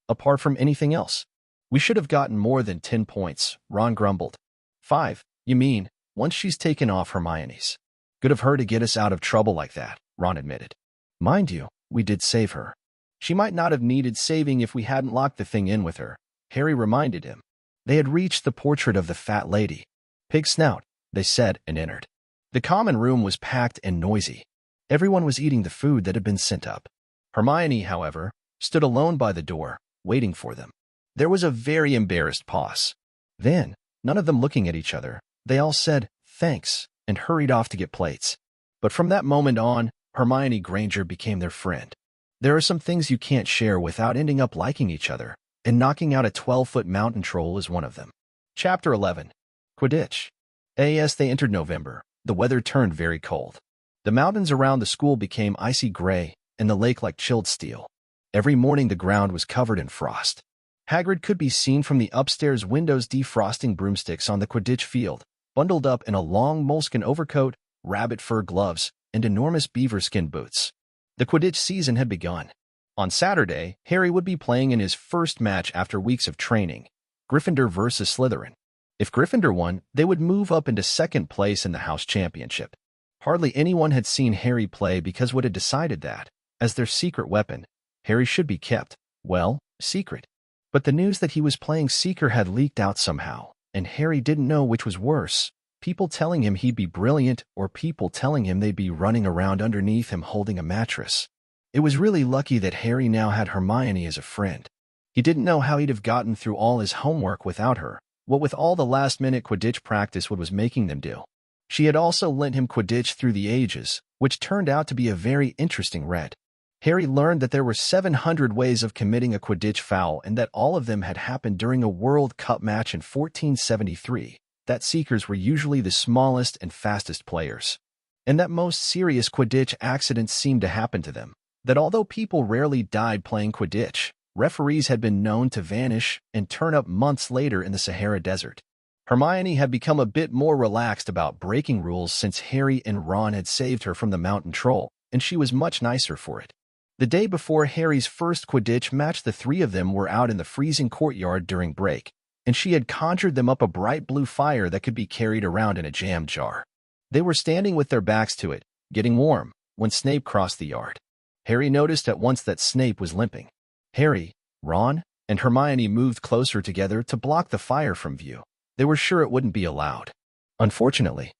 apart from anything else. "We should have gotten more than 10 points, Ron grumbled. 5, you mean, once she's taken off Hermione's. Good of her to get us out of trouble like that, Ron admitted. Mind you, we did save her. She might not have needed saving if we hadn't locked the thing in with her, Harry reminded him. They had reached the portrait of the fat lady. "Pig snout," they said and entered. The common room was packed and noisy. Everyone was eating the food that had been sent up. Hermione, however, stood alone by the door, waiting for them. There was a very embarrassed pause. Then, none of them looking at each other, they all said, "Thanks," and hurried off to get plates. But from that moment on, Hermione Granger became their friend. There are some things you can't share without ending up liking each other, and knocking out a 12-foot mountain troll is one of them. Chapter 11. Quidditch. As they entered November, The weather turned very cold. The mountains around the school became icy gray, and the lake like chilled steel. Every morning the ground was covered in frost. Hagrid could be seen from the upstairs windows defrosting broomsticks on the Quidditch field, bundled up in a long moleskin overcoat, rabbit fur gloves, and enormous beaver skin boots. The Quidditch season had begun. On Saturday, Harry would be playing in his first match after weeks of training, Gryffindor versus Slytherin. If Gryffindor won, they would move up into second place in the house championship. Hardly anyone had seen Harry play because Wood had decided that, as their secret weapon, Harry should be kept, well, secret. But the news that he was playing Seeker had leaked out somehow, and Harry didn't know which was worse, people telling him he'd be brilliant or people telling him they'd be running around underneath him holding a mattress. It was really lucky that Harry now had Hermione as a friend. He didn't know how he'd have gotten through all his homework without her, what with all the last-minute Quidditch practice Wood was making them do. She had also lent him Quidditch Through the Ages, which turned out to be a very interesting read. Harry learned that there were 700 ways of committing a Quidditch foul and that all of them had happened during a World Cup match in 1473, that Seekers were usually the smallest and fastest players, and that most serious Quidditch accidents seemed to happen to them, that although people rarely died playing Quidditch, referees had been known to vanish and turn up months later in the Sahara Desert. Hermione had become a bit more relaxed about breaking rules since Harry and Ron had saved her from the mountain troll, and she was much nicer for it. The day before Harry's first Quidditch match, the three of them were out in the freezing courtyard during break, and she had conjured them up a bright blue fire that could be carried around in a jam jar. They were standing with their backs to it, getting warm, when Snape crossed the yard. Harry noticed at once that Snape was limping. Harry, Ron, and Hermione moved closer together to block the fire from view. They were sure it wouldn't be allowed. Unfortunately,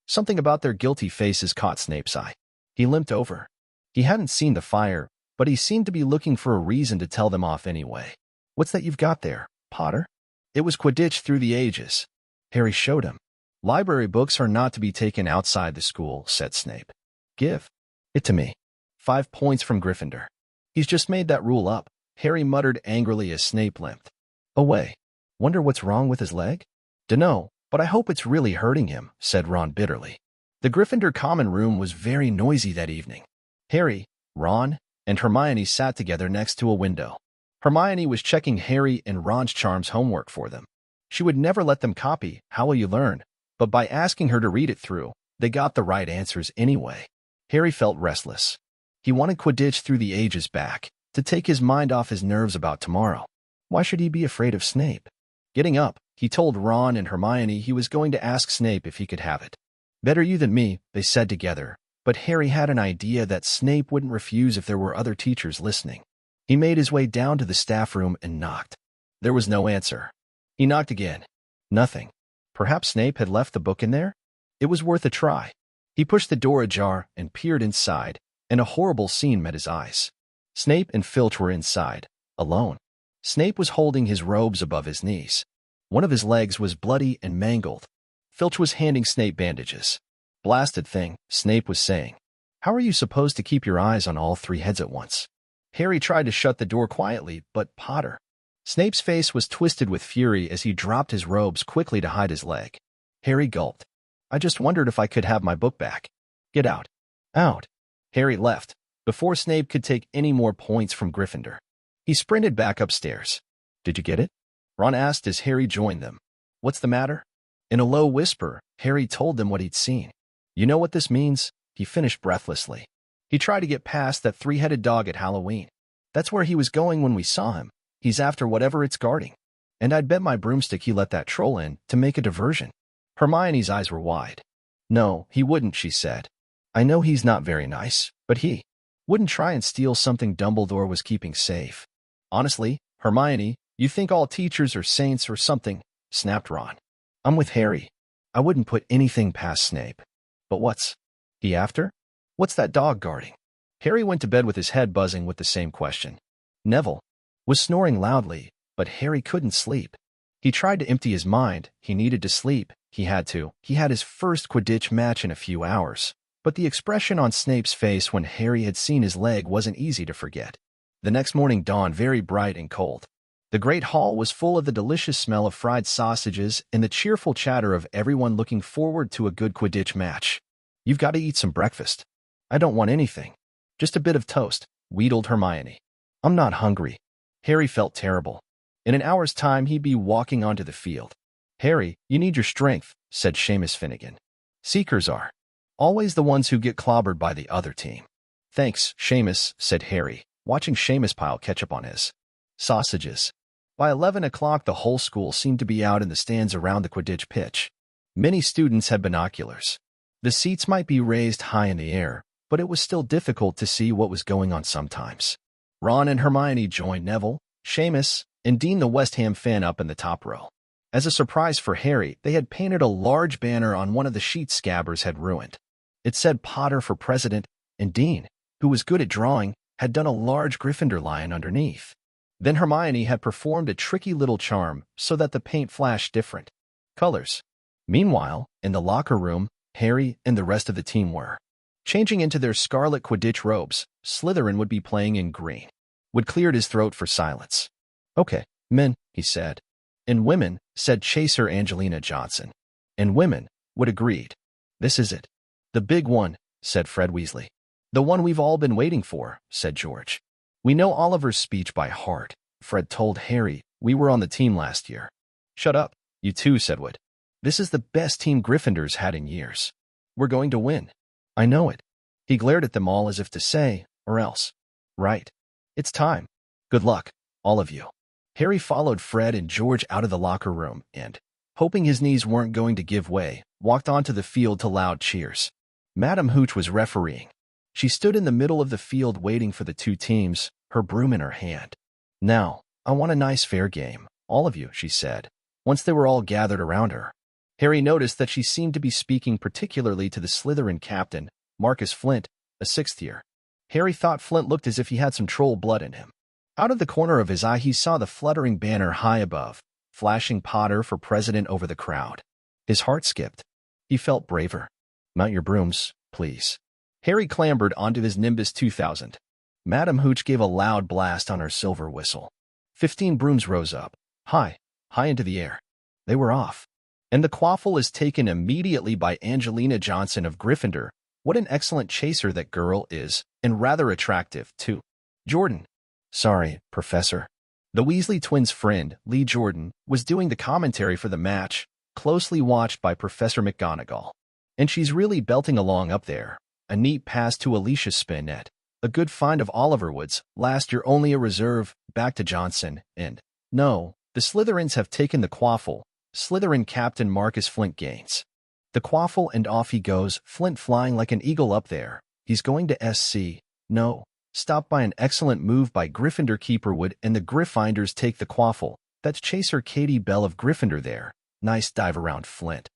something about their guilty faces caught Snape's eye. He limped over. He hadn't seen the fire, but he seemed to be looking for a reason to tell them off anyway. "What's that you've got there, Potter?" It was Quidditch Through the Ages. Harry showed him. "Library books are not to be taken outside the school," said Snape. "Give it to me." 5 points from Gryffindor. "He's just made that rule up," Harry muttered angrily as Snape limped away. "Wonder what's wrong with his leg?" "Dunno, but I hope it's really hurting him," said Ron bitterly. The Gryffindor common room was very noisy that evening. Harry, Ron, and Hermione sat together next to a window. Hermione was checking Harry and Ron's charms homework for them. She would never let them copy "How will you learn?" but by asking her to read it through, they got the right answers anyway. Harry felt restless. He wanted Quidditch Through the Ages back, to take his mind off his nerves about tomorrow. Why should he be afraid of Snape? Getting up, he told Ron and Hermione he was going to ask Snape if he could have it. "Better you than me," they said together, but Harry had an idea that Snape wouldn't refuse if there were other teachers listening. He made his way down to the staff room and knocked. There was no answer. He knocked again. Nothing. Perhaps Snape had left the book in there? It was worth a try. He pushed the door ajar and peered inside, and a horrible scene met his eyes. Snape and Filch were inside, alone. Snape was holding his robes above his knees. One of his legs was bloody and mangled. Filch was handing Snape bandages. "Blasted thing," Snape was saying. "How are you supposed to keep your eyes on all three heads at once?" Harry tried to shut the door quietly, but Potter. Snape's face was twisted with fury as he dropped his robes quickly to hide his leg. Harry gulped. "I just wondered if I could have my book back." "Get out." "Out." Harry left, before Snape could take any more points from Gryffindor. He sprinted back upstairs. "Did you get it?" Ron asked as Harry joined them. "What's the matter?" In a low whisper, Harry told them what he'd seen. "You know what this means?" he finished breathlessly. "He tried to get past that three-headed dog at Halloween. That's where he was going when we saw him. He's after whatever it's guarding. And I'd bet my broomstick he let that troll in to make a diversion." Hermione's eyes were wide. "No, he wouldn't," she said. "I know he's not very nice, but he wouldn't try and steal something Dumbledore was keeping safe." "Honestly, Hermione, you think all teachers are saints or something," snapped Ron. "I'm with Harry. I wouldn't put anything past Snape. But what's he after? What's that dog guarding?" Harry went to bed with his head buzzing with the same question. Neville was snoring loudly, but Harry couldn't sleep. He tried to empty his mind. He needed to sleep. He had to. He had his first Quidditch match in a few hours. But the expression on Snape's face when Harry had seen his leg wasn't easy to forget. The next morning dawned very bright and cold. The great hall was full of the delicious smell of fried sausages and the cheerful chatter of everyone looking forward to a good Quidditch match. "You've got to eat some breakfast." "I don't want anything. Just a bit of toast," wheedled Hermione. "I'm not hungry." Harry felt terrible. In an hour's time, he'd be walking onto the field. "Harry, you need your strength," said Seamus Finnegan. "Seekers are always the ones who get clobbered by the other team." "Thanks, Seamus," said Harry, watching Seamus pile ketchup on his sausages. By 11 o'clock, the whole school seemed to be out in the stands around the Quidditch pitch. Many students had binoculars. The seats might be raised high in the air, but it was still difficult to see what was going on sometimes. Ron and Hermione joined Neville, Seamus, and Dean the West Ham fan up in the top row. As a surprise for Harry, they had painted a large banner on one of the sheets Scabbers had ruined. It said Potter for President, and Dean, who was good at drawing, had done a large Gryffindor lion underneath. Then Hermione had performed a tricky little charm so that the paint flashed different colors. Meanwhile, in the locker room, Harry and the rest of the team were changing into their scarlet Quidditch robes. Slytherin would be playing in green. Wood cleared his throat for silence. "Okay, men," he said. "And women," said Chaser Angelina Johnson. "And women," Wood agreed. "This is it. The big one," said Fred Weasley. "The one we've all been waiting for," said George. "We know Oliver's speech by heart," Fred told Harry. "We were on the team last year." "Shut up, you two," said Wood. "This is the best team Gryffindor's had in years. We're going to win." "I know it." He glared at them all as if to say, "Or else." "Right. It's time. Good luck, all of you." Harry followed Fred and George out of the locker room and, hoping his knees weren't going to give way, walked onto the field to loud cheers. Madam Hooch was refereeing. She stood in the middle of the field waiting for the two teams, her broom in her hand. "Now, I want a nice fair game, all of you," she said, once they were all gathered around her. Harry noticed that she seemed to be speaking particularly to the Slytherin captain, Marcus Flint, a sixth year. Harry thought Flint looked as if he had some troll blood in him. Out of the corner of his eye, he saw the fluttering banner high above, flashing Potter for president over the crowd. His heart skipped. He felt braver. "Mount your brooms, please." Harry clambered onto his Nimbus 2000. Madam Hooch gave a loud blast on her silver whistle. 15 brooms rose up, high into the air. They were off. And the quaffle is taken immediately by Angelina Johnson of Gryffindor. What an excellent chaser that girl is, and rather attractive, too. "Jordan." "Sorry, Professor." The Weasley twins' friend, Lee Jordan, was doing the commentary for the match, closely watched by Professor McGonagall. "And she's really belting along up there." A neat pass to Alicia Spinnet. "A good find of Oliver Wood's. Last year only a reserve." Back to Johnson, and, "No, the Slytherins have taken the quaffle." Slytherin captain Marcus Flint gains the quaffle, and off he goes, Flint flying like an eagle up there. He's going to SC. No. Stopped by an excellent move by Gryffindor keeper Wood, and the Gryffindors take the quaffle. That's Chaser Katie Bell of Gryffindor there. Nice dive around Flint.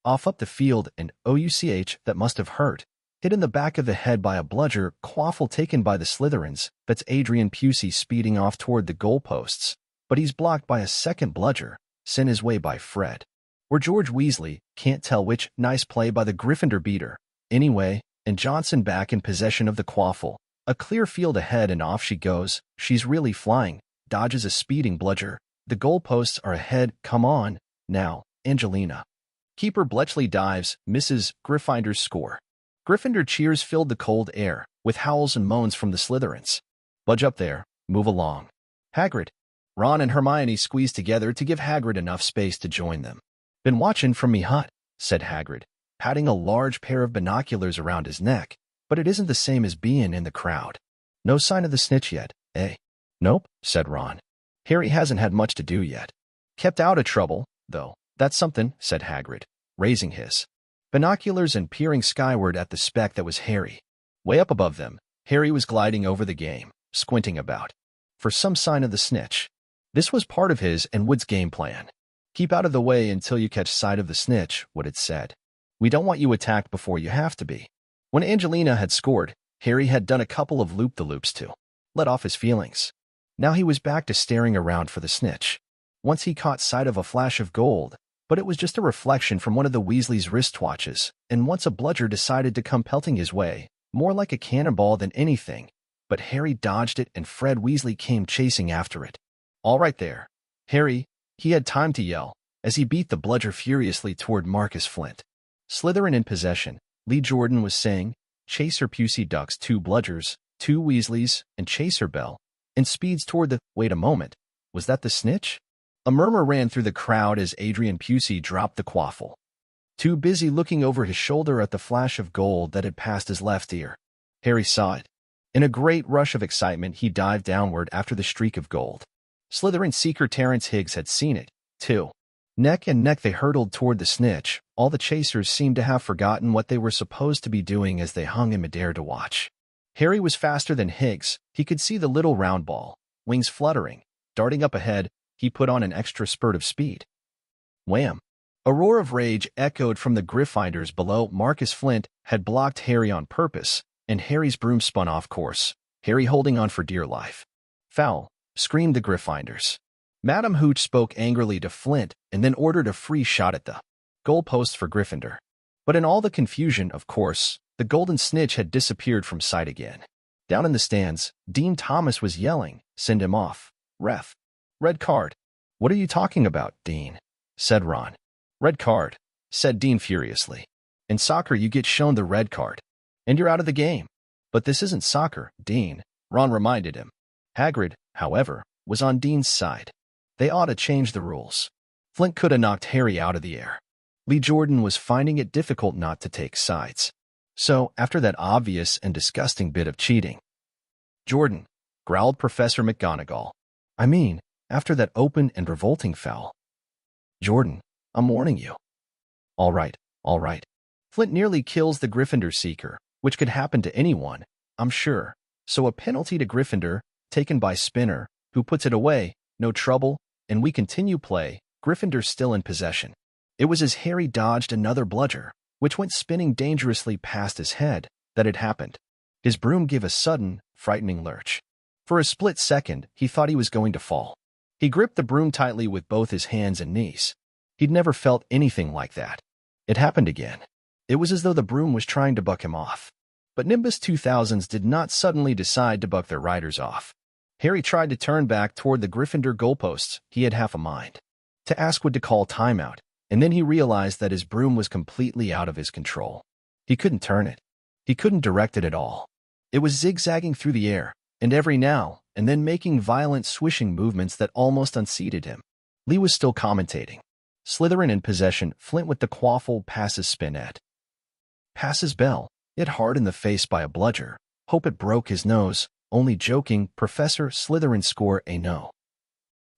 Off up the field, and ouch, that must have hurt. Hit in the back of the head by a bludger. Quaffle taken by the Slytherins. That's Adrian Pusey speeding off toward the goalposts. But he's blocked by a second bludger, sent his way by Fred. Or George Weasley, can't tell which. Nice play by the Gryffindor beater. Anyway, and Johnson back in possession of the quaffle. A clear field ahead, and off she goes. She's really flying. Dodges a speeding bludger. The goalposts are ahead. Come on, now, Angelina. Keeper Bletchley dives, misses. Gryffindors score. Gryffindor cheers filled the cold air, with howls and moans from the Slytherins. "Budge up there. Move along." "Hagrid." Ron and Hermione squeezed together to give Hagrid enough space to join them. "Been watching from me hut," said Hagrid, patting a large pair of binoculars around his neck. "But it isn't the same as being in the crowd." "No sign of the snitch yet, eh?" "Nope," said Ron. "Harry hasn't had much to do yet. Kept out of trouble, though. That's something," said Hagrid, raising his binoculars and peering skyward at the speck that was Harry. Way up above them, Harry was gliding over the game, squinting about for some sign of the snitch. This was part of his and Wood's game plan. "Keep out of the way until you catch sight of the snitch," Wood had said. "We don't want you attacked before you have to be." When Angelina had scored, Harry had done a couple of loop-the-loops to let off his feelings. Now he was back to staring around for the snitch. Once he caught sight of a flash of gold, but it was just a reflection from one of the Weasleys' wristwatches, and once a bludger decided to come pelting his way, more like a cannonball than anything. But Harry dodged it, and Fred Weasley came chasing after it. All right there. Harry, he had time to yell, as he beat the bludger furiously toward Marcus Flint. Slytherin in possession, Lee Jordan was saying, Chaser Pusey ducks 2 bludgers, 2 Weasleys, and Chaser Bell, and speeds toward the— Wait a moment, was that the snitch? A murmur ran through the crowd as Adrian Pusey dropped the quaffle, too busy looking over his shoulder at the flash of gold that had passed his left ear. Harry saw it. In a great rush of excitement, he dived downward after the streak of gold. Slytherin seeker Terrence Higgs had seen it, too. Neck and neck they hurtled toward the snitch. All the chasers seemed to have forgotten what they were supposed to be doing as they hung in midair to watch. Harry was faster than Higgs. He could see the little round ball, wings fluttering. Darting up ahead, he put on an extra spurt of speed. Wham! A roar of rage echoed from the Gryffindors below. Marcus Flint had blocked Harry on purpose, and Harry's broom spun off course, Harry holding on for dear life. Foul! Screamed the Gryffindors. Madam Hooch spoke angrily to Flint and then ordered a free shot at the goalposts for Gryffindor. But in all the confusion, of course, the golden snitch had disappeared from sight again. Down in the stands, Dean Thomas was yelling, "Send him off. Ref. Red card." "What are you talking about, Dean?" said Ron. "Red card," said Dean furiously. "In soccer you get shown the red card, and you're out of the game." "But this isn't soccer, Dean," Ron reminded him. Hagrid, however, was on Dean's side. They ought to change the rules. Flint could have knocked Harry out of the air. Lee Jordan was finding it difficult not to take sides. So, after that obvious and disgusting bit of cheating— "Jordan," growled Professor McGonagall. "I mean, after that open and revolting foul." "Jordan, I'm warning you." All right. Flint nearly kills the Gryffindor seeker, which could happen to anyone, I'm sure. So a penalty to Gryffindor, taken by Spinner, who puts it away, no trouble, and we continue play. Gryffindor still in possession. It was as Harry dodged another bludger, which went spinning dangerously past his head, that it happened. His broom gave a sudden, frightening lurch. For a split second, he thought he was going to fall. He gripped the broom tightly with both his hands and knees. He'd never felt anything like that. It happened again. It was as though the broom was trying to buck him off. But Nimbus 2000s did not suddenly decide to buck their riders off. Harry tried to turn back toward the Gryffindor goalposts. He had half a mind to ask Wood to call timeout, and then he realized that his broom was completely out of his control. He couldn't turn it. He couldn't direct it at all. It was zigzagging through the air, and every now and then making violent swishing movements that almost unseated him. Lee was still commentating. Slytherin in possession, Flint with the quaffle, passes Spinette. Passes Bell, hit hard in the face by a bludger. Hope it broke his nose. Only joking, Professor. Slytherin score a no.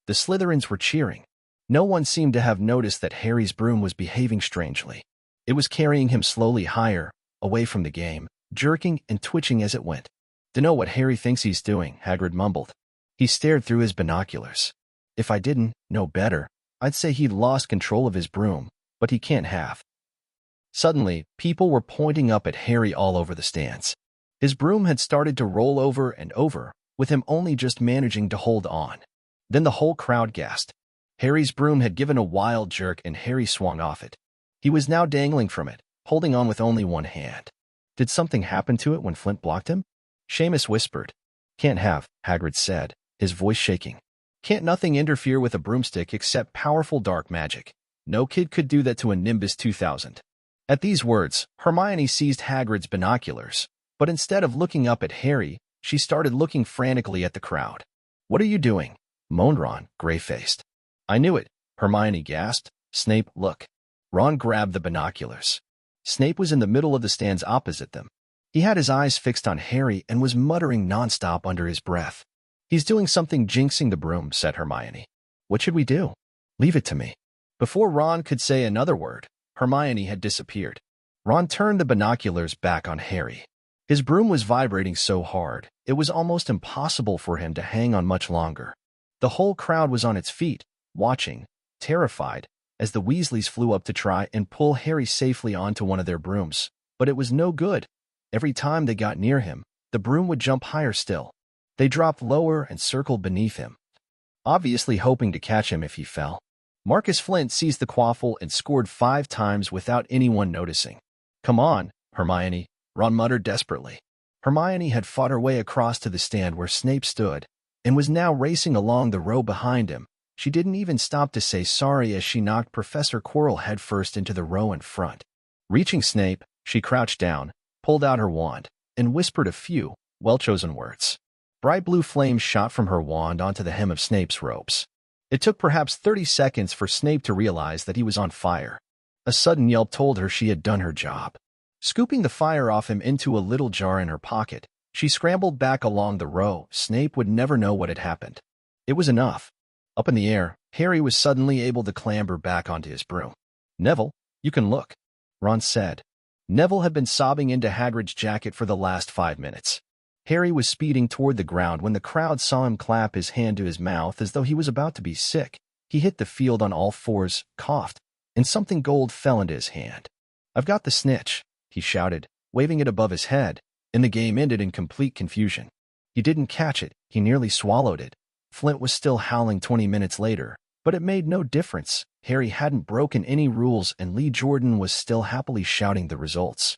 The Slytherins were cheering. No one seemed to have noticed that Harry's broom was behaving strangely. It was carrying him slowly higher, away from the game, jerking and twitching as it went. "Dunno what Harry thinks he's doing," Hagrid mumbled. He stared through his binoculars. "If I didn't know better, I'd say he'd lost control of his broom, but he can't have." Suddenly, people were pointing up at Harry all over the stands. His broom had started to roll over and over, with him only just managing to hold on. Then the whole crowd gasped. Harry's broom had given a wild jerk and Harry swung off it. He was now dangling from it, holding on with only one hand. Did something happen to it when Flint blocked him? Seamus whispered. "Can't have," Hagrid said, his voice shaking. "Can't nothing interfere with a broomstick except powerful dark magic. No kid could do that to a Nimbus 2000. At these words, Hermione seized Hagrid's binoculars, but instead of looking up at Harry, she started looking frantically at the crowd. "What are you doing?" moaned Ron, gray-faced. "I knew it," Hermione gasped. "Snape, look." Ron grabbed the binoculars. Snape was in the middle of the stands opposite them. He had his eyes fixed on Harry and was muttering nonstop under his breath. "He's doing something jinxing the broom," said Hermione. "What should we do?" "Leave it to me." Before Ron could say another word, Hermione had disappeared. Ron turned the binoculars back on Harry. His broom was vibrating so hard, it was almost impossible for him to hang on much longer. The whole crowd was on its feet, watching, terrified, as the Weasleys flew up to try and pull Harry safely onto one of their brooms. But it was no good. Every time they got near him, the broom would jump higher still. They dropped lower and circled beneath him, obviously hoping to catch him if he fell. Marcus Flint seized the quaffle and scored 5 times without anyone noticing. "Come on, Hermione," Ron muttered desperately. Hermione had fought her way across to the stand where Snape stood, and was now racing along the row behind him. She didn't even stop to say sorry as she knocked Professor Quirrell headfirst into the row in front. Reaching Snape, she crouched down, pulled out her wand, and whispered a few well-chosen words. Bright blue flames shot from her wand onto the hem of Snape's robes. It took perhaps 30 seconds for Snape to realize that he was on fire. A sudden yelp told her she had done her job. Scooping the fire off him into a little jar in her pocket, she scrambled back along the row. Snape would never know what had happened. It was enough. Up in the air, Harry was suddenly able to clamber back onto his broom. "Neville, you can look," Ron said. Neville had been sobbing into Hagrid's jacket for the last 5 minutes. Harry was speeding toward the ground when the crowd saw him clap his hand to his mouth as though he was about to be sick. He hit the field on all fours, coughed, and something gold fell into his hand. "I've got the snitch," he shouted, waving it above his head, and the game ended in complete confusion. He didn't catch it, he nearly swallowed it. Flint was still howling 20 minutes later, but it made no difference. Harry hadn't broken any rules and Lee Jordan was still happily shouting the results.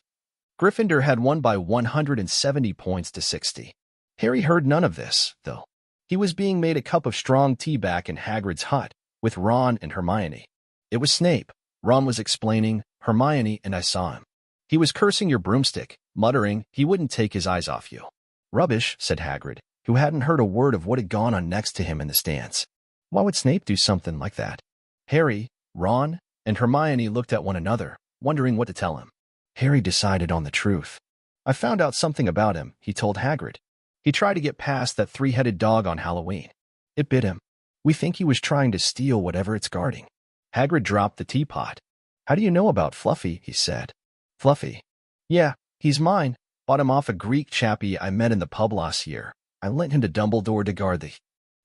Gryffindor had won by 170 points to 60. Harry heard none of this, though. He was being made a cup of strong tea back in Hagrid's hut, with Ron and Hermione. "It was Snape," Ron was explaining. "Hermione and I saw him. He was cursing your broomstick, muttering he wouldn't take his eyes off you." "Rubbish," said Hagrid, who hadn't heard a word of what had gone on next to him in the stands. Why would Snape do something like that? Harry, Ron, and Hermione looked at one another, wondering what to tell him. Harry decided on the truth. "I found out something about him," he told Hagrid. "He tried to get past that three-headed dog on Halloween. It bit him. We think he was trying to steal whatever it's guarding." Hagrid dropped the teapot. "How do you know about Fluffy?" he said. "Fluffy? Yeah, he's mine. Bought him off a Greek chappie I met in the pub last year. I lent him to Dumbledore to guard the—"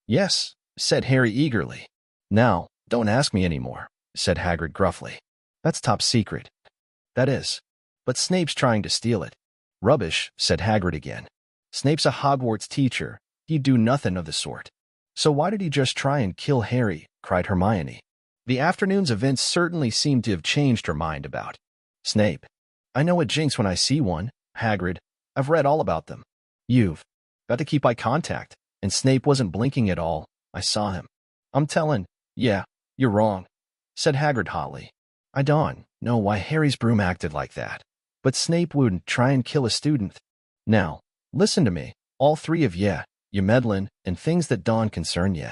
"Yes," said Harry eagerly. "Now, don't ask me any more," said Hagrid gruffly. "That's top secret." "That is. But Snape's trying to steal it." "Rubbish," said Hagrid again. "Snape's a Hogwarts teacher. He'd do nothing of the sort." "So why did he just try and kill Harry?" cried Hermione. The afternoon's events certainly seemed to have changed her mind about Snape. "I know a jinx when I see one, Hagrid. I've read all about them. You've got to keep eye contact." And Snape wasn't blinking at all. "I saw him." "I'm telling." "Yeah, you're wrong," said Hagrid hotly. "I don't know why Harry's broom acted like that. But Snape wouldn't try and kill a student. Now, listen to me, all three of you meddling in things that don't concern you.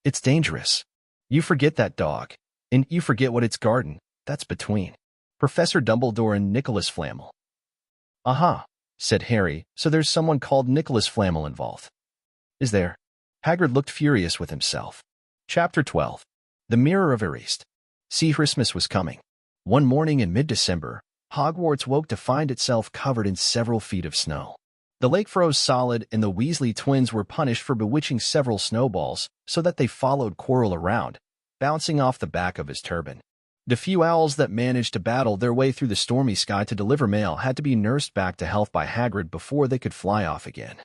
It's dangerous. You forget that dog, and you forget what it's guarding. That's between Professor Dumbledore and Nicholas Flamel." "Aha," said Harry, "so there's someone called Nicholas Flamel involved." "Is there?" Hagrid looked furious with himself. Chapter 12. The Mirror of Erist. See, Christmas was coming. One morning in mid-December, Hogwarts woke to find itself covered in several feet of snow. The lake froze solid, and the Weasley twins were punished for bewitching several snowballs so that they followed Quirrell around, bouncing off the back of his turban. The few owls that managed to battle their way through the stormy sky to deliver mail had to be nursed back to health by Hagrid before they could fly off again.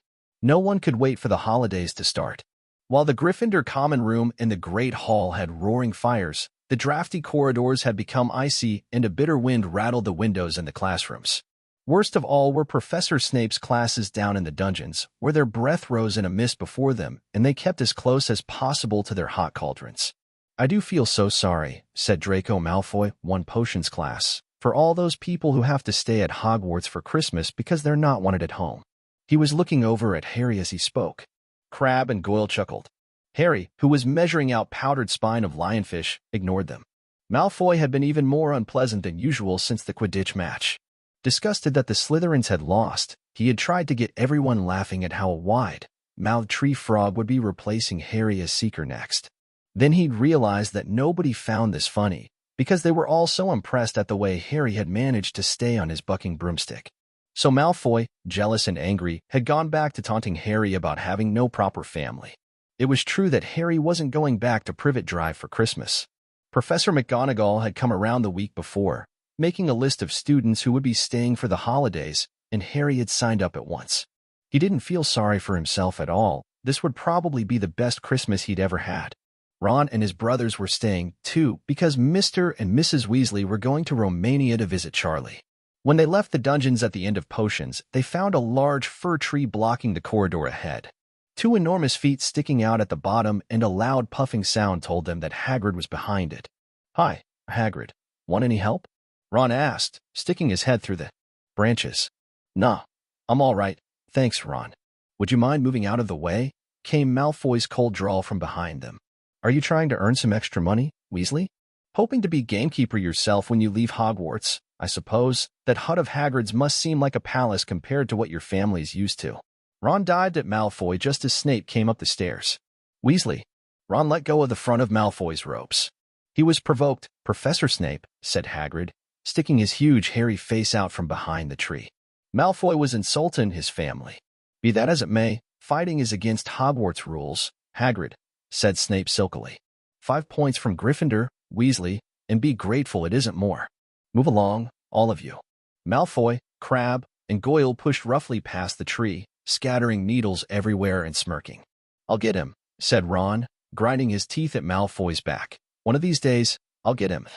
No one could wait for the holidays to start. While the Gryffindor common room and the Great Hall had roaring fires, the drafty corridors had become icy and a bitter wind rattled the windows in the classrooms. Worst of all were Professor Snape's classes down in the dungeons, where their breath rose in a mist before them, and they kept as close as possible to their hot cauldrons. "I do feel so sorry," said Draco Malfoy, one potions class, "for all those people who have to stay at Hogwarts for Christmas because they're not wanted at home." He was looking over at Harry as he spoke. Crabbe and Goyle chuckled. Harry, who was measuring out powdered spine of lionfish, ignored them. Malfoy had been even more unpleasant than usual since the Quidditch match. Disgusted that the Slytherins had lost, he had tried to get everyone laughing at how a wide-mouthed tree frog would be replacing Harry as Seeker next. Then he'd realized that nobody found this funny, because they were all so impressed at the way Harry had managed to stay on his bucking broomstick. So Malfoy, jealous and angry, had gone back to taunting Harry about having no proper family. It was true that Harry wasn't going back to Privet Drive for Christmas. Professor McGonagall had come around the week before, making a list of students who would be staying for the holidays, and Harry had signed up at once. He didn't feel sorry for himself at all. This would probably be the best Christmas he'd ever had. Ron and his brothers were staying, too, because Mr. and Mrs. Weasley were going to Romania to visit Charlie. When they left the dungeons at the end of Potions, they found a large fir tree blocking the corridor ahead. Two enormous feet sticking out at the bottom, and a loud puffing sound told them that Hagrid was behind it. "Hi, Hagrid. Want any help?" Ron asked, sticking his head through the branches. "Nah, I'm all right. Thanks, Ron. Would you mind moving out of the way?" came Malfoy's cold drawl from behind them. "Are you trying to earn some extra money, Weasley? Hoping to be gamekeeper yourself when you leave Hogwarts, I suppose? That hut of Hagrid's must seem like a palace compared to what your family's used to." Ron dived at Malfoy just as Snape came up the stairs. "Weasley." Ron let go of the front of Malfoy's ropes. "He was provoked, Professor Snape," said Hagrid, sticking his huge hairy face out from behind the tree. "Malfoy was insulting his family. Be that as it may, fighting is against Hogwarts rules, Hagrid," said Snape silkily. 5 points from Gryffindor, Weasley, and be grateful it isn't more. Move along, all of you." Malfoy, Crabbe, and Goyle pushed roughly past the tree, scattering needles everywhere and smirking. "I'll get him," said Ron, grinding his teeth at Malfoy's back. "One of these days, I'll get him."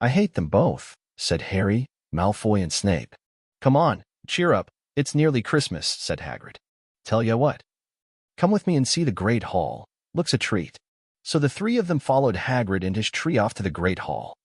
"I hate them both," said Harry, Malfoy, and Snape. "Come on, cheer up. It's nearly Christmas," said Hagrid. "Tell ya what. Come with me and see the Great Hall. Looks a treat." So the three of them followed Hagrid and his tree off to the Great Hall,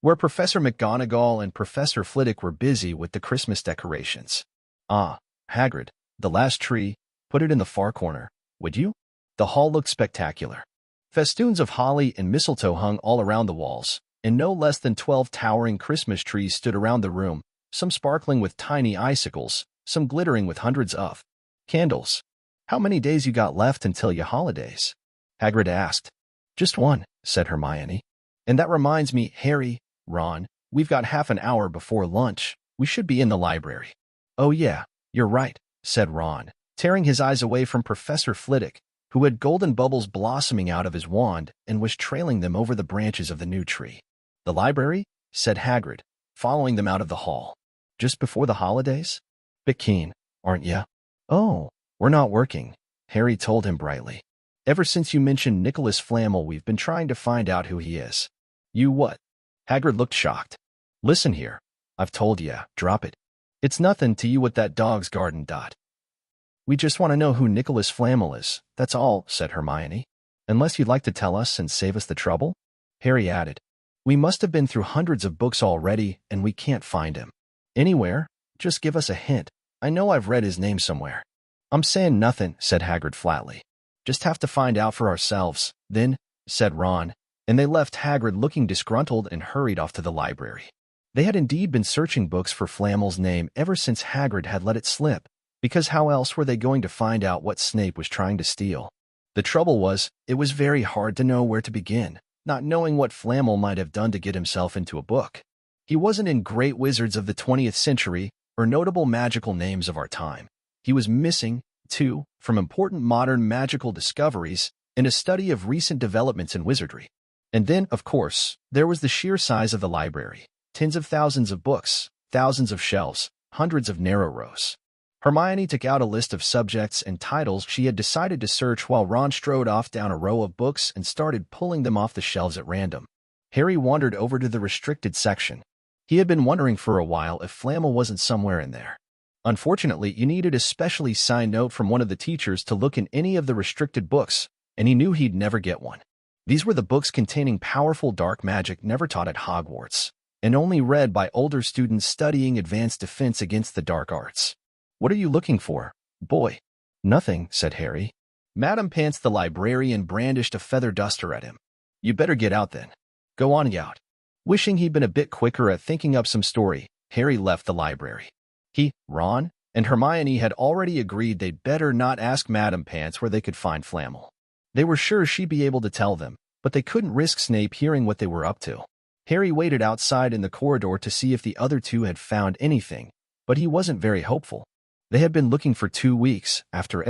where Professor McGonagall and Professor Flitwick were busy with the Christmas decorations. "Ah, Hagrid, the last tree, put it in the far corner, would you?" The hall looked spectacular. Festoons of holly and mistletoe hung all around the walls, and no less than 12 towering Christmas trees stood around the room, some sparkling with tiny icicles, some glittering with hundreds of candles. "How many days you got left until your holidays?" Hagrid asked. "Just one," said Hermione. "And that reminds me, Harry, Ron, we've got half an hour before lunch. We should be in the library." "Oh yeah, you're right," said Ron, tearing his eyes away from Professor Flitwick, who had golden bubbles blossoming out of his wand and was trailing them over the branches of the new tree. "The library?" said Hagrid, following them out of the hall. "Just before the holidays? Bit keen, aren't ya?" "Oh, we're not working," Harry told him brightly. "Ever since you mentioned Nicholas Flamel, we've been trying to find out who he is." "You what?" Hagrid looked shocked. "Listen here. I've told ya, drop it. It's nothing to you what that dog's garden dot. We just want to know who Nicholas Flamel is, that's all," said Hermione. "Unless you'd like to tell us and save us the trouble?" Harry added. "We must have been through hundreds of books already, and we can't find him. Anywhere? Just give us a hint. I know I've read his name somewhere." "I'm saying nothing," said Hagrid flatly. "Just have to find out for ourselves, then," said Ron, and they left Hagrid looking disgruntled and hurried off to the library. They had indeed been searching books for Flamel's name ever since Hagrid had let it slip, because how else were they going to find out what Snape was trying to steal? The trouble was, it was very hard to know where to begin, not knowing what Flamel might have done to get himself into a book. He wasn't in great wizards of the 20th century or notable magical names of our time. He was missing, too, from important modern magical discoveries and a study of recent developments in wizardry. And then, of course, there was the sheer size of the library. Tens of thousands of books, thousands of shelves, hundreds of narrow rows. Hermione took out a list of subjects and titles she had decided to search while Ron strode off down a row of books and started pulling them off the shelves at random. Harry wandered over to the restricted section. He had been wondering for a while if Flamel wasn't somewhere in there. Unfortunately, you needed a specially signed note from one of the teachers to look in any of the restricted books, and he knew he'd never get one. These were the books containing powerful dark magic never taught at Hogwarts, and only read by older students studying advanced defense against the dark arts. "What are you looking for, boy?" "Nothing," said Harry. Madame Pants the librarian brandished a feather duster at him. "You better get out then. Go on out." Wishing he'd been a bit quicker at thinking up some story, Harry left the library. He, Ron, and Hermione had already agreed they'd better not ask Madame Pants where they could find Flamel. They were sure she'd be able to tell them, but they couldn't risk Snape hearing what they were up to. Harry waited outside in the corridor to see if the other two had found anything, but he wasn't very hopeful. They had been looking for 2 weeks after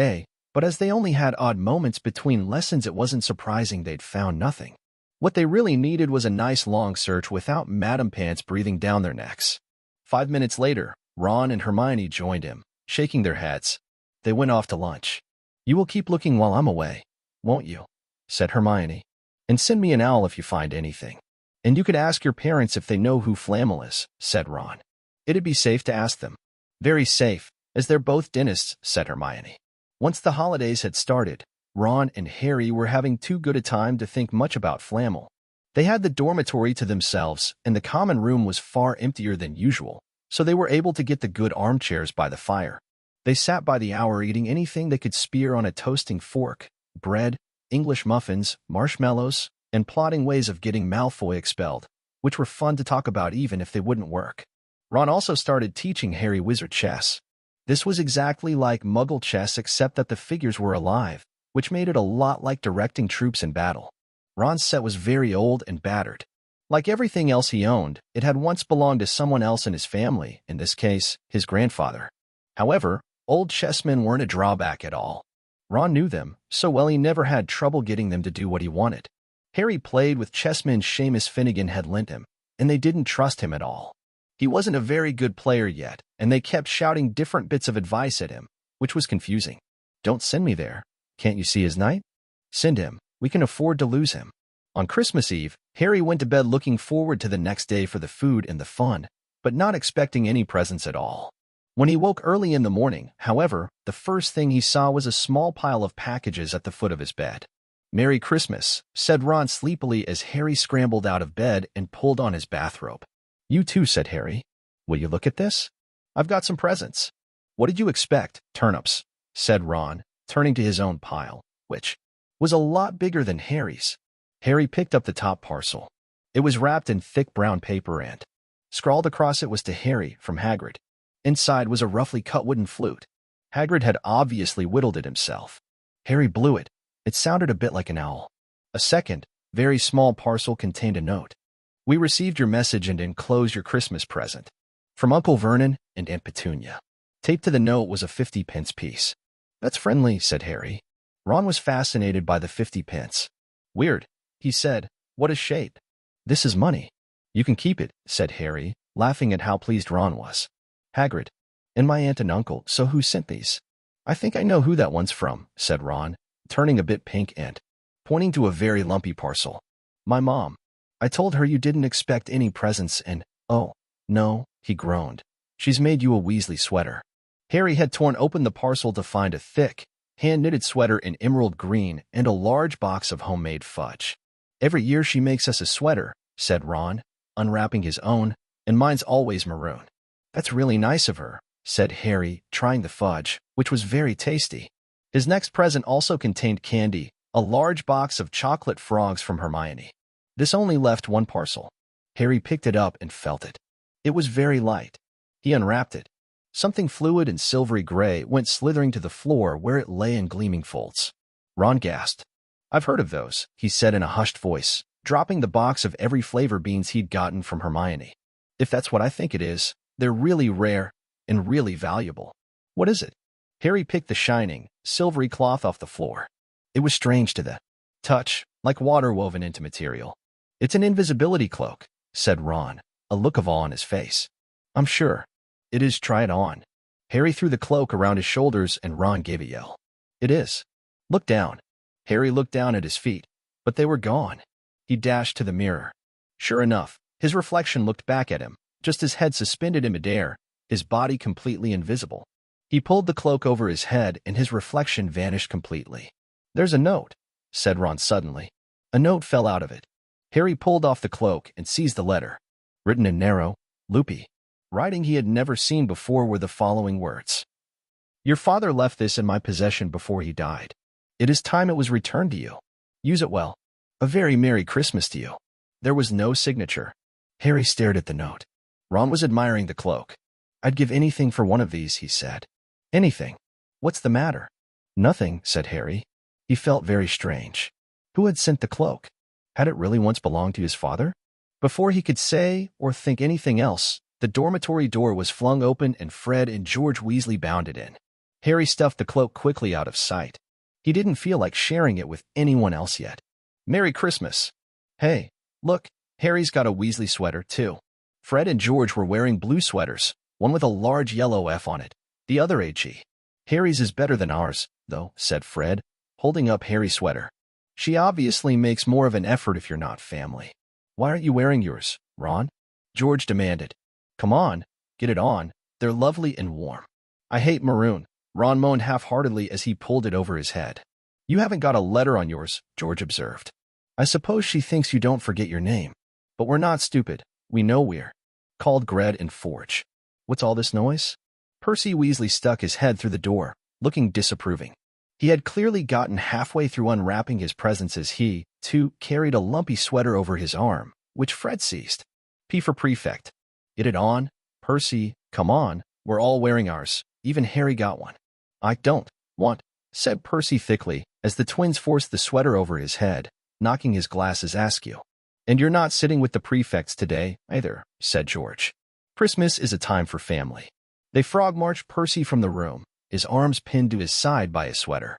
but as they only had odd moments between lessons, it wasn't surprising they'd found nothing. What they really needed was a nice long search without Madame Pants breathing down their necks. 5 minutes later, Ron and Hermione joined him, shaking their heads. They went off to lunch. "You will keep looking while I'm away, won't you?" said Hermione. "And send me an owl if you find anything. And you could ask your parents if they know who Flamel is," said Ron. "It'd be safe to ask them." "Very safe, as they're both dentists," said Hermione. Once the holidays had started, Ron and Harry were having too good a time to think much about flannel. They had the dormitory to themselves, and the common room was far emptier than usual, so they were able to get the good armchairs by the fire. They sat by the hour eating anything they could spear on a toasting fork, bread, English muffins, marshmallows, and plotting ways of getting Malfoy expelled, which were fun to talk about even if they wouldn't work. Ron also started teaching Harry wizard chess. This was exactly like Muggle chess except that the figures were alive, which made it a lot like directing troops in battle. Ron's set was very old and battered. Like everything else he owned, it had once belonged to someone else in his family, in this case, his grandfather. However, old chessmen weren't a drawback at all. Ron knew them so well he never had trouble getting them to do what he wanted. Harry played with chessmen Seamus Finnegan had lent him, and they didn't trust him at all. He wasn't a very good player yet, and they kept shouting different bits of advice at him, which was confusing. Don't send me there. Can't you see his knight? Send him. We can afford to lose him. On Christmas Eve, Harry went to bed looking forward to the next day for the food and the fun, but not expecting any presents at all. When he woke early in the morning, however, the first thing he saw was a small pile of packages at the foot of his bed. "Merry Christmas," said Ron sleepily as Harry scrambled out of bed and pulled on his bathrobe. "You too," said Harry. "Will you look at this? I've got some presents." "What did you expect? Turnips," said Ron, turning to his own pile, which was a lot bigger than Harry's. Harry picked up the top parcel. It was wrapped in thick brown paper and scrawled across it was to Harry from Hagrid. Inside was a roughly cut wooden flute. Hagrid had obviously whittled it himself. Harry blew it. It sounded a bit like an owl. A second, very small parcel contained a note. "We received your message and enclose your Christmas present. From Uncle Vernon and Aunt Petunia." Taped to the note was a 50-pence piece. "That's friendly," said Harry. Ron was fascinated by the 50 pence. "Weird," he said. "What a shape." "This is money." "You can keep it," said Harry, laughing at how pleased Ron was. "Hagrid, and my aunt and uncle, so who sent these?" "I think I know who that one's from," said Ron, turning a bit pink and pointing to a very lumpy parcel. "My mom. I told her you didn't expect any presents and, oh, no," he groaned. "She's made you a Weasley sweater." Harry had torn open the parcel to find a thick, hand-knitted sweater in emerald green and a large box of homemade fudge. "Every year she makes us a sweater," said Ron, unwrapping his own, "and mine's always maroon." "That's really nice of her," said Harry, trying the fudge, which was very tasty. His next present also contained candy, a large box of chocolate frogs from Hermione. This only left one parcel. Harry picked it up and felt it. It was very light. He unwrapped it. Something fluid and silvery gray went slithering to the floor where it lay in gleaming folds. Ron gasped. "I've heard of those," he said in a hushed voice, dropping the box of every flavor beans he'd gotten from Hermione. "If that's what I think it is, they're really rare and really valuable." "What is it?" Harry picked the shining, silvery cloth off the floor. It was strange to the touch, like water woven into material. "It's an invisibility cloak," said Ron, a look of awe on his face. "I'm sure. It is. Try it on." Harry threw the cloak around his shoulders and Ron gave a yell. "It is. Look down." Harry looked down at his feet, but they were gone. He dashed to the mirror. Sure enough, his reflection looked back at him, just his head suspended in midair, his body completely invisible. He pulled the cloak over his head and his reflection vanished completely. "There's a note," said Ron suddenly. A note fell out of it. Harry pulled off the cloak and seized the letter. Written in narrow, loopy writing he had never seen before were the following words. "Your father left this in my possession before he died. It is time it was returned to you. Use it well. A very Merry Christmas to you." There was no signature. Harry stared at the note. Ron was admiring the cloak. "I'd give anything for one of these," he said. "Anything. What's the matter?" "Nothing," said Harry. He felt very strange. Who had sent the cloak? Had it really once belonged to his father? Before he could say or think anything else, the dormitory door was flung open and Fred and George Weasley bounded in. Harry stuffed the cloak quickly out of sight. He didn't feel like sharing it with anyone else yet. "Merry Christmas." "Hey, look, Harry's got a Weasley sweater, too." Fred and George were wearing blue sweaters, one with a large yellow F on it, the other AG. "Harry's is better than ours, though," said Fred, holding up Harry's sweater. "She obviously makes more of an effort if you're not family." "Why aren't you wearing yours, Ron?" George demanded. "Come on, get it on. They're lovely and warm." "I hate maroon," Ron moaned half-heartedly as he pulled it over his head. "You haven't got a letter on yours," George observed. "I suppose she thinks you don't forget your name. But we're not stupid. We know we're," called Gred and Forge. "What's all this noise?" Percy Weasley stuck his head through the door, looking disapproving. He had clearly gotten halfway through unwrapping his presents as he, too, carried a lumpy sweater over his arm, which Fred seized. P for prefect. "Get it on, Percy, come on, we're all wearing ours. Even Harry got one." "I don't want," said Percy thickly, as the twins forced the sweater over his head, knocking his glasses askew. "And you're not sitting with the prefects today, either," said George. "Christmas is a time for family." They frog-marched Percy from the room, his arms pinned to his side by his sweater.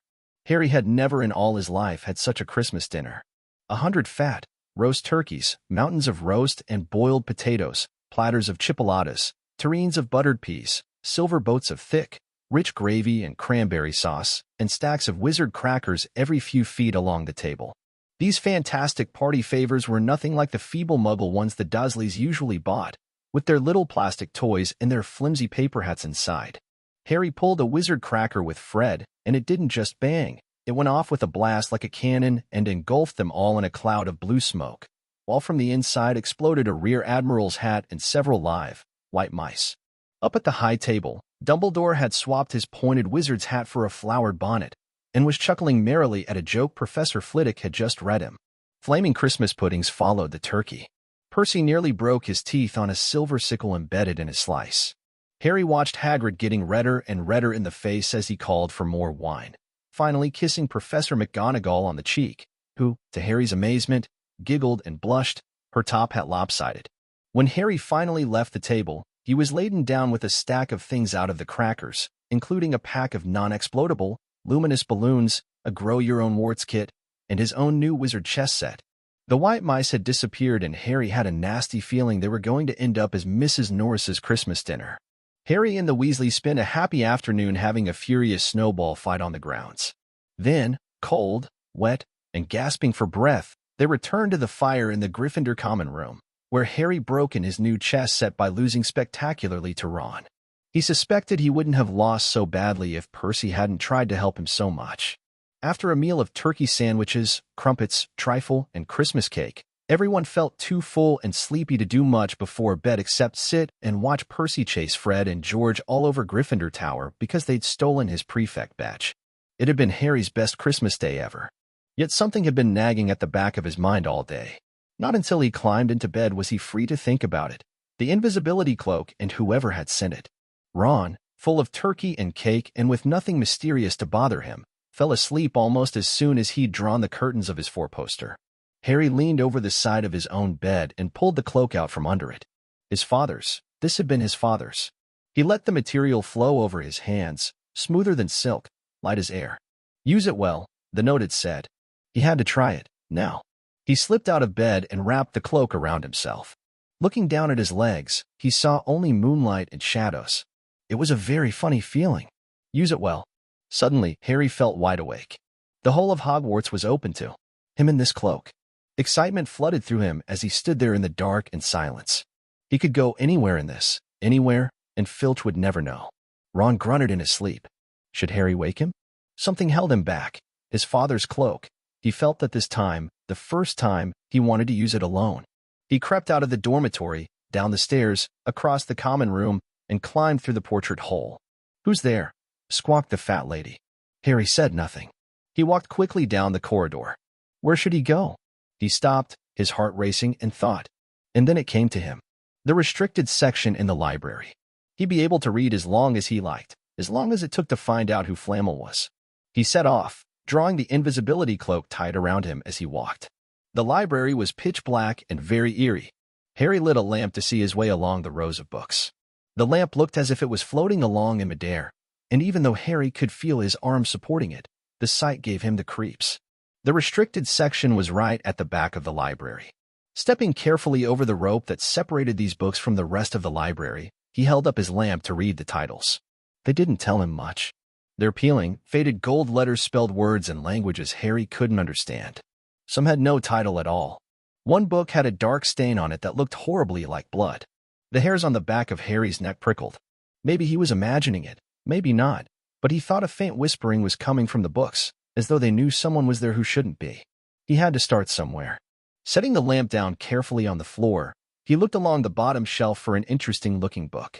Harry had never in all his life had such a Christmas dinner. 100 fat, roast turkeys, mountains of roast and boiled potatoes, platters of chipolatas, tureens of buttered peas, silver boats of thick, rich gravy and cranberry sauce, and stacks of wizard crackers every few feet along the table. These fantastic party favors were nothing like the feeble muggle ones the Dursleys usually bought, with their little plastic toys and their flimsy paper hats inside. Harry pulled a wizard cracker with Fred, and it didn't just bang. It went off with a blast like a cannon and engulfed them all in a cloud of blue smoke, while from the inside exploded a rear admiral's hat and several live, white mice. Up at the high table, Dumbledore had swapped his pointed wizard's hat for a flowered bonnet, and was chuckling merrily at a joke Professor Flitwick had just read him. Flaming Christmas puddings followed the turkey. Percy nearly broke his teeth on a silver sickle embedded in his slice. Harry watched Hagrid getting redder and redder in the face as he called for more wine, finally kissing Professor McGonagall on the cheek, who, to Harry's amazement, giggled and blushed, her top hat lopsided. When Harry finally left the table, he was laden down with a stack of things out of the crackers, including a pack of non-explodable, luminous balloons, a grow-your-own-warts kit, and his own new wizard chess set. The white mice had disappeared, and Harry had a nasty feeling they were going to end up as Mrs. Norris's Christmas dinner. Harry and the Weasleys spent a happy afternoon having a furious snowball fight on the grounds. Then, cold, wet, and gasping for breath, they returned to the fire in the Gryffindor common room, where Harry broke in his new chess set by losing spectacularly to Ron. He suspected he wouldn't have lost so badly if Percy hadn't tried to help him so much. After a meal of turkey sandwiches, crumpets, trifle, and Christmas cake, everyone felt too full and sleepy to do much before bed except sit and watch Percy chase Fred and George all over Gryffindor Tower because they'd stolen his prefect badge. It had been Harry's best Christmas day ever. Yet something had been nagging at the back of his mind all day. Not until he climbed into bed was he free to think about it. The invisibility cloak and whoever had sent it. Ron, full of turkey and cake and with nothing mysterious to bother him, fell asleep almost as soon as he'd drawn the curtains of his four-poster. Harry leaned over the side of his own bed and pulled the cloak out from under it. His father's. This had been his father's. He let the material flow over his hands, smoother than silk, light as air. "Use it well," the note had said. He had to try it, now. He slipped out of bed and wrapped the cloak around himself. Looking down at his legs, he saw only moonlight and shadows. It was a very funny feeling. Use it well. Suddenly, Harry felt wide awake. The whole of Hogwarts was open to him in this cloak. Excitement flooded through him as he stood there in the dark and silence. He could go anywhere in this, anywhere, and Filch would never know. Ron grunted in his sleep. Should Harry wake him? Something held him back. His father's cloak. He felt that this time, the first time, he wanted to use it alone. He crept out of the dormitory, down the stairs, across the common room, and climbed through the portrait hole. "Who's there?" squawked the fat lady. Harry said nothing. He walked quickly down the corridor. Where should he go? He stopped, his heart racing, and thought. And then it came to him. The restricted section in the library. He'd be able to read as long as he liked, as long as it took to find out who Flamel was. He set off, drawing the invisibility cloak tight around him as he walked. The library was pitch black and very eerie. Harry lit a lamp to see his way along the rows of books. The lamp looked as if it was floating along in midair, and even though Harry could feel his arms supporting it, the sight gave him the creeps. The restricted section was right at the back of the library. Stepping carefully over the rope that separated these books from the rest of the library, he held up his lamp to read the titles. They didn't tell him much. Their peeling, faded gold letters spelled words and languages Harry couldn't understand. Some had no title at all. One book had a dark stain on it that looked horribly like blood. The hairs on the back of Harry's neck prickled. Maybe he was imagining it, maybe not, but he thought a faint whispering was coming from the books, as though they knew someone was there who shouldn't be. He had to start somewhere. Setting the lamp down carefully on the floor, he looked along the bottom shelf for an interesting-looking book.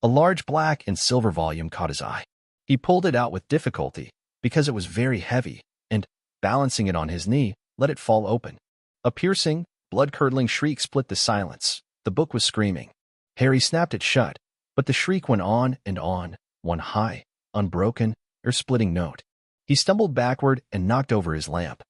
A large black and silver volume caught his eye. He pulled it out with difficulty, because it was very heavy, and, balancing it on his knee, let it fall open. A piercing, blood-curdling shriek split the silence. The book was screaming. Harry snapped it shut, but the shriek went on and on, one high, unbroken, ear-splitting note. He stumbled backward and knocked over his lamp,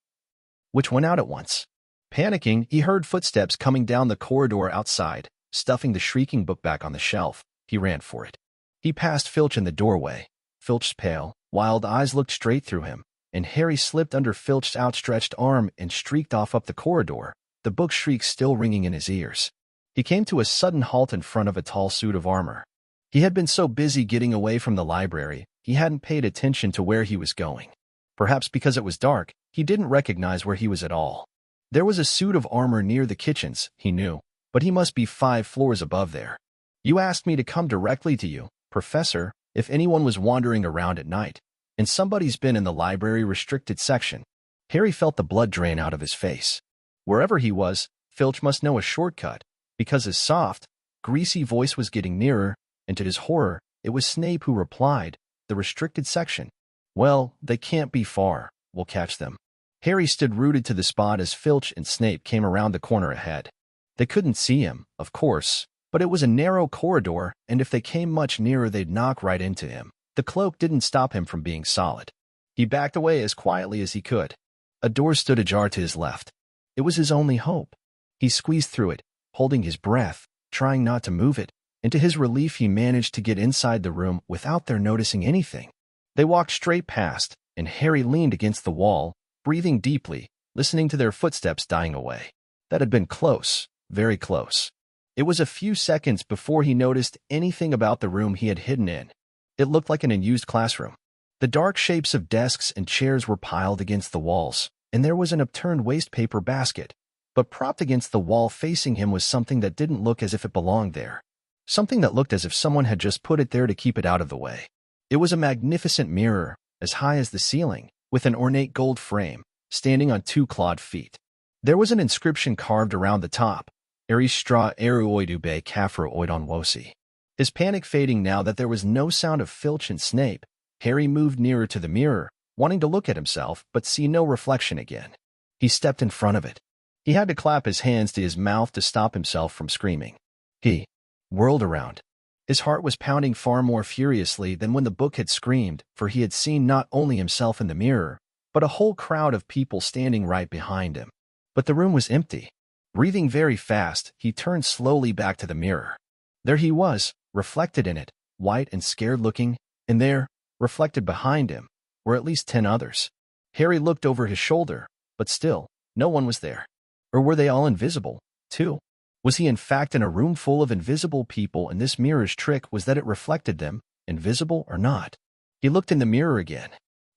which went out at once. Panicking, he heard footsteps coming down the corridor outside. Stuffing the shrieking book back on the shelf, he ran for it. He passed Filch in the doorway. Filch's pale, wild eyes looked straight through him, and Harry slipped under Filch's outstretched arm and streaked off up the corridor, the book shriek still ringing in his ears. He came to a sudden halt in front of a tall suit of armor. He had been so busy getting away from the library, he hadn't paid attention to where he was going. Perhaps because it was dark, he didn't recognize where he was at all. There was a suit of armor near the kitchens, he knew, but he must be 5 floors above there. "You asked me to come directly to you, Professor, if anyone was wandering around at night, and somebody's been in the library restricted section." Harry felt the blood drain out of his face. Wherever he was, Filch must know a shortcut, because his soft, greasy voice was getting nearer, and to his horror, it was Snape who replied, "The restricted section. Well, they can't be far. We'll catch them." Harry stood rooted to the spot as Filch and Snape came around the corner ahead. They couldn't see him, of course, but it was a narrow corridor, and if they came much nearer they'd knock right into him. The cloak didn't stop him from being solid. He backed away as quietly as he could. A door stood ajar to his left. It was his only hope. He squeezed through it, holding his breath, trying not to move it, and to his relief he managed to get inside the room without their noticing anything. They walked straight past, and Harry leaned against the wall, breathing deeply, listening to their footsteps dying away. That had been close, very close. It was a few seconds before he noticed anything about the room he had hidden in. It looked like an unused classroom. The dark shapes of desks and chairs were piled against the walls, and there was an upturned wastepaper basket. But propped against the wall facing him was something that didn't look as if it belonged there. Something that looked as if someone had just put it there to keep it out of the way. It was a magnificent mirror, as high as the ceiling, with an ornate gold frame, standing on 2 clawed feet. There was an inscription carved around the top, Aristra Eruoidube Cafra Oidon Wosi. His panic fading now that there was no sound of Filch and Snape, Harry moved nearer to the mirror, wanting to look at himself but see no reflection again. He stepped in front of it. He had to clap his hands to his mouth to stop himself from screaming. He whirled around. His heart was pounding far more furiously than when the book had screamed, for he had seen not only himself in the mirror, but a whole crowd of people standing right behind him. But the room was empty. Breathing very fast, he turned slowly back to the mirror. There he was, reflected in it, white and scared-looking, and there, reflected behind him, were at least 10 others. Harry looked over his shoulder, but still, no one was there. Or were they all invisible, too? Was he in fact in a room full of invisible people, and this mirror's trick was that it reflected them, invisible or not? He looked in the mirror again.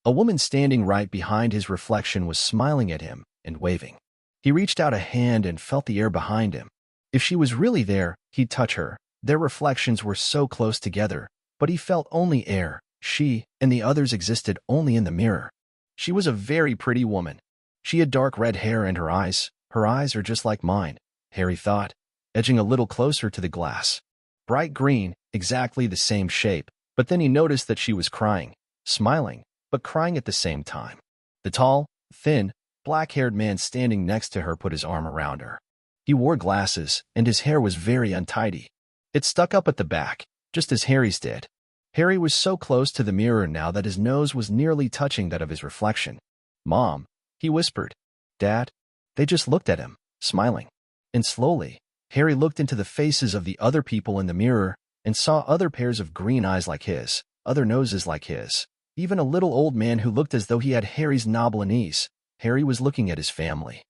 A woman standing right behind his reflection was smiling at him and waving. He reached out a hand and felt the air behind him. If she was really there, he'd touch her. Their reflections were so close together, but he felt only air. She and the others existed only in the mirror. She was a very pretty woman. She had dark red hair, and her eyes are just like mine, Harry thought, edging a little closer to the glass. Bright green, exactly the same shape, but then he noticed that she was crying, smiling, but crying at the same time. The tall, thin, black-haired man standing next to her put his arm around her. He wore glasses, and his hair was very untidy. It stuck up at the back, just as Harry's did. Harry was so close to the mirror now that his nose was nearly touching that of his reflection. "Mom," he whispered. "Dad." They just looked at him, smiling. And slowly, Harry looked into the faces of the other people in the mirror and saw other pairs of green eyes like his, other noses like his, even a little old man who looked as though he had Harry's knobbly knees. Harry was looking at his family.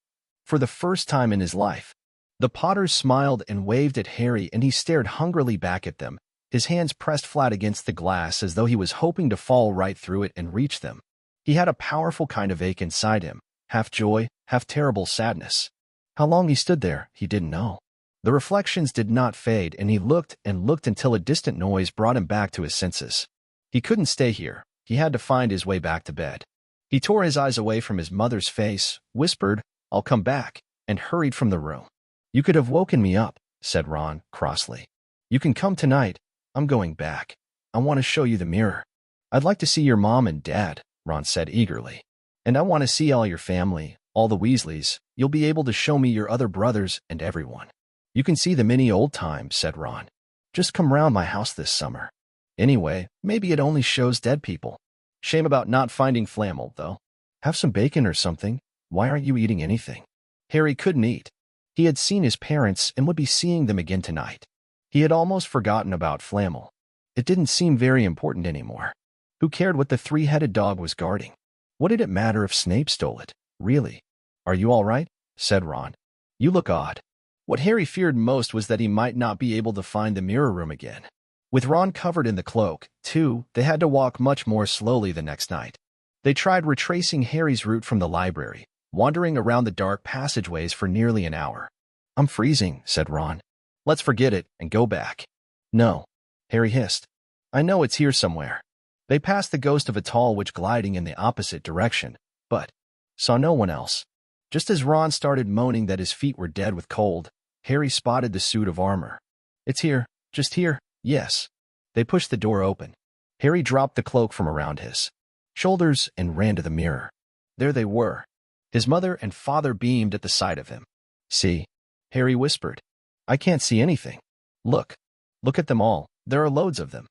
For the first time in his life. The Potters smiled and waved at Harry, and he stared hungrily back at them, his hands pressed flat against the glass as though he was hoping to fall right through it and reach them. He had a powerful kind of ache inside him, half joy, half terrible sadness. How long he stood there, he didn't know. The reflections did not fade, and he looked and looked until a distant noise brought him back to his senses. He couldn't stay here. he had to find his way back to bed. He tore his eyes away from his mother's face, whispered, "I'll come back," and hurried from the room. "You could have woken me up," said Ron, crossly. "You can come tonight. I'm going back. I want to show you the mirror." "I'd like to see your mom and dad," Ron said eagerly. "And I want to see all your family, all the Weasleys. You'll be able to show me your other brothers and everyone." "You can see them any old time," said Ron. "Just come round my house this summer. Anyway, maybe it only shows dead people. Shame about not finding Flamel, though. Have some bacon or something. Why aren't you eating anything?" Harry couldn't eat. He had seen his parents and would be seeing them again tonight. He had almost forgotten about Flamel. It didn't seem very important anymore. Who cared what the three-headed dog was guarding? What did it matter if Snape stole it, really? "Are you all right?" said Ron. "You look odd." What Harry feared most was that he might not be able to find the mirror room again. With Ron covered in the cloak, too, they had to walk much more slowly the next night. They tried retracing Harry's route from the library, wandering around the dark passageways for nearly an hour. "I'm freezing," said Ron. "Let's forget it and go back." "No," Harry hissed. "I know it's here somewhere." They passed the ghost of a tall witch gliding in the opposite direction, but saw no one else. Just as Ron started moaning that his feet were dead with cold, Harry spotted the suit of armor. "It's here, just here, yes." They pushed the door open. Harry dropped the cloak from around his shoulders and ran to the mirror. There they were. His mother and father beamed at the sight of him. "See?" Harry whispered. "I can't see anything." Look at them all. There are loads of them."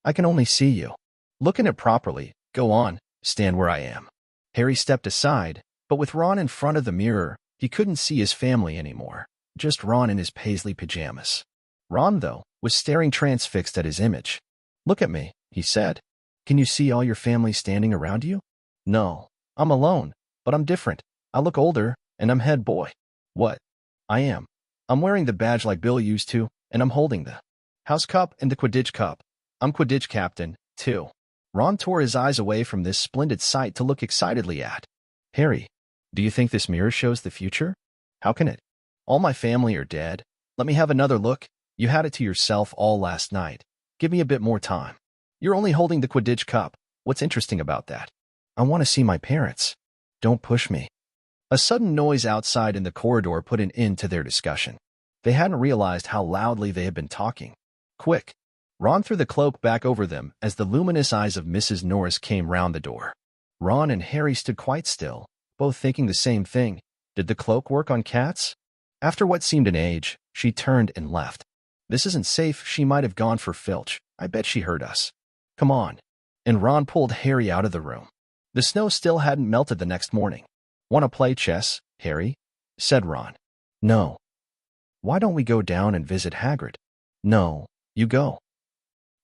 "I can only see you." "Look at it properly. Go on, stand where I am." Harry stepped aside, but with Ron in front of the mirror, he couldn't see his family anymore, just Ron in his paisley pajamas. Ron, though, was staring transfixed at his image. "Look at me," he said. "Can you see all your family standing around you?" "No, I'm alone, but I'm different. I look older, and I'm head boy." "What?" "I am. I'm wearing the badge like Bill used to, and I'm holding the house cup and the Quidditch cup. I'm Quidditch captain, too." Ron tore his eyes away from this splendid sight to look excitedly at Harry. "Do you think this mirror shows the future?" "How can it? All my family are dead. Let me have another look. You had it to yourself all last night. Give me a bit more time. You're only holding the Quidditch cup. What's interesting about that?" "I want to see my parents." "Don't push me." A sudden noise outside in the corridor put an end to their discussion. They hadn't realized how loudly they had been talking. "Quick!" Ron threw the cloak back over them as the luminous eyes of Mrs. Norris came round the door. Ron and Harry stood quite still, both thinking the same thing. Did the cloak work on cats? After what seemed an age, she turned and left. "This isn't safe. She might have gone for Filch. I bet she heard us. Come on." And Ron pulled Harry out of the room. The snow still hadn't melted the next morning. "Want to play chess, Harry?" said Ron. "No." "Why don't we go down and visit Hagrid?" "No, you go."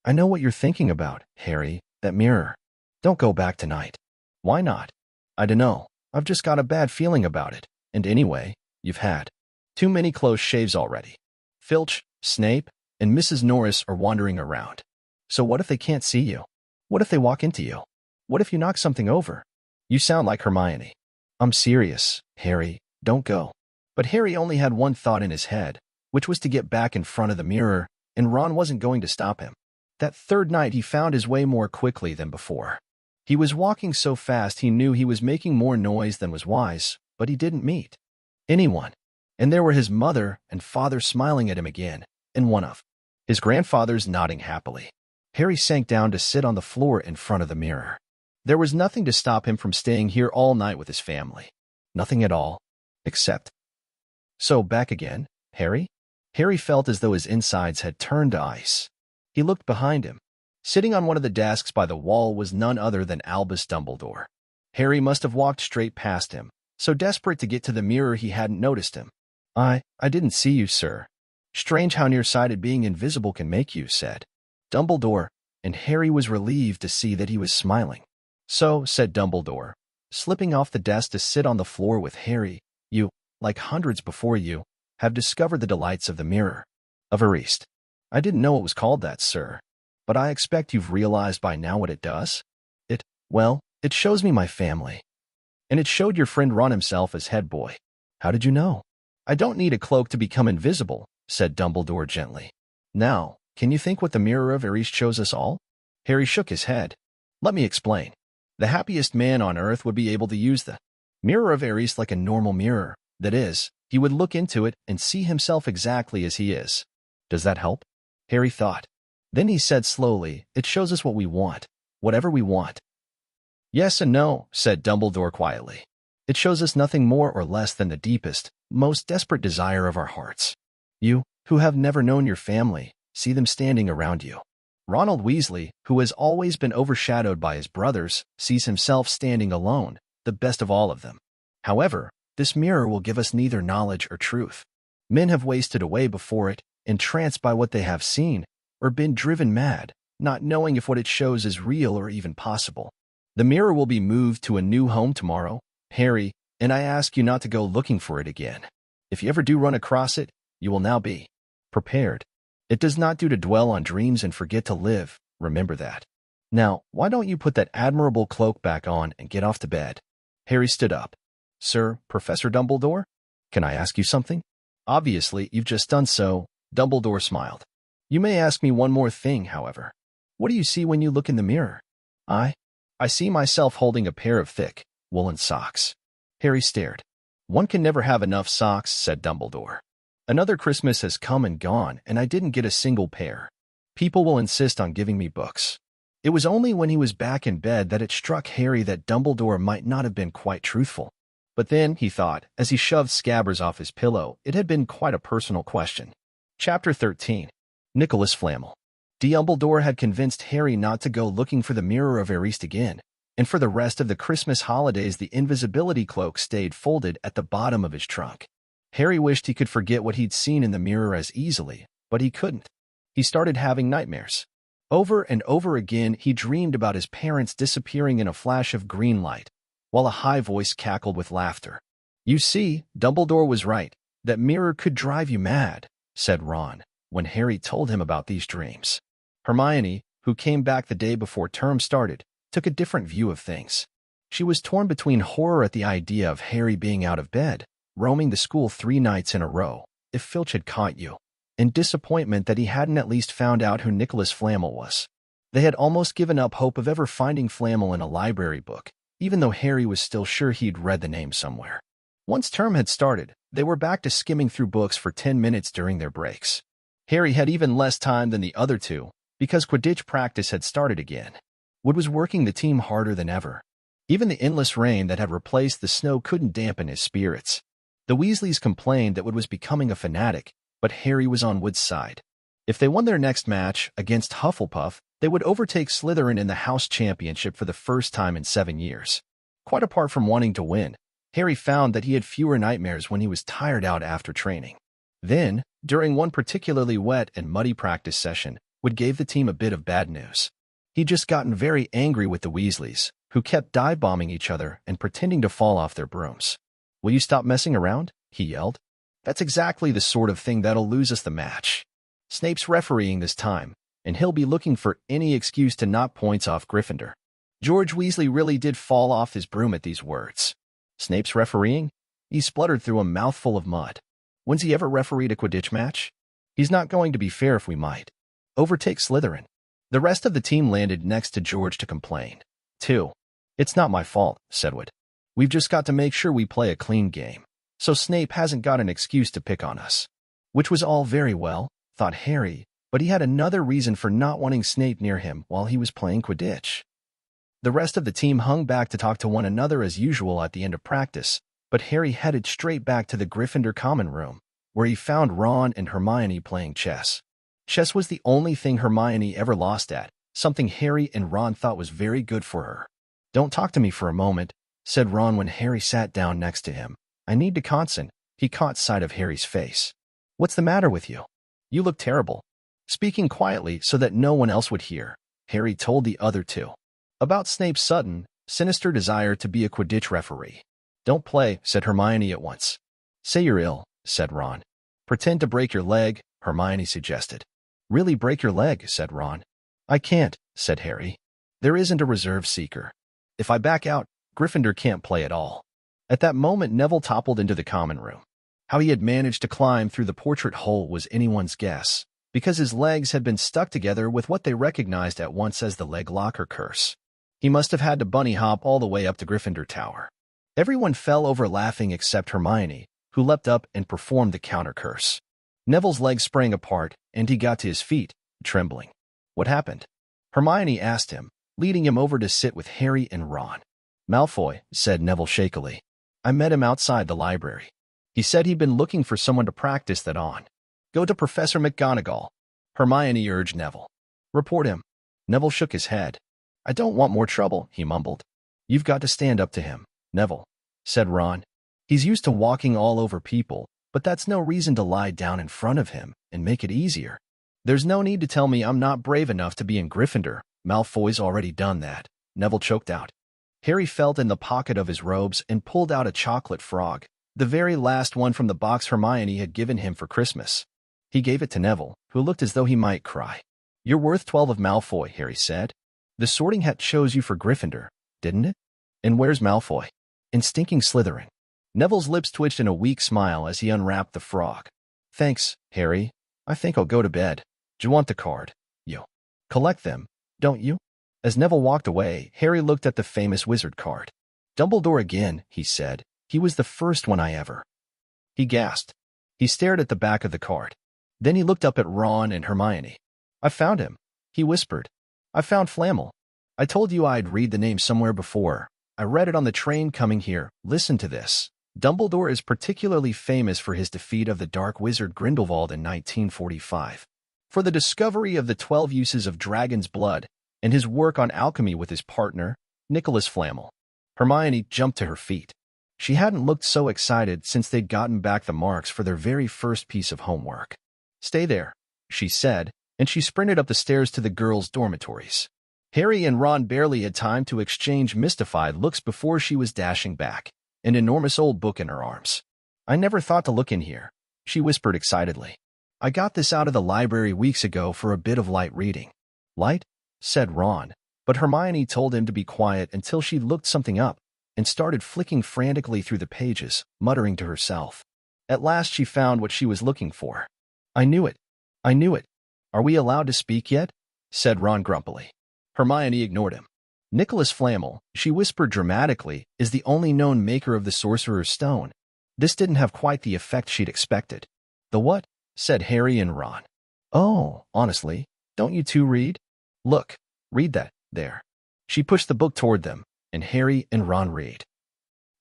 "I know what you're thinking about, Harry, that mirror. Don't go back tonight." "Why not?" "I dunno. I've just got a bad feeling about it. And anyway, you've had too many close shaves already. Filch, Snape, and Mrs. Norris are wandering around. So what if they can't see you? What if they walk into you? What if you knock something over? You sound like Hermione." "I'm serious, Harry. Don't go." But Harry only had one thought in his head, which was to get back in front of the mirror, and Ron wasn't going to stop him. That third night he found his way more quickly than before. He was walking so fast he knew he was making more noise than was wise, but he didn't meet anyone. And there were his mother and father smiling at him again, and one of his grandfathers nodding happily. Harry sank down to sit on the floor in front of the mirror. There was nothing to stop him from staying here all night with his family. Nothing at all. Except... So back again, Harry? Harry felt as though his insides had turned to ice. He looked behind him. Sitting on one of the desks by the wall was none other than Albus Dumbledore. Harry must have walked straight past him, so desperate to get to the mirror he hadn't noticed him. I didn't see you, sir." "Strange how nearsighted being invisible can make you," said Dumbledore, and Harry was relieved to see that he was smiling. "So," said Dumbledore, slipping off the desk to sit on the floor with Harry, "you, like hundreds before you, have discovered the delights of the mirror. Of Ariste. I didn't know it was called that, sir. But I expect you've realized by now what it does? It shows me my family. And it showed your friend Ron himself as head boy. How did you know?" "I don't need a cloak to become invisible," said Dumbledore gently. "Now, can you think what the mirror of Ariste shows us all?" Harry shook his head. Let me explain. The happiest man on earth would be able to use the mirror of Aries like a normal mirror. That is, he would look into it and see himself exactly as he is. Does that help? Harry thought. Then he said slowly, it shows us what we want, whatever we want. Yes and no, said Dumbledore quietly. It shows us nothing more or less than the deepest, most desperate desire of our hearts. You, who have never known your family, see them standing around you. Ronald Weasley, who has always been overshadowed by his brothers, sees himself standing alone, the best of all of them. However, this mirror will give us neither knowledge or truth. Men have wasted away before it, entranced by what they have seen, or been driven mad, not knowing if what it shows is real or even possible. The mirror will be moved to a new home tomorrow, Harry, and I ask you not to go looking for it again. If you ever do run across it, you will now be prepared. It does not do to dwell on dreams and forget to live, remember that. Now, why don't you put that admirable cloak back on and get off to bed? Harry stood up. Sir, Professor Dumbledore? Can I ask you something? Obviously, you've just done so, Dumbledore smiled. You may ask me one more thing, however. What do you see when you look in the mirror? I see myself holding a pair of thick, woolen socks. Harry stared. One can never have enough socks, said Dumbledore. Another Christmas has come and gone, and I didn't get a single pair. People will insist on giving me books. It was only when he was back in bed that it struck Harry that Dumbledore might not have been quite truthful. But then, he thought, as he shoved Scabbers off his pillow, it had been quite a personal question. Chapter 13. Nicholas Flamel. Dumbledore had convinced Harry not to go looking for the Mirror of Eris again, and for the rest of the Christmas holidays the invisibility cloak stayed folded at the bottom of his trunk. Harry wished he could forget what he'd seen in the mirror as easily, but he couldn't. He started having nightmares. Over and over again he dreamed about his parents disappearing in a flash of green light, while a high voice cackled with laughter. You see, Dumbledore was right. That mirror could drive you mad, said Ron, when Harry told him about these dreams. Hermione, who came back the day before term started, took a different view of things. She was torn between horror at the idea of Harry being out of bed, roaming the school 3 nights in a row, if Filch had caught you, and disappointment that he hadn't at least found out who Nicholas Flamel was. They had almost given up hope of ever finding Flamel in a library book, even though Harry was still sure he'd read the name somewhere. Once term had started, they were back to skimming through books for 10 minutes during their breaks. Harry had even less time than the other two, because Quidditch practice had started again. Wood was working the team harder than ever. Even the endless rain that had replaced the snow couldn't dampen his spirits. The Weasleys complained that Wood was becoming a fanatic, but Harry was on Wood's side. If they won their next match against Hufflepuff, they would overtake Slytherin in the House Championship for the first time in 7 years. Quite apart from wanting to win, Harry found that he had fewer nightmares when he was tired out after training. Then, during one particularly wet and muddy practice session, Wood gave the team a bit of bad news. He'd just gotten very angry with the Weasleys, who kept dive-bombing each other and pretending to fall off their brooms. Will you stop messing around? He yelled. That's exactly the sort of thing that'll lose us the match. Snape's refereeing this time, and he'll be looking for any excuse to knock points off Gryffindor. George Weasley really did fall off his broom at these words. Snape's refereeing? He spluttered through a mouthful of mud. When's he ever refereed a Quidditch match? He's not going to be fair if we might. Overtake Slytherin. The rest of the team landed next to George to complain. 2. It's not my fault, said Wood. We've just got to make sure we play a clean game, so Snape hasn't got an excuse to pick on us. Which was all very well, thought Harry, but he had another reason for not wanting Snape near him while he was playing Quidditch. The rest of the team hung back to talk to one another as usual at the end of practice, but Harry headed straight back to the Gryffindor common room, where he found Ron and Hermione playing chess. Chess was the only thing Hermione ever lost at, something Harry and Ron thought was very good for her. Don't talk to me for a moment, said Ron when Harry sat down next to him. I need to concentrate. He caught sight of Harry's face. What's the matter with you? You look terrible. Speaking quietly so that no one else would hear, Harry told the other two about Snape's sudden, sinister desire to be a Quidditch referee. Don't play, said Hermione at once. Say you're ill, said Ron. Pretend to break your leg, Hermione suggested. Really break your leg, said Ron. I can't, said Harry. There isn't a reserve seeker. If I back out, Gryffindor can't play at all. At that moment Neville toppled into the common room. How he had managed to climb through the portrait hole was anyone's guess, because his legs had been stuck together with what they recognized at once as the leg locker curse. He must have had to bunny hop all the way up to Gryffindor Tower. Everyone fell over laughing except Hermione, who leapt up and performed the counter curse. Neville's legs sprang apart, and he got to his feet, trembling. What happened? Hermione asked him, leading him over to sit with Harry and Ron. Malfoy, said Neville shakily. I met him outside the library. He said he'd been looking for someone to practice that on. Go to Professor McGonagall. Hermione urged Neville. Report him. Neville shook his head. I don't want more trouble, he mumbled. You've got to stand up to him, Neville, said Ron. He's used to walking all over people, but that's no reason to lie down in front of him and make it easier. There's no need to tell me I'm not brave enough to be in Gryffindor. Malfoy's already done that, Neville choked out. Harry felt in the pocket of his robes and pulled out a chocolate frog, the very last one from the box Hermione had given him for Christmas. He gave it to Neville, who looked as though he might cry. You're worth 12 of Malfoy, Harry said. The Sorting Hat chose you for Gryffindor, didn't it? And where's Malfoy? In stinking Slytherin. Neville's lips twitched in a weak smile as he unwrapped the frog. Thanks, Harry. I think I'll go to bed. Do you want the card? You collect them, don't you? As Neville walked away, Harry looked at the famous wizard card. Dumbledore again, he said. He was the first one I ever. He gasped. He stared at the back of the card. Then he looked up at Ron and Hermione. I found him, he whispered. I found Flammel. I told you I'd read the name somewhere before. I read it on the train coming here. Listen to this. Dumbledore is particularly famous for his defeat of the dark wizard Grindelwald in 1945, for the discovery of the 12 uses of dragon's blood, and his work on alchemy with his partner, Nicholas Flamel. Hermione jumped to her feet. She hadn't looked so excited since they'd gotten back the marks for their very first piece of homework. Stay there, she said, and she sprinted up the stairs to the girls' dormitories. Harry and Ron barely had time to exchange mystified looks before she was dashing back, an enormous old book in her arms. I never thought to look in here, she whispered excitedly. I got this out of the library weeks ago for a bit of light reading. Light? Said Ron, but Hermione told him to be quiet until she looked something up and started flicking frantically through the pages, muttering to herself. At last she found what she was looking for. I knew it. I knew it. Are we allowed to speak yet? Said Ron grumpily. Hermione ignored him. Nicholas Flamel, she whispered dramatically, is the only known maker of the Sorcerer's Stone. This didn't have quite the effect she'd expected. The what? Said Harry and Ron. Oh, honestly, don't you two read? Look, read that, there. She pushed the book toward them, and Harry and Ron read.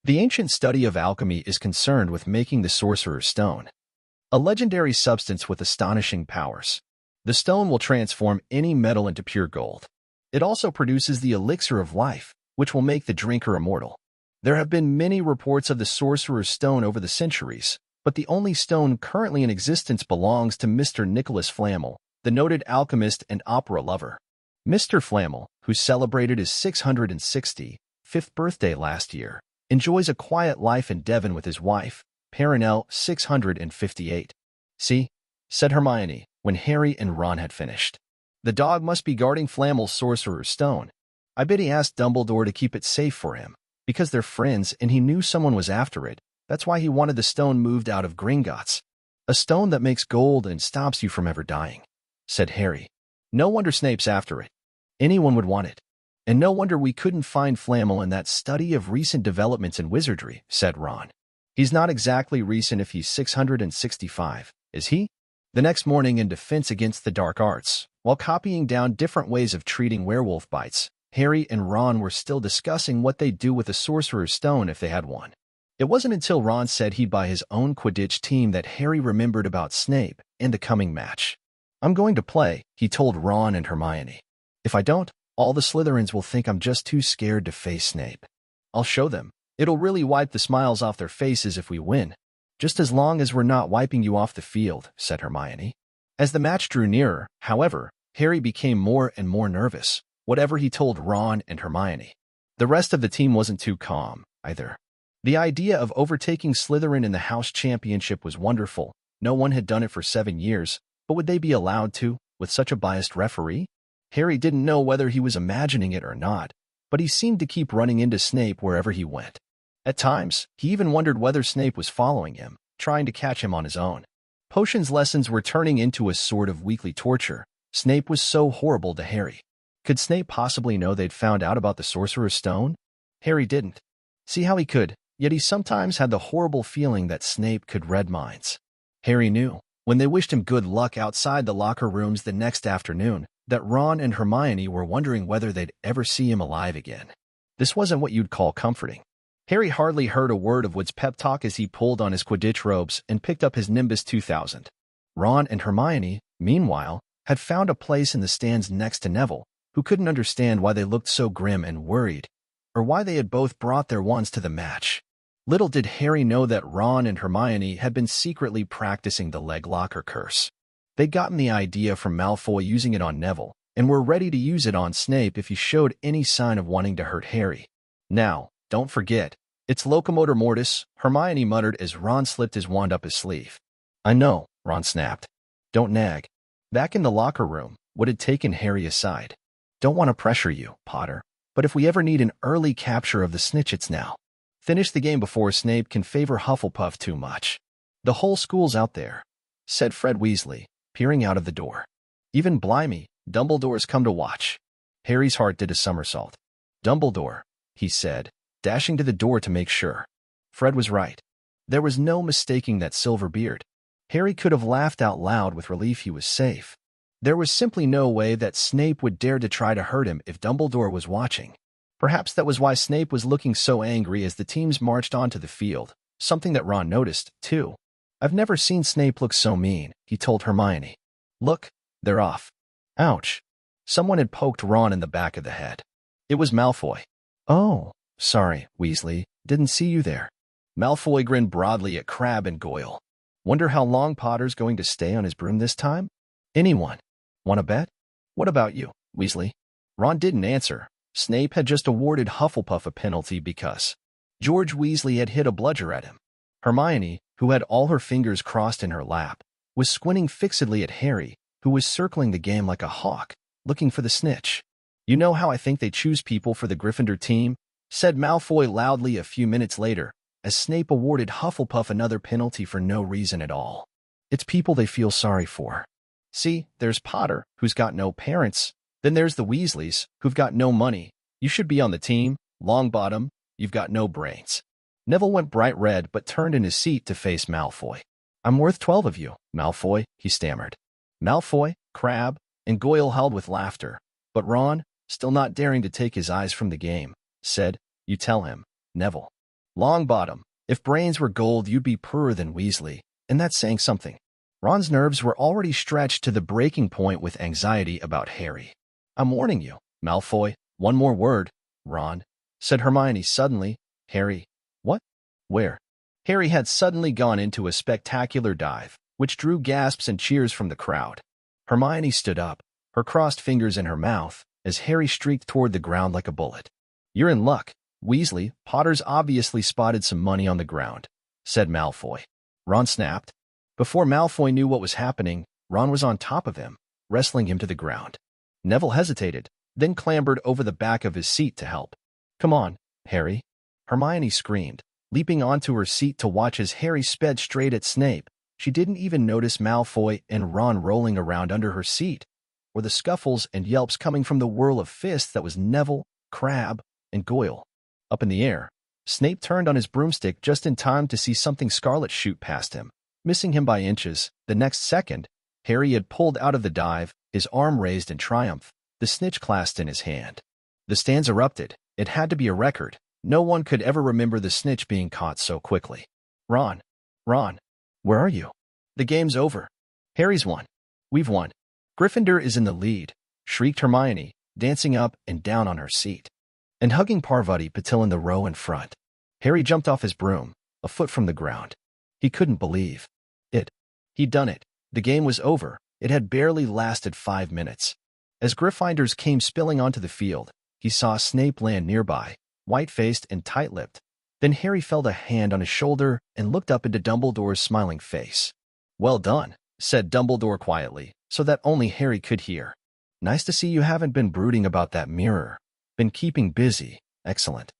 The ancient study of alchemy is concerned with making the Sorcerer's Stone, a legendary substance with astonishing powers. The stone will transform any metal into pure gold. It also produces the elixir of life, which will make the drinker immortal. There have been many reports of the Sorcerer's Stone over the centuries, but the only stone currently in existence belongs to Mr. Nicholas Flamel, the noted alchemist and opera lover. Mr. Flamel, who celebrated his 665th birthday last year, enjoys a quiet life in Devon with his wife, Perenelle 658. See? Said Hermione, when Harry and Ron had finished. The dog must be guarding Flamel's Sorcerer's Stone. I bet he asked Dumbledore to keep it safe for him, because they're friends and he knew someone was after it. That's why he wanted the stone moved out of Gringotts. A stone that makes gold and stops you from ever dying, said Harry. No wonder Snape's after it. Anyone would want it. And no wonder we couldn't find Flamel in that study of recent developments in wizardry, said Ron. He's not exactly recent if he's 665, is he? The next morning, in defense against the dark arts, while copying down different ways of treating werewolf bites, Harry and Ron were still discussing what they'd do with a Sorcerer's Stone if they had one. It wasn't until Ron said he'd buy his own Quidditch team that Harry remembered about Snape and the coming match. I'm going to play, he told Ron and Hermione. If I don't, all the Slytherins will think I'm just too scared to face Snape. I'll show them. It'll really wipe the smiles off their faces if we win. Just as long as we're not wiping you off the field, said Hermione. As the match drew nearer, however, Harry became more and more nervous, whatever he told Ron and Hermione. The rest of the team wasn't too calm, either. The idea of overtaking Slytherin in the House Championship was wonderful. No one had done it for 7 years, but would they be allowed to, with such a biased referee? Harry didn't know whether he was imagining it or not, but he seemed to keep running into Snape wherever he went. At times, he even wondered whether Snape was following him, trying to catch him on his own. Potions lessons were turning into a sort of weekly torture. Snape was so horrible to Harry. Could Snape possibly know they'd found out about the Sorcerer's Stone? Harry didn't. See how he could, yet he sometimes had the horrible feeling that Snape could read minds. Harry knew, when they wished him good luck outside the locker rooms the next afternoon, that Ron and Hermione were wondering whether they'd ever see him alive again. This wasn't what you'd call comforting. Harry hardly heard a word of Wood's pep talk as he pulled on his Quidditch robes and picked up his Nimbus 2000. Ron and Hermione, meanwhile, had found a place in the stands next to Neville, who couldn't understand why they looked so grim and worried, or why they had both brought their wands to the match. Little did Harry know that Ron and Hermione had been secretly practicing the leg locker curse. They'd gotten the idea from Malfoy using it on Neville, and were ready to use it on Snape if he showed any sign of wanting to hurt Harry. Now, don't forget, it's Locomotor Mortis, Hermione muttered as Ron slipped his wand up his sleeve. I know, Ron snapped. Don't nag. Back in the locker room, Wood had taken Harry aside. Don't want to pressure you, Potter, but if we ever need an early capture of the snitch, it's now. Finish the game before Snape can favor Hufflepuff too much. The whole school's out there, said Fred Weasley, peering out of the door. Even blimey, Dumbledore's come to watch. Harry's heart did a somersault. Dumbledore, he said, dashing to the door to make sure. Fred was right. There was no mistaking that silver beard. Harry could have laughed out loud with relief he was safe. There was simply no way that Snape would dare to try to hurt him if Dumbledore was watching. Perhaps that was why Snape was looking so angry as the teams marched onto the field, something that Ron noticed, too. I've never seen Snape look so mean, he told Hermione. Look, they're off. Ouch. Someone had poked Ron in the back of the head. It was Malfoy. Oh, sorry, Weasley, didn't see you there. Malfoy grinned broadly at Crabbe and Goyle. Wonder how long Potter's going to stay on his broom this time? Anyone? Want to bet? What about you, Weasley? Ron didn't answer. Snape had just awarded Hufflepuff a penalty because George Weasley had hit a bludger at him. Hermione, who had all her fingers crossed in her lap, was squinting fixedly at Harry, who was circling the game like a hawk, looking for the snitch. You know how I think they choose people for the Gryffindor team? Said Malfoy loudly a few minutes later, as Snape awarded Hufflepuff another penalty for no reason at all. It's people they feel sorry for. See, there's Potter, who's got no parents. Then there's the Weasleys, who've got no money. You should be on the team. Longbottom, you've got no brains. Neville went bright red but turned in his seat to face Malfoy. I'm worth 12 of you, Malfoy, he stammered. Malfoy, Crabbe, and Goyle howled with laughter, but Ron, still not daring to take his eyes from the game, said, You tell him, Neville. Longbottom, if brains were gold you'd be poorer than Weasley, and that's saying something. Ron's nerves were already stretched to the breaking point with anxiety about Harry. I'm warning you, Malfoy, one more word, Ron, said Hermione suddenly. Harry. What? Where? Harry had suddenly gone into a spectacular dive, which drew gasps and cheers from the crowd. Hermione stood up, her crossed fingers in her mouth, as Harry streaked toward the ground like a bullet. You're in luck, Weasley. Potter's obviously spotted some money on the ground, said Malfoy. Ron snapped. Before Malfoy knew what was happening, Ron was on top of him, wrestling him to the ground. Neville hesitated, then clambered over the back of his seat to help. Come on, Harry. Hermione screamed, leaping onto her seat to watch as Harry sped straight at Snape. She didn't even notice Malfoy and Ron rolling around under her seat, or the scuffles and yelps coming from the whirl of fists that was Neville, Crabbe, and Goyle. Up in the air, Snape turned on his broomstick just in time to see something scarlet shoot past him, missing him by inches. The next second, Harry had pulled out of the dive, his arm raised in triumph, the snitch clasped in his hand. The stands erupted. It had to be a record. No one could ever remember the snitch being caught so quickly. Ron, where are you? The game's over. Harry's won. We've won. Gryffindor is in the lead, shrieked Hermione, dancing up and down on her seat, and hugging Parvati Patil in the row in front. Harry jumped off his broom, a foot from the ground. He couldn't believe it. He'd done it. The game was over. It had barely lasted 5 minutes. As Gryffindors came spilling onto the field, he saw Snape land nearby, white-faced and tight-lipped. Then Harry felt a hand on his shoulder and looked up into Dumbledore's smiling face. Well done, said Dumbledore quietly, so that only Harry could hear. Nice to see you haven't been brooding about that mirror. Been keeping busy. Excellent.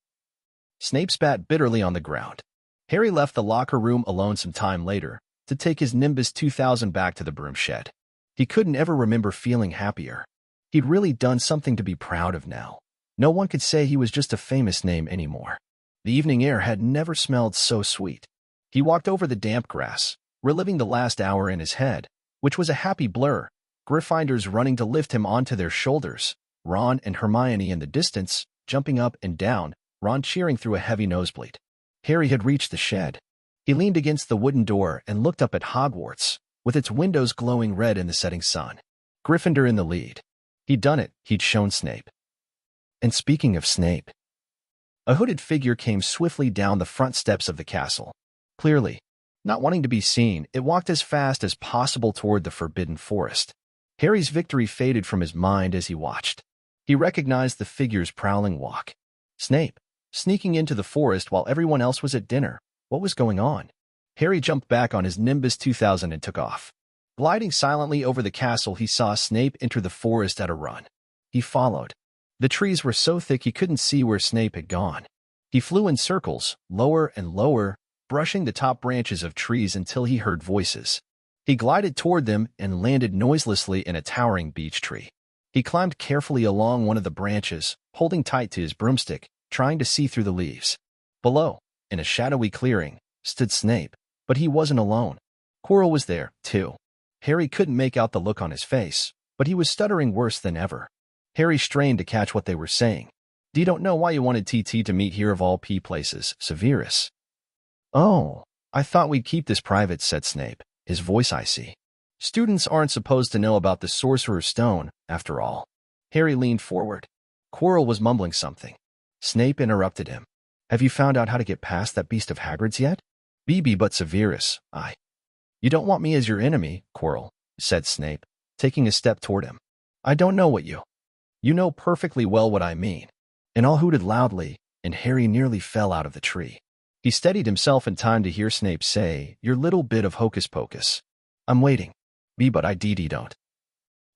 Snape spat bitterly on the ground. Harry left the locker room alone some time later to take his Nimbus 2000 back to the broom shed. He couldn't ever remember feeling happier. He'd really done something to be proud of now. No one could say he was just a famous name anymore. The evening air had never smelled so sweet. He walked over the damp grass, reliving the last hour in his head, which was a happy blur, Gryffindors running to lift him onto their shoulders, Ron and Hermione in the distance, jumping up and down, Ron cheering through a heavy nosebleed. Harry had reached the shed. He leaned against the wooden door and looked up at Hogwarts, with its windows glowing red in the setting sun. Gryffindor in the lead. He'd done it, he'd shown Snape. And speaking of Snape, a hooded figure came swiftly down the front steps of the castle. Clearly, not wanting to be seen, it walked as fast as possible toward the forbidden forest. Harry's victory faded from his mind as he watched. He recognized the figure's prowling walk. Snape, sneaking into the forest while everyone else was at dinner. What was going on? Harry jumped back on his Nimbus 2000 and took off. Gliding silently over the castle, he saw Snape enter the forest at a run. He followed. The trees were so thick he couldn't see where Snape had gone. He flew in circles, lower and lower, brushing the top branches of trees until he heard voices. He glided toward them and landed noiselessly in a towering beech tree. He climbed carefully along one of the branches, holding tight to his broomstick, trying to see through the leaves. Below, in a shadowy clearing, stood Snape, but he wasn't alone. Quirrell was there, too. Harry couldn't make out the look on his face, but he was stuttering worse than ever. Harry strained to catch what they were saying. You don't know why you wanted TT to meet here of all places, Severus. Oh, I thought we'd keep this private, said Snape, his voice icy. Students aren't supposed to know about the Sorcerer's Stone, after all. Harry leaned forward. Quirrell was mumbling something. Snape interrupted him. Have you found out how to get past that beast of Hagrid's yet? BB but Severus, You don't want me as your enemy, Quirrell, said Snape, taking a step toward him. I don't know what you... You know perfectly well what I mean. And all hooted loudly, and Harry nearly fell out of the tree. He steadied himself in time to hear Snape say, Your little bit of hocus-pocus. I'm waiting. But I don't.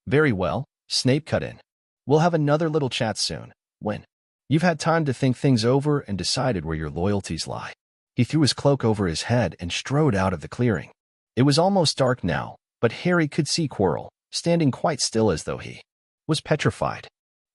Very well, Snape cut in. We'll have another little chat soon, when you've had time to think things over and decided where your loyalties lie. He threw his cloak over his head and strode out of the clearing. It was almost dark now, but Harry could see Quirrell, standing quite still as though he was petrified.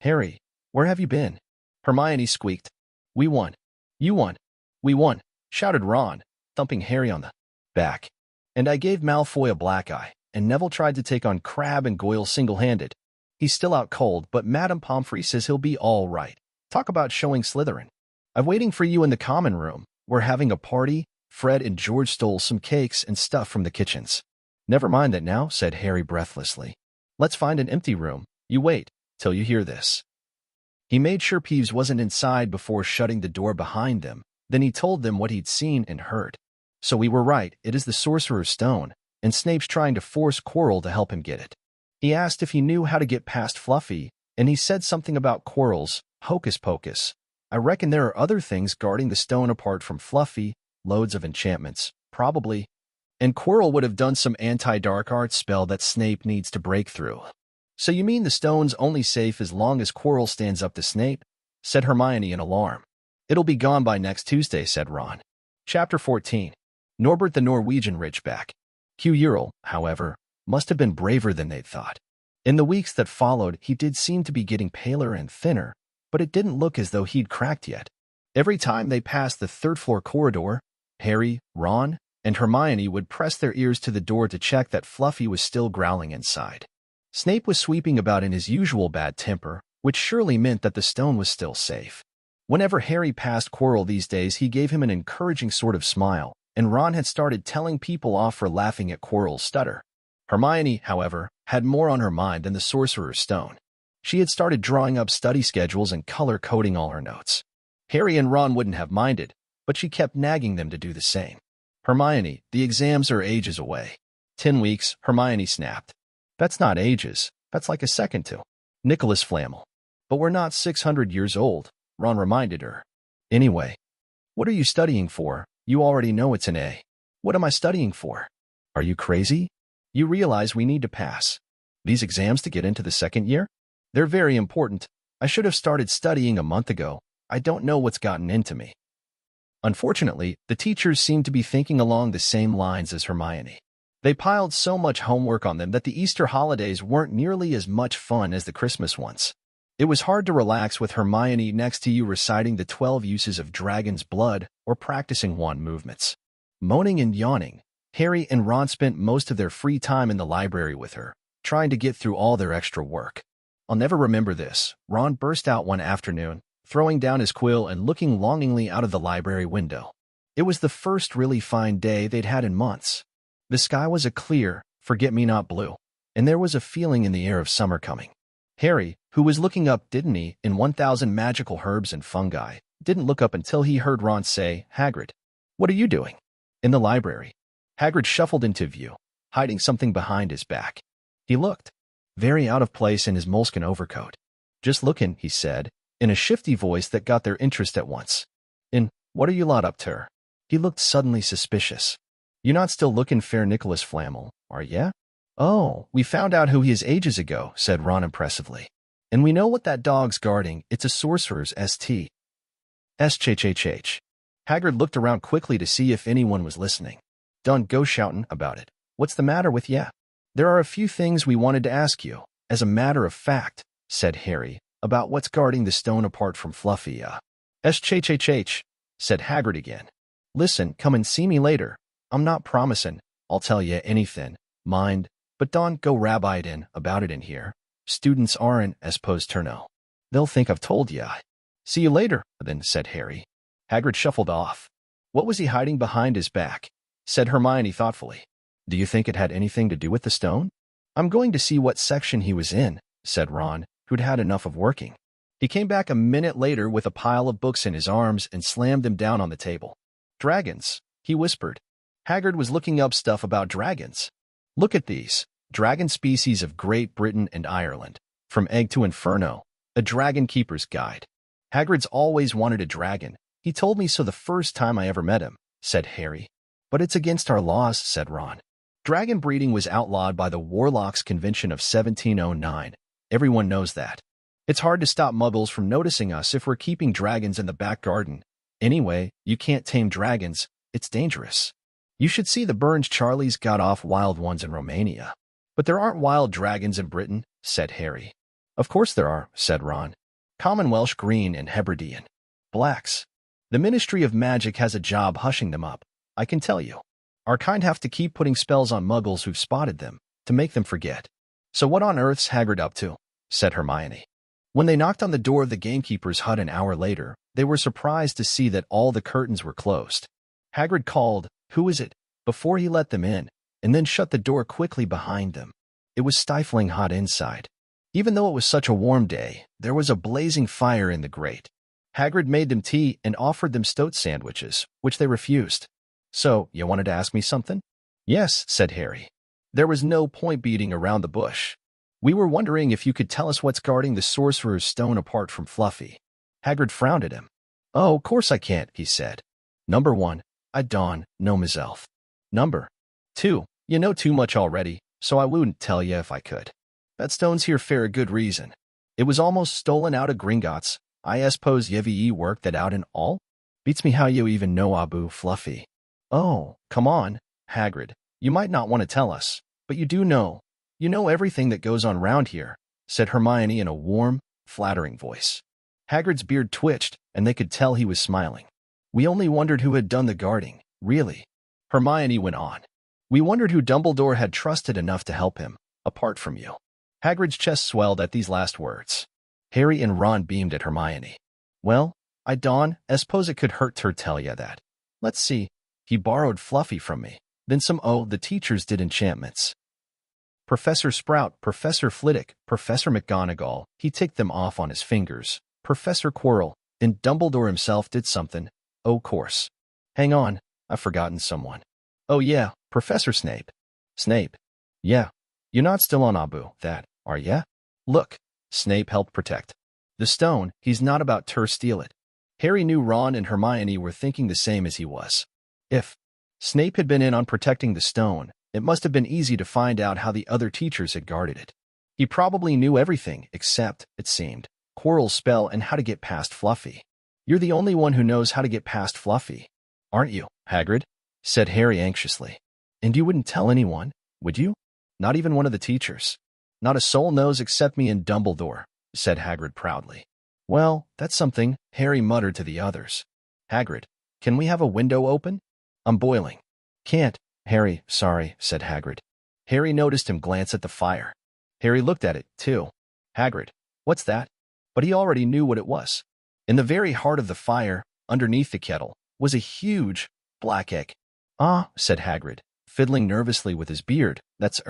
Harry, where have you been? Hermione squeaked. We won. You won. We won, shouted Ron, thumping Harry on the back. And I gave Malfoy a black eye, and Neville tried to take on Crabbe and Goyle single-handed. He's still out cold, but Madame Pomfrey says he'll be all right. Talk about showing Slytherin. I'm waiting for you in the common room. We're having a party. Fred and George stole some cakes and stuff from the kitchens. Never mind that now, said Harry breathlessly. Let's find an empty room. You wait till you hear this. He made sure Peeves wasn't inside before shutting the door behind them. Then he told them what he'd seen and heard. So we were right, it is the Sorcerer's Stone, and Snape's trying to force Quirrell to help him get it. He asked if he knew how to get past Fluffy, and he said something about Quirrell's hocus-pocus. I reckon there are other things guarding the stone apart from Fluffy, loads of enchantments, probably. And Quirrell would have done some anti-dark arts spell that Snape needs to break through. So you mean the stone's only safe as long as Quirrell stands up to Snape? Said Hermione in alarm. It'll be gone by next Tuesday, said Ron. Chapter 14. Norbert the Norwegian Ridgeback. Hugh Uriel, however, must have been braver than they'd thought. In the weeks that followed, he did seem to be getting paler and thinner, but it didn't look as though he'd cracked yet. Every time they passed the third-floor corridor, Harry, Ron, and Hermione would press their ears to the door to check that Fluffy was still growling inside. Snape was sweeping about in his usual bad temper, which surely meant that the stone was still safe. Whenever Harry passed Quirrell these days, he gave him an encouraging sort of smile, and Ron had started telling people off for laughing at Quirrell's stutter. Hermione, however, had more on her mind than the Sorcerer's Stone. She had started drawing up study schedules and color-coding all her notes. Harry and Ron wouldn't have minded, but she kept nagging them to do the same. Hermione, the exams are ages away. 10 weeks, Hermione snapped. That's not ages, that's like a second to. Nicholas Flamel. But we're not 600 years old, Ron reminded her. Anyway, what are you studying for? You already know it's an A. What am I studying for? Are you crazy? You realize we need to pass these exams to get into the second year? They're very important. I should have started studying a month ago. I don't know what's gotten into me. Unfortunately, the teachers seemed to be thinking along the same lines as Hermione. They piled so much homework on them that the Easter holidays weren't nearly as much fun as the Christmas ones. It was hard to relax with Hermione next to you reciting the 12 uses of dragon's blood or practicing wand movements. Moaning and yawning, Harry and Ron spent most of their free time in the library with her, trying to get through all their extra work. I'll never remember this. Ron burst out one afternoon, throwing down his quill and looking longingly out of the library window. It was the first really fine day they'd had in months. The sky was a clear, forget-me-not blue, and there was a feeling in the air of summer coming. Harry, who was looking up, didn't he, in 1,000 magical herbs and fungi, didn't look up until he heard Ron say, "Hagrid, what are you doing?" In the library. Hagrid shuffled into view, hiding something behind his back. He looked very out of place in his moleskin overcoat. "Just lookin'," he said, in a shifty voice that got their interest at once. What are you lot up to?" He looked suddenly suspicious. "You not still lookin' fair Nicholas Flamel, are ya?" "Oh, we found out who he is ages ago," said Ron impressively. "And we know what that dog's guarding. It's a sorcerer's St. S-H-H-H. Hagrid looked around quickly to see if anyone was listening. "Don't go shoutin' about it. What's the matter with ya?" "There are a few things we wanted to ask you, as a matter of fact," said Harry, "about what's guarding the stone apart from Fluffy, S-H-H-H, said Hagrid again. "Listen, come and see me later. I'm not promisin' I'll tell ya anything, mind, but don't go rabbiting about it in here. Students aren't as posed to know. They'll think I've told ya." "See you later, then," said Harry. Hagrid shuffled off. "What was he hiding behind his back?" said Hermione thoughtfully. "Do you think it had anything to do with the stone?" "I'm going to see what section he was in," said Ron, who'd had enough of working. He came back a minute later with a pile of books in his arms and slammed them down on the table. "Dragons," he whispered. Hagrid was looking up stuff about dragons. "Look at these. Dragon species of Great Britain and Ireland. From Egg to Inferno. A Dragon Keeper's Guide. Hagrid's always wanted a dragon. He told me so the first time I ever met him," said Harry. "But it's against our laws," said Ron. "Dragon breeding was outlawed by the Warlocks Convention of 1709. Everyone knows that. It's hard to stop muggles from noticing us if we're keeping dragons in the back garden. Anyway, you can't tame dragons. It's dangerous. You should see the burns Charlie's got off wild ones in Romania." "But there aren't wild dragons in Britain," said Harry. "Of course there are," said Ron. "Common Welsh Green and Hebridean. Blacks. The Ministry of Magic has a job hushing them up, I can tell you. Our kind have to keep putting spells on muggles who've spotted them, to make them forget." "So what on earth's Hagrid up to?" said Hermione. When they knocked on the door of the gamekeeper's hut an hour later, they were surprised to see that all the curtains were closed. Hagrid called, "Who is it?" before he let them in, and then shut the door quickly behind them. It was stifling hot inside. Even though it was such a warm day, there was a blazing fire in the grate. Hagrid made them tea and offered them stoat sandwiches, which they refused. "So, you wanted to ask me something?" "Yes," said Harry. There was no point beating around the bush. "We were wondering if you could tell us what's guarding the Sorcerer's Stone apart from Fluffy." Hagrid frowned at him. "Oh, of course I can't," he said. "Number 1, I don't know myself. Number 2, you know too much already, so I wouldn't tell you if I could. That stone's here for a good reason. It was almost stolen out of Gringotts. I suppose you've worked that out and all? Beats me how you even know Abu Fluffy." "Oh, come on, Hagrid. You might not want to tell us, but you do know. You know everything that goes on round here," said Hermione in a warm, flattering voice. Hagrid's beard twitched, and they could tell he was smiling. "We only wondered who had done the guarding, really," Hermione went on. "We wondered who Dumbledore had trusted enough to help him, apart from you." Hagrid's chest swelled at these last words. Harry and Ron beamed at Hermione. "Well, I don't suppose it could hurt to tell you that. Let's see. He borrowed Fluffy from me. Then the teachers did enchantments. Professor Sprout, Professor Flitwick, Professor McGonagall, he ticked them off on his fingers. Professor Quirrell, then Dumbledore himself did something. Oh, course. Hang on, I've forgotten someone. Oh yeah, Professor Snape." "Snape? Yeah. You're not still on Abu, that, are ya? Look, Snape helped protect the stone. He's not about to steal it." Harry knew Ron and Hermione were thinking the same as he was. If Snape had been in on protecting the stone, it must have been easy to find out how the other teachers had guarded it. He probably knew everything except, it seemed, Quirrell's spell and how to get past Fluffy. "You're the only one who knows how to get past Fluffy, aren't you, Hagrid?" said Harry anxiously. And you wouldn't tell anyone, would you? Not even one of the teachers. Not a soul knows except me and Dumbledore, said Hagrid proudly. Well, that's something, Harry muttered to the others. Hagrid, can we have a window open? I'm boiling. Can't, Harry, sorry, said Hagrid. Harry noticed him glance at the fire. Harry looked at it, too. Hagrid, what's that? But he already knew what it was. In the very heart of the fire, underneath the kettle, was a huge, black egg. Ah, said Hagrid, fiddling nervously with his beard, that's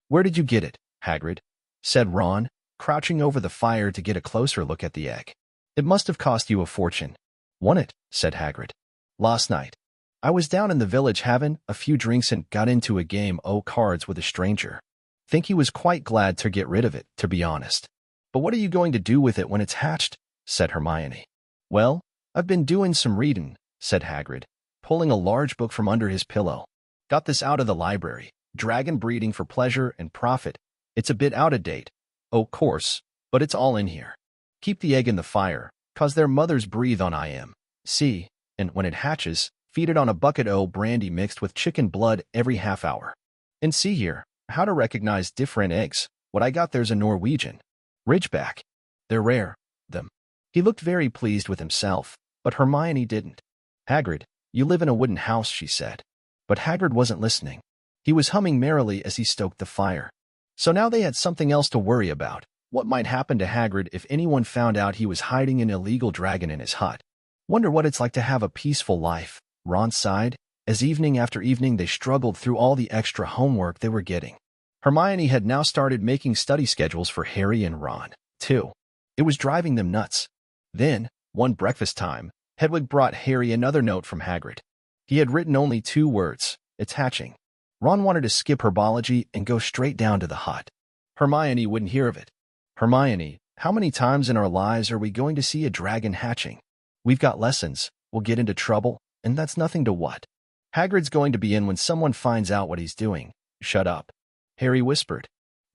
Where did you get it, Hagrid? Said Ron, crouching over the fire to get a closer look at the egg. It must have cost you a fortune. Won it, said Hagrid. Last night. I was down in the village having a few drinks and got into a game of cards with a stranger. Think he was quite glad to get rid of it, to be honest. But what are you going to do with it when it's hatched? Said Hermione. Well, I've been doing some reading, said Hagrid, pulling a large book from under his pillow. Got this out of the library. Dragon breeding for pleasure and profit. It's a bit out of date, of course, but it's all in here. Keep the egg in the fire, 'cause their mothers breathe on see, and when it hatches, feed it on a bucket o' brandy mixed with chicken blood every half hour. And see here, how to recognize different eggs. What I got there's a Norwegian Ridgeback. They're rare, them. He looked very pleased with himself, but Hermione didn't. Hagrid, you live in a wooden house, she said. But Hagrid wasn't listening. He was humming merrily as he stoked the fire. So now they had something else to worry about. What might happen to Hagrid if anyone found out he was hiding an illegal dragon in his hut? Wonder what it's like to have a peaceful life, Ron sighed, as evening after evening they struggled through all the extra homework they were getting. Hermione had now started making study schedules for Harry and Ron, too. It was driving them nuts. Then, one breakfast time, Hedwig brought Harry another note from Hagrid. He had written only 2 words, it's hatching. Ron wanted to skip herbology and go straight down to the hut. Hermione wouldn't hear of it. Hermione, how many times in our lives are we going to see a dragon hatching? We've got lessons, we'll get into trouble, and that's nothing to what? Hagrid's going to be in when someone finds out what he's doing. Shut up, Harry whispered.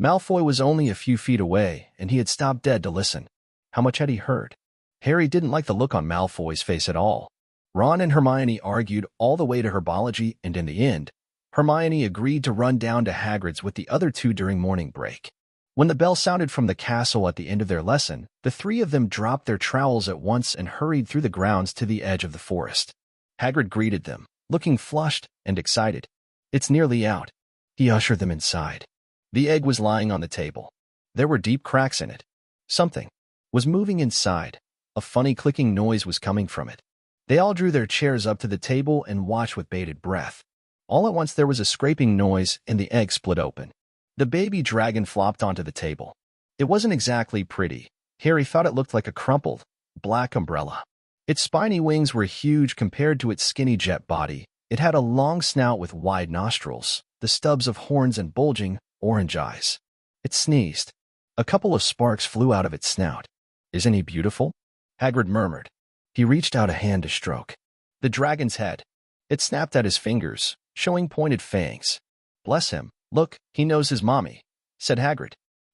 Malfoy was only a few feet away, and he had stopped dead to listen. How much had he heard? Harry didn't like the look on Malfoy's face at all. Ron and Hermione argued all the way to herbology, and in the end, Hermione agreed to run down to Hagrid's with the other 2 during morning break. When the bell sounded from the castle at the end of their lesson, the 3 of them dropped their trowels at once and hurried through the grounds to the edge of the forest. Hagrid greeted them, looking flushed and excited. It's nearly out. He ushered them inside. The egg was lying on the table. There were deep cracks in it. Something was moving inside. A funny clicking noise was coming from it. They all drew their chairs up to the table and watched with bated breath. All at once there was a scraping noise and the egg split open. The baby dragon flopped onto the table. It wasn't exactly pretty. Harry thought it looked like a crumpled, black umbrella. Its spiny wings were huge compared to its skinny jet body. It had a long snout with wide nostrils, the stubs of horns and bulging, orange eyes. It sneezed. A couple of sparks flew out of its snout. Isn't he beautiful? Hagrid murmured. He reached out a hand to stroke the dragon's head. It snapped at his fingers, showing pointed fangs. Bless him. Look, he knows his mommy, said Hagrid.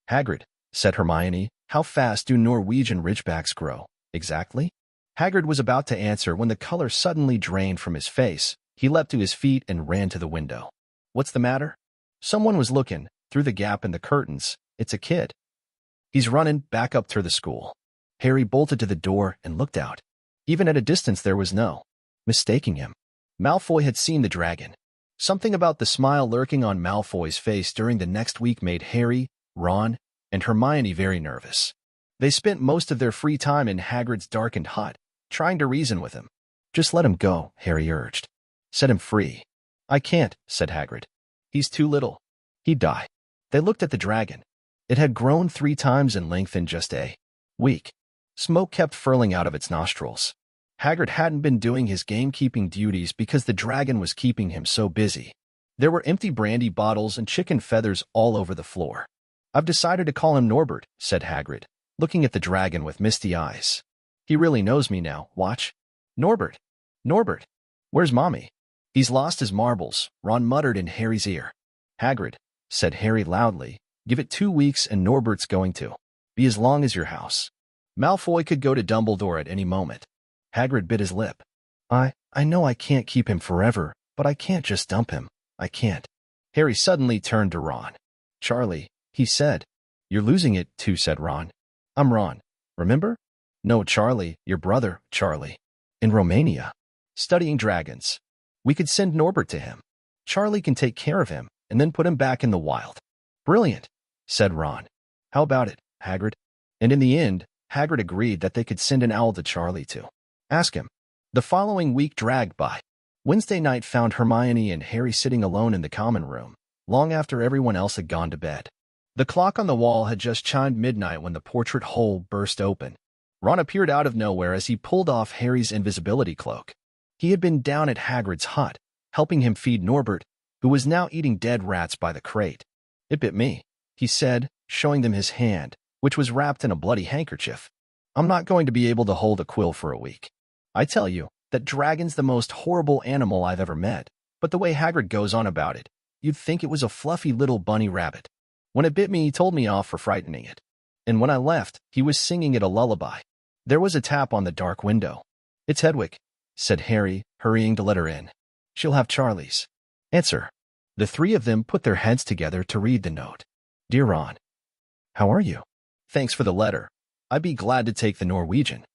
Hagrid, said Hermione, how fast do Norwegian Ridgebacks grow? Exactly? Hagrid was about to answer when the color suddenly drained from his face. He leapt to his feet and ran to the window. What's the matter? Someone was looking through the gap in the curtains. It's a kid. He's running back up to the school. Harry bolted to the door and looked out. Even at a distance there was no mistaking him. Malfoy had seen the dragon. Something about the smile lurking on Malfoy's face during the next week made Harry, Ron, and Hermione very nervous. They spent most of their free time in Hagrid's darkened hut, trying to reason with him. Just let him go, Harry urged. Set him free. I can't, said Hagrid. He's too little. He'd die. They looked at the dragon. It had grown 3 times in length in just a week. Smoke kept furling out of its nostrils. Hagrid hadn't been doing his gamekeeping duties because the dragon was keeping him so busy. There were empty brandy bottles and chicken feathers all over the floor. I've decided to call him Norbert, said Hagrid, looking at the dragon with misty eyes. He really knows me now, watch. Norbert. Norbert. Where's Mommy? He's lost his marbles, Ron muttered in Harry's ear. Hagrid, said Harry loudly, give it 2 weeks and Norbert's going to be as long as your house. Malfoy could go to Dumbledore at any moment. Hagrid bit his lip. I know I can't keep him forever, but I can't just dump him. I can't. Harry suddenly turned to Ron. Charlie, he said. You're losing it, too, said Ron. I'm Ron. Remember? No, Charlie, your brother, Charlie. In Romania. Studying dragons. We could send Norbert to him. Charlie can take care of him, and then put him back in the wild. Brilliant, said Ron. How about it, Hagrid? And in the end, Hagrid agreed that they could send an owl to Charlie to ask him. The following week dragged by. Wednesday night found Hermione and Harry sitting alone in the common room, long after everyone else had gone to bed. The clock on the wall had just chimed midnight when the portrait hole burst open. Ron appeared out of nowhere as he pulled off Harry's invisibility cloak. He had been down at Hagrid's hut, helping him feed Norbert, who was now eating dead rats by the crate. It bit me, he said, showing them his hand, which was wrapped in a bloody handkerchief. I'm not going to be able to hold a quill for a week. I tell you, that dragon's the most horrible animal I've ever met, but the way Hagrid goes on about it, you'd think it was a fluffy little bunny rabbit. When it bit me, he told me off for frightening it. And when I left, he was singing it a lullaby. There was a tap on the dark window. It's Hedwig, said Harry, hurrying to let her in. She'll have Charlie's answer. The three of them put their heads together to read the note. Dear Ron, how are you? Thanks for the letter. I'd be glad to take the Norwegian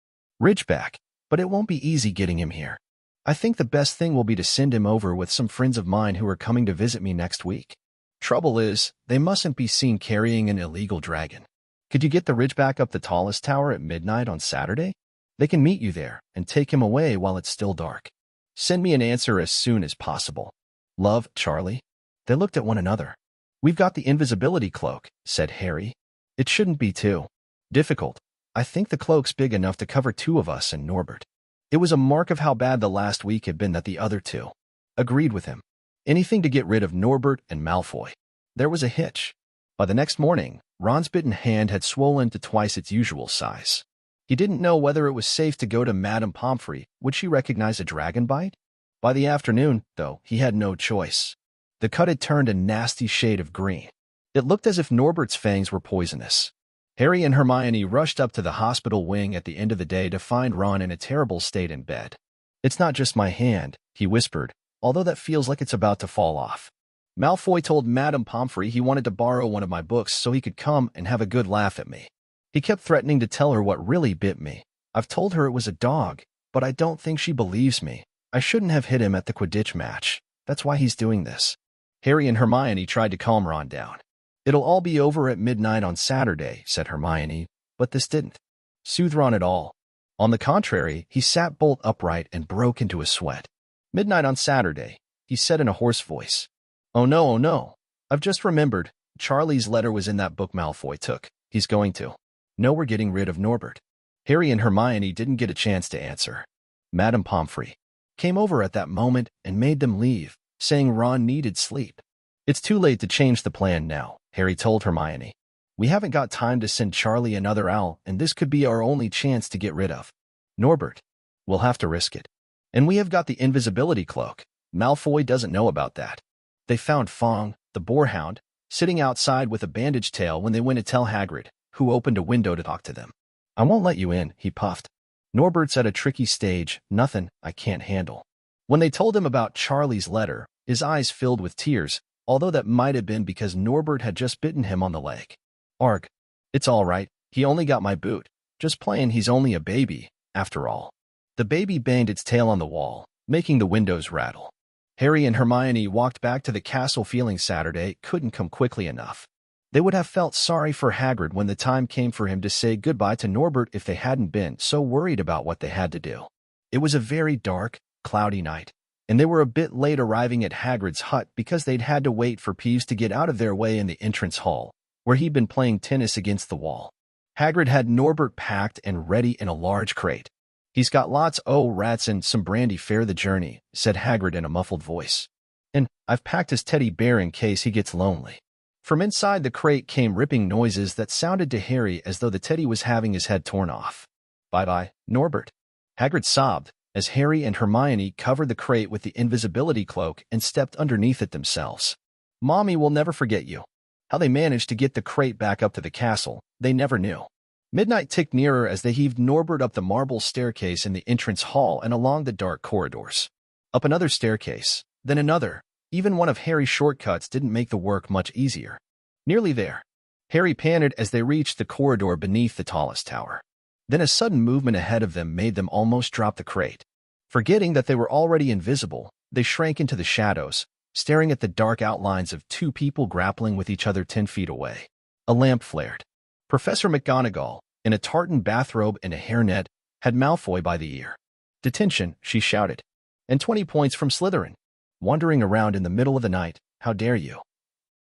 Ridgeback, but it won't be easy getting him here. I think the best thing will be to send him over with some friends of mine who are coming to visit me next week. Trouble is, they mustn't be seen carrying an illegal dragon. Could you get the Ridgeback up the tallest tower at midnight on Saturday? They can meet you there and take him away while it's still dark. Send me an answer as soon as possible. Love, Charlie. They looked at one another. We've got the invisibility cloak, said Harry. It shouldn't be too difficult. I think the cloak's big enough to cover two of us and Norbert. It was a mark of how bad the last week had been that the other two agreed with him. Anything to get rid of Norbert and Malfoy. There was a hitch. By the next morning, Ron's bitten hand had swollen to twice its usual size. He didn't know whether it was safe to go to Madame Pomfrey. Would she recognize a dragon bite? By the afternoon, though, he had no choice. The cut had turned a nasty shade of green. It looked as if Norbert's fangs were poisonous. Harry and Hermione rushed up to the hospital wing at the end of the day to find Ron in a terrible state in bed. It's not just my hand, he whispered, although that feels like it's about to fall off. Malfoy told Madame Pomfrey he wanted to borrow one of my books so he could come and have a good laugh at me. He kept threatening to tell her what really bit me. I've told her it was a dog, but I don't think she believes me. I shouldn't have hit him at the Quidditch match. That's why he's doing this. Harry and Hermione tried to calm Ron down. It'll all be over at midnight on Saturday, said Hermione, but this didn't soothe Ron at all. On the contrary, he sat bolt upright and broke into a sweat. Midnight on Saturday, he said in a hoarse voice. Oh no, I've just remembered. Charlie's letter was in that book Malfoy took. He's going to. No, we're getting rid of Norbert. Harry and Hermione didn't get a chance to answer. Madame Pomfrey came over at that moment and made them leave, saying Ron needed sleep. It's too late to change the plan now, Harry told Hermione. We haven't got time to send Charlie another owl, and this could be our only chance to get rid of Norbert. We'll have to risk it. And we have got the invisibility cloak. Malfoy doesn't know about that. They found Fong, the boarhound, sitting outside with a bandaged tail when they went to tell Hagrid, who opened a window to talk to them. I won't let you in, he puffed. Norbert's at a tricky stage, nothing I can't handle. When they told him about Charlie's letter, his eyes filled with tears, although that might have been because Norbert had just bitten him on the leg. Arg. It's all right, he only got my boot. Just playing, he's only a baby, after all. The baby banged its tail on the wall, making the windows rattle. Harry and Hermione walked back to the castle feeling Saturday couldn't come quickly enough. They would have felt sorry for Hagrid when the time came for him to say goodbye to Norbert if they hadn't been so worried about what they had to do. It was a very dark, cloudy night, and they were a bit late arriving at Hagrid's hut because they'd had to wait for Peeves to get out of their way in the entrance hall, where he'd been playing tennis against the wall. Hagrid had Norbert packed and ready in a large crate. He's got lots o' rats and some brandy for the journey, said Hagrid in a muffled voice. And I've packed his teddy bear in case he gets lonely. From inside the crate came ripping noises that sounded to Harry as though the teddy was having his head torn off. Bye-bye, Norbert. Hagrid sobbed as Harry and Hermione covered the crate with the invisibility cloak and stepped underneath it themselves. Mommy will never forget you. How they managed to get the crate back up to the castle, they never knew. Midnight ticked nearer as they heaved Norbert up the marble staircase in the entrance hall and along the dark corridors. Up another staircase, then another, Even one of Harry's shortcuts didn't make the work much easier. Nearly there, Harry panted as they reached the corridor beneath the tallest tower. Then a sudden movement ahead of them made them almost drop the crate. Forgetting that they were already invisible, they shrank into the shadows, staring at the dark outlines of two people grappling with each other 10 feet away. A lamp flared. Professor McGonagall, in a tartan bathrobe and a hairnet, had Malfoy by the ear. "Detention," she shouted. "And 20 points from Slytherin. Wandering around in the middle of the night, how dare you?"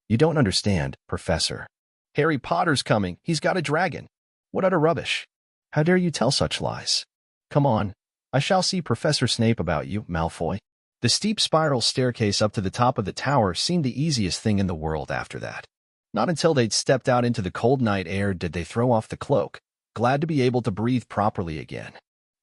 "You don't understand, Professor. Harry Potter's coming, he's got a dragon." "What utter rubbish. How dare you tell such lies? Come on, I shall see Professor Snape about you, Malfoy." The steep spiral staircase up to the top of the tower seemed the easiest thing in the world after that. Not until they'd stepped out into the cold night air did they throw off the cloak, glad to be able to breathe properly again.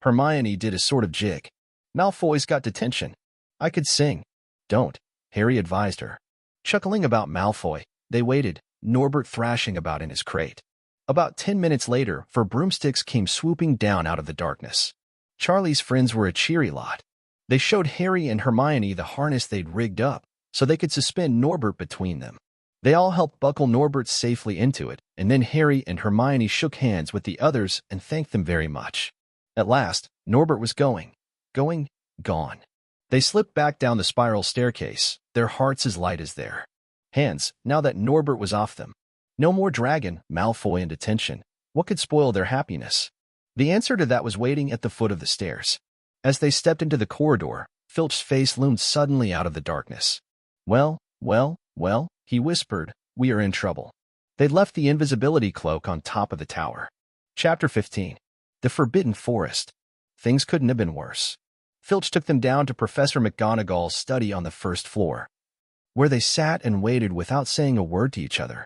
Hermione did a sort of jig. "Malfoy's got detention. I could sing." "Don't," Harry advised her. Chuckling about Malfoy, they waited, Norbert thrashing about in his crate. About 10 minutes later, 4 broomsticks came swooping down out of the darkness. Charlie's friends were a cheery lot. They showed Harry and Hermione the harness they'd rigged up so they could suspend Norbert between them. They all helped buckle Norbert safely into it, and then Harry and Hermione shook hands with the others and thanked them very much. At last, Norbert was gone. They slipped back down the spiral staircase, their hearts as light as their hands, now that Norbert was off them. No more dragon, Malfoy in detention. What could spoil their happiness? The answer to that was waiting at the foot of the stairs. As they stepped into the corridor, Filch's face loomed suddenly out of the darkness. Well, he whispered, "We are in trouble." They'd left the invisibility cloak on top of the tower. Chapter 15. The Forbidden Forest. Things couldn't have been worse. Filch took them down to Professor McGonagall's study on the first floor, where they sat and waited without saying a word to each other.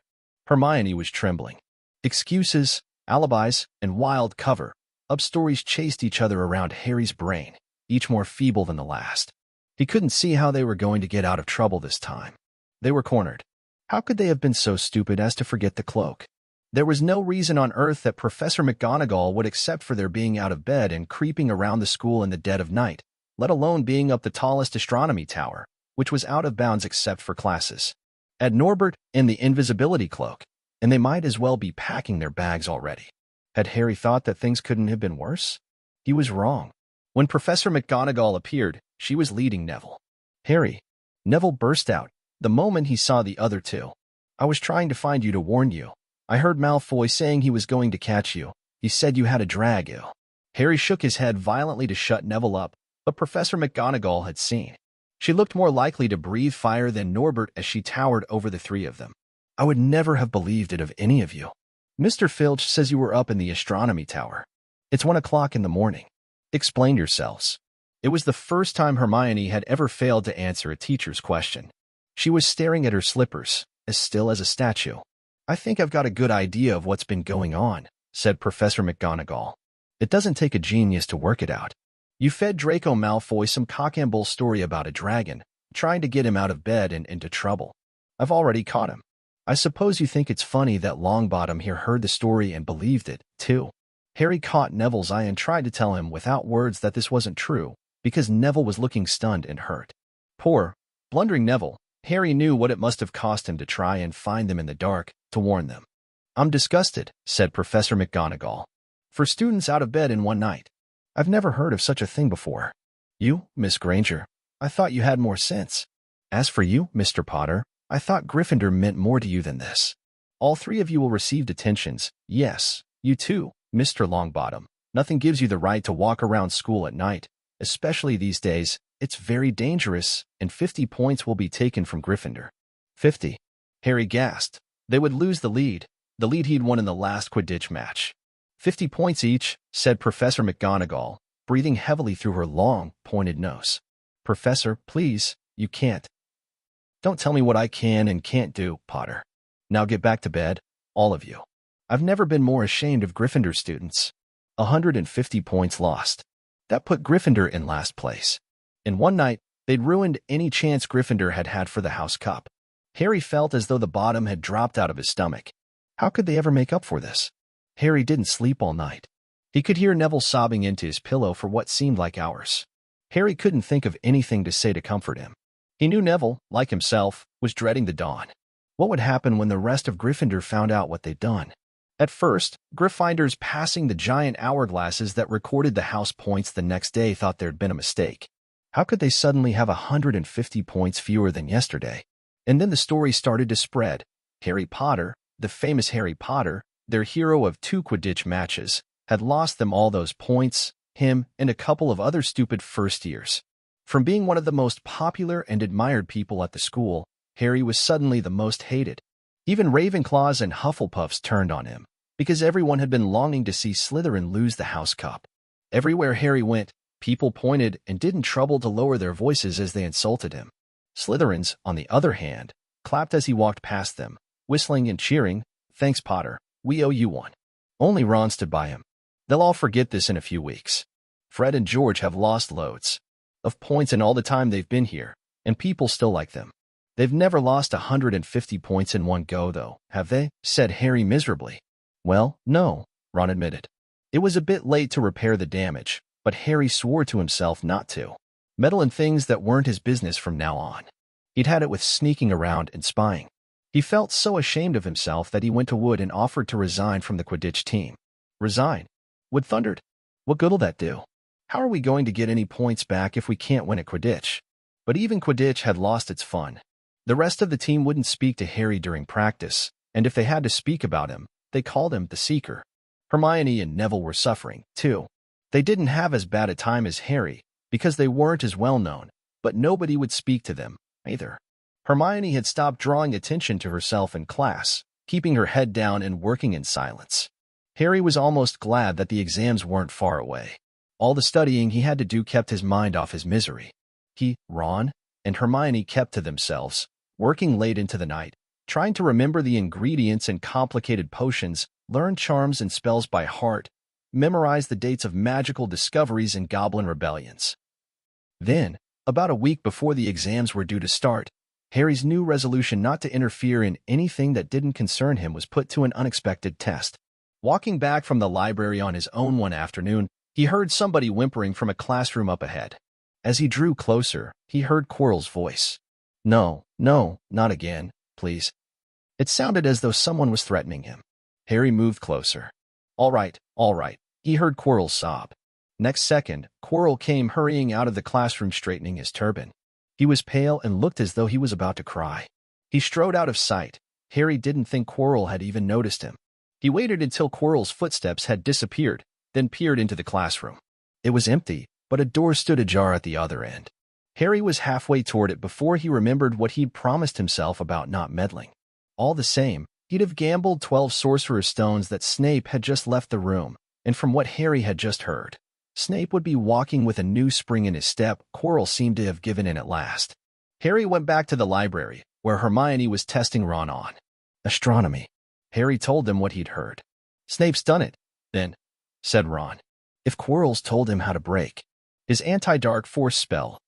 Hermione was trembling. Excuses, alibis, and wild cover-up stories chased each other around Harry's brain, each more feeble than the last. He couldn't see how they were going to get out of trouble this time. They were cornered. How could they have been so stupid as to forget the cloak? There was no reason on earth that Professor McGonagall would accept for their being out of bed and creeping around the school in the dead of night, let alone being up the tallest astronomy tower, which was out of bounds except for classes. Add Norbert and the invisibility cloak, and they might as well be packing their bags already. Had Harry thought that things couldn't have been worse? He was wrong. When Professor McGonagall appeared, she was leading Neville. "Harry," Neville burst out, the moment he saw the other two. "I was trying to find you to warn you. I heard Malfoy saying he was going to catch you. He said you had a dragon." Harry shook his head violently to shut Neville up, but Professor McGonagall had seen. She looked more likely to breathe fire than Norbert as she towered over the three of them. "I would never have believed it of any of you. Mr. Filch says you were up in the astronomy tower. It's 1 o'clock in the morning. Explain yourselves." It was the first time Hermione had ever failed to answer a teacher's question. She was staring at her slippers, as still as a statue. "I think I've got a good idea of what's been going on," said Professor McGonagall. "It doesn't take a genius to work it out. You fed Draco Malfoy some cock-and-bull story about a dragon, trying to get him out of bed and into trouble. I've already caught him. I suppose you think it's funny that Longbottom here heard the story and believed it, too." Harry caught Neville's eye and tried to tell him without words that this wasn't true, because Neville was looking stunned and hurt. Poor, blundering Neville. Harry knew what it must have cost him to try and find them in the dark, to warn them. "I'm disgusted," said Professor McGonagall. "For students out of bed in one night. I've never heard of such a thing before. You, Miss Granger, I thought you had more sense. As for you, Mr. Potter, I thought Gryffindor meant more to you than this. All 3 of you will receive detentions. Yes, you too, Mr. Longbottom. Nothing gives you the right to walk around school at night, especially these days. It's very dangerous, and 50 points will be taken from Gryffindor." 50. Harry gasped. They would lose the lead he'd won in the last Quidditch match. 50 points each, said Professor McGonagall, breathing heavily through her long, pointed nose. "Professor, please, you can't. Don't tell me what I can and can't do, Potter. Now get back to bed, all of you. I've never been more ashamed of Gryffindor students." 150 points lost. That put Gryffindor in last place. In one night, they'd ruined any chance Gryffindor had had for the House Cup. Harry felt as though the bottom had dropped out of his stomach. How could they ever make up for this? Harry didn't sleep all night. He could hear Neville sobbing into his pillow for what seemed like hours. Harry couldn't think of anything to say to comfort him. He knew Neville, like himself, was dreading the dawn. What would happen when the rest of Gryffindor found out what they'd done? At first, Gryffindors passing the giant hourglasses that recorded the house points the next day thought there'd been a mistake. How could they suddenly have 150 points fewer than yesterday? And then the story started to spread. Harry Potter, the famous Harry Potter, their hero of 2 Quidditch matches, had lost them all those points, him and a couple of other stupid first years. From being one of the most popular and admired people at the school, Harry was suddenly the most hated. Even Ravenclaws and Hufflepuffs turned on him, because everyone had been longing to see Slytherin lose the House Cup. Everywhere Harry went, people pointed and didn't trouble to lower their voices as they insulted him. Slytherins, on the other hand, clapped as he walked past them, whistling and cheering, "Thanks, Potter, we owe you one." Only Ron stood by him. They'll all forget this in a few weeks. Fred and George have lost loads of points in all the time they've been here, and people still like them. They've never lost 150 points in one go, though, have they? Said Harry miserably. Well, no, Ron admitted. It was a bit late to repair the damage, but Harry swore to himself not to meddle in things that weren't his business from now on. He'd had it with sneaking around and spying. He felt so ashamed of himself that he went to Wood and offered to resign from the Quidditch team. Resign? Wood thundered. What good'll that do? How are we going to get any points back if we can't win at Quidditch? But even Quidditch had lost its fun. The rest of the team wouldn't speak to Harry during practice, and if they had to speak about him, they called him the Seeker. Hermione and Neville were suffering, too. They didn't have as bad a time as Harry, because they weren't as well known, but nobody would speak to them, either. Hermione had stopped drawing attention to herself in class, keeping her head down and working in silence. Harry was almost glad that the exams weren't far away. All the studying he had to do kept his mind off his misery. He, Ron, and Hermione kept to themselves, working late into the night, trying to remember the ingredients in complicated potions, learn charms and spells by heart, memorize the dates of magical discoveries and goblin rebellions. Then, about a week before the exams were due to start, Harry's new resolution not to interfere in anything that didn't concern him was put to an unexpected test. Walking back from the library on his own one afternoon, he heard somebody whimpering from a classroom up ahead. As he drew closer, he heard Quirrell's voice. No, not again, please. It sounded as though someone was threatening him. Harry moved closer. All right, he heard Quirrell sob. Next second, Quirrell came hurrying out of the classroom straightening his turban. He was pale and looked as though he was about to cry. He strode out of sight. Harry didn't think Quirrell had even noticed him. He waited until Quirrell's footsteps had disappeared, then peered into the classroom. It was empty, but a door stood ajar at the other end. Harry was halfway toward it before he remembered what he'd promised himself about not meddling. All the same, he'd have gambled 12 Sorcerer stones that Snape had just left the room, and from what Harry had just heard, Snape would be walking with a new spring in his step. Quirrell seemed to have given in at last. Harry went back to the library, where Hermione was testing Ron on astronomy. Harry told them what he'd heard. Snape's done it, then, said Ron. If Quirrell's told him how to break his anti-dark force spell.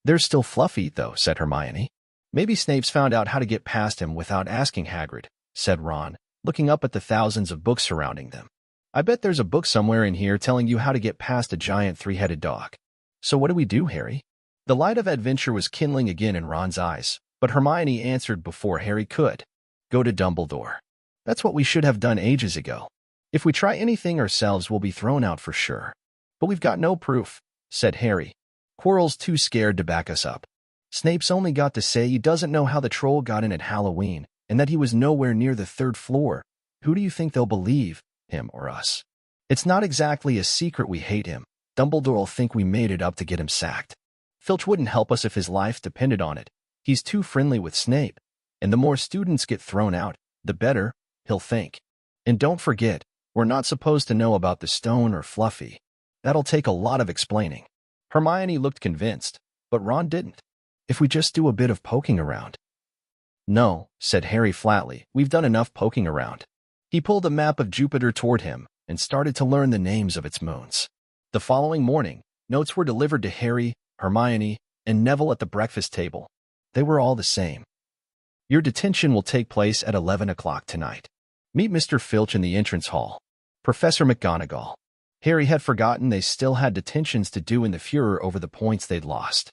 They're still fluffy, though, said Hermione. Maybe Snape's found out how to get past him without asking Hagrid, said Ron, looking up at the thousands of books surrounding them. I bet there's a book somewhere in here telling you how to get past a giant 3-headed dog. So what do we do, Harry? The light of adventure was kindling again in Ron's eyes, but Hermione answered before Harry could. Go to Dumbledore. That's what we should have done ages ago. If we try anything ourselves, we'll be thrown out for sure. But we've got no proof, said Harry. Quirrell's too scared to back us up. Snape's only got to say he doesn't know how the troll got in at Halloween, and that he was nowhere near the 3rd floor. Who do you think they'll believe, him or us? It's not exactly a secret we hate him. Dumbledore'll think we made it up to get him sacked. Filch wouldn't help us if his life depended on it. He's too friendly with Snape, and the more students get thrown out, the better, he'll think. And don't forget, we're not supposed to know about the stone or Fluffy. That'll take a lot of explaining. Hermione looked convinced, but Ron didn't. If we just do a bit of poking around. No, said Harry flatly, we've done enough poking around. He pulled a map of Jupiter toward him and started to learn the names of its moons. The following morning, notes were delivered to Harry, Hermione, and Neville at the breakfast table. They were all the same. Your detention will take place at 11 o'clock tonight. Meet Mr. Filch in the entrance hall. Professor McGonagall. Harry had forgotten they still had detentions to do in the furor over the points they'd lost.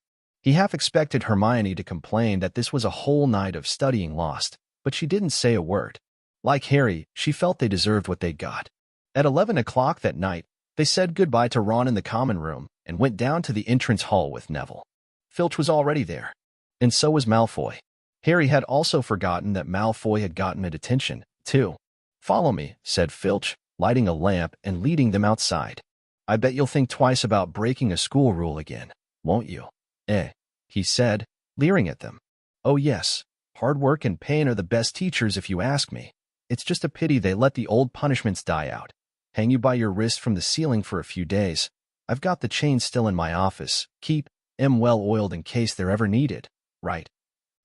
He half expected Hermione to complain that this was a whole night of studying lost, but she didn't say a word. Like Harry, she felt they deserved what they got. At 11 o'clock that night, they said goodbye to Ron in the common room and went down to the entrance hall with Neville. Filch was already there, and so was Malfoy. Harry had also forgotten that Malfoy had gotten a detention, too. "Follow me," said Filch, lighting a lamp and leading them outside. "I bet you'll think twice about breaking a school rule again, won't you?" He said, leering at them. "Oh yes, hard work and pain are the best teachers if you ask me. It's just a pity they let the old punishments die out. Hang you by your wrist from the ceiling for a few days. I've got the chains still in my office. Keep 'em well oiled in case they're ever needed. Right.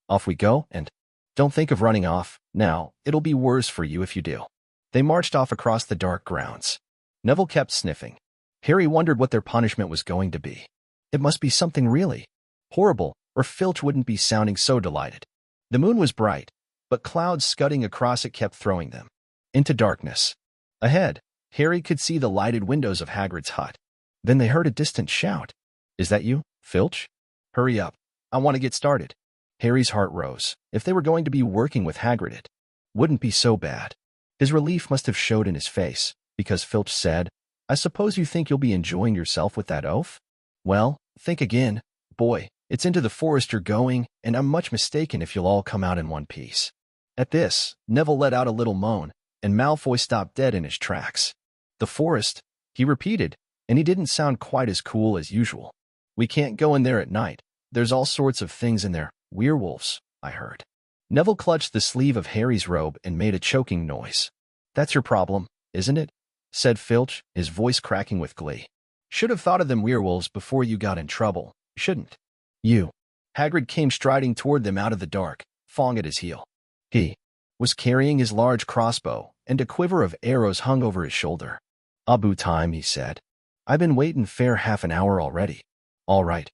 Off we go, and don't think of running off. Now, it'll be worse for you if you do." They marched off across the dark grounds. Neville kept sniffing. Harry wondered what their punishment was going to be. It must be something really horrible, or Filch wouldn't be sounding so delighted. The moon was bright, but clouds scudding across it kept throwing them into darkness. Ahead, Harry could see the lighted windows of Hagrid's hut. Then they heard a distant shout. "Is that you, Filch? Hurry up. I want to get started." Harry's heart rose. If they were going to be working with Hagrid, it wouldn't be so bad. His relief must have showed in his face, because Filch said, "I suppose you think you'll be enjoying yourself with that oaf? Well, think again. Boy, it's into the forest you're going, and I'm much mistaken if you'll all come out in one piece." At this, Neville let out a little moan, and Malfoy stopped dead in his tracks. "The forest," he repeated, and he didn't sound quite as cool as usual. "We can't go in there at night. There's all sorts of things in there. Werewolves, I heard." Neville clutched the sleeve of Harry's robe and made a choking noise. "That's your problem, isn't it?" said Filch, his voice cracking with glee. "Should have thought of them werewolves before you got in trouble, shouldn't you?" Hagrid came striding toward them out of the dark, Fong at his heel. He was carrying his large crossbow, and a quiver of arrows hung over his shoulder. "Abu time," he said. "I've been waiting fair half an hour already." "All right.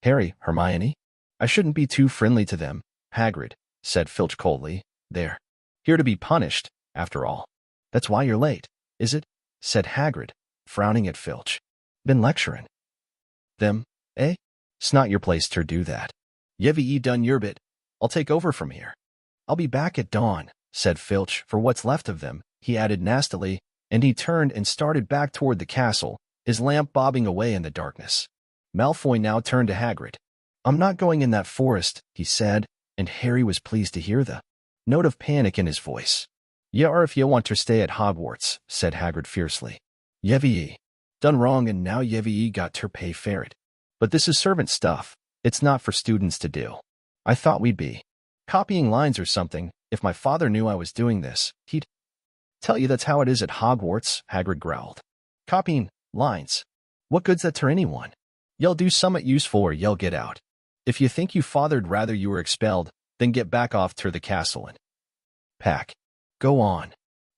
Harry, Hermione, I shouldn't be too friendly to them, Hagrid," said Filch coldly. "They're here to be punished, after all." "That's why you're late, is it?" said Hagrid, frowning at Filch. "Been lecturing them, eh? It's not your place to do that. You've done your bit. I'll take over from here." "I'll be back at dawn," said Filch, "for what's left of them," he added nastily, and he turned and started back toward the castle, his lamp bobbing away in the darkness. Malfoy now turned to Hagrid. "I'm not going in that forest," he said, and Harry was pleased to hear the note of panic in his voice. "Ye are if ye want to stay at Hogwarts," said Hagrid fiercely. "Ye've done wrong, and now ye've got ter pay for it. But this is servant stuff. It's not for students to do. I thought we'd be copying lines or something. If my father knew I was doing this, he'd tell you that's how it is at Hogwarts," Hagrid growled. "Copying lines? What good's that to anyone? Ye'll do summat useful or ye'll get out. If you think you father'd rather you were expelled, then get back off to the castle and pack. Go on."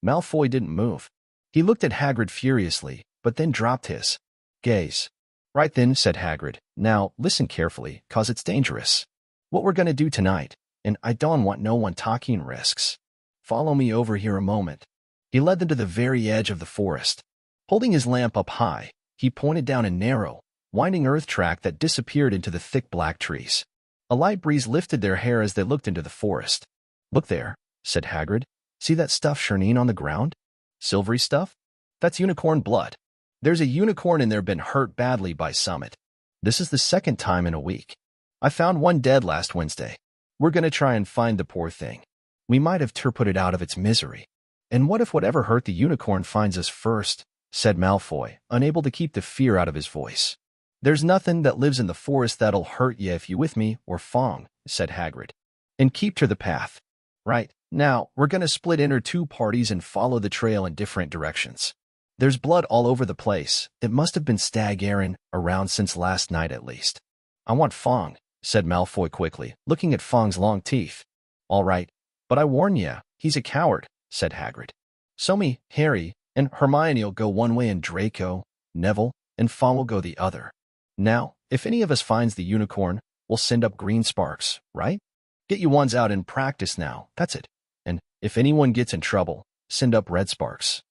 Malfoy didn't move. He looked at Hagrid furiously, but then dropped his gaze. "Right then," said Hagrid. "Now, listen carefully, 'cause it's dangerous. What we're gonna do tonight, and I don't want no one taking risks. Follow me over here a moment." He led them to the very edge of the forest. Holding his lamp up high, he pointed down a narrow, winding earth track that disappeared into the thick black trees. A light breeze lifted their hair as they looked into the forest. "Look there," said Hagrid. "See that stuff churning on the ground? Silvery stuff? That's unicorn blood. There's a unicorn in there been hurt badly by summit. This is the second time in a week. I found one dead last Wednesday. We're going to try and find the poor thing. We might have put it out of its misery." "And what if whatever hurt the unicorn finds us first?" said Malfoy, unable to keep the fear out of his voice. "There's nothing that lives in the forest that'll hurt ye if you with me, or Fong," said Hagrid. "And keep to the path. Right, now, we're going to split into two parties and follow the trail in different directions. There's blood all over the place. It must have been stag-airing around since last night at least." "I want Fong," said Malfoy quickly, looking at Fong's long teeth. "All right, but I warn ye, he's a coward," said Hagrid. "So me, Harry, and Hermione'll go one way, and Draco, Neville, and Fong will go the other. Now, if any of us finds the unicorn, we'll send up green sparks, right? Get you ones out in practice now, that's it. And if anyone gets in trouble, send up red sparks.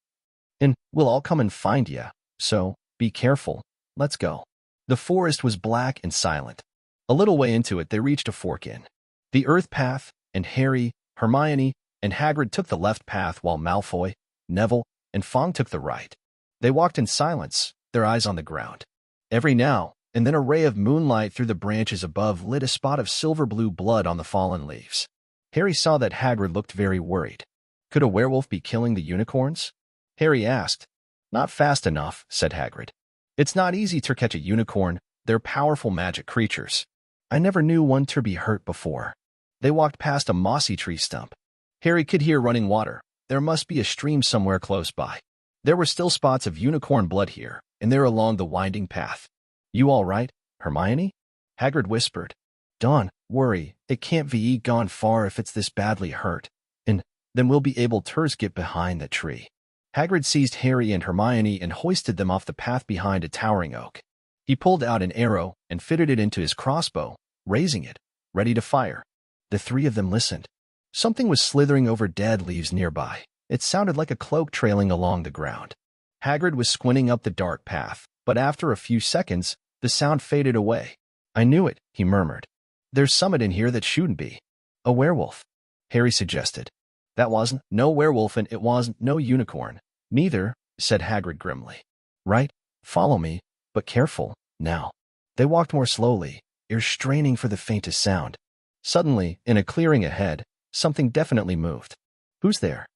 And we'll all come and find ya, so be careful. Let's go." The forest was black and silent. A little way into it, they reached a fork in the earth path, and Harry, Hermione, and Hagrid took the left path while Malfoy, Neville, and Fong took the right. They walked in silence, their eyes on the ground. Every now and then a ray of moonlight through the branches above lit a spot of silver-blue blood on the fallen leaves. Harry saw that Hagrid looked very worried. Could a werewolf be killing the unicorns? Harry asked. Not fast enough, said Hagrid. It's not easy to catch a unicorn. They're powerful magic creatures. I never knew one to be hurt before. They walked past a mossy tree stump. Harry could hear running water. There must be a stream somewhere close by. There were still spots of unicorn blood here, and there along the winding path. You all right, Hermione? Hagrid whispered. Don't worry, it can't be gone far if it's this badly hurt, and then we'll be able to get behind the tree. Hagrid seized Harry and Hermione and hoisted them off the path behind a towering oak. He pulled out an arrow and fitted it into his crossbow, raising it, ready to fire. The three of them listened. Something was slithering over dead leaves nearby. It sounded like a cloak trailing along the ground. Hagrid was squinting up the dark path, but after a few seconds, the sound faded away. I knew it, he murmured. There's something in here that shouldn't be. A werewolf, Harry suggested. That wasn't no werewolf and it wasn't no unicorn. Neither, said Hagrid grimly. Right, follow me, but careful, now. They walked more slowly, ears straining for the faintest sound. Suddenly, in a clearing ahead, something definitely moved. Who's there?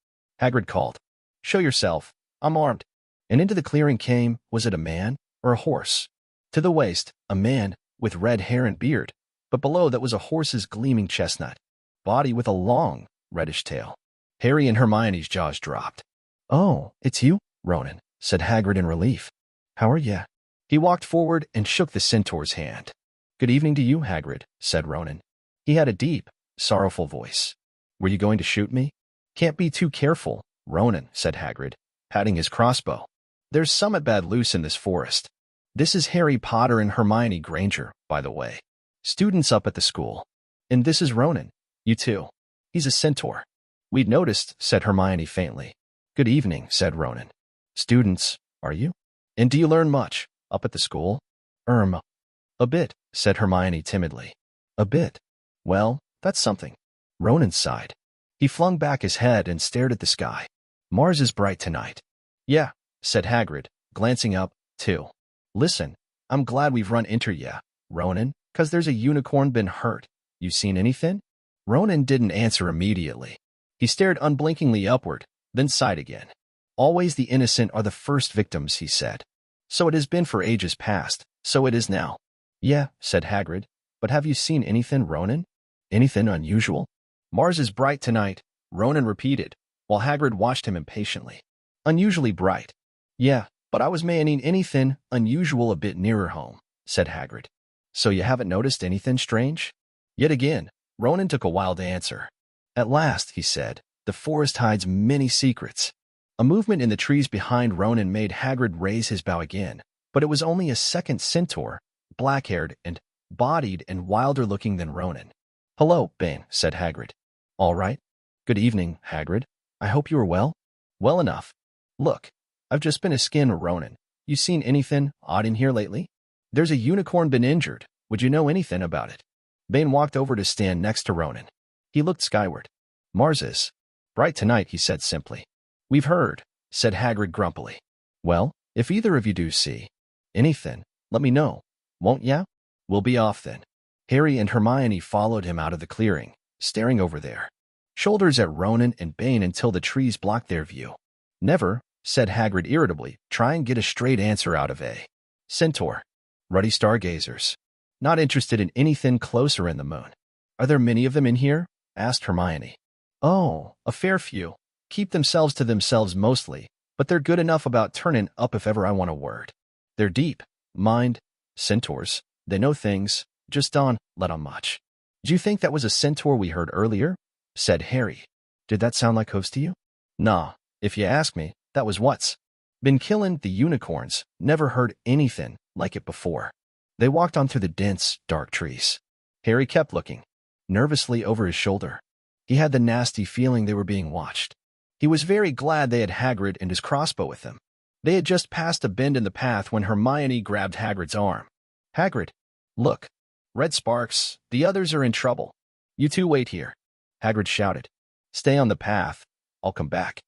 Hagrid called. Show yourself, I'm armed. And into the clearing came, was it a man or a horse? To the waist, a man, with red hair and beard, but below that was a horse's gleaming chestnut body with a long, reddish tail. Harry and Hermione's jaws dropped. Oh, it's you, Ronan, said Hagrid in relief. How are ya? He walked forward and shook the centaur's hand. Good evening to you, Hagrid, said Ronan. He had a deep, sorrowful voice. Were you going to shoot me? Can't be too careful, Ronan, said Hagrid, patting his crossbow. There's somewhat bad loose in this forest. This is Harry Potter and Hermione Granger, by the way. Students up at the school. And this is Ronan. You too. He's a centaur. We'd noticed, said Hermione faintly. Good evening, said Ronan. Students, are you? And do you learn much, up at the school? A bit, said Hermione timidly. A bit. Well, that's something. Ronan sighed. He flung back his head and stared at the sky. Mars is bright tonight. Yeah, said Hagrid, glancing up, too. Listen, I'm glad we've run into ya, Ronan, 'cause there's a unicorn been hurt. You seen anything? Ronan didn't answer immediately. He stared unblinkingly upward, then sighed again. Always the innocent are the first victims, he said. So it has been for ages past, so it is now. Yeah, said Hagrid, but have you seen anything, Ronan? Anything unusual? Mars is bright tonight, Ronan repeated, while Hagrid watched him impatiently. Unusually bright. Yeah, but I was meaning anything unusual a bit nearer home, said Hagrid. So you haven't noticed anything strange? Yet again, Ronan took a while to answer. At last, he said, the forest hides many secrets. A movement in the trees behind Ronan made Hagrid raise his bow again, but it was only a second centaur, black-haired and bodied and wilder looking than Ronan. Hello, Bane, said Hagrid. All right. Good evening, Hagrid. I hope you are well. Well enough. Look, I've just been a skin, Ronan. You seen anything odd in here lately? There's a unicorn been injured. Would you know anything about it? Bane walked over to stand next to Ronan. He looked skyward. Mars is bright tonight, he said simply. We've heard, said Hagrid grumpily. Well, if either of you do see anything, let me know, won't ya? We'll be off then. Harry and Hermione followed him out of the clearing, staring over their shoulders at Ronan and Bane until the trees blocked their view. Never, said Hagrid irritably, try and get a straight answer out of a centaur. Ruddy stargazers. Not interested in anything closer in the moon. Are there many of them in here? Asked Hermione. Oh, a fair few. Keep themselves to themselves mostly, but they're good enough about turning up if ever I want a word. They're deep, mind, centaurs. They know things, just don't let on much. Do you think that was a centaur we heard earlier? Said Harry. Did that sound like hooves to you? Nah, if you ask me, that was what's been killing the unicorns. Never heard anything like it before. They walked on through the dense, dark trees. Harry kept looking nervously over his shoulder. He had the nasty feeling they were being watched. He was very glad they had Hagrid and his crossbow with them. They had just passed a bend in the path when Hermione grabbed Hagrid's arm. Hagrid, look. Red sparks, the others are in trouble. You two wait here, Hagrid shouted. Stay on the path. I'll come back.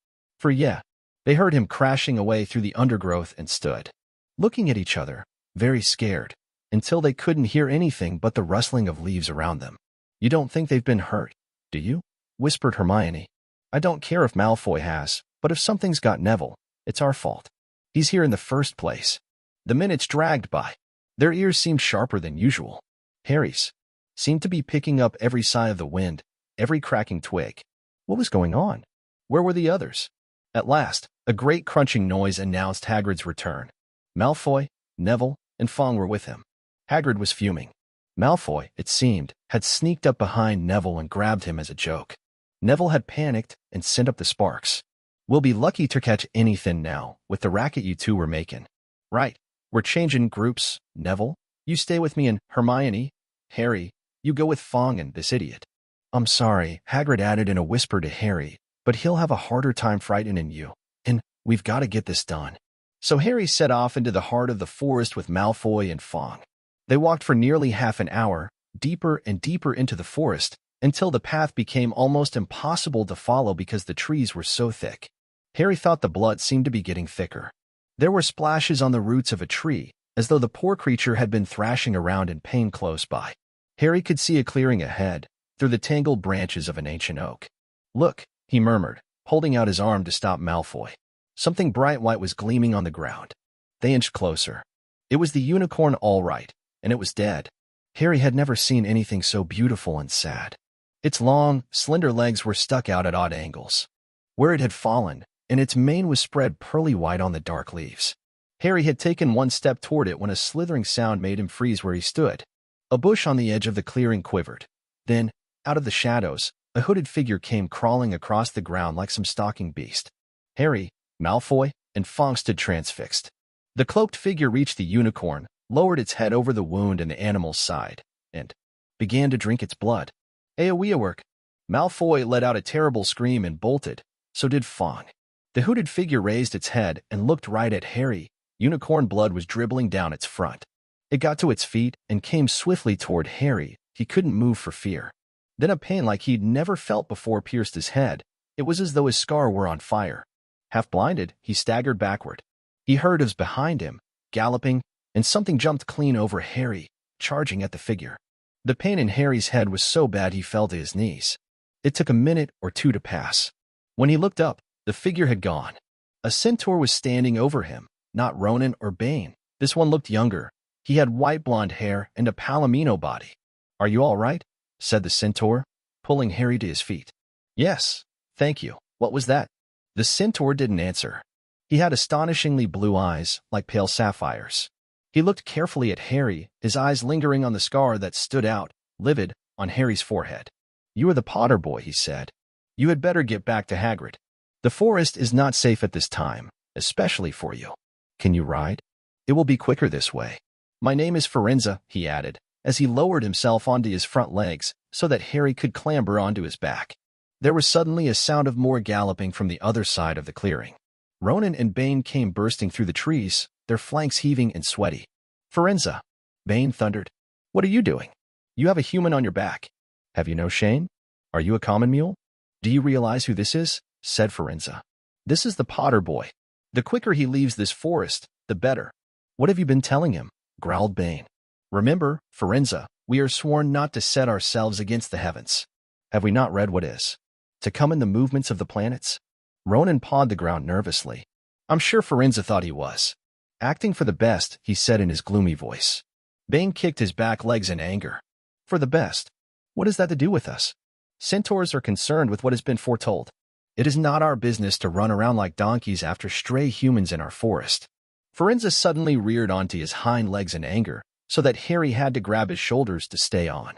They heard him crashing away through the undergrowth and stood, looking at each other, very scared, until they couldn't hear anything but the rustling of leaves around them. You don't think they've been hurt, do you? Whispered Hermione. I don't care if Malfoy has, but if something's got Neville, it's our fault. He's here in the first place. The minutes dragged by. Their ears seemed sharper than usual. Harry's seemed to be picking up every sigh of the wind, every cracking twig. What was going on? Where were the others? At last, a great crunching noise announced Hagrid's return. Malfoy, Neville, and Fong were with him. Hagrid was fuming. Malfoy, it seemed, had sneaked up behind Neville and grabbed him as a joke. Neville had panicked and sent up the sparks. We'll be lucky to catch anything now, with the racket you two were making. Right, we're changing groups. Neville, you stay with me, and Hermione, Harry, you go with Fong and this idiot. I'm sorry, Hagrid added in a whisper to Harry, but he'll have a harder time frightening you, and we've got to get this done. So Harry set off into the heart of the forest with Malfoy and Fong. They walked for nearly half an hour, deeper and deeper into the forest, until the path became almost impossible to follow because the trees were so thick. Harry thought the blood seemed to be getting thicker. There were splashes on the roots of a tree, as though the poor creature had been thrashing around in pain close by. Harry could see a clearing ahead, through the tangled branches of an ancient oak. Look, he murmured, holding out his arm to stop Malfoy. Something bright white was gleaming on the ground. They inched closer. It was the unicorn all right, and it was dead. Harry had never seen anything so beautiful and sad. Its long, slender legs were stuck out at odd angles. Where it had fallen, and its mane was spread pearly white on the dark leaves. Harry had taken one step toward it when a slithering sound made him freeze where he stood. A bush on the edge of the clearing quivered. Then, out of the shadows, a hooded figure came crawling across the ground like some stalking beast. Harry, Malfoy, and Fong stood transfixed. The cloaked figure reached the unicorn, lowered its head over the wound in the animal's side, and began to drink its blood. AoE work. Malfoy let out a terrible scream and bolted. So did Fong. The hooded figure raised its head and looked right at Harry. Unicorn blood was dribbling down its front. It got to its feet and came swiftly toward Harry. He couldn't move for fear. Then a pain like he'd never felt before pierced his head. It was as though his scar were on fire. Half blinded, he staggered backward. He heard it was behind him, galloping, and something jumped clean over Harry, charging at the figure. The pain in Harry's head was so bad he fell to his knees. It took a minute or two to pass. When he looked up, the figure had gone. A centaur was standing over him, not Ronan or Bane. This one looked younger. He had white blonde hair and a palomino body. Are you all right? Said the centaur, pulling Harry to his feet. Yes, thank you. What was that? The centaur didn't answer. He had astonishingly blue eyes, like pale sapphires. He looked carefully at Harry, his eyes lingering on the scar that stood out, livid, on Harry's forehead. You are the Potter boy, he said. You had better get back to Hagrid. The forest is not safe at this time, especially for you. Can you ride? It will be quicker this way. My name is Firenze, he added, as he lowered himself onto his front legs so that Harry could clamber onto his back. There was suddenly a sound of more galloping from the other side of the clearing. Ronan and Bane came bursting through the trees, their flanks heaving and sweaty. Firenze, Bane thundered. What are you doing? You have a human on your back. Have you no shame? Are you a common mule? Do you realize who this is? Said Firenze. This is the Potter boy. The quicker he leaves this forest, the better. What have you been telling him? Growled Bane. Remember, Firenze, we are sworn not to set ourselves against the heavens. Have we not read what is to come in the movements of the planets? Ronan pawed the ground nervously. I'm sure Firenze thought he was acting for the best, he said in his gloomy voice. Bane kicked his back legs in anger. For the best? What has that to do with us? Centaurs are concerned with what has been foretold. It is not our business to run around like donkeys after stray humans in our forest. Firenze suddenly reared onto his hind legs in anger, so that Harry had to grab his shoulders to stay on.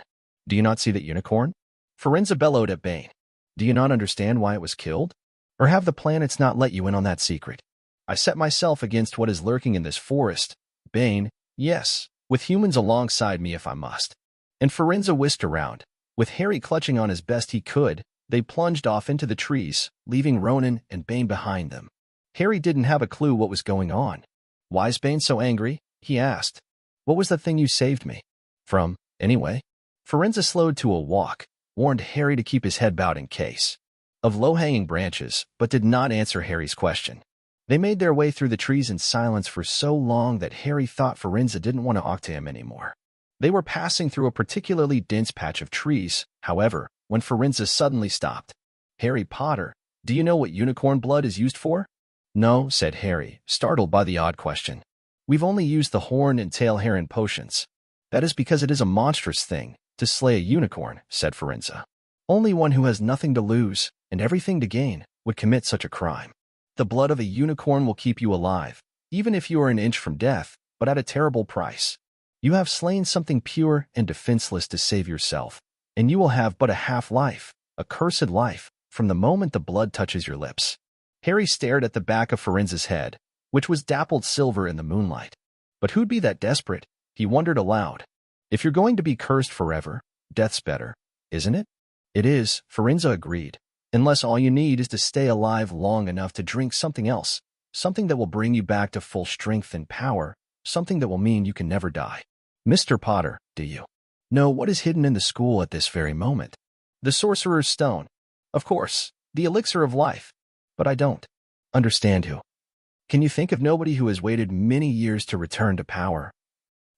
Do you not see that unicorn? Firenze bellowed at Bane. Do you not understand why it was killed? Or have the planets not let you in on that secret? I set myself against what is lurking in this forest. Bane, yes, with humans alongside me if I must. And Firenze whisked around. With Harry clutching on as best he could, they plunged off into the trees, leaving Ronan and Bane behind them. Harry didn't have a clue what was going on. Why is Bane so angry? He asked. What was the thing you saved me from? Anyway, Forenza slowed to a walk, warned Harry to keep his head bowed in case of low-hanging branches, but did not answer Harry's question. They made their way through the trees in silence for so long that Harry thought Forenza didn't want to talk to him anymore. They were passing through a particularly dense patch of trees, however, when Forenza suddenly stopped. "Harry Potter, do you know what unicorn blood is used for?" "No," said Harry, startled by the odd question. "We've only used the horn and tail hair in potions." "That is because it is a monstrous thing to slay a unicorn," said Forenza. "Only one who has nothing to lose and everything to gain would commit such a crime. The blood of a unicorn will keep you alive, even if you are an inch from death, but at a terrible price. You have slain something pure and defenseless to save yourself, and you will have but a half-life, a cursed life, from the moment the blood touches your lips." Harry stared at the back of Forenza's head, which was dappled silver in the moonlight. But who'd be that desperate? He wondered aloud. "If you're going to be cursed forever, death's better, isn't it?" "It is," Forenza agreed, "unless all you need is to stay alive long enough to drink something else, something that will bring you back to full strength and power, something that will mean you can never die." "Mr. Potter, do you know what is hidden in the school at this very moment?" "The Sorcerer's Stone. Of course, the elixir of life. But I don't understand who. Can you think of nobody who has waited many years to return to power?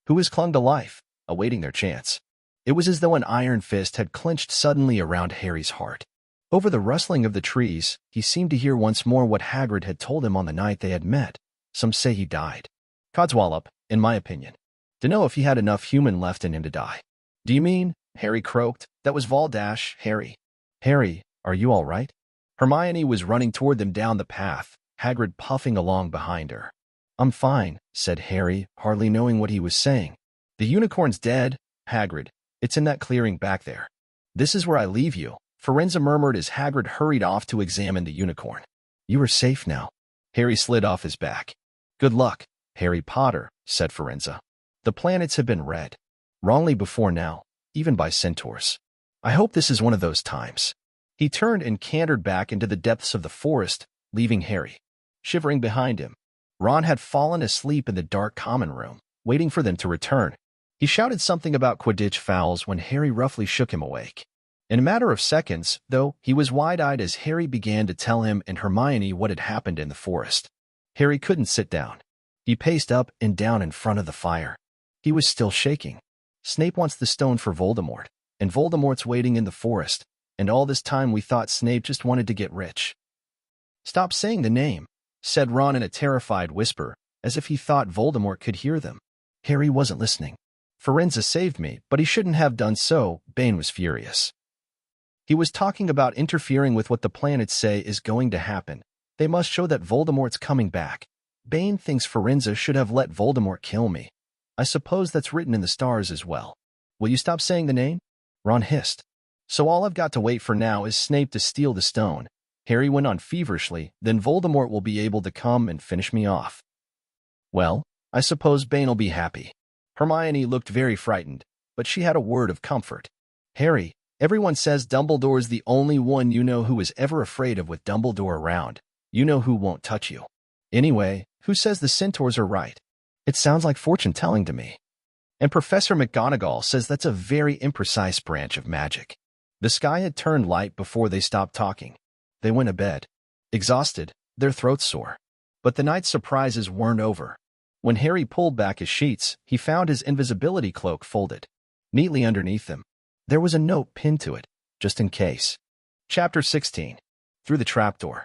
Who has clung to life, awaiting their chance?" It was as though an iron fist had clenched suddenly around Harry's heart. Over the rustling of the trees, he seemed to hear once more what Hagrid had told him on the night they had met. "Some say he died. Codswallop, in my opinion. Dunno if he had enough human left in him to die." "Do you mean?" Harry croaked. "That was Valdash, Harry." "Harry, are you all right?" Hermione was running toward them down the path, Hagrid puffing along behind her. "I'm fine," said Harry, hardly knowing what he was saying. "The unicorn's dead, Hagrid. It's in that clearing back there." "This is where I leave you," Forenza murmured as Hagrid hurried off to examine the unicorn. "You are safe now." Harry slid off his back. "Good luck, Harry Potter," said Forenza. "The planets have been read wrongly before now, even by centaurs. I hope this is one of those times." He turned and cantered back into the depths of the forest, leaving Harry shivering behind him. Ron had fallen asleep in the dark common room, waiting for them to return. He shouted something about Quidditch fouls when Harry roughly shook him awake. In a matter of seconds, though, he was wide-eyed as Harry began to tell him and Hermione what had happened in the forest. Harry couldn't sit down. He paced up and down in front of the fire. He was still shaking. "Snape wants the stone for Voldemort, and Voldemort's waiting in the forest, and all this time we thought Snape just wanted to get rich." "Stop saying the name," said Ron in a terrified whisper, as if he thought Voldemort could hear them. Harry wasn't listening. "Forenza saved me, but he shouldn't have done so," Bane was furious. "He was talking about interfering with what the planets say is going to happen. They must show that Voldemort's coming back. Bane thinks Forenza should have let Voldemort kill me. I suppose that's written in the stars as well. Will you stop saying the name?" Ron hissed. "So all I've got to wait for now is Snape to steal the stone," Harry went on feverishly. "Then Voldemort will be able to come and finish me off." "Well, I suppose Bane'll be happy." Hermione looked very frightened, but she had a word of comfort. "Harry, everyone says Dumbledore's the only one you know who is ever afraid of with Dumbledore around. You know who won't touch you. Anyway, who says the centaurs are right? It sounds like fortune-telling to me. And Professor McGonagall says that's a very imprecise branch of magic." The sky had turned light before they stopped talking. They went to bed, exhausted, their throats sore. But the night's surprises weren't over. When Harry pulled back his sheets, he found his invisibility cloak folded neatly underneath them. There was a note pinned to it, just in case. Chapter 16. Through the Trapdoor.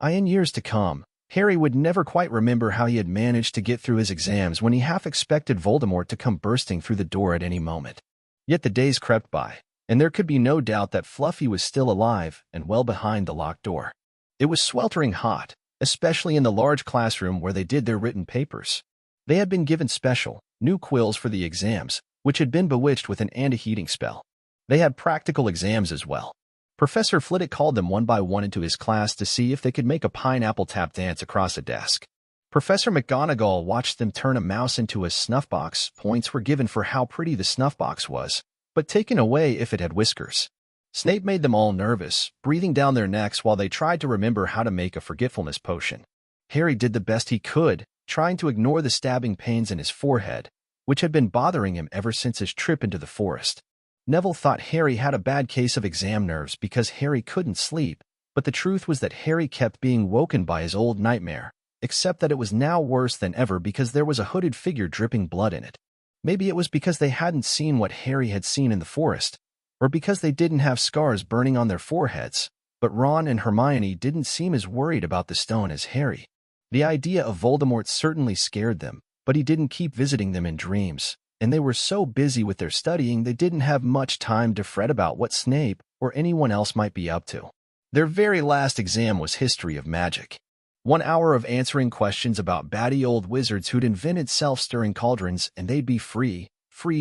In years to come, Harry would never quite remember how he had managed to get through his exams when he half expected Voldemort to come bursting through the door at any moment. Yet the days crept by, and there could be no doubt that Fluffy was still alive and well behind the locked door. It was sweltering hot, especially in the large classroom where they did their written papers. They had been given special, new quills for the exams, which had been bewitched with an anti-heating spell. They had practical exams as well. Professor Flitwick called them one by one into his class to see if they could make a pineapple tap dance across a desk. Professor McGonagall watched them turn a mouse into a snuffbox. Points were given for how pretty the snuffbox was, but taken away if it had whiskers. Snape made them all nervous, breathing down their necks while they tried to remember how to make a forgetfulness potion. Harry did the best he could, trying to ignore the stabbing pains in his forehead, which had been bothering him ever since his trip into the forest. Neville thought Harry had a bad case of exam nerves because Harry couldn't sleep, but the truth was that Harry kept being woken by his old nightmare, except that it was now worse than ever because there was a hooded figure dripping blood in it. Maybe it was because they hadn't seen what Harry had seen in the forest, or because they didn't have scars burning on their foreheads, but Ron and Hermione didn't seem as worried about the stone as Harry. The idea of Voldemort certainly scared them, but he didn't keep visiting them in dreams, and they were so busy with their studying they didn't have much time to fret about what Snape or anyone else might be up to. Their very last exam was History of Magic. 1 hour of answering questions about batty old wizards who'd invented self-stirring cauldrons, and they'd be free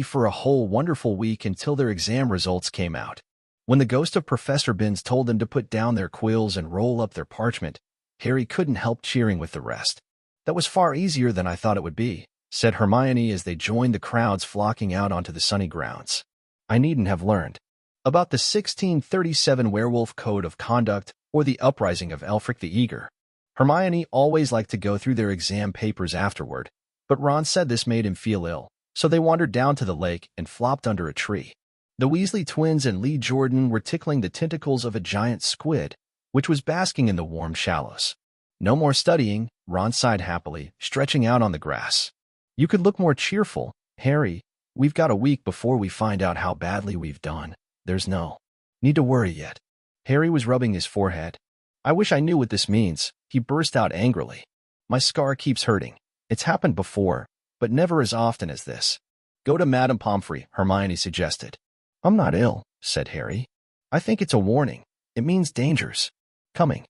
for a whole wonderful week until their exam results came out. When the ghost of Professor Binns told them to put down their quills and roll up their parchment, Harry couldn't help cheering with the rest. "That was far easier than I thought it would be," said Hermione as they joined the crowds flocking out onto the sunny grounds. "I needn't have learned about the 1637 Werewolf Code of Conduct or the uprising of Elfric the Eager." Hermione always liked to go through their exam papers afterward, but Ron said this made him feel ill, so they wandered down to the lake and flopped under a tree. The Weasley twins and Lee Jordan were tickling the tentacles of a giant squid, which was basking in the warm shallows. "No more studying," Ron sighed happily, stretching out on the grass. "You could look more cheerful, Harry. We've got a week before we find out how badly we've done. There's no need to worry yet." Harry was rubbing his forehead. "I wish I knew what this means," he burst out angrily. "My scar keeps hurting. It's happened before, but never as often as this." "Go to Madame Pomfrey," Hermione suggested. "I'm not ill," said Harry. "I think it's a warning. It means dangers coming."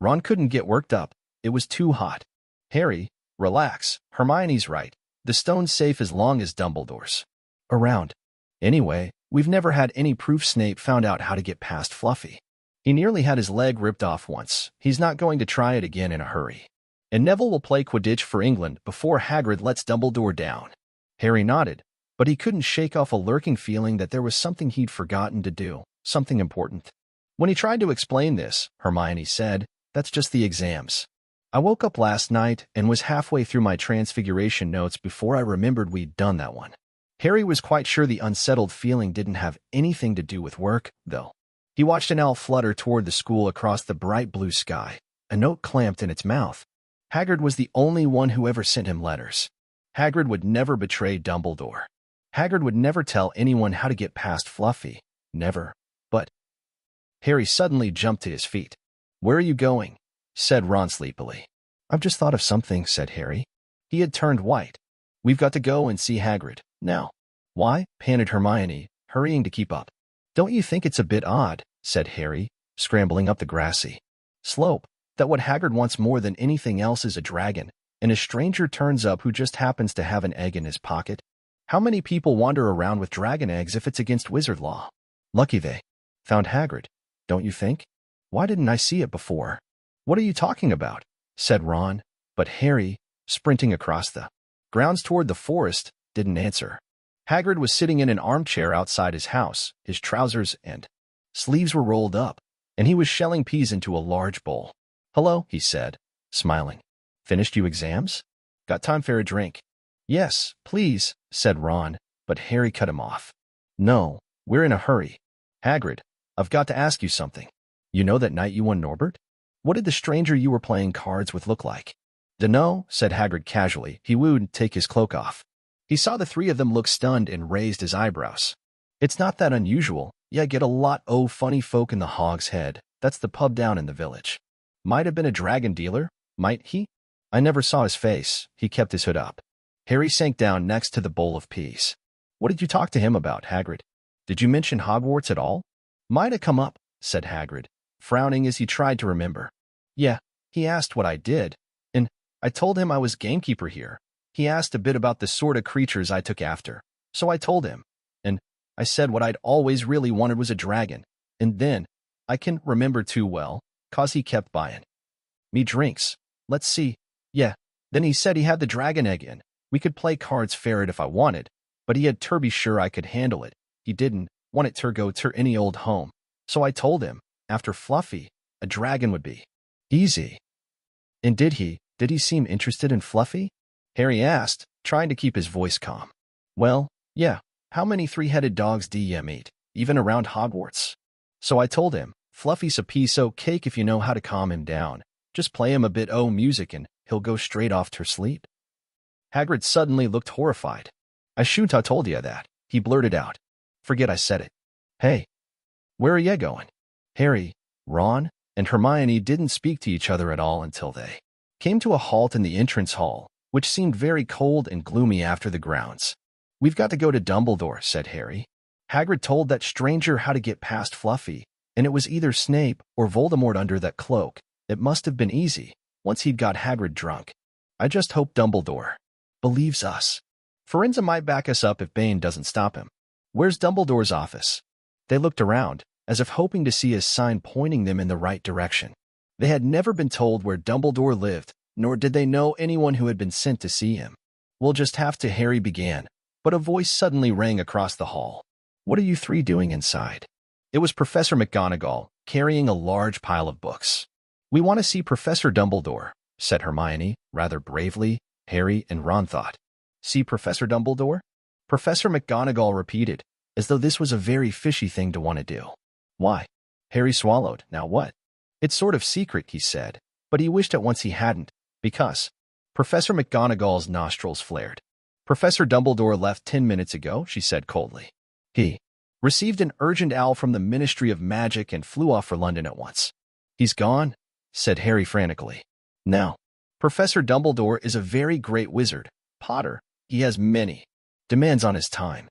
Ron couldn't get worked up. It was too hot. "Harry, relax. Hermione's right. The stone's safe as long as Dumbledore's around. Anyway, we've never had any proof Snape found out how to get past Fluffy. He nearly had his leg ripped off once. He's not going to try it again in a hurry. And Neville will play Quidditch for England before Hagrid lets Dumbledore down." Harry nodded, but he couldn't shake off a lurking feeling that there was something he'd forgotten to do, something important. When he tried to explain this, Hermione said, "That's just the exams. I woke up last night and was halfway through my Transfiguration notes before I remembered we'd done that one." Harry was quite sure the unsettled feeling didn't have anything to do with work, though. He watched an owl flutter toward the school across the bright blue sky, a note clamped in its mouth. Hagrid was the only one who ever sent him letters. Hagrid would never betray Dumbledore. Hagrid would never tell anyone how to get past Fluffy. Never. But Harry suddenly jumped to his feet. "Where are you going?" said Ron sleepily. "I've just thought of something," said Harry. He had turned white. "We've got to go and see Hagrid now." "Why?" panted Hermione, hurrying to keep up. "Don't you think it's a bit odd," said Harry, scrambling up the grassy slope, "that what Hagrid wants more than anything else is a dragon, and a stranger turns up who just happens to have an egg in his pocket? How many people wander around with dragon eggs if it's against wizard law? Lucky they found Hagrid, don't you think? Why didn't I see it before?" "What are you talking about?" said Ron, but Harry, sprinting across the grounds toward the forest, didn't answer. Hagrid was sitting in an armchair outside his house. His trousers and sleeves were rolled up, and he was shelling peas into a large bowl. "Hello," he said, smiling. "Finished you exams? Got time for a drink?" "Yes, please," said Ron, but Harry cut him off. "No, we're in a hurry. Hagrid, I've got to ask you something. You know that night you won Norbert? What did the stranger you were playing cards with look like?" "Dunno," said Hagrid casually. He would take his cloak off. He saw the three of them look stunned and raised his eyebrows. "It's not that unusual. Yeah, I get a lot o' funny folk in the Hog's Head. That's the pub down in the village. Might have been a dragon dealer, might he? I never saw his face." He kept his hood up. Harry sank down next to the bowl of peas. "What did you talk to him about, Hagrid? Did you mention Hogwarts at all?" "Might have come up," said Hagrid, frowning as he tried to remember. "Yeah, he asked what I did, and I told him I was gamekeeper here. He asked a bit about the sort of creatures I took after, so I told him, and I said what I'd always really wanted was a dragon, and then, I can't remember too well, 'cause he kept buying me drinks. Let's see. Yeah, then he said he had the dragon egg in. We could play cards fair it if I wanted, but he had ter be sure I could handle it. He didn't want it ter go ter any old home. So I told him, after Fluffy, a dragon would be easy." "And did he seem interested in Fluffy?" Harry asked, trying to keep his voice calm. Well, yeah, how many three-headed dogs do you meet, even around Hogwarts? So I told him, Fluffy's a piece o' cake if you know how to calm him down. Just play him a bit o' music and he'll go straight off to sleep. Hagrid suddenly looked horrified. I shouldn't have told you that, he blurted out. Forget I said it. Hey, where are ye going? Harry, Ron, and Hermione didn't speak to each other at all until they came to a halt in the entrance hall, which seemed very cold and gloomy after the grounds. We've got to go to Dumbledore, said Harry. Hagrid told that stranger how to get past Fluffy, and it was either Snape or Voldemort under that cloak. It must have been easy, once he'd got Hagrid drunk. I just hope Dumbledore believes us. Firenze might back us up if Bane doesn't stop him. Where's Dumbledore's office? They looked around, as if hoping to see a sign pointing them in the right direction. They had never been told where Dumbledore lived, nor did they know anyone who had been sent to see him. We'll just have to, Harry began, but a voice suddenly rang across the hall. What are you three doing inside? It was Professor McGonagall, carrying a large pile of books. We want to see Professor Dumbledore, said Hermione, rather bravely. Harry and Ron thought. See Professor Dumbledore? Professor McGonagall repeated, as though this was a very fishy thing to want to do. Why? Harry swallowed. Now what? It's sort of secret, he said, but he wished at once he hadn't, because Professor McGonagall's nostrils flared. Professor Dumbledore left 10 minutes ago, she said coldly. He received an urgent owl from the Ministry of Magic and flew off for London at once. He's gone, said Harry frantically. Now, Professor Dumbledore is a very great wizard, Potter. He has many demands on his time.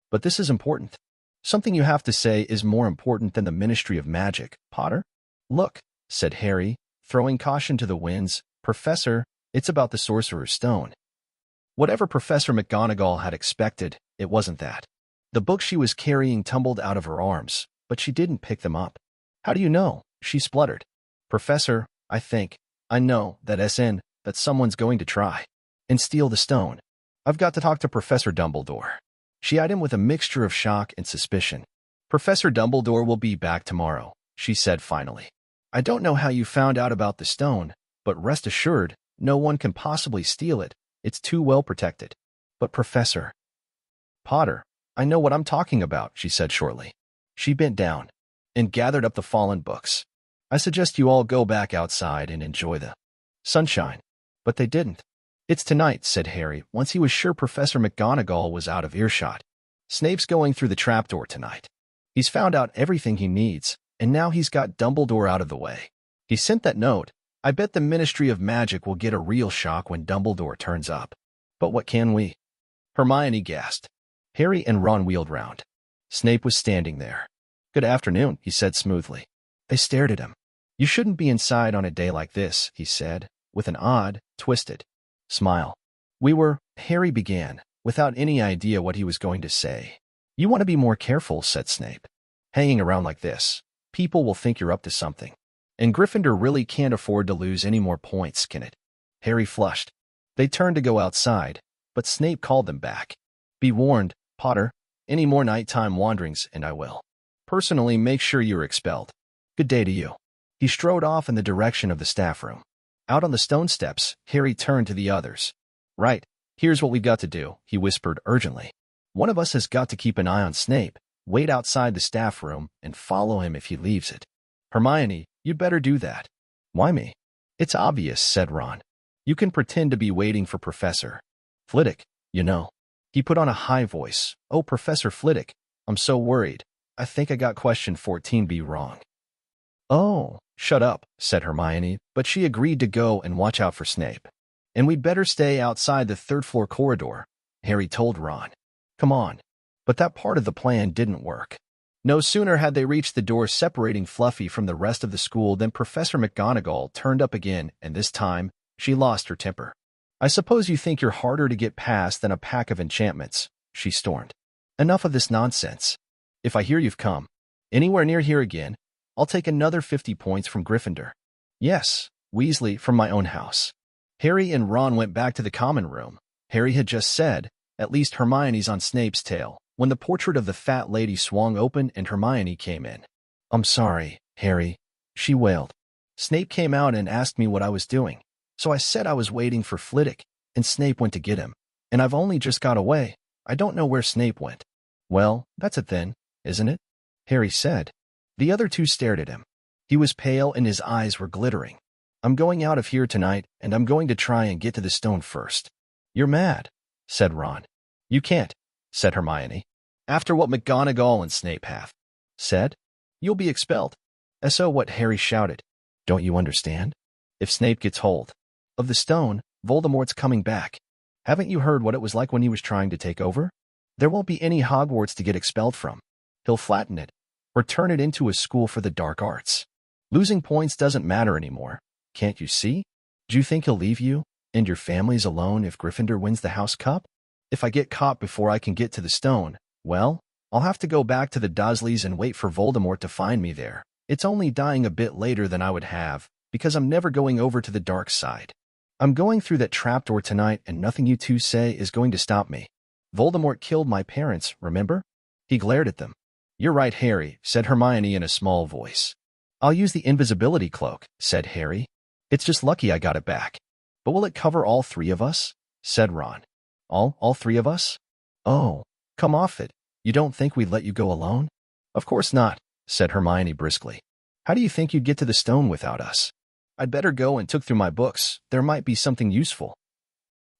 But this is important. Something you have to say is more important than the Ministry of Magic, Potter. Look, said Harry, throwing caution to the winds. Professor, it's about the Sorcerer's Stone. Whatever Professor McGonagall had expected, it wasn't that. The books she was carrying tumbled out of her arms, but she didn't pick them up. How do you know? She spluttered. Professor, I know that someone's going to try and steal the stone. I've got to talk to Professor Dumbledore. She eyed him with a mixture of shock and suspicion. Professor Dumbledore will be back tomorrow, she said finally. I don't know how you found out about the stone, but rest assured, no one can possibly steal it. It's too well protected. But Professor Potter, I know what I'm talking about, she said shortly. She bent down and gathered up the fallen books. I suggest you all go back outside and enjoy the sunshine. But they didn't. It's tonight, said Harry, once he was sure Professor McGonagall was out of earshot. Snape's going through the trapdoor tonight. He's found out everything he needs, and now he's got Dumbledore out of the way. He sent that note. I bet the Ministry of Magic will get a real shock when Dumbledore turns up. But what can we? Hermione gasped. Harry and Ron wheeled round. Snape was standing there. Good afternoon, he said smoothly. They stared at him. You shouldn't be inside on a day like this, he said, with an odd, twisted smile. Harry began, without any idea what he was going to say. You want to be more careful, said Snape. Hanging around like this, people will think you're up to something. And Gryffindor really can't afford to lose any more points, can it? Harry flushed. They turned to go outside, but Snape called them back. Be warned, Potter, any more nighttime wanderings and I will personally make sure you're expelled. Good day to you. He strode off in the direction of the staff room. Out on the stone steps, Harry turned to the others. Right, here's what we've got to do, he whispered urgently. One of us has got to keep an eye on Snape, wait outside the staff room, and follow him if he leaves it. Hermione, you'd better do that. Why me? It's obvious, said Ron. You can pretend to be waiting for Professor Flitwick, you know. He put on a high voice. Oh, Professor Flitwick, I'm so worried. I think I got question 14B wrong. Oh, shut up, said Hermione, but she agreed to go and watch out for Snape. And we'd better stay outside the third-floor corridor, Harry told Ron. Come on. But that part of the plan didn't work. No sooner had they reached the door separating Fluffy from the rest of the school than Professor McGonagall turned up again, and this time, she lost her temper. I suppose you think you're harder to get past than a pack of enchantments, she stormed. Enough of this nonsense. If I hear you've come anywhere near here again, I'll take another 50 points from Gryffindor. Yes, Weasley from my own house. Harry and Ron went back to the common room. Harry had just said, at least Hermione's on Snape's tail, when the portrait of the fat lady swung open and Hermione came in. I'm sorry, Harry, she wailed. Snape came out and asked me what I was doing. So I said I was waiting for Flitwick, and Snape went to get him. And I've only just got away. I don't know where Snape went. Well, that's it then, isn't it? Harry said. The other two stared at him. He was pale and his eyes were glittering. I'm going out of here tonight, and I'm going to try and get to the stone first. You're mad, said Ron. You can't, said Hermione. After what McGonagall and Snape have said, you'll be expelled. So what? Harry shouted. Don't you understand? If Snape gets hold of the stone, Voldemort's coming back. Haven't you heard what it was like when he was trying to take over? There won't be any Hogwarts to get expelled from. He'll flatten it, or turn it into a school for the dark arts. Losing points doesn't matter anymore. Can't you see? Do you think he'll leave you and your families alone if Gryffindor wins the House Cup? If I get caught before I can get to the stone, well, I'll have to go back to the Dursleys and wait for Voldemort to find me there. It's only dying a bit later than I would have, because I'm never going over to the dark side. I'm going through that trapdoor tonight, and nothing you two say is going to stop me. Voldemort killed my parents, remember? He glared at them. You're right, Harry, said Hermione in a small voice. I'll use the invisibility cloak, said Harry. It's just lucky I got it back. But will it cover all three of us? Said Ron. All three of us? Oh, come off it. You don't think we'd let you go alone? Of course not, said Hermione briskly. How do you think you'd get to the stone without us? I'd better go and look through my books. There might be something useful.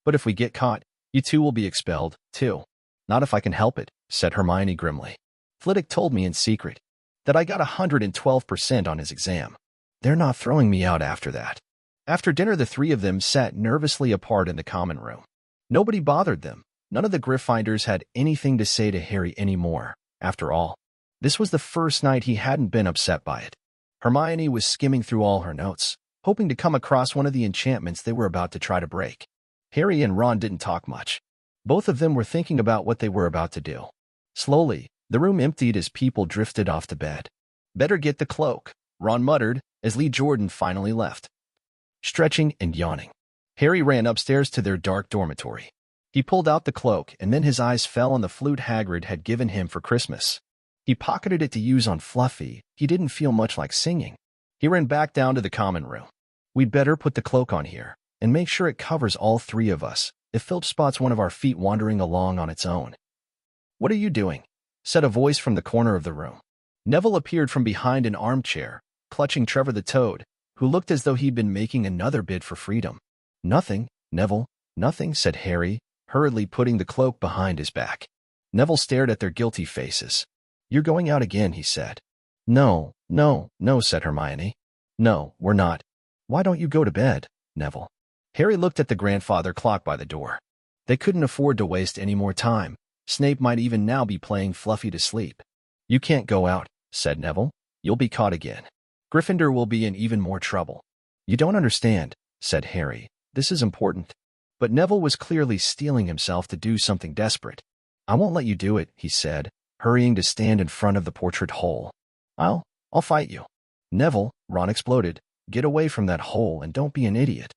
But if we get caught, you two will be expelled, too. Not if I can help it, said Hermione grimly. Flitwick told me in secret that I got 112% on his exam. They're not throwing me out after that. After dinner, the three of them sat nervously apart in the common room. Nobody bothered them. None of the Gryffindors had anything to say to Harry anymore. After all, this was the first night he hadn't been upset by it. Hermione was skimming through all her notes, hoping to come across one of the enchantments they were about to try to break. Harry and Ron didn't talk much. Both of them were thinking about what they were about to do. Slowly, the room emptied as people drifted off to bed. Better get the cloak, Ron muttered as Lee Jordan finally left. Stretching and yawning, Harry ran upstairs to their dark dormitory. He pulled out the cloak, and then his eyes fell on the flute Hagrid had given him for Christmas. He pocketed it to use on Fluffy. He didn't feel much like singing. He ran back down to the common room. We'd better put the cloak on here, and make sure it covers all three of us, if Philip spots one of our feet wandering along on its own. What are you doing? Said a voice from the corner of the room. Neville appeared from behind an armchair, clutching Trevor the Toad, who looked as though he'd been making another bid for freedom. Nothing, Neville, nothing, said Harry, hurriedly putting the cloak behind his back. Neville stared at their guilty faces. You're going out again, he said. No, said Hermione. No, we're not. Why don't you go to bed, Neville? Harry looked at the grandfather clock by the door. They couldn't afford to waste any more time. Snape might even now be playing Fluffy to sleep. You can't go out, said Neville. You'll be caught again. Gryffindor will be in even more trouble. You don't understand, said Harry. This is important. But Neville was clearly steeling himself to do something desperate. I won't let you do it, he said, hurrying to stand in front of the portrait hole. I'll fight you. Neville, Ron exploded, get away from that hole and don't be an idiot.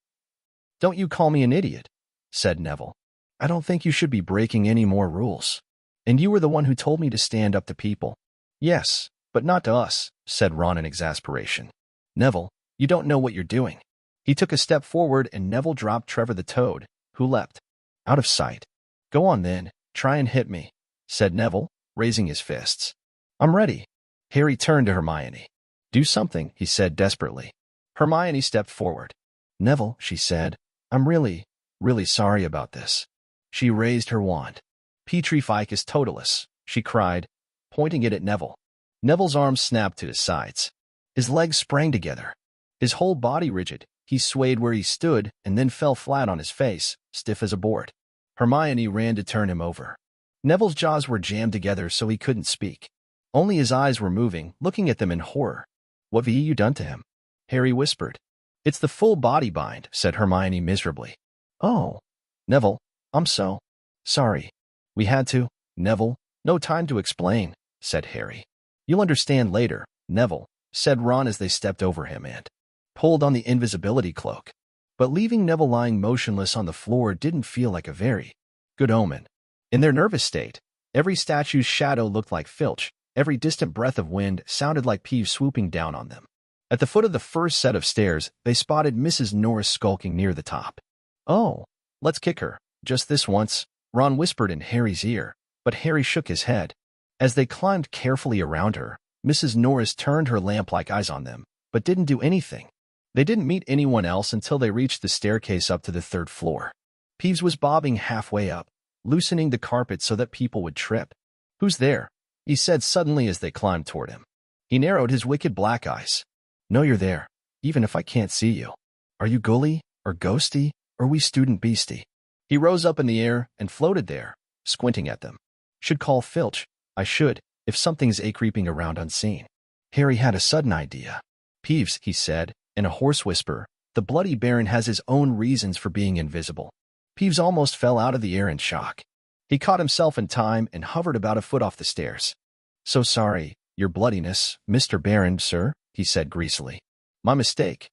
Don't you call me an idiot, said Neville. I don't think you should be breaking any more rules. And you were the one who told me to stand up to people. Yes, but not to us, said Ron in exasperation. Neville, you don't know what you're doing. He took a step forward and Neville dropped Trevor the Toad, who leapt out of sight. Go on then, try and hit me, said Neville, raising his fists. I'm ready. Harry turned to Hermione. Do something, he said desperately. Hermione stepped forward. Neville, she said, I'm really sorry about this. She raised her wand. Petrificus totalis, she cried, pointing it at Neville. Neville's arms snapped to his sides. His legs sprang together. His whole body rigid, he swayed where he stood and then fell flat on his face, stiff as a board. Hermione ran to turn him over. Neville's jaws were jammed together so he couldn't speak. Only his eyes were moving, looking at them in horror. What have you done to him? Harry whispered. It's the full body bind, said Hermione miserably. Oh, Neville, I'm so sorry. We had to, Neville. No time to explain, said Harry. You'll understand later, Neville, said Ron as they stepped over him and pulled on the invisibility cloak. But leaving Neville lying motionless on the floor didn't feel like a very good omen. In their nervous state, every statue's shadow looked like Filch. Every distant breath of wind sounded like Peeves swooping down on them. At the foot of the first set of stairs, they spotted Mrs. Norris skulking near the top. Oh, let's kick her, Just this once, Ron whispered in Harry's ear, but Harry shook his head. As they climbed carefully around her, Mrs. Norris turned her lamp-like eyes on them, but didn't do anything. They didn't meet anyone else until they reached the staircase up to the 3rd floor. Peeves was bobbing halfway up, loosening the carpet so that people would trip. "Who's there?" he said suddenly as they climbed toward him. He narrowed his wicked black eyes. "Know you're there, even if I can't see you. Are you ghouly, or ghosty, or wee student beastie?" He rose up in the air and floated there, squinting at them. "Should call Filch. I should, if something's creeping around unseen." Harry had a sudden idea. "Peeves," he said, in a hoarse whisper, "the Bloody Baron has his own reasons for being invisible." Peeves almost fell out of the air in shock. He caught himself in time and hovered about a foot off the stairs. "So sorry, your bloodiness, Mr. Baron, sir," he said greasily. My mistake.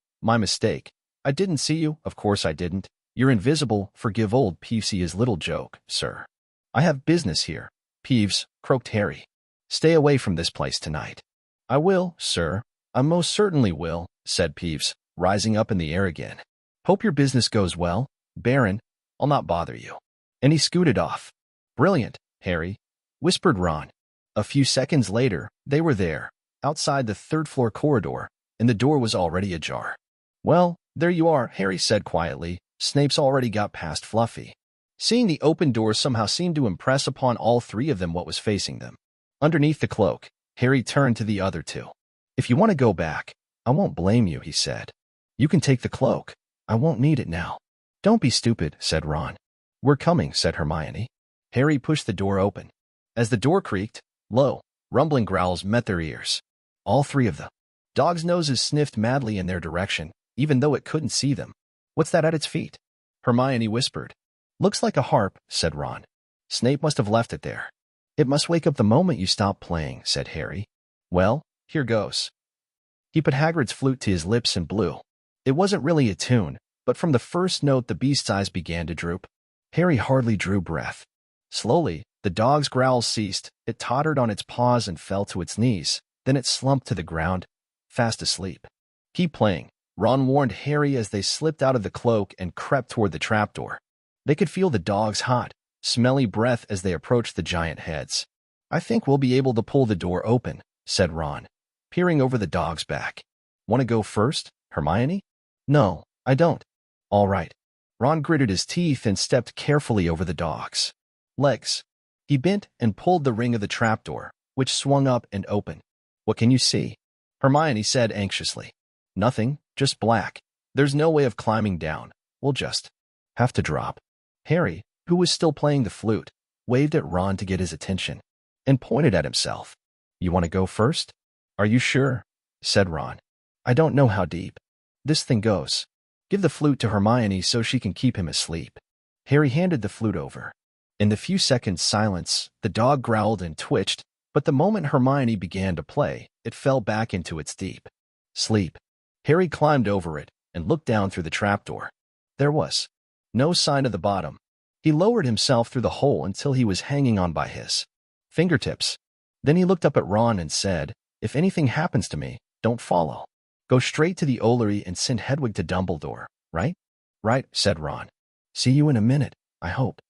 I didn't see you, of course I didn't. You're invisible, forgive old Peevesy his little joke, sir." "I have business here." "Peeves," croaked Harry. "Stay away from this place tonight." "I will, sir. I most certainly will," said Peeves, rising up in the air again. "Hope your business goes well, Baron. I'll not bother you." And he scooted off. "Brilliant, Harry," whispered Ron. A few seconds later, they were there, outside the 3rd floor corridor, and the door was already ajar. "Well, there you are," Harry said quietly. "Snape's already got past Fluffy." Seeing the open door somehow seemed to impress upon all 3 of them what was facing them. Underneath the cloak, Harry turned to the other 2. "If you want to go back, I won't blame you," he said. "You can take the cloak. I won't need it now." "Don't be stupid," said Ron. "We're coming," said Hermione. Harry pushed the door open. As the door creaked, low, rumbling growls met their ears. All 3 of the dogs' noses sniffed madly in their direction, even though it couldn't see them. "What's that at its feet?" Hermione whispered. "Looks like a harp," said Ron. "Snape must have left it there." "It must wake up the moment you stop playing," said Harry. "Well, here goes." He put Hagrid's flute to his lips and blew. It wasn't really a tune, but from the first note the beast's eyes began to droop. Harry hardly drew breath. Slowly, the dog's growls ceased. It tottered on its paws and fell to its knees. Then it slumped to the ground, fast asleep. "Keep playing," Ron warned Harry as they slipped out of the cloak and crept toward the trapdoor. They could feel the dog's hot, smelly breath as they approached the giant heads. "I think we'll be able to pull the door open," said Ron, peering over the dog's back. "Want to go first, Hermione?" "No, I don't." "All right." Ron gritted his teeth and stepped carefully over the dog's legs. He bent and pulled the ring of the trapdoor, which swung up and opened. "What can you see?" Hermione said anxiously. "Nothing, just black. There's no way of climbing down. We'll just have to drop." Harry, who was still playing the flute, waved at Ron to get his attention, and pointed at himself. "You want to go first?" "Are you sure?" said Ron. "I don't know how deep this thing goes. Give the flute to Hermione so she can keep him asleep." Harry handed the flute over. In the few seconds' silence, the dog growled and twitched, but the moment Hermione began to play, it fell back into its deep sleep. Harry climbed over it and looked down through the trapdoor. There was no sign of the bottom. He lowered himself through the hole until he was hanging on by his fingertips. Then he looked up at Ron and said, "If anything happens to me, don't follow. Go straight to the Ollery and send Hedwig to Dumbledore, right?" "Right," said Ron. "See you in a minute, I hope."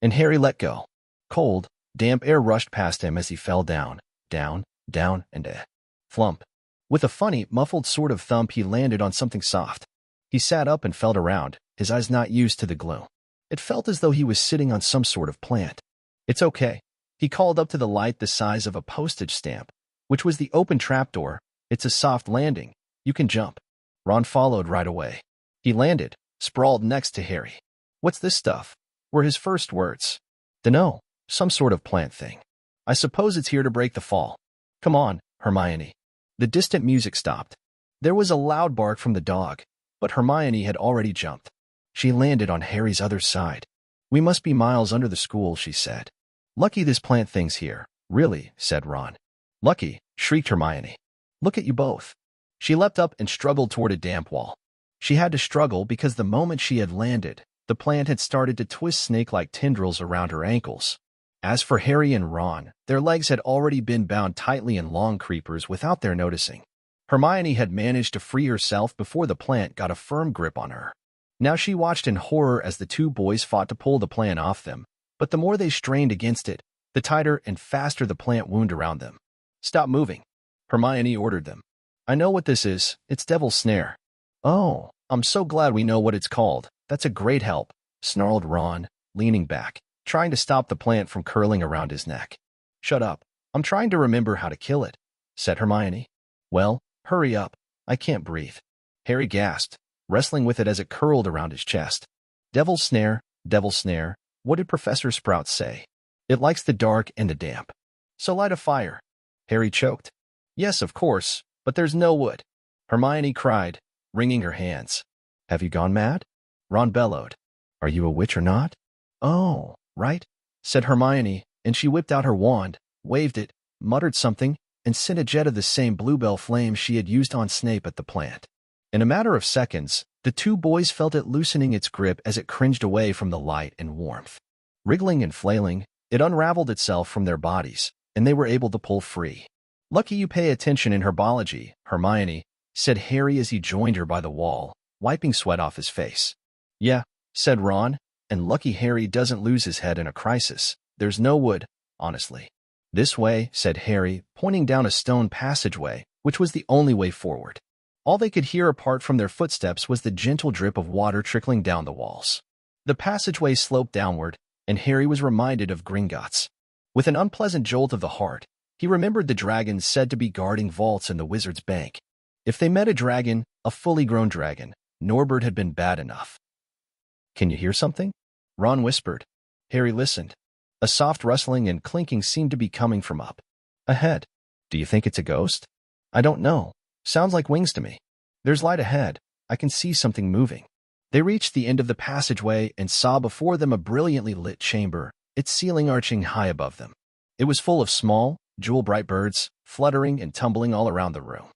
And Harry let go. Cold, damp air rushed past him as he fell down, and flump. With a funny, muffled sort of thump, he landed on something soft. He sat up and felt around, his eyes not used to the gloom. It felt as though he was sitting on some sort of plant. "It's okay." He called up to the light the size of a postage stamp, which was the open trapdoor. "It's a soft landing. You can jump." Ron followed right away. He landed, sprawled next to Harry. "What's this stuff?" were his first words. "Dunno, some sort of plant thing. I suppose it's here to break the fall. Come on, Hermione." The distant music stopped. There was a loud bark from the dog, but Hermione had already jumped. She landed on Harry's other side. "We must be miles under the school," she said. "Lucky this plant thing's here." "Really?" said Ron. "Lucky," shrieked Hermione. "Look at you both." She leapt up and struggled toward a damp wall. She had to struggle because the moment she had landed, the plant had started to twist snake-like tendrils around her ankles. As for Harry and Ron, their legs had already been bound tightly in long creepers without their noticing. Hermione had managed to free herself before the plant got a firm grip on her. Now she watched in horror as the two boys fought to pull the plant off them, but the more they strained against it, the tighter and faster the plant wound around them. "Stop moving," Hermione ordered them. "I know what this is. It's Devil's Snare." "Oh, I'm so glad we know what it's called. That's a great help," snarled Ron, leaning back, trying to stop the plant from curling around his neck. "Shut up. I'm trying to remember how to kill it," said Hermione. "Well, hurry up. I can't breathe." Harry gasped, wrestling with it as it curled around his chest. Devil's Snare, Devil's Snare. What did Professor Sprout say? It likes the dark and the damp. So light a fire. Harry choked. "Yes, of course, but there's no wood," Hermione cried, wringing her hands. "Have you gone mad?" Ron bellowed. "Are you a witch or not?" "Oh, right," said Hermione, and she whipped out her wand, waved it, muttered something, and sent a jet of the same bluebell flame she had used on Snape at the plant. In a matter of seconds, the two boys felt it loosening its grip as it cringed away from the light and warmth. Wriggling and flailing, it unraveled itself from their bodies, and they were able to pull free. "Lucky you pay attention in herbology, Hermione," said Harry as he joined her by the wall, wiping sweat off his face. "Yeah," said Ron, "and lucky Harry doesn't lose his head in a crisis. There's no wood, honestly." "This way," said Harry, pointing down a stone passageway, which was the only way forward. All they could hear apart from their footsteps was the gentle drip of water trickling down the walls. The passageway sloped downward, and Harry was reminded of Gringotts. With an unpleasant jolt of the heart, he remembered the dragons said to be guarding vaults in the wizard's bank. If they met a dragon, a fully grown dragon, Norbert had been bad enough. "Can you hear something?" Ron whispered. Harry listened. A soft rustling and clinking seemed to be coming from up ahead. "Do you think it's a ghost?" "I don't know. Sounds like wings to me." "There's light ahead. I can see something moving." They reached the end of the passageway and saw before them a brilliantly lit chamber, its ceiling arching high above them. It was full of small, jewel-bright birds, fluttering and tumbling all around the room.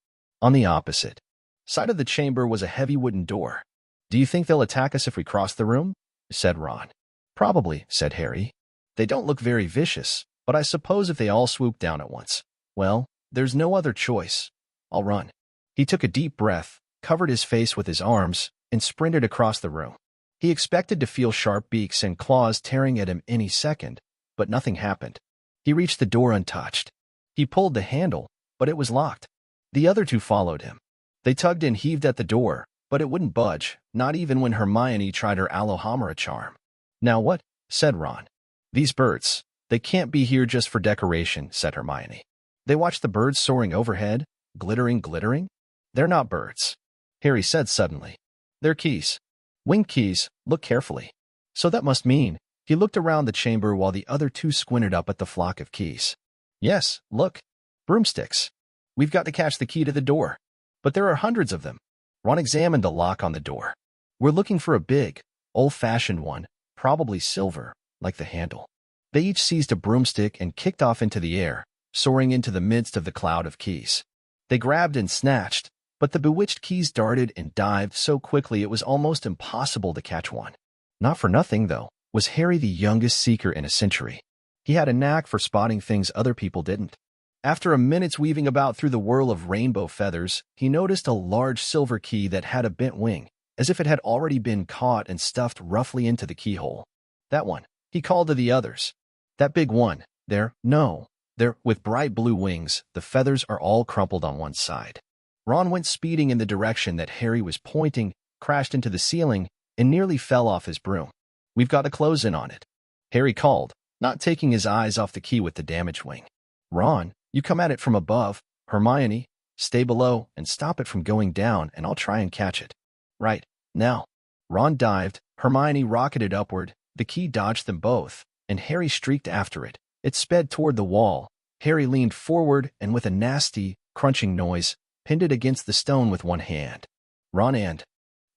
On the opposite side of the chamber was a heavy wooden door. "Do you think they'll attack us if we cross the room?" said Ron. "Probably," said Harry. "They don't look very vicious, but I suppose if they all swoop down at once, well, there's no other choice. I'll run." He took a deep breath, covered his face with his arms, and sprinted across the room. He expected to feel sharp beaks and claws tearing at him any second, but nothing happened. He reached the door untouched. He pulled the handle, but it was locked. The other two followed him. They tugged and heaved at the door, but it wouldn't budge, not even when Hermione tried her Alohomora charm. "Now what?" said Ron. "These birds. They can't be here just for decoration," said Hermione. They watched the birds soaring overhead, glittering. "They're not birds," Harry said suddenly. "They're keys. Winged keys. Look carefully." So that must mean. He looked around the chamber while the other two squinted up at the flock of keys. "Yes, look. Broomsticks. We've got to catch the key to the door. But there are hundreds of them." Ron examined the lock on the door. "We're looking for a big, old-fashioned one, probably silver, like the handle." They each seized a broomstick and kicked off into the air, soaring into the midst of the cloud of keys. They grabbed and snatched, but the bewitched keys darted and dived so quickly it was almost impossible to catch one. Not for nothing, though, was Harry the youngest seeker in a century. He had a knack for spotting things other people didn't. After a minute's weaving about through the whirl of rainbow feathers, he noticed a large silver key that had a bent wing, as if it had already been caught and stuffed roughly into the keyhole. "That one," he called to the others. "That big one. There, no. There, with bright blue wings, the feathers are all crumpled on one side." Ron went speeding in the direction that Harry was pointing, crashed into the ceiling, and nearly fell off his broom. "We've got to close in on it," Harry called, not taking his eyes off the key with the damaged wing. "Ron, you come at it from above. Hermione, stay below and stop it from going down, and I'll try and catch it." "Right, now." Ron dived, Hermione rocketed upward, the key dodged them both, and Harry streaked after it. It sped toward the wall. Harry leaned forward and with a nasty, crunching noise, pinned it against the stone with one hand. Ron and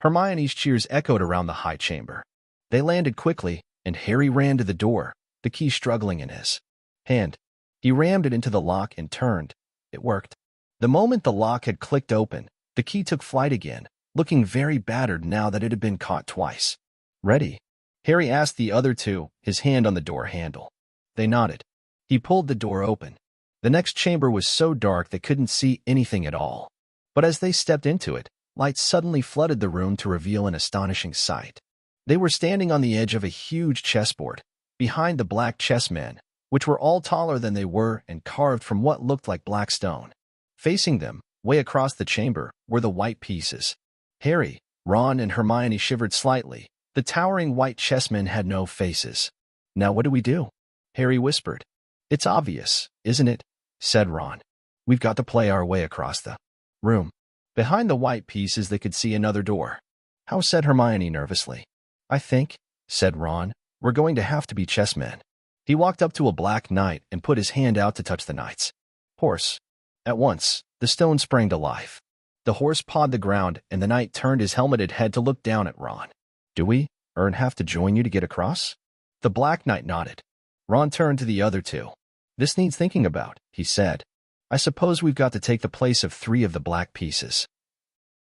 Hermione's cheers echoed around the high chamber. They landed quickly, and Harry ran to the door, the key struggling in his hand. He rammed it into the lock and turned. It worked. The moment the lock had clicked open, the key took flight again, looking very battered now that it had been caught twice. "Ready?" Harry asked the other two, his hand on the door handle. They nodded. He pulled the door open. The next chamber was so dark they couldn't see anything at all. But as they stepped into it, Light suddenly flooded the room to reveal an astonishing sight. They were standing on the edge of a huge chessboard, behind the black chessmen, which were all taller than they were and carved from what looked like black stone. Facing them, way across the chamber, were the white pieces. Harry, Ron, and Hermione shivered slightly. The towering white chessmen had no faces. "Now what do we do?" Harry whispered. "It's obvious, isn't it?" said Ron. "We've got to play our way across the room." Behind the white pieces they could see another door. "How?" said Hermione nervously. "I think," said Ron, "we're going to have to be chessmen." He walked up to a black knight and put his hand out to touch the knight's horse. At once, the stone sprang to life. The horse pawed the ground, and the knight turned his helmeted head to look down at Ron. "Do we, have to join you to get across?" The black knight nodded. Ron turned to the other two. "This needs thinking about," he said. "I suppose we've got to take the place of 3 of the black pieces."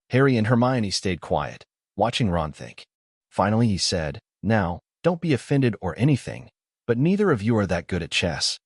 Harry and Hermione stayed quiet, watching Ron think. Finally he said, "Now, don't be offended or anything, but neither of you are that good at chess."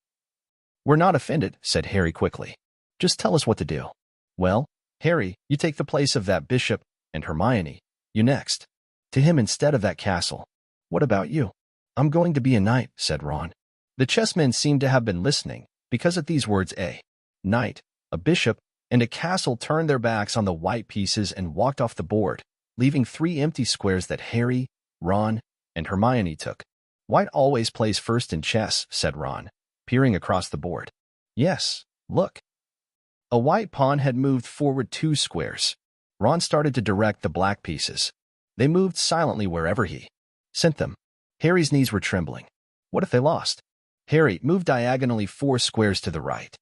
"We're not offended," said Harry quickly. "Just tell us what to do." "Well, Harry, you take the place of that bishop, and Hermione, you next. To him instead of that castle. What about you?" "I'm going to be a knight," said Ron. The chessmen seemed to have been listening, because at these words a knight, a bishop, and a castle turned their backs on the white pieces and walked off the board, leaving 3 empty squares that Harry, Ron, and Hermione took. "White always plays first in chess," said Ron, peering across the board. "Yes, look." A white pawn had moved forward 2 squares. Ron started to direct the black pieces. They moved silently wherever he sent them. Harry's knees were trembling. What if they lost? Harry moved diagonally 4 squares to the right.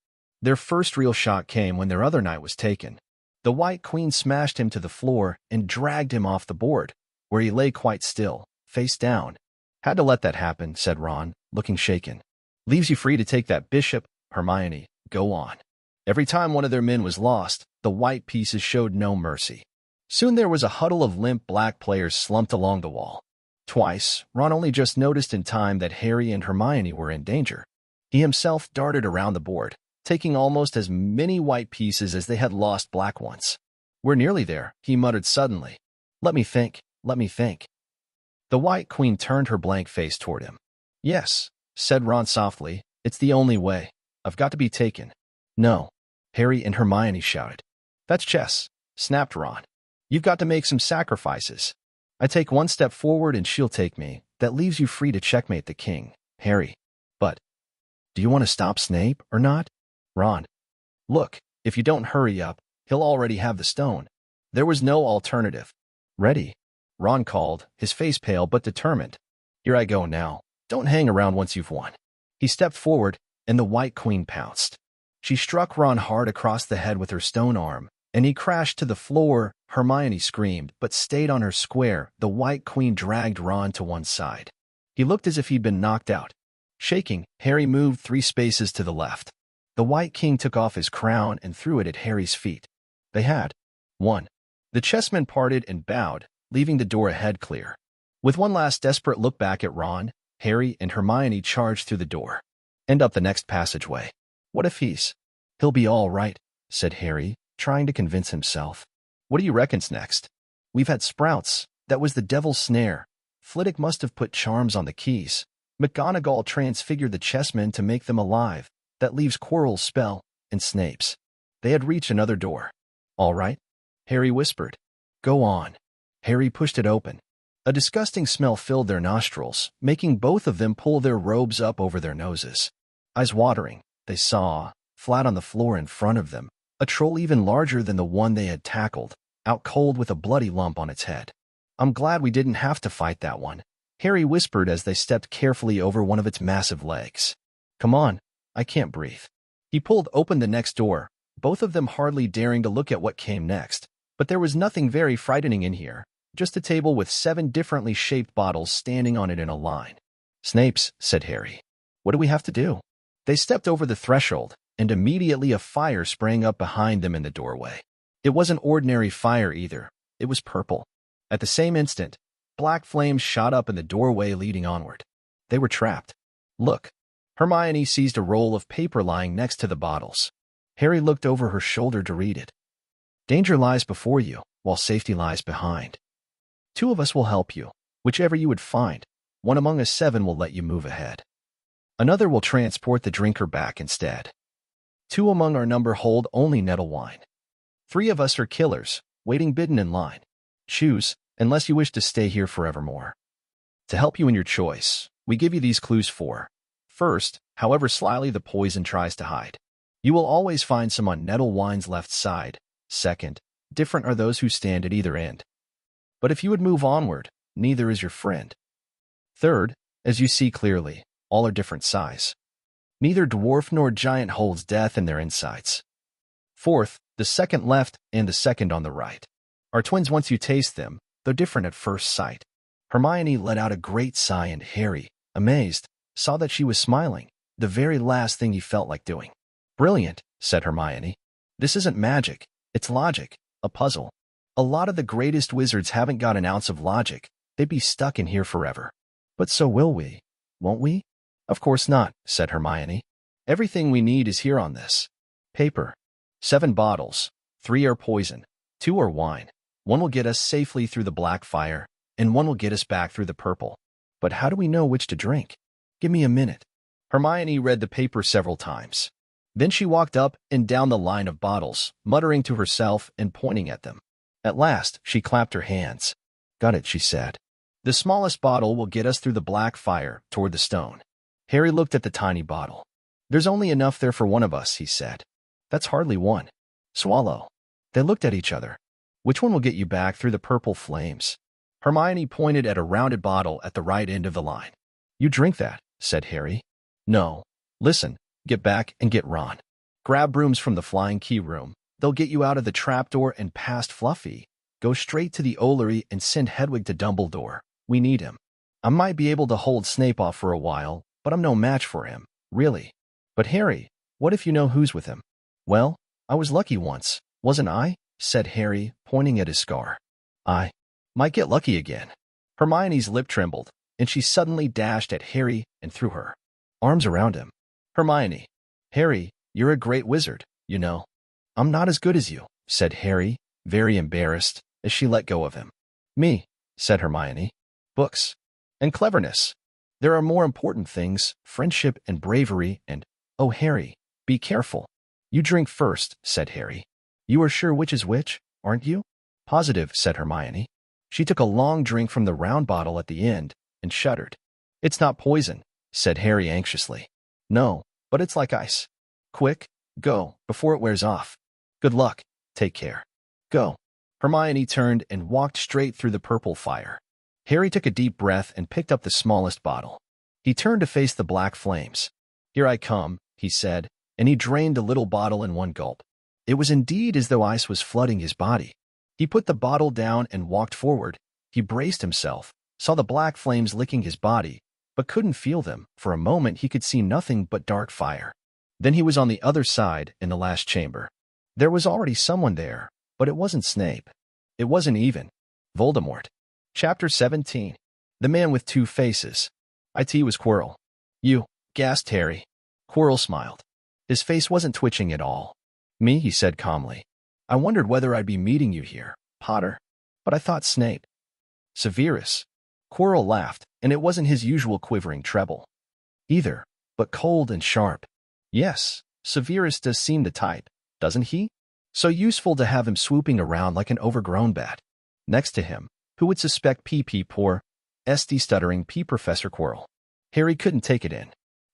Their first real shot came when their other knight was taken. The white queen smashed him to the floor and dragged him off the board, where he lay quite still, face down. "Had to let that happen," said Ron, looking shaken. "Leaves you free to take that bishop." "Hermione, go on." Every time one of their men was lost, the white pieces showed no mercy. Soon there was a huddle of limp black players slumped along the wall. Twice, Ron only just noticed in time that Harry and Hermione were in danger. He himself darted around the board, taking almost as many white pieces as they had lost black ones. "We're nearly there," he muttered suddenly. Let me think. The white queen turned her blank face toward him. "Yes," said Ron softly, "it's the only way. I've got to be taken." "No," Harry and Hermione shouted. "That's chess," snapped Ron. "You've got to make some sacrifices. I take 1 step forward and she'll take me. That leaves you free to checkmate the king, Harry. But do you want to stop Snape or not?" "Ron, look, if you don't hurry up, he'll already have the stone." There was no alternative. "Ready?" Ron called, his face pale but determined. "Here I go now. Don't hang around once you've won." He stepped forward, and the white queen pounced. She struck Ron hard across the head with her stone arm, and he crashed to the floor. Hermione screamed, but stayed on her square. The white queen dragged Ron to one side. He looked as if he'd been knocked out. Shaking, Harry moved 3 spaces to the left. The white king took off his crown and threw it at Harry's feet. They had won. The chessmen parted and bowed, leaving the door ahead clear. With one last desperate look back at Ron, Harry and Hermione charged through the door and up the next passageway. "What if he'll be all right," said Harry, trying to convince himself. "What do you reckon's next?" "We've had sprouts. That was the devil's snare. Flitwick must have put charms on the keys. McGonagall transfigured the chessmen to make them alive. That leaves Quirrell's spell, and Snape's." They had reached another door. "All right," Harry whispered. "Go on." Harry pushed it open. A disgusting smell filled their nostrils, making both of them pull their robes up over their noses. Eyes watering, they saw, flat on the floor in front of them, a troll even larger than the one they had tackled, out cold with a bloody lump on its head. "I'm glad we didn't have to fight that one," Harry whispered as they stepped carefully over one of its massive legs. "Come on, I can't breathe." He pulled open the next door, both of them hardly daring to look at what came next. But there was nothing very frightening in here, just a table with 7 differently shaped bottles standing on it in a line. "Snape's," said Harry. "What do we have to do?" They stepped over the threshold, and immediately a fire sprang up behind them in the doorway. It wasn't ordinary fire either. It was purple. At the same instant, black flames shot up in the doorway leading onward. They were trapped. "Look." Hermione seized a roll of paper lying next to the bottles. Harry looked over her shoulder to read it. "Danger lies before you. while safety lies behind. 2 of us will help you, whichever you would find. 1 among us 7 will let you move ahead. Another will transport the drinker back instead. 2 among our number hold only nettle wine. 3 of us are killers, waiting bidden in line. Choose, unless you wish to stay here forevermore. To help you in your choice, we give you these clues for. First, however slyly the poison tries to hide, you will always find some on nettle wine's left side. Second, different are those who stand at either end. But if you would move onward, neither is your friend. Third, as you see clearly, all are different size. Neither dwarf nor giant holds death in their insides. Fourth, the second left and the second on the right are twins once you taste them, though different at first sight. Hermione let out a great sigh and Harry, amazed, saw that she was smiling, the very last thing he felt like doing. Brilliant, said Hermione. This isn't magic, it's logic, a puzzle. A lot of the greatest wizards haven't got an ounce of logic, they'd be stuck in here forever. But so will we, won't we? Of course not, said Hermione. Everything we need is here on this paper. 7 bottles, 3 are poison, 2 are wine. 1 will get us safely through the black fire, and 1 will get us back through the purple. But how do we know which to drink? Give me a minute. Hermione read the paper several times. Then she walked up and down the line of bottles, muttering to herself and pointing at them. At last, she clapped her hands. Got it, she said. The smallest bottle will get us through the black fire, toward the stone. Harry looked at the tiny bottle. There's only enough there for 1 of us, he said. That's hardly 1. Swallow. They looked at each other. Which one will get you back through the purple flames? Hermione pointed at a rounded bottle at the right end of the line. You drink that, said Harry. No. Listen, get back and get Ron. Grab brooms from the flying key room. They'll get you out of the trapdoor and past Fluffy. Go straight to the Ollery and send Hedwig to Dumbledore. We need him. I might be able to hold Snape off for a while, but I'm no match for him, really. But Harry, what if you know who's with him? Well, I was lucky once, wasn't I? Said Harry, pointing at his scar. I might get lucky again. Hermione's lip trembled, and she suddenly dashed at Harry and threw her arms around him. Hermione. Harry, you're a great wizard, you know. I'm not as good as you, said Harry, very embarrassed, as she let go of him. Me, said Hermione. Books. And cleverness. There are more important things, friendship and bravery and, oh, Harry, be careful. You drink first, said Harry. You are sure which is which, aren't you? Positive, said Hermione. She took a long drink from the round bottle at the end and shuddered. It's not poison, said Harry anxiously. No, but it's like ice. Quick, go, before it wears off. Good luck, take care. Go. Hermione turned and walked straight through the purple fire. Harry took a deep breath and picked up the smallest bottle. He turned to face the black flames. Here I come, he said, and he drained the little bottle in 1 gulp. It was indeed as though ice was flooding his body. He put the bottle down and walked forward. He braced himself, saw the black flames licking his body, but couldn't feel them. For a moment he could see nothing but dark fire. Then he was on the other side in the last chamber. There was already someone there, but it wasn't Snape. It wasn't even Voldemort. Chapter 17. The Man with 2 Faces. It was Quirrell. You, gasped Harry. Quirrell smiled. His face wasn't twitching at all. Me, he said calmly. I wondered whether I'd be meeting you here, Potter. But I thought Snape. Severus. Quirrell laughed, and it wasn't his usual quivering treble. Either, but cold and sharp. Yes, Severus does seem the type, doesn't he? So useful to have him swooping around like an overgrown bat. Next to him, who would suspect P.P. poor, S.D. stuttering P. Professor Quirrell? Harry couldn't take it in.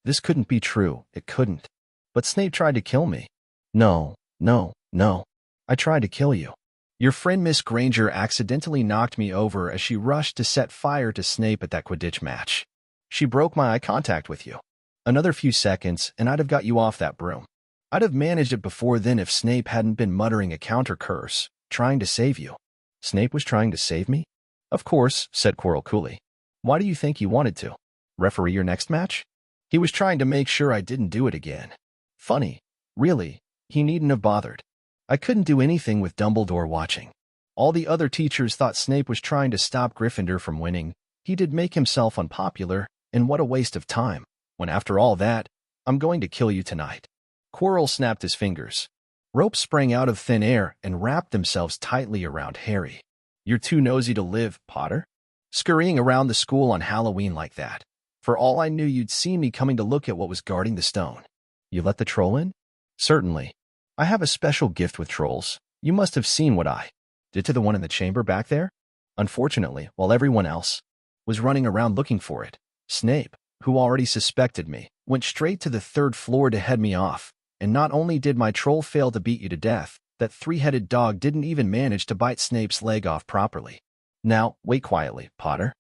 This couldn't be true, it couldn't. But Snape tried to kill me. No, no, no. I tried to kill you. Your friend Miss Granger accidentally knocked me over as she rushed to set fire to Snape at that Quidditch match. She broke my eye contact with you. Another few seconds, and I'd have got you off that broom. I'd have managed it before then if Snape hadn't been muttering a counter-curse, trying to save you. Snape was trying to save me? Of course, said Quirrell coolly. Why do you think he wanted to? Referee your next match? He was trying to make sure I didn't do it again. Funny. Really, he needn't have bothered. I couldn't do anything with Dumbledore watching. All the other teachers thought Snape was trying to stop Gryffindor from winning. He did make himself unpopular, and what a waste of time, when after all that, I'm going to kill you tonight. Quirrell snapped his fingers. Ropes sprang out of thin air and wrapped themselves tightly around Harry. "You're too nosy to live, Potter. Scurrying around the school on Halloween like that. For all I knew, you'd seen me coming to look at what was guarding the stone. You let the troll in?" "Certainly. I have a special gift with trolls. You must have seen what I did to the one in the chamber back there." Unfortunately, while everyone else was running around looking for it, Snape, who already suspected me, went straight to the third floor to head me off. And not only did my troll fail to beat you to death, that three-headed dog didn't even manage to bite Snape's leg off properly. Now, wait quietly, Potter.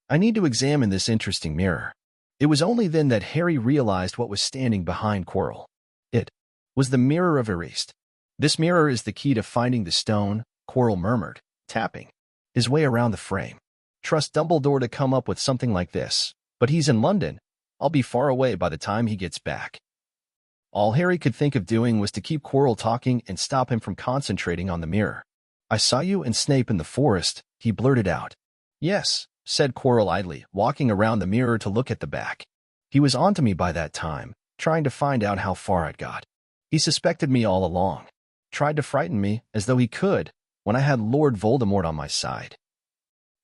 I need to examine this interesting mirror. It was only then that Harry realized what was standing behind Quirrell. It was the mirror of Erist. "This mirror is the key to finding the stone," Quirrell murmured, tapping his way around the frame. "Trust Dumbledore to come up with something like this, but he's in London. I'll be far away by the time he gets back." All Harry could think of doing was to keep Quirrell talking and stop him from concentrating on the mirror. "I saw you and Snape in the forest," he blurted out. "Yes," said Quirrell idly, walking around the mirror to look at the back. "He was onto me by that time, trying to find out how far I'd got. He suspected me all along. Tried to frighten me, as though he could, when I had Lord Voldemort on my side."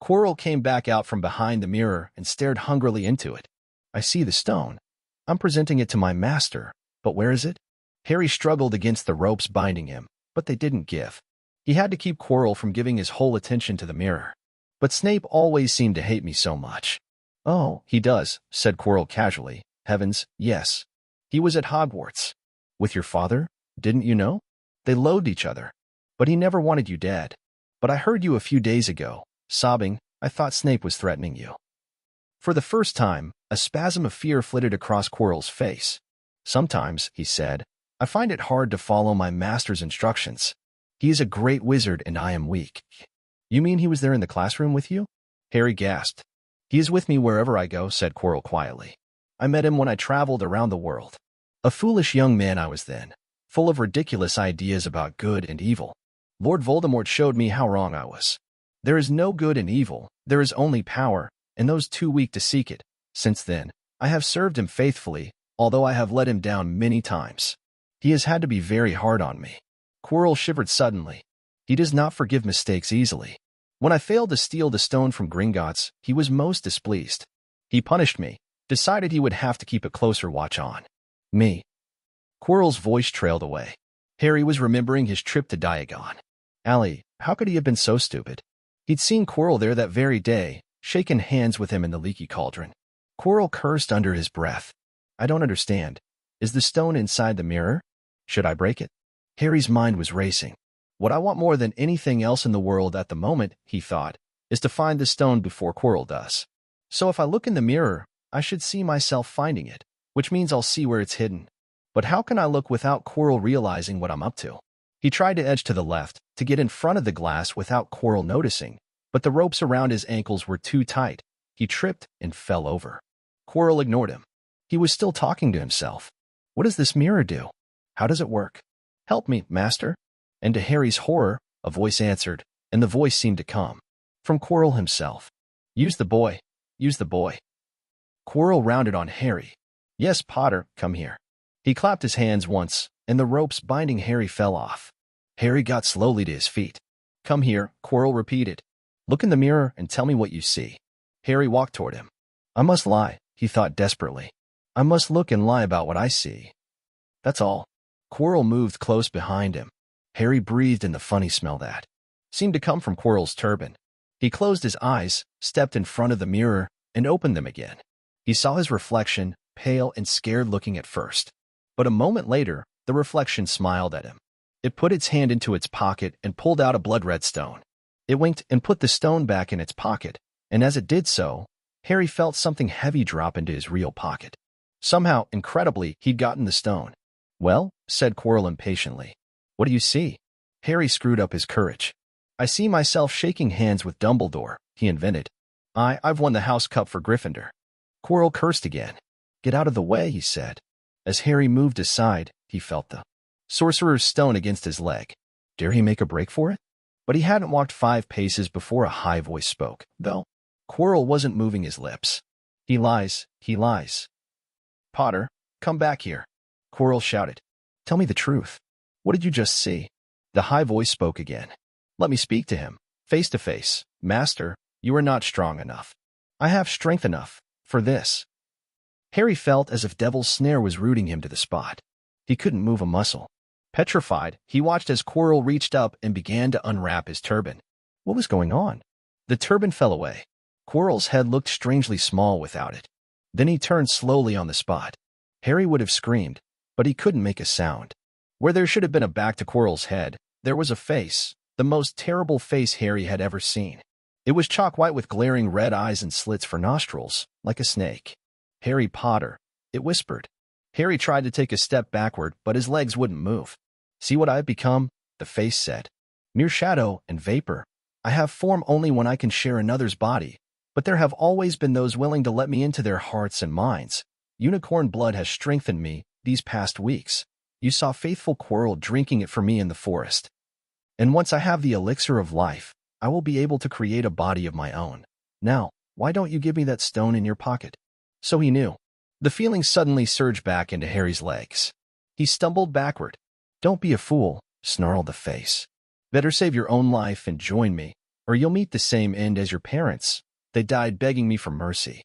Quirrell came back out from behind the mirror and stared hungrily into it. "I see the stone. I'm presenting it to my master, but where is it?" Harry struggled against the ropes binding him, but they didn't give. He had to keep Quirrell from giving his whole attention to the mirror. "But Snape always seemed to hate me so much." "Oh, he does," said Quirrell casually. "Heavens, yes. He was at Hogwarts. With your father, didn't you know? They loathed each other. But he never wanted you dead. But I heard you a few days ago, sobbing. I thought Snape was threatening you." For the first time, a spasm of fear flitted across Quirrell's face. "Sometimes," he said, "I find it hard to follow my master's instructions. He is a great wizard and I am weak." "You mean he was there in the classroom with you?" Harry gasped. "He is with me wherever I go," said Quirrell quietly. "I met him when I traveled around the world. A foolish young man I was then, full of ridiculous ideas about good and evil. Lord Voldemort showed me how wrong I was. There is no good and evil, there is only power, and those too weak to seek it. Since then, I have served him faithfully, although I have let him down many times. He has had to be very hard on me." Quirrell shivered suddenly. He does not forgive mistakes easily. "When I failed to steal the stone from Gringotts, he was most displeased. He punished me, decided he would have to keep a closer watch on me." Quirrell's voice trailed away. Harry was remembering his trip to Diagon Alley. How could he have been so stupid? He'd seen Quirrell there that very day, shaken hands with him in the leaky cauldron. Quirrell cursed under his breath. "I don't understand. Is the stone inside the mirror? Should I break it?" Harry's mind was racing. "What I want more than anything else in the world at the moment," he thought, "is to find the stone before Quirrell does. So if I look in the mirror, I should see myself finding it, which means I'll see where it's hidden. But how can I look without Quirrell realizing what I'm up to?" He tried to edge to the left, to get in front of the glass without Quirrell noticing, but the ropes around his ankles were too tight. He tripped and fell over. Quirrell ignored him. He was still talking to himself. "What does this mirror do? How does it work? Help me, master." And to Harry's horror, a voice answered, and the voice seemed to come from Quirrell himself. "Use the boy. Use the boy." Quirrell rounded on Harry. "Yes, Potter, come here." He clapped his hands once, and the ropes binding Harry fell off. Harry got slowly to his feet. "Come here," Quirrell repeated. "Look in the mirror and tell me what you see." Harry walked toward him. "I must lie," he thought desperately. "I must look and lie about what I see. That's all." Quirrell moved close behind him. Harry breathed in the funny smell that seemed to come from Quirrell's turban. He closed his eyes, stepped in front of the mirror, and opened them again. He saw his reflection, pale and scared looking at first. But a moment later, the reflection smiled at him. It put its hand into its pocket and pulled out a blood-red stone. It winked and put the stone back in its pocket, and as it did so, Harry felt something heavy drop into his real pocket. Somehow, incredibly, he'd gotten the stone. "Well," said Quirrell impatiently. "What do you see?" Harry screwed up his courage. "I see myself shaking hands with Dumbledore," he invented. I've won the House Cup for Gryffindor." Quirrell cursed again. "Get out of the way," he said. As Harry moved aside, he felt the Sorcerer's stone against his leg. Dare he make a break for it? But he hadn't walked 5 paces before a high voice spoke, though Quirrell wasn't moving his lips. He lies. He lies." "Potter, come back here," Quirrell shouted. "Tell me the truth. What did you just see? The high voice spoke again. Let me speak to him, face to face. Master, you are not strong enough. I have strength enough for this. Harry felt as if Devil's Snare was rooting him to the spot. He couldn't move a muscle. Petrified, he watched as Quirrell reached up and began to unwrap his turban. What was going on? The turban fell away. Quirrell's head looked strangely small without it. Then he turned slowly on the spot. Harry would have screamed, but he couldn't make a sound. Where there should have been a back to Quirrell's head, there was a face, the most terrible face Harry had ever seen. It was chalk white with glaring red eyes and slits for nostrils, like a snake. Harry Potter, it whispered. Harry tried to take a step backward, but his legs wouldn't move. See what I have become? The face said. Mere shadow and vapor. I have form only when I can share another's body, but there have always been those willing to let me into their hearts and minds. Unicorn blood has strengthened me these past weeks. You saw faithful Quirrell drinking it for me in the forest. And once I have the elixir of life, I will be able to create a body of my own. Now, why don't you give me that stone in your pocket? So he knew. The feeling suddenly surged back into Harry's legs. He stumbled backward. Don't be a fool, snarled the face. Better save your own life and join me, or you'll meet the same end as your parents. They died begging me for mercy.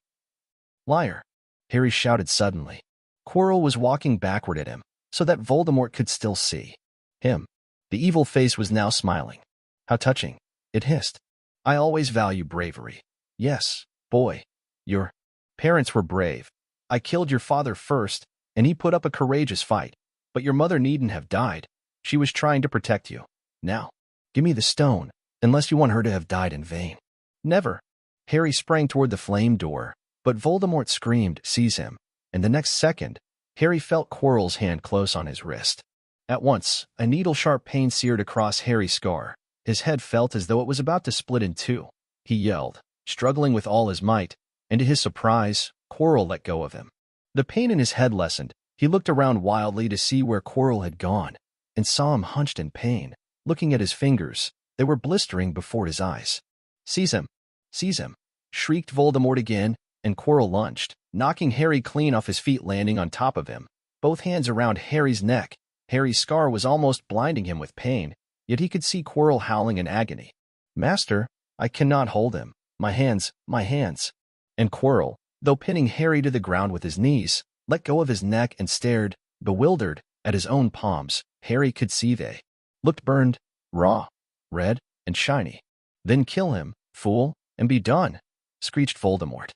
Liar, Harry shouted suddenly. Quirrell was walking backward at him, so that Voldemort could still see him. The evil face was now smiling. How touching, it hissed. I always value bravery. Yes, boy, your parents were brave. I killed your father first, and he put up a courageous fight. But your mother needn't have died. She was trying to protect you. Now, give me the stone, unless you want her to have died in vain. Never. Harry sprang toward the flame door, but Voldemort screamed, seize him, and the next second, Harry felt Quirrell's hand close on his wrist. At once, a needle-sharp pain seared across Harry's scar. His head felt as though it was about to split in two. He yelled, struggling with all his might, and to his surprise, Quirrell let go of him. The pain in his head lessened. He looked around wildly to see where Quirrell had gone, and saw him hunched in pain, looking at his fingers. They were blistering before his eyes. Seize him! Seize him! Shrieked Voldemort again, and Quirrell lunged, knocking Harry clean off his feet, landing on top of him, both hands around Harry's neck. Harry's scar was almost blinding him with pain, yet he could see Quirrell howling in agony. Master, I cannot hold him. My hands, my hands. And Quirrell, though pinning Harry to the ground with his knees, let go of his neck and stared, bewildered, at his own palms. Harry could see they looked burned, raw, red, and shiny. Then kill him, fool, and be done, screeched Voldemort.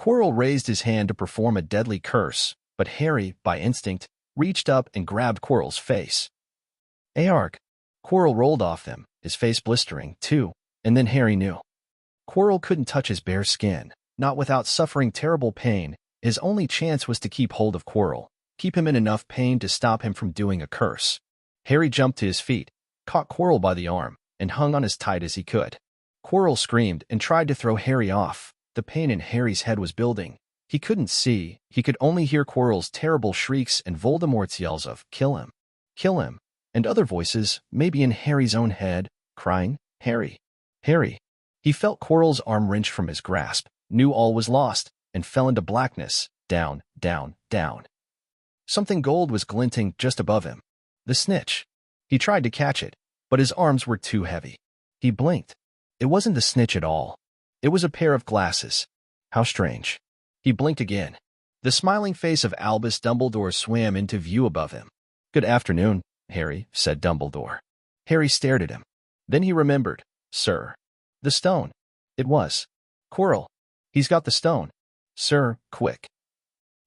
Quirrell raised his hand to perform a deadly curse, but Harry, by instinct, reached up and grabbed Quirrell's face. Aarg! Quirrell rolled off them, his face blistering, too, and then Harry knew. Quirrell couldn't touch his bare skin, not without suffering terrible pain. His only chance was to keep hold of Quirrell, keep him in enough pain to stop him from doing a curse. Harry jumped to his feet, caught Quirrell by the arm, and hung on as tight as he could. Quirrell screamed and tried to throw Harry off. The pain in Harry's head was building. He couldn't see. He could only hear Quirrell's terrible shrieks and Voldemort's yells of, kill him, and other voices, maybe in Harry's own head, crying, Harry, Harry. He felt Quirrell's arm wrench from his grasp, knew all was lost, and fell into blackness, down, down, down. Something gold was glinting just above him. The snitch. He tried to catch it, but his arms were too heavy. He blinked. It wasn't the snitch at all. It was a pair of glasses. How strange. He blinked again. The smiling face of Albus Dumbledore swam into view above him. Good afternoon, Harry, said Dumbledore. Harry stared at him. Then he remembered. Sir. The stone. It was. Quirrell. He's got the stone. Sir, quick.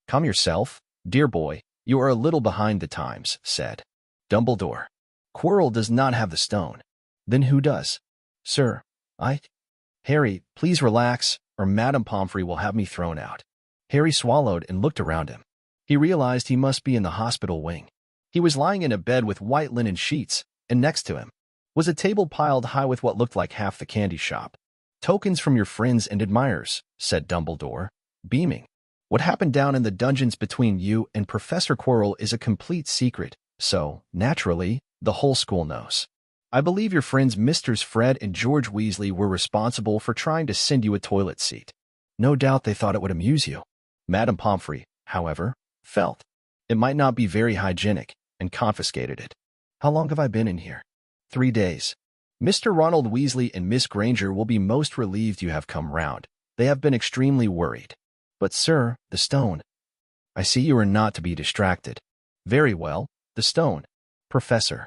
Calm yourself, dear boy. You are a little behind the times, said Dumbledore. Quirrell does not have the stone. Then who does? Sir, I... Harry, please relax, or Madame Pomfrey will have me thrown out. Harry swallowed and looked around him. He realized he must be in the hospital wing. He was lying in a bed with white linen sheets, and next to him was a table piled high with what looked like half the candy shop. Tokens from your friends and admirers, said Dumbledore, beaming. What happened down in the dungeons between you and Professor Quirrell is a complete secret, so, naturally, the whole school knows. I believe your friends Misters Fred and George Weasley were responsible for trying to send you a toilet seat. No doubt they thought it would amuse you. Madame Pomfrey, however, felt it might not be very hygienic, and confiscated it. How long have I been in here? 3 days. Mr. Ronald Weasley and Miss Granger will be most relieved you have come round. They have been extremely worried. But, sir, the stone. I see you are not to be distracted. Very well, the stone. Professor.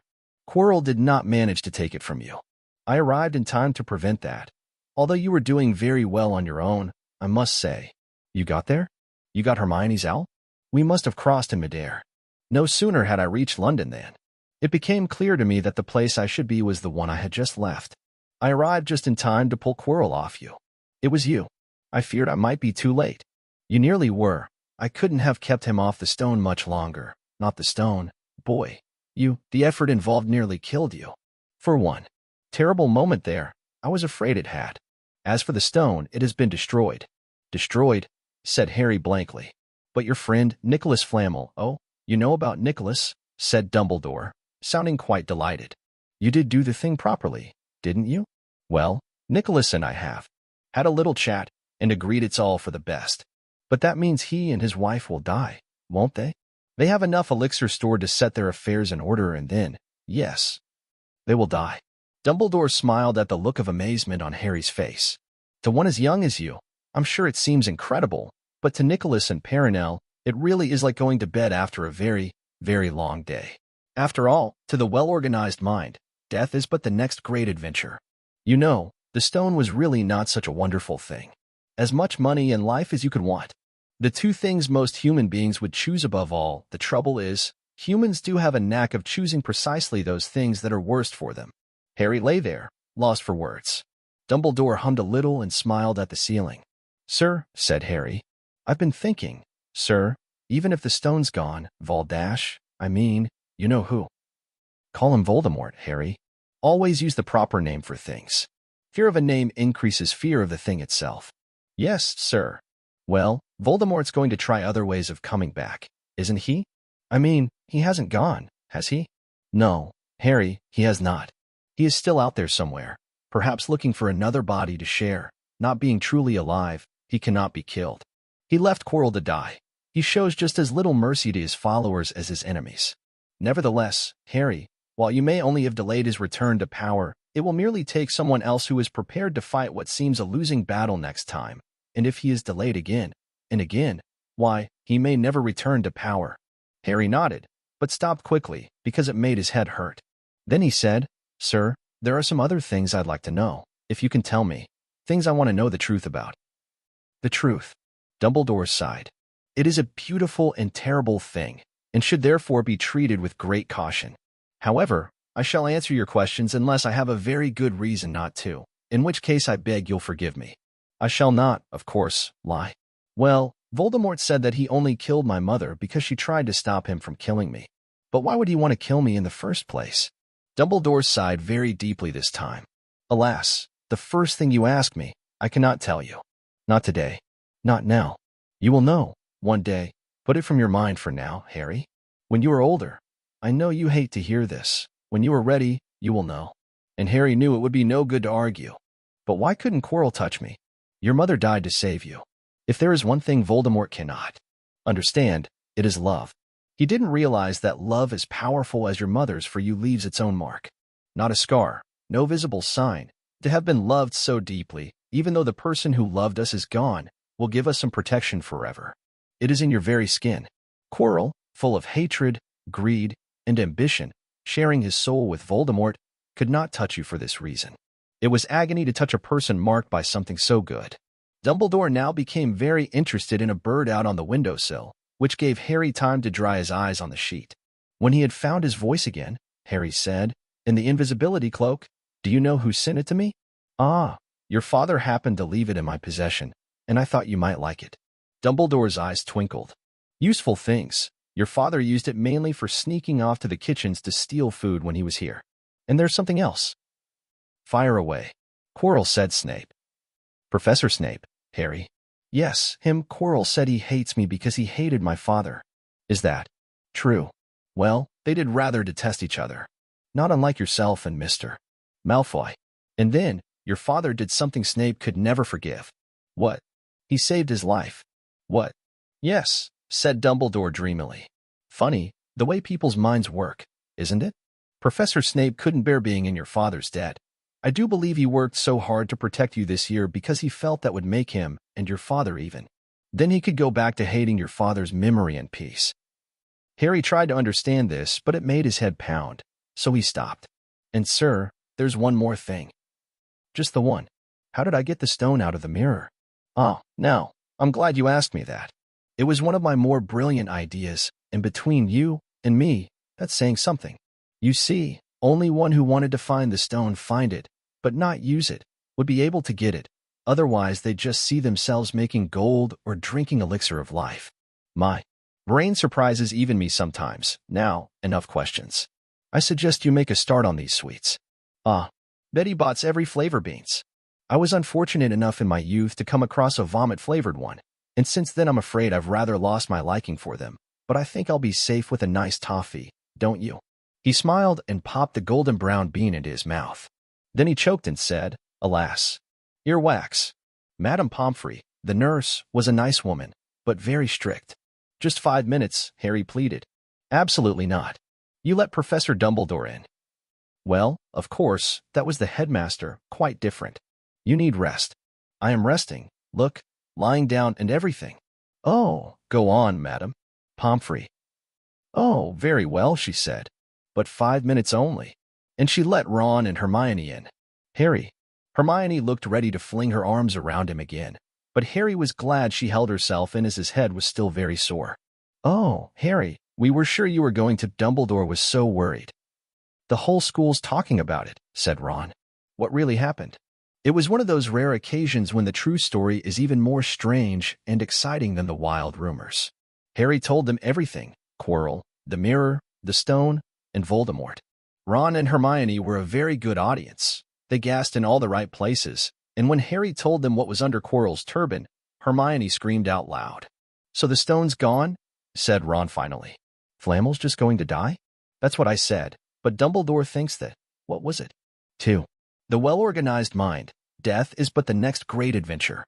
Quirrell did not manage to take it from you. I arrived in time to prevent that. Although you were doing very well on your own, I must say. You got there? You got Hermione's owl? We must have crossed in midair. No sooner had I reached London than it became clear to me that the place I should be was the one I had just left. I arrived just in time to pull Quirrell off you. It was you. I feared I might be too late. You nearly were. I couldn't have kept him off the stone much longer. Not the stone. Boy. The effort involved nearly killed you. For one terrible moment there, I was afraid it had. As for the stone, it has been destroyed. Destroyed, said Harry blankly. But your friend, Nicholas Flamel, oh, you know about Nicholas, said Dumbledore, sounding quite delighted. You did do the thing properly, didn't you? Well, Nicholas and I have had a little chat and agreed it's all for the best. But that means he and his wife will die, won't they? They have enough elixir stored to set their affairs in order and then, yes, they will die. Dumbledore smiled at the look of amazement on Harry's face. To one as young as you, I'm sure it seems incredible, but to Nicholas and Perenelle, it really is like going to bed after a very, very long day. After all, to the well-organized mind, death is but the next great adventure. You know, the stone was really not such a wonderful thing. As much money and life as you could want. The two things most human beings would choose above all. The trouble is, humans do have a knack of choosing precisely those things that are worst for them. Harry lay there, lost for words. Dumbledore hummed a little and smiled at the ceiling. Sir, said Harry, I've been thinking, sir, even if the stone's gone, I mean, you know who. Call him Voldemort, Harry. Always use the proper name for things. Fear of a name increases fear of the thing itself. Yes, sir. Well, Voldemort's going to try other ways of coming back, isn't he? I mean, he hasn't gone, has he? No, Harry, he has not. He is still out there somewhere, perhaps looking for another body to share. Not being truly alive, he cannot be killed. He left Quirrell to die. He shows just as little mercy to his followers as his enemies. Nevertheless, Harry, while you may only have delayed his return to power, it will merely take someone else who is prepared to fight what seems a losing battle next time. And if he is delayed again and again, why, he may never return to power. Harry nodded, but stopped quickly because it made his head hurt. Then he said, Sir, there are some other things I'd like to know, if you can tell me. Things I want to know the truth about. The truth. Dumbledore sighed. It is a beautiful and terrible thing, and should therefore be treated with great caution. However, I shall answer your questions unless I have a very good reason not to, in which case I beg you'll forgive me. I shall not, of course, lie. Well, Voldemort said that he only killed my mother because she tried to stop him from killing me. But why would he want to kill me in the first place? Dumbledore sighed very deeply this time. Alas, the first thing you ask me, I cannot tell you. Not today. Not now. You will know, one day. Put it from your mind for now, Harry. When you are older. I know you hate to hear this. When you are ready, you will know. And Harry knew it would be no good to argue. But why couldn't Quirrell touch me? Your mother died to save you. If there is one thing Voldemort cannot understand, it is love. He didn't realize that love as powerful as your mother's for you leaves its own mark. Not a scar, no visible sign. To have been loved so deeply, even though the person who loved us is gone, will give us some protection forever. It is in your very skin. Quirrell, full of hatred, greed, and ambition, sharing his soul with Voldemort, could not touch you for this reason. It was agony to touch a person marked by something so good. Dumbledore now became very interested in a bird out on the windowsill, which gave Harry time to dry his eyes on the sheet. When he had found his voice again, Harry said, in the invisibility cloak, Do you know who sent it to me? Ah, your father happened to leave it in my possession, and I thought you might like it. Dumbledore's eyes twinkled. Useful things. Your father used it mainly for sneaking off to the kitchens to steal food when he was here. And there's something else. Fire away. Quirrell said Snape. Professor Snape, Harry. Yes, him. Quirrell said he hates me because he hated my father. Is that true? Well, they did rather detest each other. Not unlike yourself and Mr. Malfoy. And then, your father did something Snape could never forgive. What? He saved his life. What? Yes, said Dumbledore dreamily. Funny, the way people's minds work, isn't it? Professor Snape couldn't bear being in your father's debt. I do believe he worked so hard to protect you this year because he felt that would make him and your father even. Then he could go back to hating your father's memory in peace. Harry tried to understand this, but it made his head pound, so he stopped. And sir, there's one more thing. Just the one. How did I get the stone out of the mirror? Oh, now, I'm glad you asked me that. It was one of my more brilliant ideas, and between you and me, that's saying something. You see, only one who wanted to find the stone find it, but not use it, would be able to get it. Otherwise, they'd just see themselves making gold or drinking elixir of life. My brain surprises even me sometimes. Now, enough questions. I suggest you make a start on these sweets. Betty bots every flavor beans. I was unfortunate enough in my youth to come across a vomit-flavored one, and since then I'm afraid I've rather lost my liking for them, but I think I'll be safe with a nice toffee, don't you? He smiled and popped the golden brown bean into his mouth. Then he choked and said, alas, earwax. Madame Pomfrey, the nurse, was a nice woman, but very strict. Just 5 minutes, Harry pleaded. Absolutely not. You let Professor Dumbledore in. Well, of course, that was the headmaster, quite different. You need rest. I am resting, look, lying down and everything. Oh, go on, Madame Pomfrey. Oh, very well, she said. But 5 minutes only. And she let Ron and Hermione in. Harry. Hermione looked ready to fling her arms around him again, but Harry was glad she held herself in as his head was still very sore. Oh, Harry, we were sure you were going to. Dumbledore was so worried. The whole school's talking about it, said Ron. What really happened? It was one of those rare occasions when the true story is even more strange and exciting than the wild rumors. Harry told them everything: Quirrell, the mirror, the stone, and Voldemort. Ron and Hermione were a very good audience. They gasped in all the right places, and when Harry told them what was under Quirrell's turban, Hermione screamed out loud. So the stone's gone? Said Ron finally. Flamel's just going to die? That's what I said, but Dumbledore thinks that. What was it? 2. The well-organized mind. Death is but the next great adventure.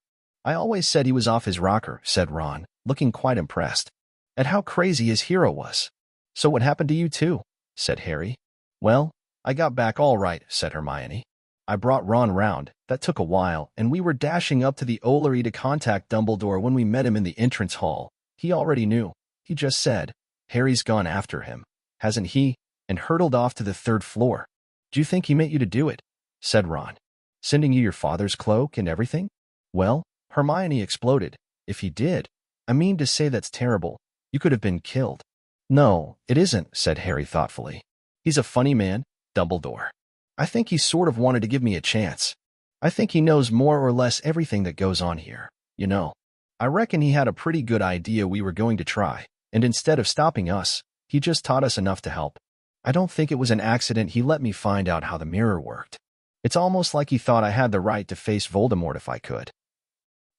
I always said he was off his rocker, said Ron, looking quite impressed at how crazy his hero was. So what happened to you too? Said Harry. Well, I got back all right, said Hermione. I brought Ron round. That took a while, and we were dashing up to the Ollery to contact Dumbledore when we met him in the entrance hall. He already knew. He just said, Harry's gone after him, hasn't he? And hurtled off to the 3rd floor. Do you think he meant you to do it? Said Ron. Sending you your father's cloak and everything? Well, Hermione exploded. If he did, I mean to say that's terrible. You could have been killed. No, it isn't, said Harry thoughtfully. He's a funny man, Dumbledore. I think he sort of wanted to give me a chance. I think he knows more or less everything that goes on here, you know. I reckon he had a pretty good idea we were going to try, and instead of stopping us, he just taught us enough to help. I don't think it was an accident he let me find out how the mirror worked. It's almost like he thought I had the right to face Voldemort if I could.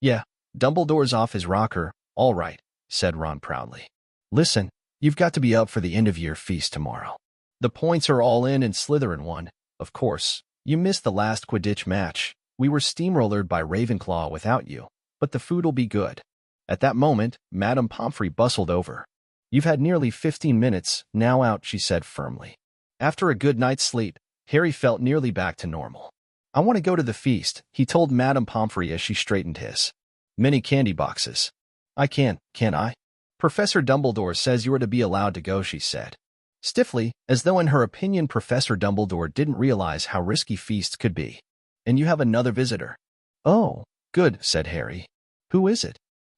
Yeah, Dumbledore's off his rocker, all right, said Ron proudly. Listen, you've got to be up for the end-of-year feast tomorrow. The points are all in and Slytherin won. Of course, you missed the last Quidditch match. We were steamrollered by Ravenclaw without you, but the food'll be good. At that moment, Madame Pomfrey bustled over. You've had nearly 15 minutes, now out, she said firmly. After a good night's sleep, Harry felt nearly back to normal. I want to go to the feast, he told Madame Pomfrey as she straightened his many candy boxes. I can't I? Professor Dumbledore says you are to be allowed to go, she said. Stiffly, as though in her opinion Professor Dumbledore didn't realize how risky feasts could be. And you have another visitor. Oh, good, said Harry. Who is it?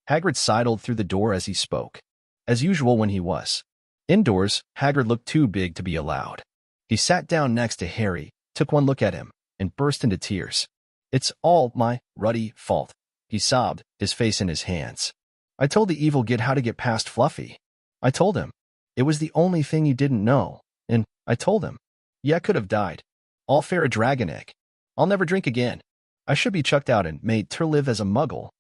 Hagrid sidled through the door as he spoke. As usual when he was indoors, Hagrid looked too big to be allowed. He sat down next to Harry, took one look at him, and burst into tears. It's all my ruddy fault, he sobbed, his face in his hands. I told the evil git how to get past Fluffy. I told him. It was the only thing he didn't know, and I told him. Yeah, I could have died. All fair a dragon egg. I'll never drink again. I should be chucked out and made to live as a muggle.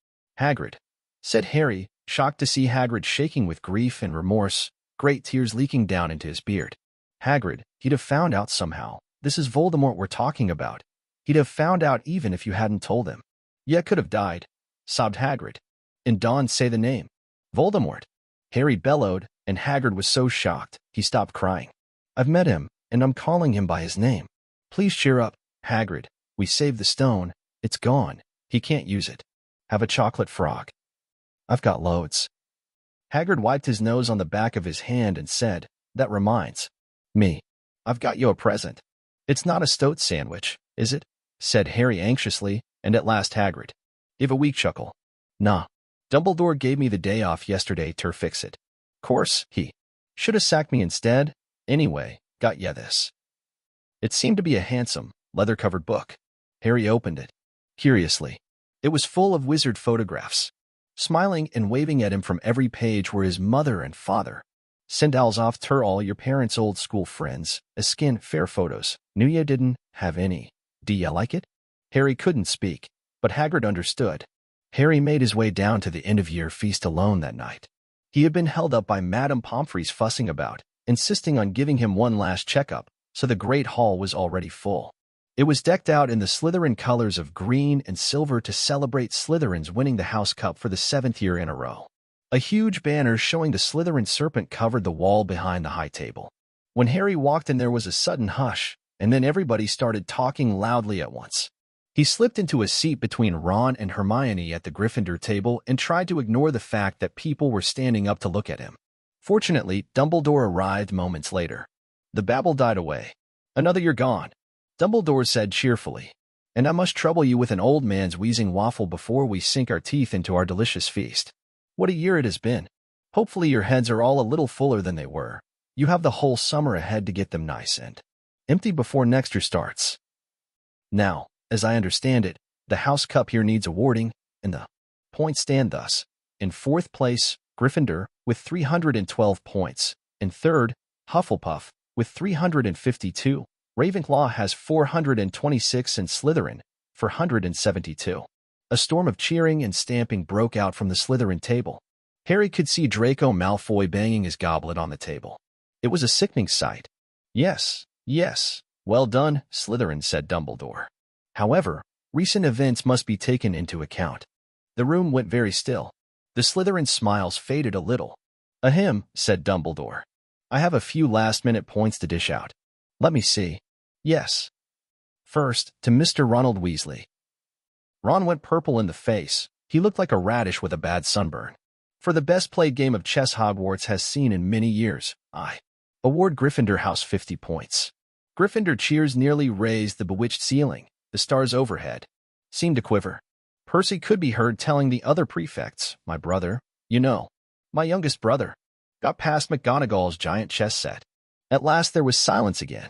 Hagrid, said Harry, shocked to see Hagrid shaking with grief and remorse, great tears leaking down into his beard. Hagrid, he'd have found out somehow. This is Voldemort we're talking about. He'd have found out even if you hadn't told him. Yeah, could have died, sobbed Hagrid. And Dawn say the name. Voldemort. Harry bellowed, and Hagrid was so shocked, he stopped crying. I've met him, and I'm calling him by his name. Please cheer up, Hagrid. We saved the stone. It's gone. He can't use it. Have a chocolate frog. I've got loads. Hagrid wiped his nose on the back of his hand and said, That reminds me. I've got you a present. It's not a stoat sandwich, is it? Said Harry anxiously, and at last Hagrid gave a weak chuckle. Nah. Dumbledore gave me the day off yesterday to fix it. Course, he should have sacked me instead. Anyway, got ya this. It seemed to be a handsome, leather-covered book. Harry opened it curiously. It was full of wizard photographs. Smiling and waving at him from every page were his mother and father. Send owls off to all your parents' old school friends, as skin fair photos. Knew ya didn't have any. Do ya like it? Harry couldn't speak, but Hagrid understood. Harry made his way down to the end-of-year feast alone that night. He had been held up by Madame Pomfrey's fussing about, insisting on giving him one last checkup, so the great hall was already full. It was decked out in the Slytherin colors of green and silver to celebrate Slytherin's winning the House Cup for the 7th year in a row. A huge banner showing the Slytherin serpent covered the wall behind the high table. When Harry walked in, there was a sudden hush, and then everybody started talking loudly at once. He slipped into a seat between Ron and Hermione at the Gryffindor table and tried to ignore the fact that people were standing up to look at him. Fortunately, Dumbledore arrived moments later. The babble died away. Another year gone, Dumbledore said cheerfully, and I must trouble you with an old man's wheezing waffle before we sink our teeth into our delicious feast. What a year it has been. Hopefully your heads are all a little fuller than they were. You have the whole summer ahead to get them nice and empty before next year starts. Now, as I understand it, the House Cup here needs awarding, and the points stand thus. In 4th place, Gryffindor, with 312 points. In 3rd, Hufflepuff, with 352. Ravenclaw has 426 and Slytherin, 472. A storm of cheering and stamping broke out from the Slytherin table. Harry could see Draco Malfoy banging his goblet on the table. It was a sickening sight. Yes, well done, Slytherin, said Dumbledore. However, recent events must be taken into account. The room went very still. The Slytherin smiles faded a little. Ahem, said Dumbledore. I have a few last-minute points to dish out. Let me see. Yes. First, to Mr. Ronald Weasley. Ron went purple in the face. He looked like a radish with a bad sunburn. For the best-played game of chess Hogwarts has seen in many years, I award Gryffindor House 50 points. Gryffindor cheers nearly raised the bewitched ceiling. The stars overhead seemed to quiver. Percy could be heard telling the other prefects, my brother, you know, my youngest brother, got past McGonagall's giant chess set. At last there was silence again.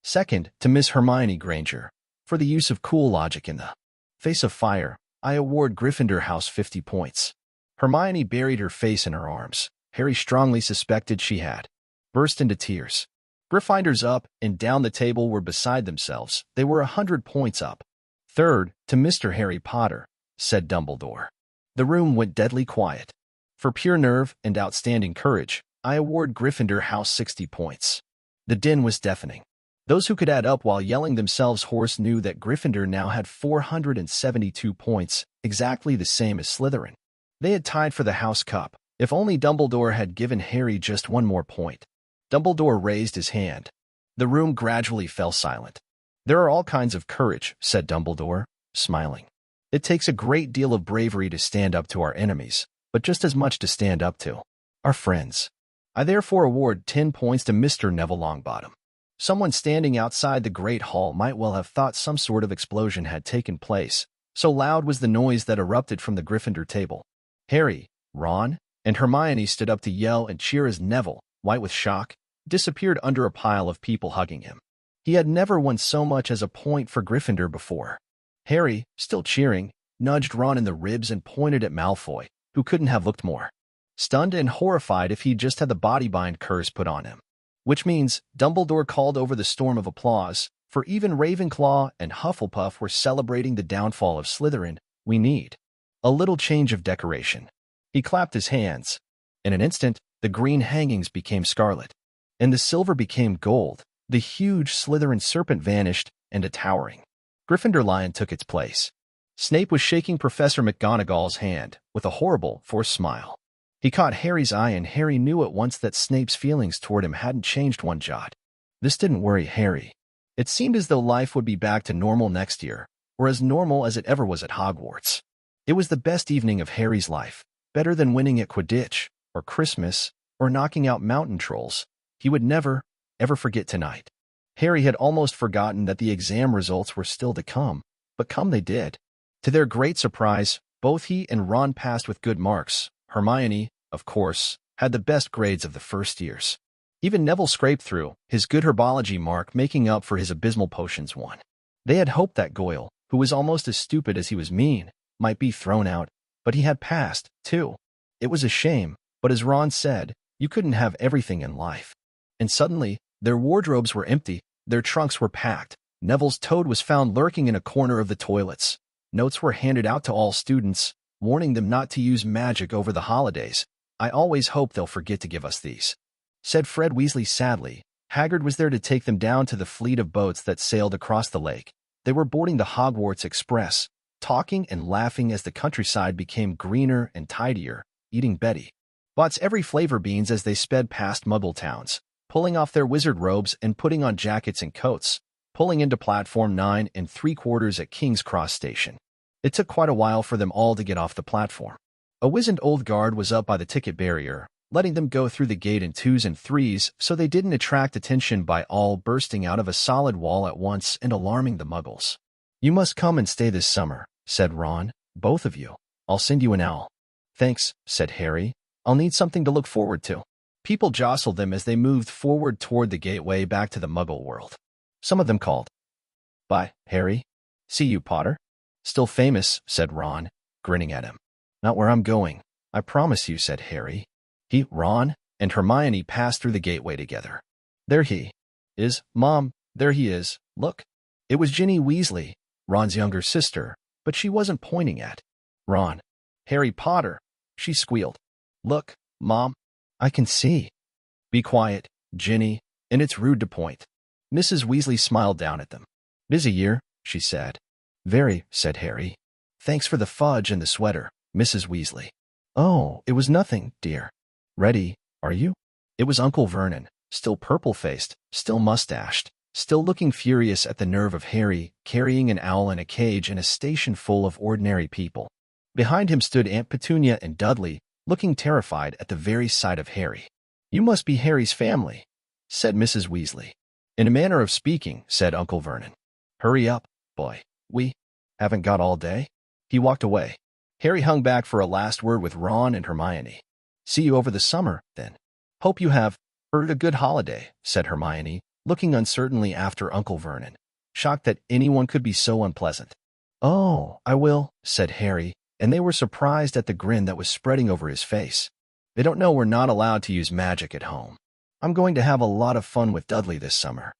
Second, to Miss Hermione Granger, for the use of cool logic in the face of fire, I award Gryffindor House 50 points. Hermione buried her face in her arms. Harry strongly suspected she had burst into tears. Gryffindors up and down the table were beside themselves. They were 100 points up. Third, to Mr. Harry Potter, said Dumbledore. The room went deadly quiet. For pure nerve and outstanding courage, I award Gryffindor House 60 points. The din was deafening. Those who could add up while yelling themselves hoarse knew that Gryffindor now had 472 points, exactly the same as Slytherin. They had tied for the House Cup. If only Dumbledore had given Harry just one more point. Dumbledore raised his hand. The room gradually fell silent. There are all kinds of courage, said Dumbledore, smiling. It takes a great deal of bravery to stand up to our enemies, but just as much to stand up to our friends. I therefore award 10 points to Mr. Neville Longbottom. Someone standing outside the Great Hall might well have thought some sort of explosion had taken place, so loud was the noise that erupted from the Gryffindor table. Harry, Ron, and Hermione stood up to yell and cheer as Neville, white with shock, disappeared under a pile of people hugging him. He had never won so much as a point for Gryffindor before. Harry, still cheering, nudged Ron in the ribs and pointed at Malfoy, who couldn't have looked more stunned and horrified if he'd just had the body-bind curse put on him. Which means Dumbledore called over the storm of applause, for even Ravenclaw and Hufflepuff were celebrating the downfall of Slytherin. We need a little change of decoration. He clapped his hands. In an instant, the green hangings became scarlet, and the silver became gold. The huge Slytherin serpent vanished, and a towering Gryffindor lion took its place. Snape was shaking Professor McGonagall's hand with a horrible, forced smile. He caught Harry's eye, and Harry knew at once that Snape's feelings toward him hadn't changed one jot. This didn't worry Harry. It seemed as though life would be back to normal next year, or as normal as it ever was at Hogwarts. It was the best evening of Harry's life, better than winning at Quidditch, or Christmas, or knocking out mountain trolls. He would never, ever forget tonight. Harry had almost forgotten that the exam results were still to come, but come they did. To their great surprise, both he and Ron passed with good marks. Hermione, of course, had the best grades of the first years. Even Neville scraped through, his good herbology mark making up for his abysmal potions one. They had hoped that Goyle, who was almost as stupid as he was mean, might be thrown out, but he had passed, too. It was a shame, but as Ron said, you couldn't have everything in life. And suddenly, their wardrobes were empty, their trunks were packed. Neville's toad was found lurking in a corner of the toilets. Notes were handed out to all students, warning them not to use magic over the holidays. I always hope they'll forget to give us these, said Fred Weasley sadly. Hagrid was there to take them down to the fleet of boats that sailed across the lake. They were boarding the Hogwarts Express, talking and laughing as the countryside became greener and tidier, eating Betty Bott's every flavor beans as they sped past Muggle towns, pulling off their wizard robes and putting on jackets and coats, pulling into platform 9 3/4 at King's Cross Station. It took quite a while for them all to get off the platform. A wizened old guard was up by the ticket barrier, letting them go through the gate in 2s and 3s so they didn't attract attention by all bursting out of a solid wall at once and alarming the Muggles. You must come and stay this summer, said Ron. Both of you. I'll send you an owl. Thanks, said Harry. I'll need something to look forward to. People jostled them as they moved forward toward the gateway back to the Muggle world. Some of them called. Bye, Harry. See you, Potter. Still famous, said Ron, grinning at him. Not where I'm going, I promise you, said Harry. He, Ron, and Hermione passed through the gateway together. There he is, Mom, there he is, look. It was Ginny Weasley, Ron's younger sister, but she wasn't pointing at Ron. Harry Potter, she squealed. Look, Mom, I can see. Be quiet, Ginny, and it's rude to point. Mrs. Weasley smiled down at them. Busy year, she said. Very, said Harry. Thanks for the fudge and the sweater, Mrs. Weasley. Oh, it was nothing, dear. Ready, are you? It was Uncle Vernon, still purple-faced, still mustached, still looking furious at the nerve of Harry, carrying an owl in a cage in a station full of ordinary people. Behind him stood Aunt Petunia and Dudley, looking terrified at the very sight of Harry. You must be Harry's family, said Mrs. Weasley. In a manner of speaking, said Uncle Vernon. Hurry up, boy. We haven't got all day. He walked away. Harry hung back for a last word with Ron and Hermione. See you over the summer, then. Hope you have a good holiday, said Hermione, looking uncertainly after Uncle Vernon, shocked that anyone could be so unpleasant. Oh, I will, said Harry, and they were surprised at the grin that was spreading over his face. They don't know we're not allowed to use magic at home. I'm going to have a lot of fun with Dudley this summer.